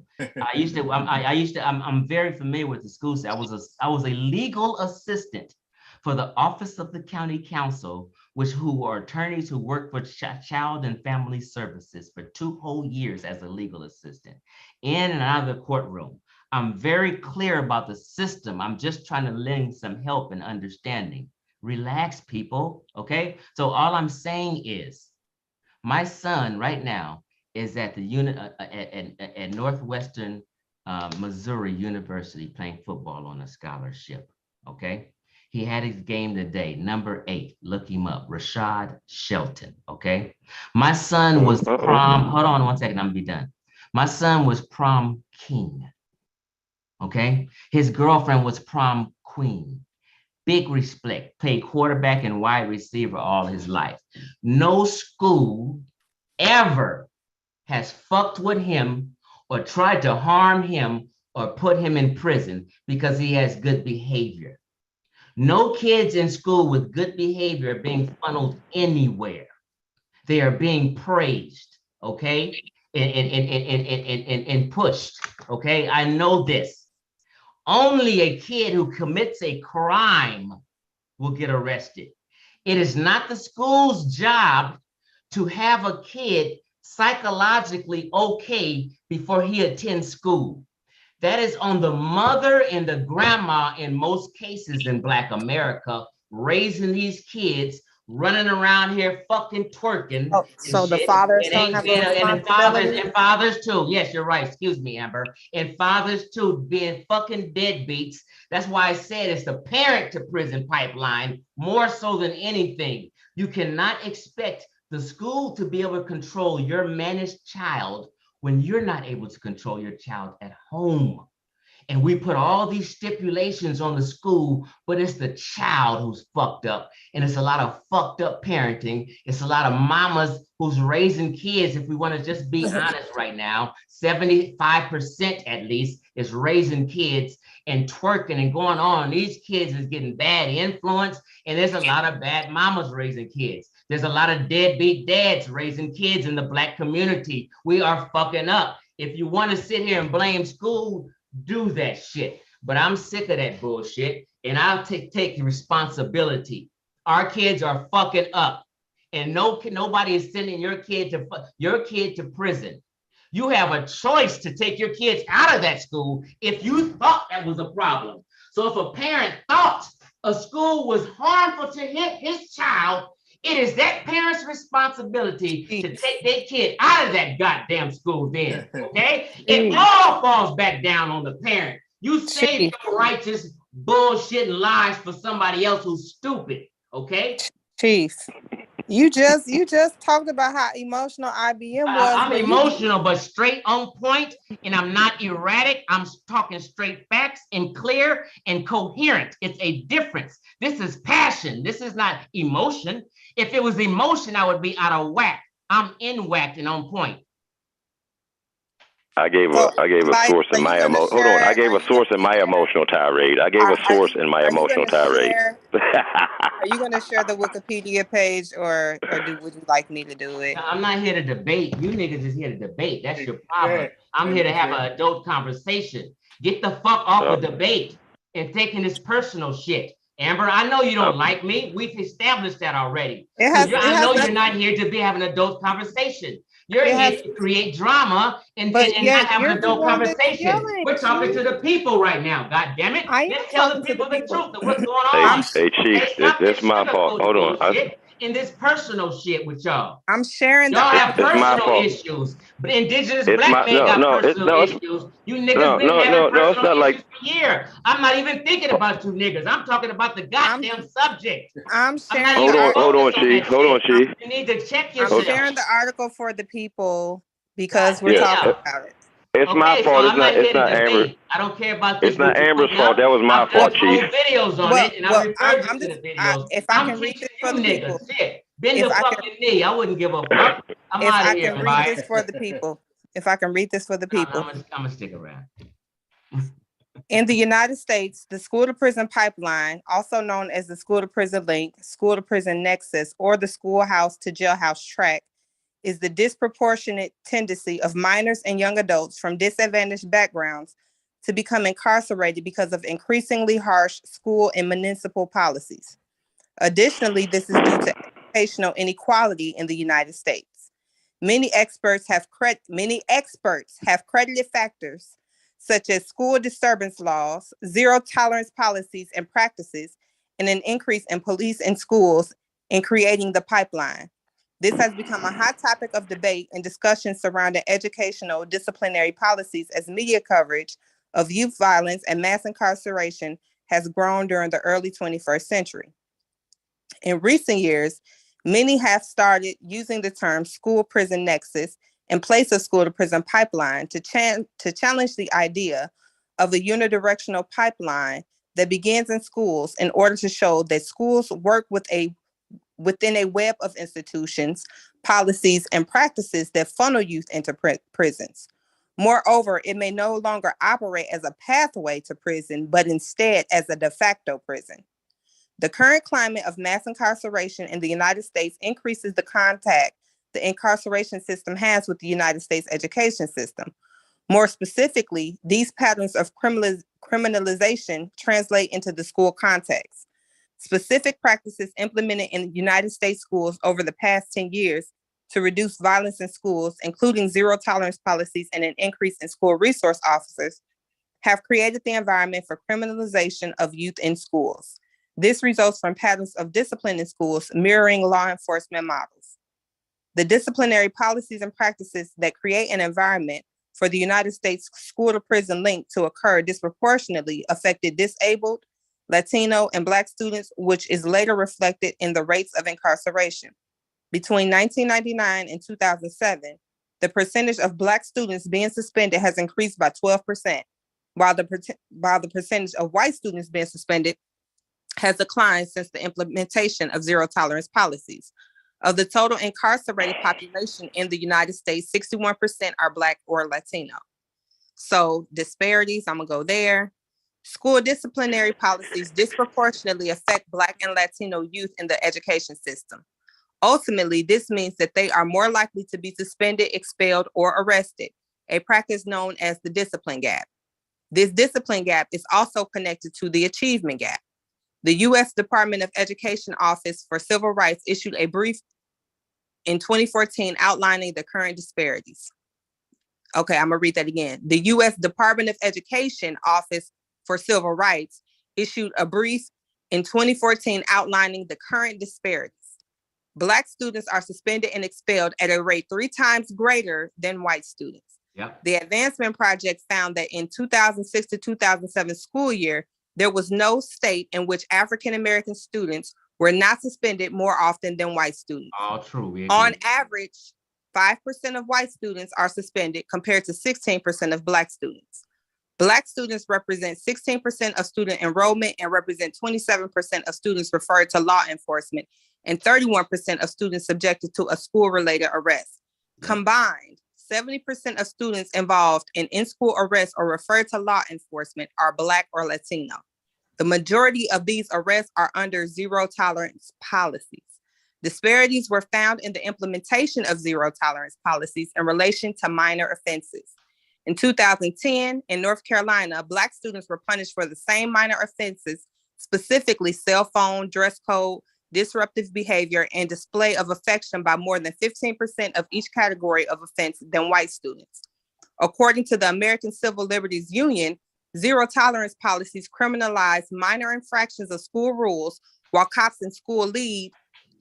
I'm very familiar with the school system. I was a legal assistant for the Office of the County Council, who are attorneys who work for Child and Family Services for 2 whole years as a legal assistant, in and out of the courtroom. I'm very clear about the system. I'm just trying to lend some help and understanding. Relax, people. Okay. So all I'm saying is, my son right now is at the unit at Northwestern Missouri University playing football on a scholarship. Okay. He had his game today, number 8. Look him up, Rashad Shelton. Okay. My son was prom. Hold on 1 second. I'm gonna be done. My son was prom king. Okay. His girlfriend was prom queen. Big respect, played quarterback and wide receiver all his life. No school ever has fucked with him or tried to harm him or put him in prison because he has good behavior. No kids in school with good behavior are being funneled anywhere. They are being praised, okay, and pushed, okay? I know this. Only a kid who commits a crime will get arrested. It is not the school's job to have a kid psychologically okay before he attends school. That is on the mother and the grandma in most cases in Black America, raising these kids, running around here fucking twerking. Oh, so the fathers don't have and fathers too. Yes, you're right. Excuse me, Amber. And fathers too, being fucking deadbeats. That's why I said it's the parent to prison pipeline more so than anything. You cannot expect the school to be able to control your managed child when you're not able to control your child at home. And we put all these stipulations on the school, but it's the child who's fucked up. And it's a lot of fucked up parenting. It's a lot of mamas who's raising kids. If we want to just be honest right now, 75% at least is raising kids and twerking and going on. These kids is getting bad influence. And there's a lot of bad mamas raising kids. There's a lot of deadbeat dads raising kids in the Black community. We are fucking up. If you want to sit here and blame school, do that shit. But I'm sick of that bullshit, and I'll take responsibility. Our kids are fucking up, and nobody is sending your kid to prison. You have a choice to take your kids out of that school if you thought that was a problem. So if a parent thought a school was harmful to his child, it is that parent's responsibility to take their kid out of that goddamn school then, okay? It all falls back down on the parent. You save your righteous bullshit and lies for somebody else who's stupid, okay? Chief, You just talked about how emotional IBM was. I'm emotional, but straight on point, and I'm not erratic. I'm talking straight facts and clear and coherent. It's a difference. This is passion. This is not emotion. If it was emotion, I would be out of whack. I'm in whack and on point. I gave a source in my hold on. I gave a source in my emotional tirade. I gave a source in my emotional tirade. Are you going to share the Wikipedia page, or would you like me to do it? I'm not here to debate. You niggas is here to debate. That's your problem. I'm here to have an adult conversation. Get the fuck off of debate and taking this personal shit. Amber, I know you don't like me. We've established that already. I know you're not here to be having an adult conversation. You're here to create drama and not have an adult conversation. We're talking to the people right now. God damn it! Let's tell the people the truth of what's going on. Hey, Chief, that's my fault. Hold on. In this personal shit with y'all. I'm sharing y'all have personal issues, but Indigenous black men got personal issues. You niggas been having personal issues for years. I'm not even thinking about you niggas. I'm talking about the goddamn subject. I'm sharing. Hold on, Chief. You need to check yourself. I'm sharing the article for the people because we're talking about it. It's my fault. It's not Amber. I don't care about this. It's not Amber's fault. That was my fault, Chief. Videos on it, and I referred you to the videos. If I can read this for the people, bend the fucking knee. I wouldn't give a fuck. I'm out of here. If I can read this for the people, I'm gonna stick around. In the United States, the school to prison pipeline, also known as the school to prison link, school to prison nexus, or the schoolhouse to jailhouse track, is the disproportionate tendency of minors and young adults from disadvantaged backgrounds to become incarcerated because of increasingly harsh school and municipal policies. Additionally, this is due to educational inequality in the United States. Many experts have credited factors such as school disturbance laws, zero tolerance policies and practices, and an increase in police in schools in creating the pipeline. This has become a hot topic of debate and discussion surrounding educational disciplinary policies as media coverage of youth violence and mass incarceration has grown during the early 21st century. In recent years, many have started using the term school-prison nexus in place of school-to-prison pipeline to challenge the idea of a unidirectional pipeline that begins in schools in order to show that schools work within a web of institutions, policies, and practices that funnel youth into prisons. Moreover, it may no longer operate as a pathway to prison, but instead as a de facto prison. The current climate of mass incarceration in the United States increases the contact the incarceration system has with the United States education system. More specifically, these patterns of criminalization translate into the school context. Specific practices implemented in United States schools over the past 10 years to reduce violence in schools, including zero tolerance policies and an increase in school resource officers, have created the environment for criminalization of youth in schools. This results from patterns of discipline in schools mirroring law enforcement models. The disciplinary policies and practices that create an environment for the United States school to prison link to occur disproportionately affected disabled, Latino, and Black students, which is later reflected in the rates of incarceration. Between 1999 and 2007, the percentage of Black students being suspended has increased by 12%, while the percentage of white students being suspended has declined since the implementation of zero tolerance policies. Of the total incarcerated population in the United States, 61% are Black or Latino. So disparities, I'm gonna go there. School disciplinary policies disproportionately affect Black and Latino youth in the education system. Ultimately, this means that they are more likely to be suspended, expelled, or arrested, a practice known as the discipline gap. This discipline gap is also connected to the achievement gap. The U.S. Department of Education Office for Civil Rights issued a brief in 2014 outlining the current disparities. Okay, I'm gonna read that again. The U.S. Department of Education Office for Civil Rights issued a brief in 2014 outlining the current disparities. Black students are suspended and expelled at a rate 3 times greater than white students. Yep. The Advancement Project found that in 2006 to 2007 school year, there was no state in which African-American students were not suspended more often than white students. All true. On average, 5% of white students are suspended compared to 16% of Black students. Black students represent 16% of student enrollment and represent 27% of students referred to law enforcement and 31% of students subjected to a school-related arrest. Combined, 70% of students involved in in-school arrests or referred to law enforcement are Black or Latino. The majority of these arrests are under zero tolerance policies. Disparities were found in the implementation of zero tolerance policies in relation to minor offenses. In 2010, in North Carolina, Black students were punished for the same minor offenses, specifically cell phone, dress code, disruptive behavior, and display of affection by more than 15% of each category of offense than white students. According to the American Civil Liberties Union, zero tolerance policies criminalize minor infractions of school rules, while cops in school lead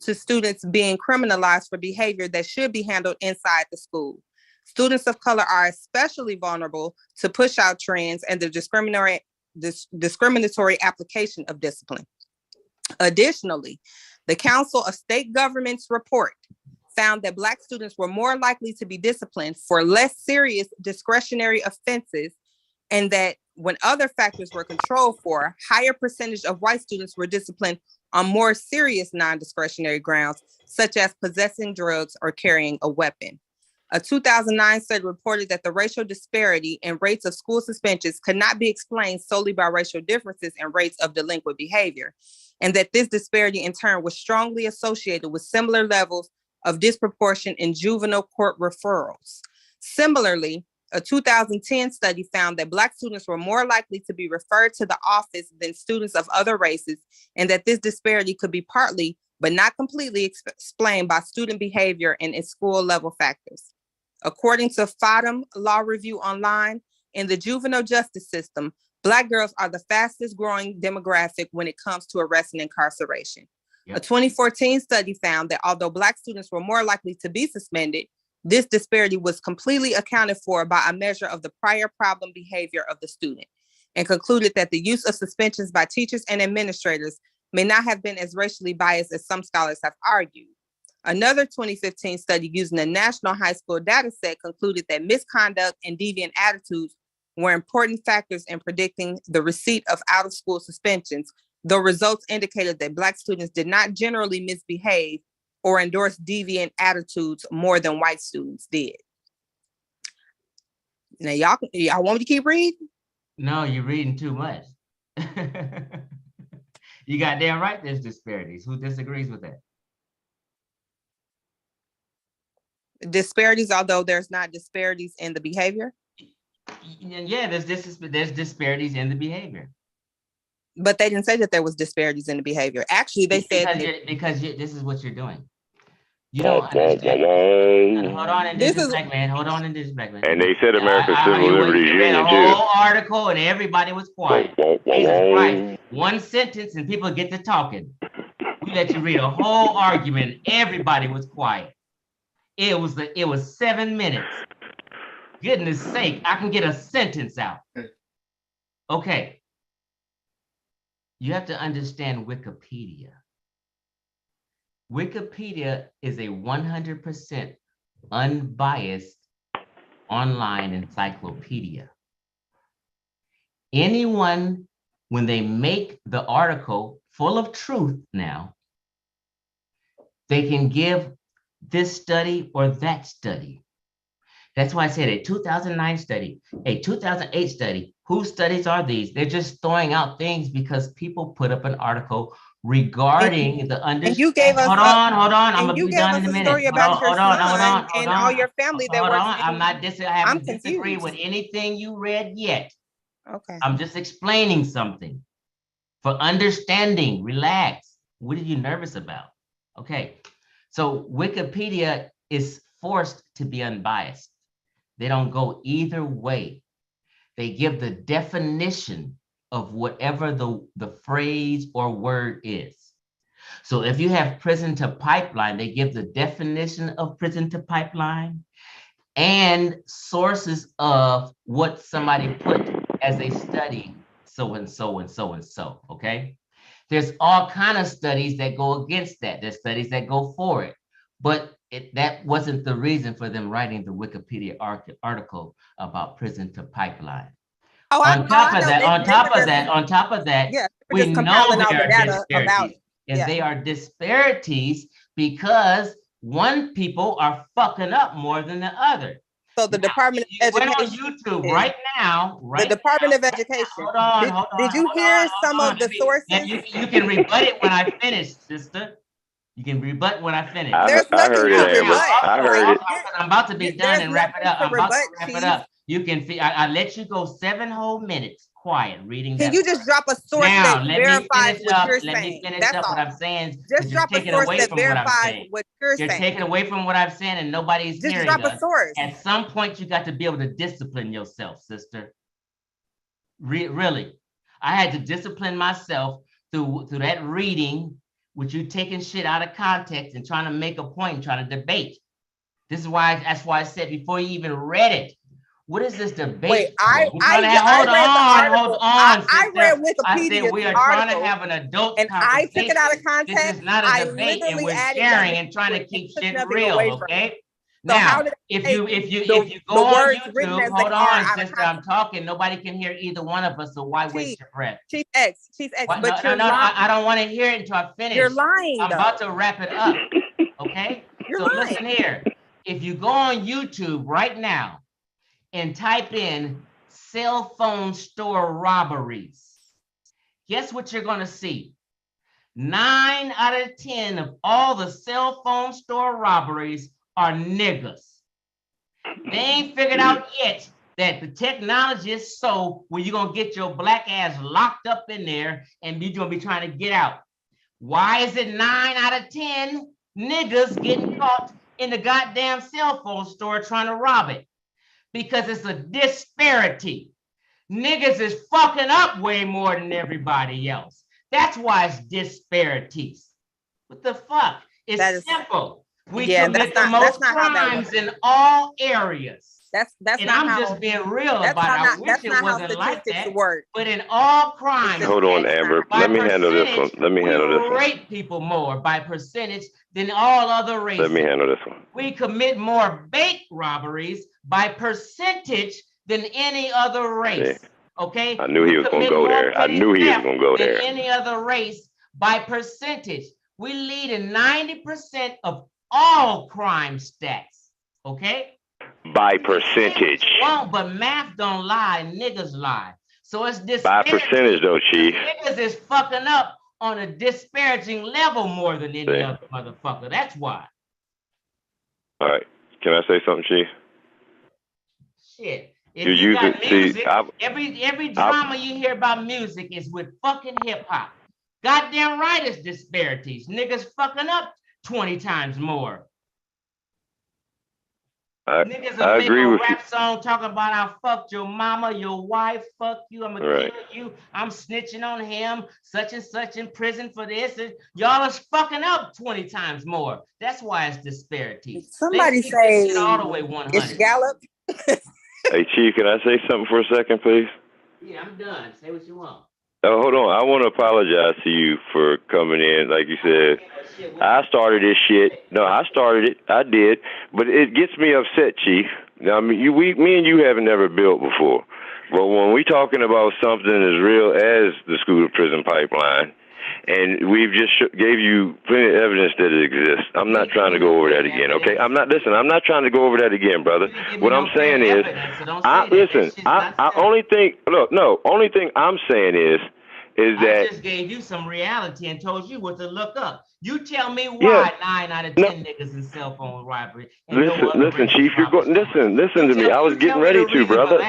to students being criminalized for behavior that should be handled inside the school. Students of color are especially vulnerable to push-out trends and the discriminatory application of discipline. Additionally, the Council of State Governments report found that Black students were more likely to be disciplined for less serious discretionary offenses, and that when other factors were controlled for, higher percentage of white students were disciplined on more serious non-discretionary grounds, such as possessing drugs or carrying a weapon. A 2009 study reported that the racial disparity in rates of school suspensions could not be explained solely by racial differences in rates of delinquent behavior, and that this disparity in turn was strongly associated with similar levels of disproportion in juvenile court referrals. Similarly, a 2010 study found that Black students were more likely to be referred to the office than students of other races, and that this disparity could be partly, but not completely, explained by student behavior and in school level factors. According to FOTM Law Review Online, in the juvenile justice system, Black girls are the fastest growing demographic when it comes to arrest and incarceration. Yep. A 2014 study found that although Black students were more likely to be suspended, this disparity was completely accounted for by a measure of the prior problem behavior of the student, and concluded that the use of suspensions by teachers and administrators may not have been as racially biased as some scholars have argued. Another 2015 study using a national high school data set concluded that misconduct and deviant attitudes were important factors in predicting the receipt of out-of-school suspensions, though results indicated that Black students did not generally misbehave or endorse deviant attitudes more than white students did. Now, y'all want me to keep reading? No, you're reading too much. You got damn right there's disparities. Who disagrees with that? Disparities, although there's not disparities in the behavior? Yeah, there's disparities in the behavior. But they didn't say that there was disparities in the behavior. Actually, they said because this is what you're doing. You don't understand. Hold on, Indigenous Black man. Hold on, Indigenous Black man. And they said American Civil Liberties Union too. A whole article and everybody was quiet. Right. One sentence and people get to talking. We let you read a whole argument. Everybody was quiet. It was 7 minutes. Goodness sake, I can get a sentence out. Okay. You have to understand Wikipedia. Wikipedia is a 100% unbiased online encyclopedia. Anyone, when they make the article full of truth now, they can give this study or that study. That's why I said a 2009 study, a 2008 study. Whose studies are these? They're just throwing out things because people put up an article regarding the understanding. And you gave us hold on. I'm gonna be done in a minute. Story about your son and all your family that hold works. On. I'm not I haven't disagreed with anything you read yet. Okay. I'm just explaining something for understanding. Relax. What are you nervous about? Okay. So Wikipedia is forced to be unbiased. They don't go either way. They give the definition of whatever the phrase or word is. So if you have prison to pipeline, they give the definition of prison to pipeline and sources of what somebody put as a study, so and so and so and so, okay? There's all kind of studies that go against that. There's studies that go for it, but that wasn't the reason for them writing the Wikipedia article about prison to pipeline. On top of that, yeah, we just know compiling all there the are data about disparities, it. and Yeah. they are disparities because one people are fucking up more than the other. So the Department of We're on Education, YouTube right now. the Department of Education. Hold on. Did you hear some of the sources? You can rebut it when I finish, sister. You can rebut when I finish. There's I heard it, nothing to Amber. rebut. I heard it. I'm about to be done and wrap it up. nothing to I'm about to rebut, wrap it Chief. up. You can. I let you go 7 whole minutes quiet reading. Can that you just drop a source now, that let verifies me what you're Let me saying? finish That's up all. what I'm saying. Just drop a source that verifies what you're You're saying. taking away from what I'm saying, and nobody's Just hearing drop us. a source. At some point, you got to be able to discipline yourself, sister. Really, I had to discipline myself through that reading, with you taking shit out of context and trying to make a point and trying to debate. That's why I said before you even read it, what is this debate? Wait, hold on, I read Wikipedia's I said we are trying to have an adult and conversation. I took it out of context. This is not a debate, and we're sharing and trying to keep shit real, okay? So now, how did if you go on YouTube, hold on, sister, I'm talking. Nobody can hear either one of us, so why waste your breath? Chief X, What? but No, I don't want to hear it until I finish. You're lying. I'm about to wrap it up, okay? You're so lying. Listen here. If you go on YouTube right now and type in cell phone store robberies, guess what you're gonna see? 9 out of 10 of all the cell phone store robberies are niggas. They ain't figured out yet that the technology is so where you're gonna get your black ass locked up in there and you're gonna be trying to get out. Why is it 9 out of 10 niggas getting caught in the goddamn cell phone store trying to rob it? Because it's a disparity. Niggas is fucking up way more than everybody else. That's why it's disparities. What the fuck? It's simple. We commit the most crimes in all areas. That's and not I'm how, just being real that's about it. I not, wish that's it not wasn't how like statistics that. work. But in all crimes, hold on, Amber. Let me handle this one. Let me handle this one. We rape people more by percentage than all other races. Let me handle this one. We commit more bank robberies by percentage than any other race. Okay? I knew he was going to go there. I knew he was going to go there. Any other race by percentage. We lead in 90% of all crime stats. Okay? By percentage. Well, but math don't lie, niggas lie. So it's this. By percentage, though, Chief. Niggas is fucking up on a disparaging level more than any other motherfucker. That's why. All right. Can I say something, Chief? Shit. If you got music, every drama you hear about music is with fucking hip hop. Goddamn right, it's disparities. Niggas fucking up 20 times more. Niggas will make a rap song talking about I fucked your mama, your wife, fuck you, I'm gonna kill you, I'm snitching on him, such and such in prison for this. And y'all is fucking up 20 times more. That's why it's disparities. Somebody say all the way 100. It's Gallup. Hey, Chief, can I say something for a second, please? Yeah, I'm done. Say what you want. Oh, hold on. I want to apologize to you for coming in. Like you said, I started this shit. No, I started it. I did. But it gets me upset, Chief. Now, I mean, me and you haven't never built before. But when we talking about something as real as the school to prison pipeline, and we've just gave you plenty of evidence that it exists. I'm not trying to go over that again, okay? I'm not trying to go over that again, brother. What I'm saying is, only thing I'm saying is that I just gave you some reality and told you what to look up. You tell me why 9 out of 10 niggas in cell phone robbery. Listen, Chief, you're going. Listen to me. I was getting ready to, brother.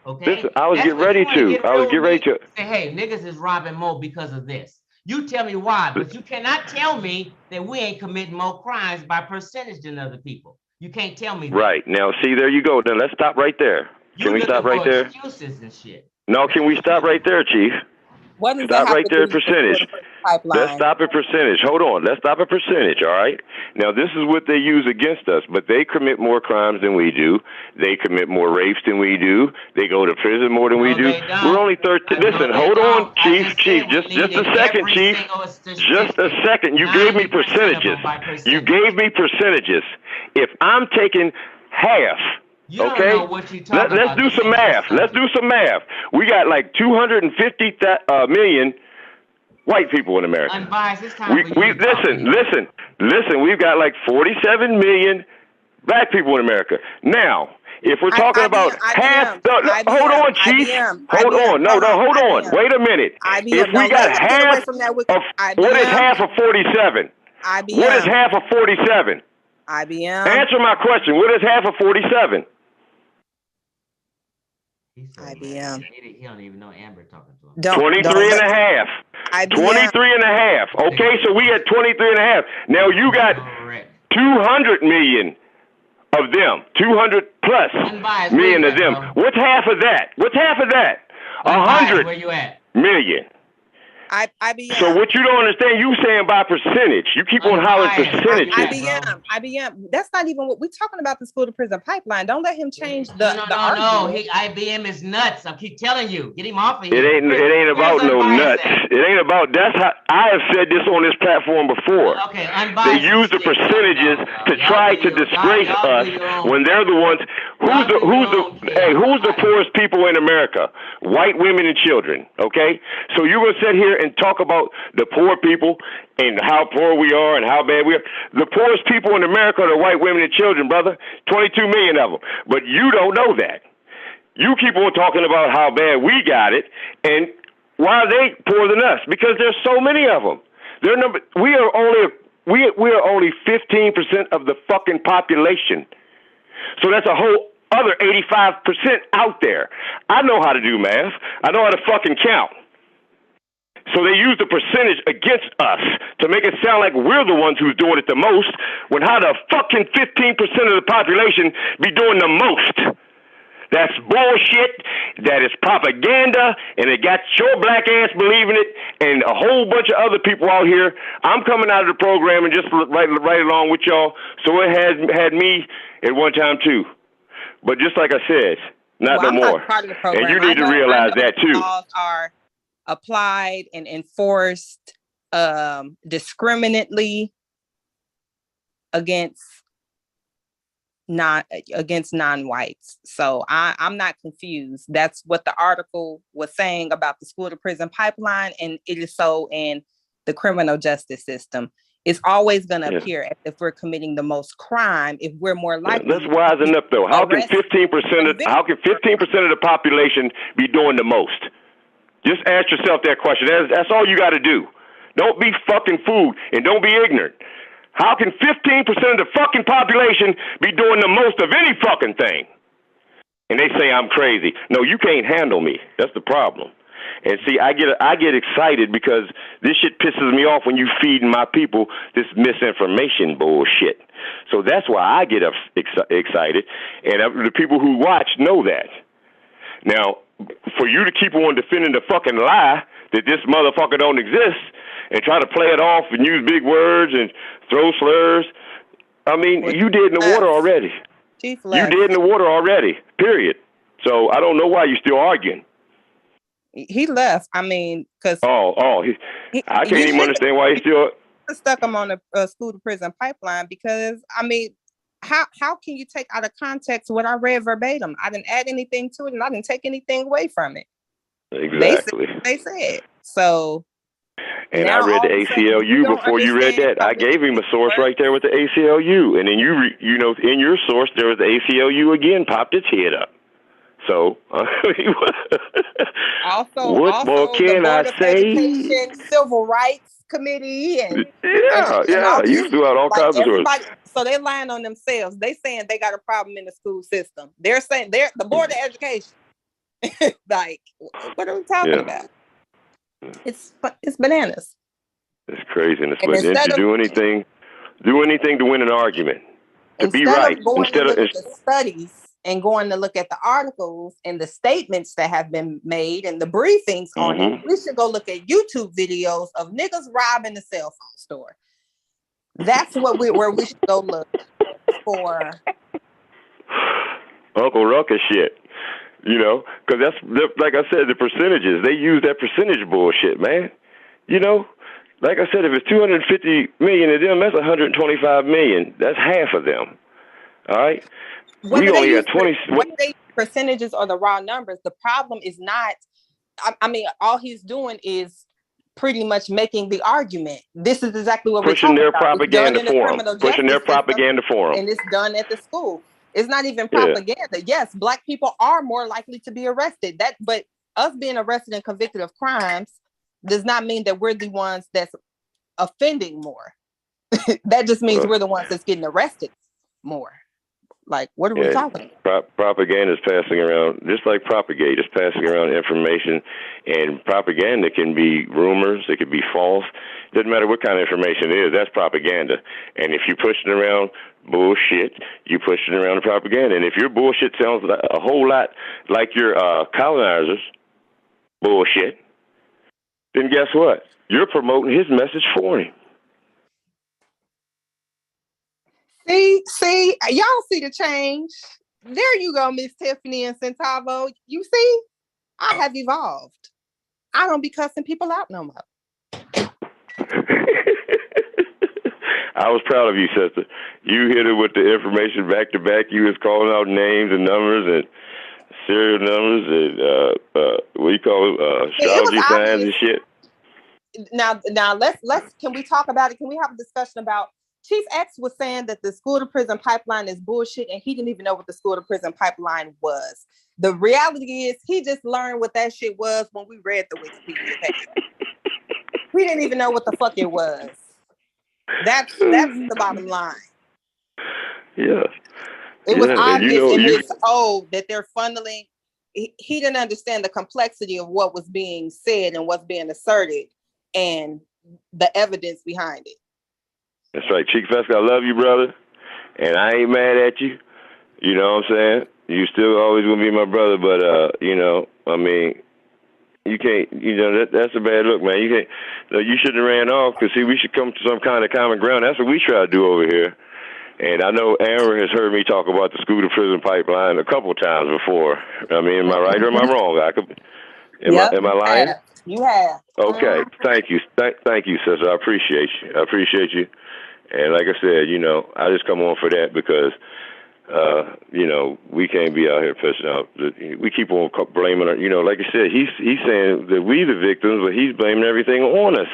Okay? Listen, I was getting ready to. Say, hey, niggas is robbing more because of this. You tell me why, but you cannot tell me that we ain't committing more crimes by percentage than other people. You can't tell me that. Right. Now, see, there you go. Then let's stop right there. Can we stop right there? Excuses and shit. No, can we stop right there, Chief? What does Stop that have right to there do at with the percentage. pipeline? Let's stop at percentage. Hold on. Let's stop at percentage, all right? Now, this is what they use against us, but they commit more crimes than we do. They commit more rapes than we do. They go to prison more than we do. We're only 13. Listen, hold on, Chief. Just a second, Chief. Just a second. You gave me percentages. You gave me percentages. If I'm taking half, okay, let's do some math. Let's do some math. We got like 250 million white people in America. Unbiased, it's time We for you to listen. We've got like 47 million black people in America. Now, if we're talking about half, hold on, Chief. Hold on. Hold on. Wait a minute. If we got half of what is half of 47? What is half of 47? IBM. Answer my question. What is half of 47? IBM. He don't even know Amber talking to him. 23 and a half. IBM. 23 and a half. Okay, so we at 23 and a half. Now you got 200 million of them. 200 plus million of them. What's half of that? What's half of that? 100 Where you at? million. IBM. So what you don't understand, you saying by percentage. You keep on hollering percentages. IBM. That's not even what we're talking about. The school to prison pipeline. Don't let him change the argument. No. IBM is nuts. I keep telling you, get him off of here. It ain't about no nuts. It ain't about. That's how I have said this on this platform before. Okay, they use the percentages to try to disgrace us when they're the ones. Who's the poorest people in America? White women and children. Okay, so you're gonna sit here and talk about the poor people and how poor we are and how bad we are. The poorest people in America are the white women and children, brother. 22 million of them. But you don't know that. You keep on talking about how bad we got it, and why are they poorer than us? Because there's so many of them. We are only 15% of the fucking population. So that's a whole other 85% out there. I know how to do math. I know how to fucking count. So they use the percentage against us to make it sound like we're the ones who's doing it the most, when how the fucking 15% of the population be doing the most? That's bullshit. That is propaganda, and it got your black ass believing it, and a whole bunch of other people out here. I'm coming out of the program and just right along with y'all, so it has had me at one time too. But just like I said, not no more. Part of the program. And you need to realize that too. Laws are applied and enforced discriminately against non-whites. So I'm not confused. That's what the article was saying about the school to prison pipeline, and it is so in the criminal justice system. It's always going to appear as if we're committing the most crime if we're more likely. Let's wisen up though. How can 15% of the population be doing the most? Just ask yourself that question. That's all you got to do. Don't be fucking fooled and don't be ignorant. How can 15% of the fucking population be doing the most of any fucking thing? And they say I'm crazy. No, you can't handle me. That's the problem. And see, I get excited because this shit pisses me off when you feeding my people this misinformation bullshit. So that's why I get excited. And the people who watch know that. Now, for you to keep on defending the fucking lie that this motherfucker don't exist and try to play it off and use big words and throw slurs, I mean, you did in the water already. You did in the water already, period. So I don't know why you're still arguing. He left. I mean, because I can't even understand why he's still stuck him on the school to prison pipeline. Because I mean, how can you take out of context what I read verbatim? I didn't add anything to it, and I didn't take anything away from it. Exactly. They said so. And I read the ACLU before you read that. I gave him a source right there with the ACLU, and then you know, in your source there was the ACLU again popped its head up. So, what more can I say? Education, Civil Rights Committee, and you threw out all kinds of sources. So they're lying on themselves. They saying they got a problem in the school system. They're saying they're the Board of Education. Like, what are we talking about? It's bananas. It's craziness. But didn't you do anything to win an argument? To be right. Instead of the studies and going to look at the articles and the statements that have been made and the briefings on it, we should go look at YouTube videos of niggas robbing the cell phone store. That's where we should go look for Uncle Ruckus shit. You know, because that's, like I said, the percentages. They use that percentage bullshit, man. You know, like I said, if it's 250 million of them, that's 125 million. That's half of them. All right? Whether they use percentages or the raw numbers, the problem is not, I mean, all he's doing is pretty much making the argument. This is exactly what pushing we're their talking propaganda for them. Pushing their propaganda for them. And it's done at the school. It's not even propaganda. Yeah. Yes, Black people are more likely to be arrested. But us being arrested and convicted of crimes does not mean that we're the ones that's offending more. That just means we're the ones that's getting arrested more. Like, what are we talking about? Propaganda is passing around, just like Propagate is passing around information, and propaganda can be rumors, it could be false. Doesn't matter what kind of information it is, that's propaganda. And if you're pushing around bullshit, you're pushing around the propaganda. And if your bullshit sounds a whole lot like your colonizers' bullshit, then guess what? You're promoting his message for him. See, y'all see the change. There you go, Miss Tiffany and Centavo. You see, I have evolved. I don't be cussing people out no more. I was proud of you, sister. You hit it with the information back to back. You was calling out names and numbers and serial numbers and what do you call it? Astrology signs and shit. Now let's can we talk about it? Can we have a discussion about Chief X was saying that the school to prison pipeline is bullshit, and he didn't even know what the school to prison pipeline was. The reality is he just learned what that shit was when we read the Wikipedia page. We didn't even know what the fuck it was. That's the bottom line. Yeah. It was obvious in his that they're funneling. He didn't understand the complexity of what was being said and what's being asserted and the evidence behind it. That's right. Chief Fesk, I love you, brother. And I ain't mad at you. You know what I'm saying? You still always gonna be my brother, but you know, I mean, you can't, you know, that's a bad look, man. You can't, you shouldn't have ran off, because see, we should come to some kind of common ground. That's what we try to do over here. And I know Amber has heard me talk about the school to prison pipeline a couple times before. I mean, am I right or am I wrong? Am I lying? You have. Okay. Thank you. Thank you, sister. I appreciate you. And like I said, you know, I just come on for that because, you know, we can't be out here pissing out. We keep on blaming her. You know, like I said, he's saying that we the victims, but he's blaming everything on us.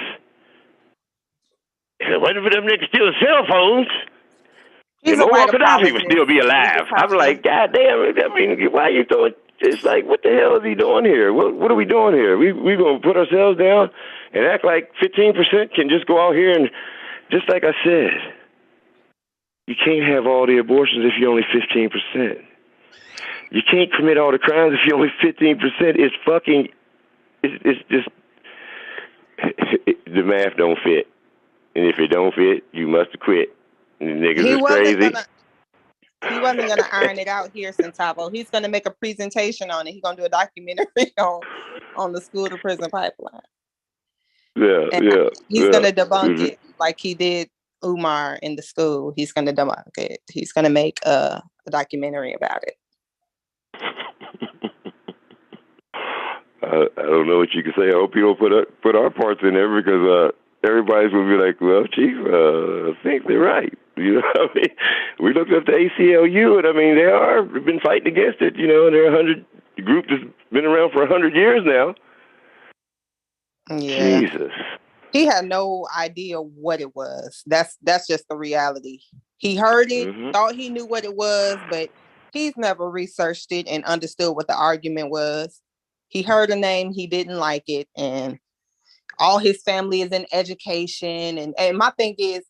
And what if them niggas steal cell phones? If Muammar Gaddafi would still be alive. I'm like, God damn it. I mean, why are you throwing? It's like, what the hell is he doing here? What are we doing here? We going to put ourselves down and act like 15% can just go out here and, just like I said, you can't have all the abortions if you're only 15%. You can't commit all the crimes if you're only 15%. It's fucking, it's just, the math don't fit. And if it don't fit, you must have quit. And the niggas is crazy. He wasn't going to iron it out here, Centavo. He's going to make a presentation on it. He's going to do a documentary on the school to prison pipeline. Yeah. He's going to debunk it like he did Umar in the school. He's going to debunk it. He's going to make a documentary about it. I don't know what you can say. I hope you don't put our parts in there, because everybody's going to be like, well, Chief, I think they're right. You know what I mean? We looked up the ACLU, and I mean, they've been fighting against it. You know, and they're a group that's been around for 100 years now. Yeah. Jesus. He had no idea what it was. That's just the reality. He heard it, thought he knew what it was, but he's never researched it and understood what the argument was. He heard a name, he didn't like it, and all his family is in education. And my thing is,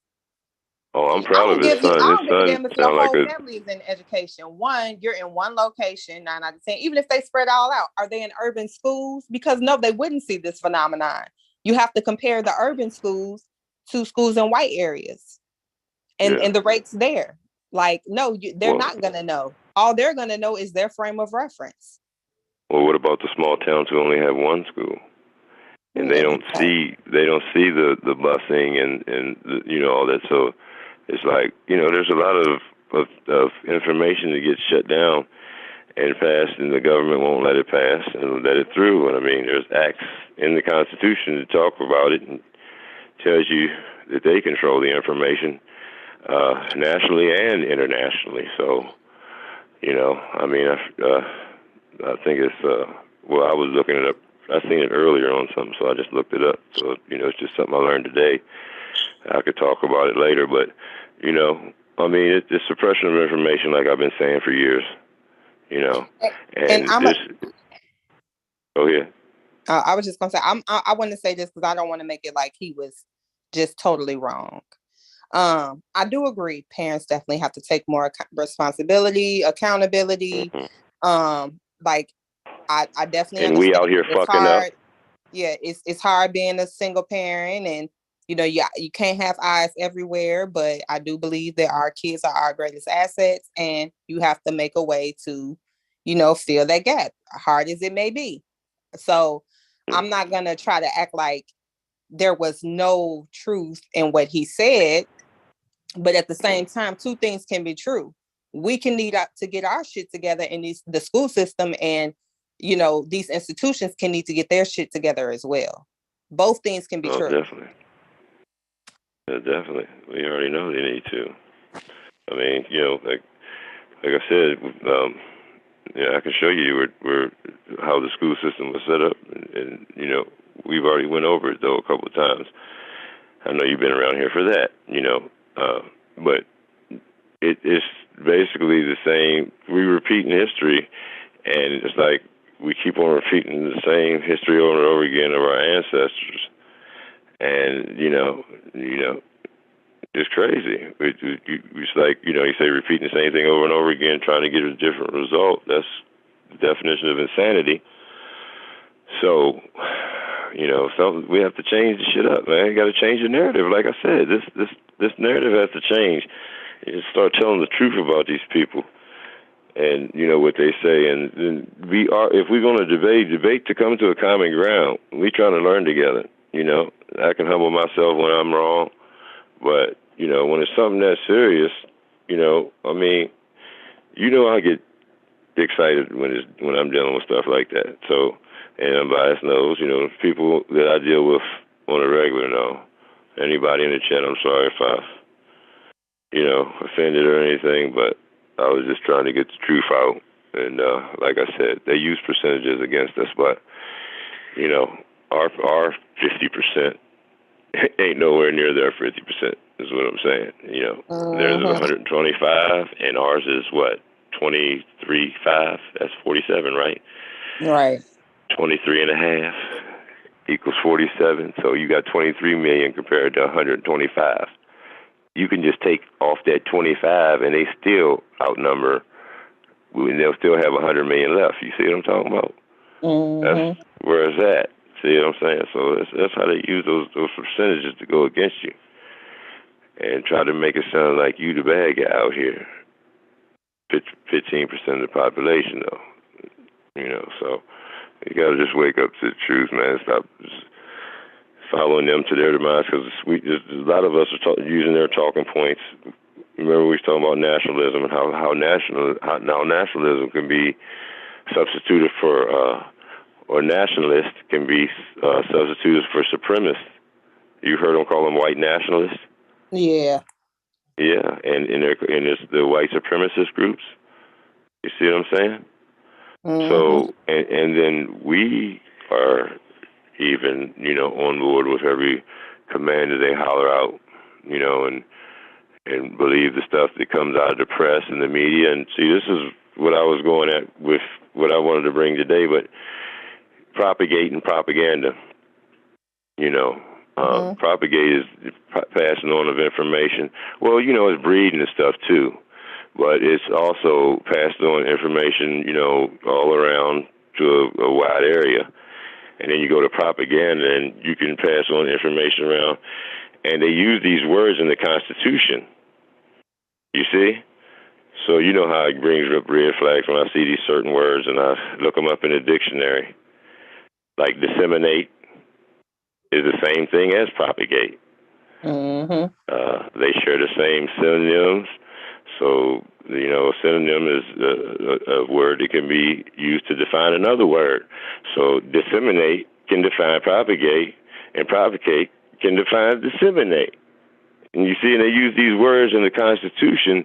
I'm proud of his son. I don't give a damn if your whole family is in education. One, you're in one location, 9 out of 10. Even if they spread all out, are they in urban schools? Because no, they wouldn't see this phenomenon. You have to compare the urban schools to schools in white areas and the rates there. Like, no, they're not going to know. All they're going to know is their frame of reference. Well, what about the small towns who only have one school? And they don't see the busing and the, all that. So it's like, there's a lot of information that gets shut down and passed, and the government won't let it pass and let it through. And I mean, there's acts in the Constitution that talk about it and tells you that they control the information nationally and internationally. So, I mean, I think it's I was looking it up. I seen it earlier on something, so I just looked it up. So, it's just something I learned today. I could talk about it later, but, I mean, it's the suppression of information, like I've been saying for years, and go ahead. I was just gonna say, I want to say this because I don't want to make it like he was just totally wrong. I do agree. Parents definitely have to take more responsibility, accountability. Like, I definitely and understand. We out here it's fucking hard. up. Yeah, it's hard being a single parent, and you can't have eyes everywhere. But I do believe that our kids are our greatest assets, and you have to make a way to, fill that gap, hard as it may be. So I'm not gonna try to act like there was no truth in what he said, but at the same time, two things can be true. We can need to get our shit together in the school system, and these institutions can need to get their shit together as well. Both things can be true. Definitely. Yeah, definitely. We already know they need to. I mean, like I said, I can show you where how the school system was set up, and we've already went over it though a couple of times. I know you've been around here for that, but it's basically the same. We repeat in history, and it's like we keep on repeating the same history over and over again of our ancestors, and it's crazy. It's like you say repeating the same thing over and over again, trying to get a different result. That's the definition of insanity. So, we have to change the shit up, man. You got to change the narrative. Like I said, this narrative has to change. You start telling the truth about these people, and what they say. And if we're going to debate to come to a common ground. We trying to learn together. I can humble myself when I'm wrong, but when it's something that serious, I mean, I get excited when I'm dealing with stuff like that. So. And unbiased knows, people that I deal with on a regular know. Anybody in the chat, I'm sorry if I, offended or anything, but I was just trying to get the truth out. And like I said, they use percentages against us, but, our 50% ain't nowhere near their 50%, is what I'm saying. Theirs is 125, and ours is what, 23.5? That's 47, right? Right. 23 and a half equals 47. So you got 23 million compared to 125. You can just take off that 25 and they still outnumber. They'll still have 100 million left. You see what I'm talking about? That's where it's at. See what I'm saying? So that's how they use those percentages to go against you and try to make it sound like you the bad guy out here. 15% of the population, though. So you got to just wake up to the truth, man. Stop just following them to their demise, because a lot of us are using their talking points. Remember we was talking about nationalism and how nationalism can be substituted for, or nationalist can be substituted for supremacist. You heard them call them white nationalists? Yeah. Yeah, and it's the white supremacist groups. You see what I'm saying? So, and then we are even, on board with every command that they holler out, and believe the stuff that comes out of the press and the media. And see, this is what I was going at with what I wanted to bring today, but propagating propaganda, propagate is passing on of information. Well, it's breeding and stuff too. But it's also passed on information, all around to a wide area. And then you go to propaganda and you can pass on information around. And they use these words in the Constitution. You see? So you know how it brings up red flags when I see these certain words and I look them up in the dictionary. Like disseminate is the same thing as propagate. Mm-hmm. They share the same synonyms. So, you know, a synonym is a word that can be used to define another word. So disseminate can define propagate, and propagate can define disseminate. And you see, and they use these words in the Constitution,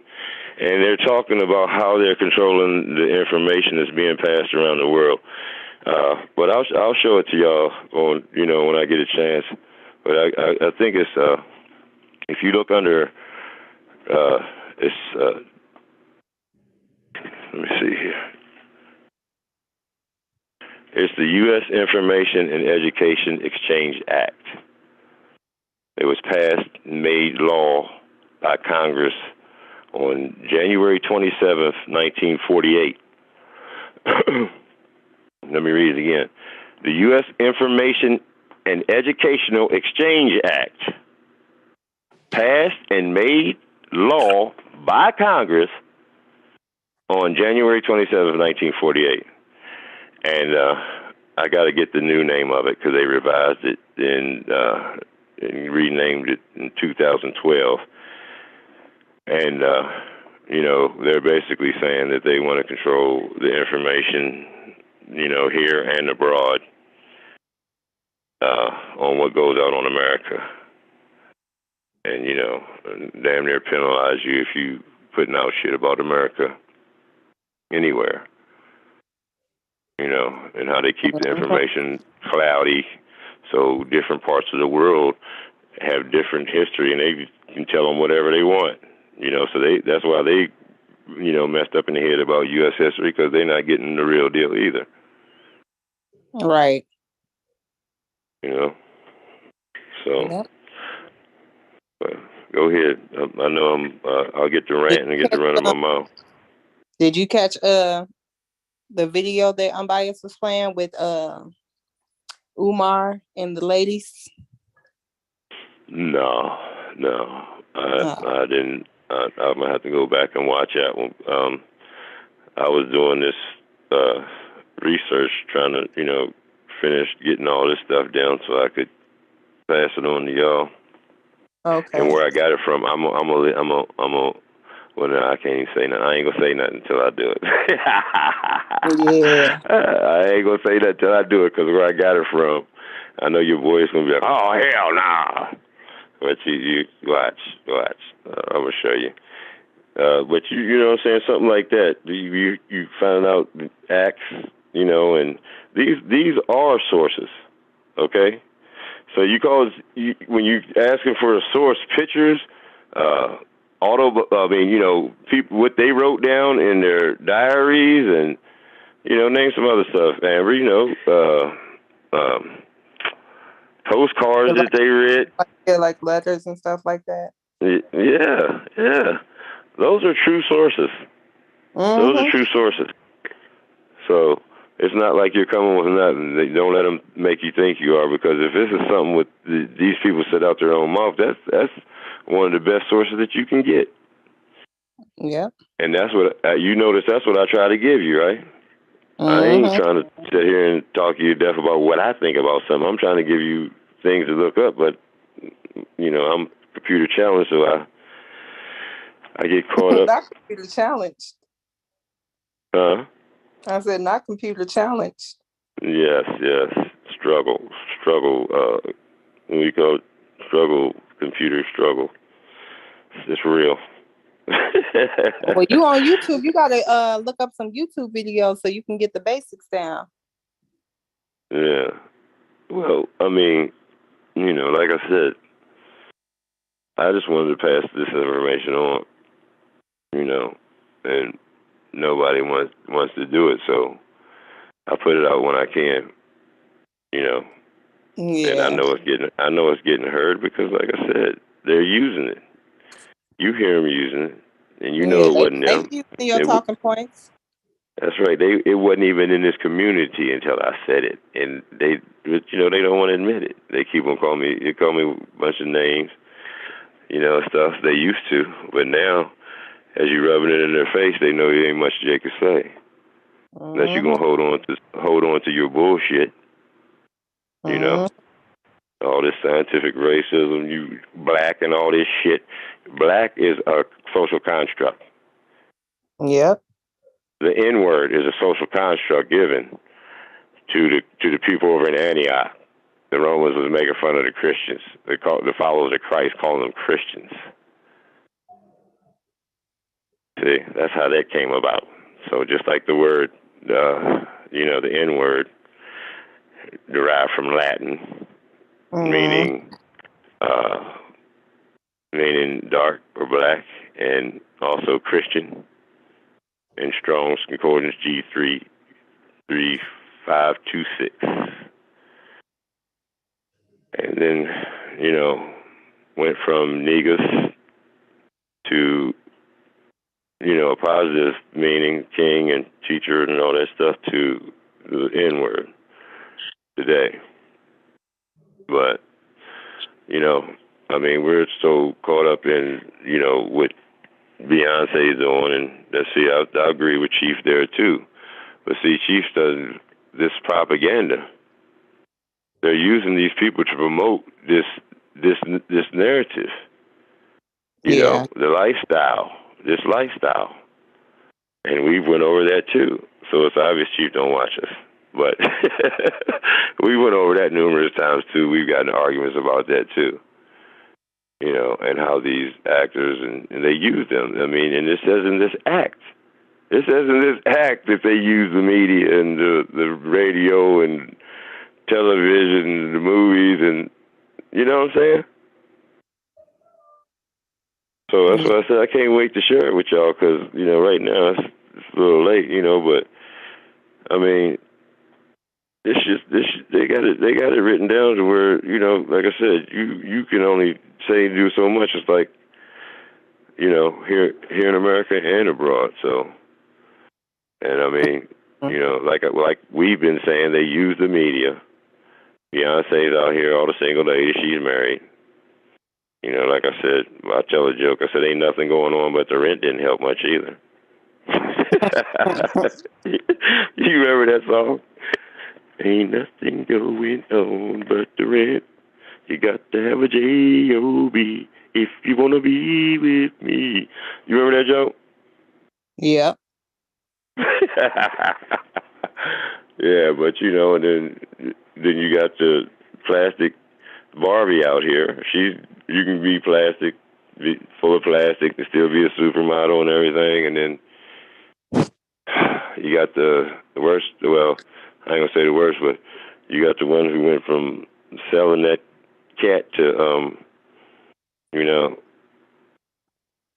and they're talking about how they're controlling the information that's being passed around the world. But I'll show it to y'all on, you know, when I get a chance. But I think it's if you look under it's let me see here. It's the U.S. Information and Education Exchange Act. It was passed and made law by Congress on January 27th, 1948. Let me read it again. The U.S. Information and Educational Exchange Act, passed and made law by Congress on January 27th, 1948. And I got to get the new name of it because they revised it and renamed it in 2012. And, you know, they're basically saying that they want to control the information, you know, here and abroad on what goes out on America. And, you know, damn near penalize you if you putting out shit about America anywhere. You know, and how they keep the information cloudy. So different parts of the world have different history, and they can tell them whatever they want. You know, so that's why they, you know, messed up in the head about U.S. history, because they're not getting the real deal either. Right. You know, so go ahead. I know I'll get to rant and get to run in my mouth. Did you catch the video that Unbiased was playing with Umar and the ladies? No, I didn't. I'm gonna have to go back and watch that one. I was doing this research, trying to, you know, finish getting all this stuff down so I could pass it on to y'all. Okay. And where I got it from, I'm a. Well, no, I can't even say nothing. I ain't gonna say nothing until I do it. Yeah. I ain't gonna say that until I do it, because where I got it from, I know your boy's gonna be like, "Oh hell nah!" But you watch. I'm gonna show you. But you know what I'm saying, something like that. You find out acts, you know, and these are sources, okay? So when you asking for a source, pictures, you know, people, what they wrote down in their diaries, and, you know, name some other stuff, Amber, you know, postcards that they read. Yeah, like letters and stuff like that. Yeah. Those are true sources. Mm-hmm. Those are true sources. So it's not like you're coming with nothing. They don't let them make you think you are, because if this is something with these people said out their own mouth, that's one of the best sources that you can get. Yeah. And that's what you notice. That's what I try to give you, right? Mm-hmm. I ain't trying to sit here and talk you to death about what I think about something. I'm trying to give you things to look up, but you know, I'm computer challenged, so I get caught up. Not computer challenged. Huh? I said not computer challenged. Yes. Struggle. We call it struggle, computer struggle. It's real. Well, you on YouTube, you gotta look up some YouTube videos so you can get the basics down. Yeah. Well, I mean, you know, like I said, I just wanted to pass this information on, you know, and nobody wants to do it, so I put it out when I can, you know. Yeah. And I know it's getting heard because, like I said, they're using it. You hear them using it, and you know it wasn't them. They using your talking points. That's right. It wasn't even in this community until I said it, and they don't want to admit it. They keep on calling me. They call me a bunch of names, you know, stuff they used to, but now As you rubbing it in their face, they know there ain't much they can say. Unless you're gonna hold on to your bullshit. You know, all this scientific racism, you black and all this shit. Black is a social construct. Yep. The N-word is a social construct given to the people over in Antioch. The Romans was making fun of the Christians. The followers of Christ, calling them Christians. See, that's how that came about. So just like the word, the N-word derived from Latin, meaning dark or black, and also Christian. In Strong's Concordance G33526. And then, went from negus to, a positive meaning, king and teacher and all that stuff, to the N-word today. But, we're so caught up in, what Beyonce's doing, and see, I agree with Chief there too. But see, Chief does this propaganda. They're using these people to promote this narrative. This lifestyle. And we went over that too. So it's obvious Chief don't watch us. But we went over that numerous times too. We've gotten arguments about that too. And how these actors, and they use them. And it says in this act. It says in this act that they use the media and the radio and television, the movies, and you know what I'm saying? So that's why I said I can't wait to share it with y'all, because, right now it's a little late, but, they got it written down to where, like I said, you can only say and do so much. It's like, here in America and abroad. So, and like we've been saying, they use the media. Beyonce's out here, all the single ladies, she's married. Like I said, I tell a joke. I said, ain't nothing going on, but the rent didn't help much either. You remember that song? Ain't nothing going on but the rent. You got to have a J-O-B if you want to be with me. You remember that joke? Yep. Yeah, but and then you got the plastic Barbie out here. You can be plastic, be full of plastic, and still be a supermodel and everything. And then you got the worst. Well, I ain't gonna say the worst, but you got the one who went from selling that cat to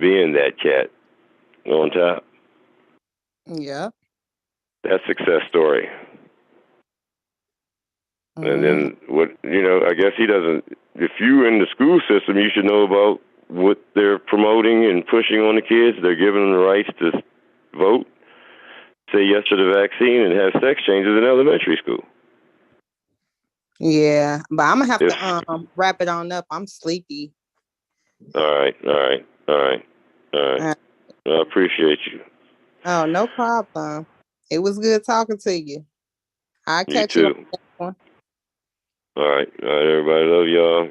being that cat on top. Yeah. That success story. And then I guess he doesn't. If you in the school system, you should know about what they're promoting and pushing on the kids. They're giving them the rights to vote, say yes to the vaccine, and have sex changes in elementary school. Yeah, but I'm gonna have to wrap it on up. I'm sleepy. All right. I appreciate you. Oh, no problem. It was good talking to you. I'll catch you on too. the next one. All right, everybody. Love y'all.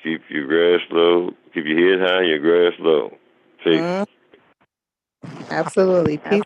Keep your grass low. Keep your head high and your grass low. Peace. Absolutely. Peace.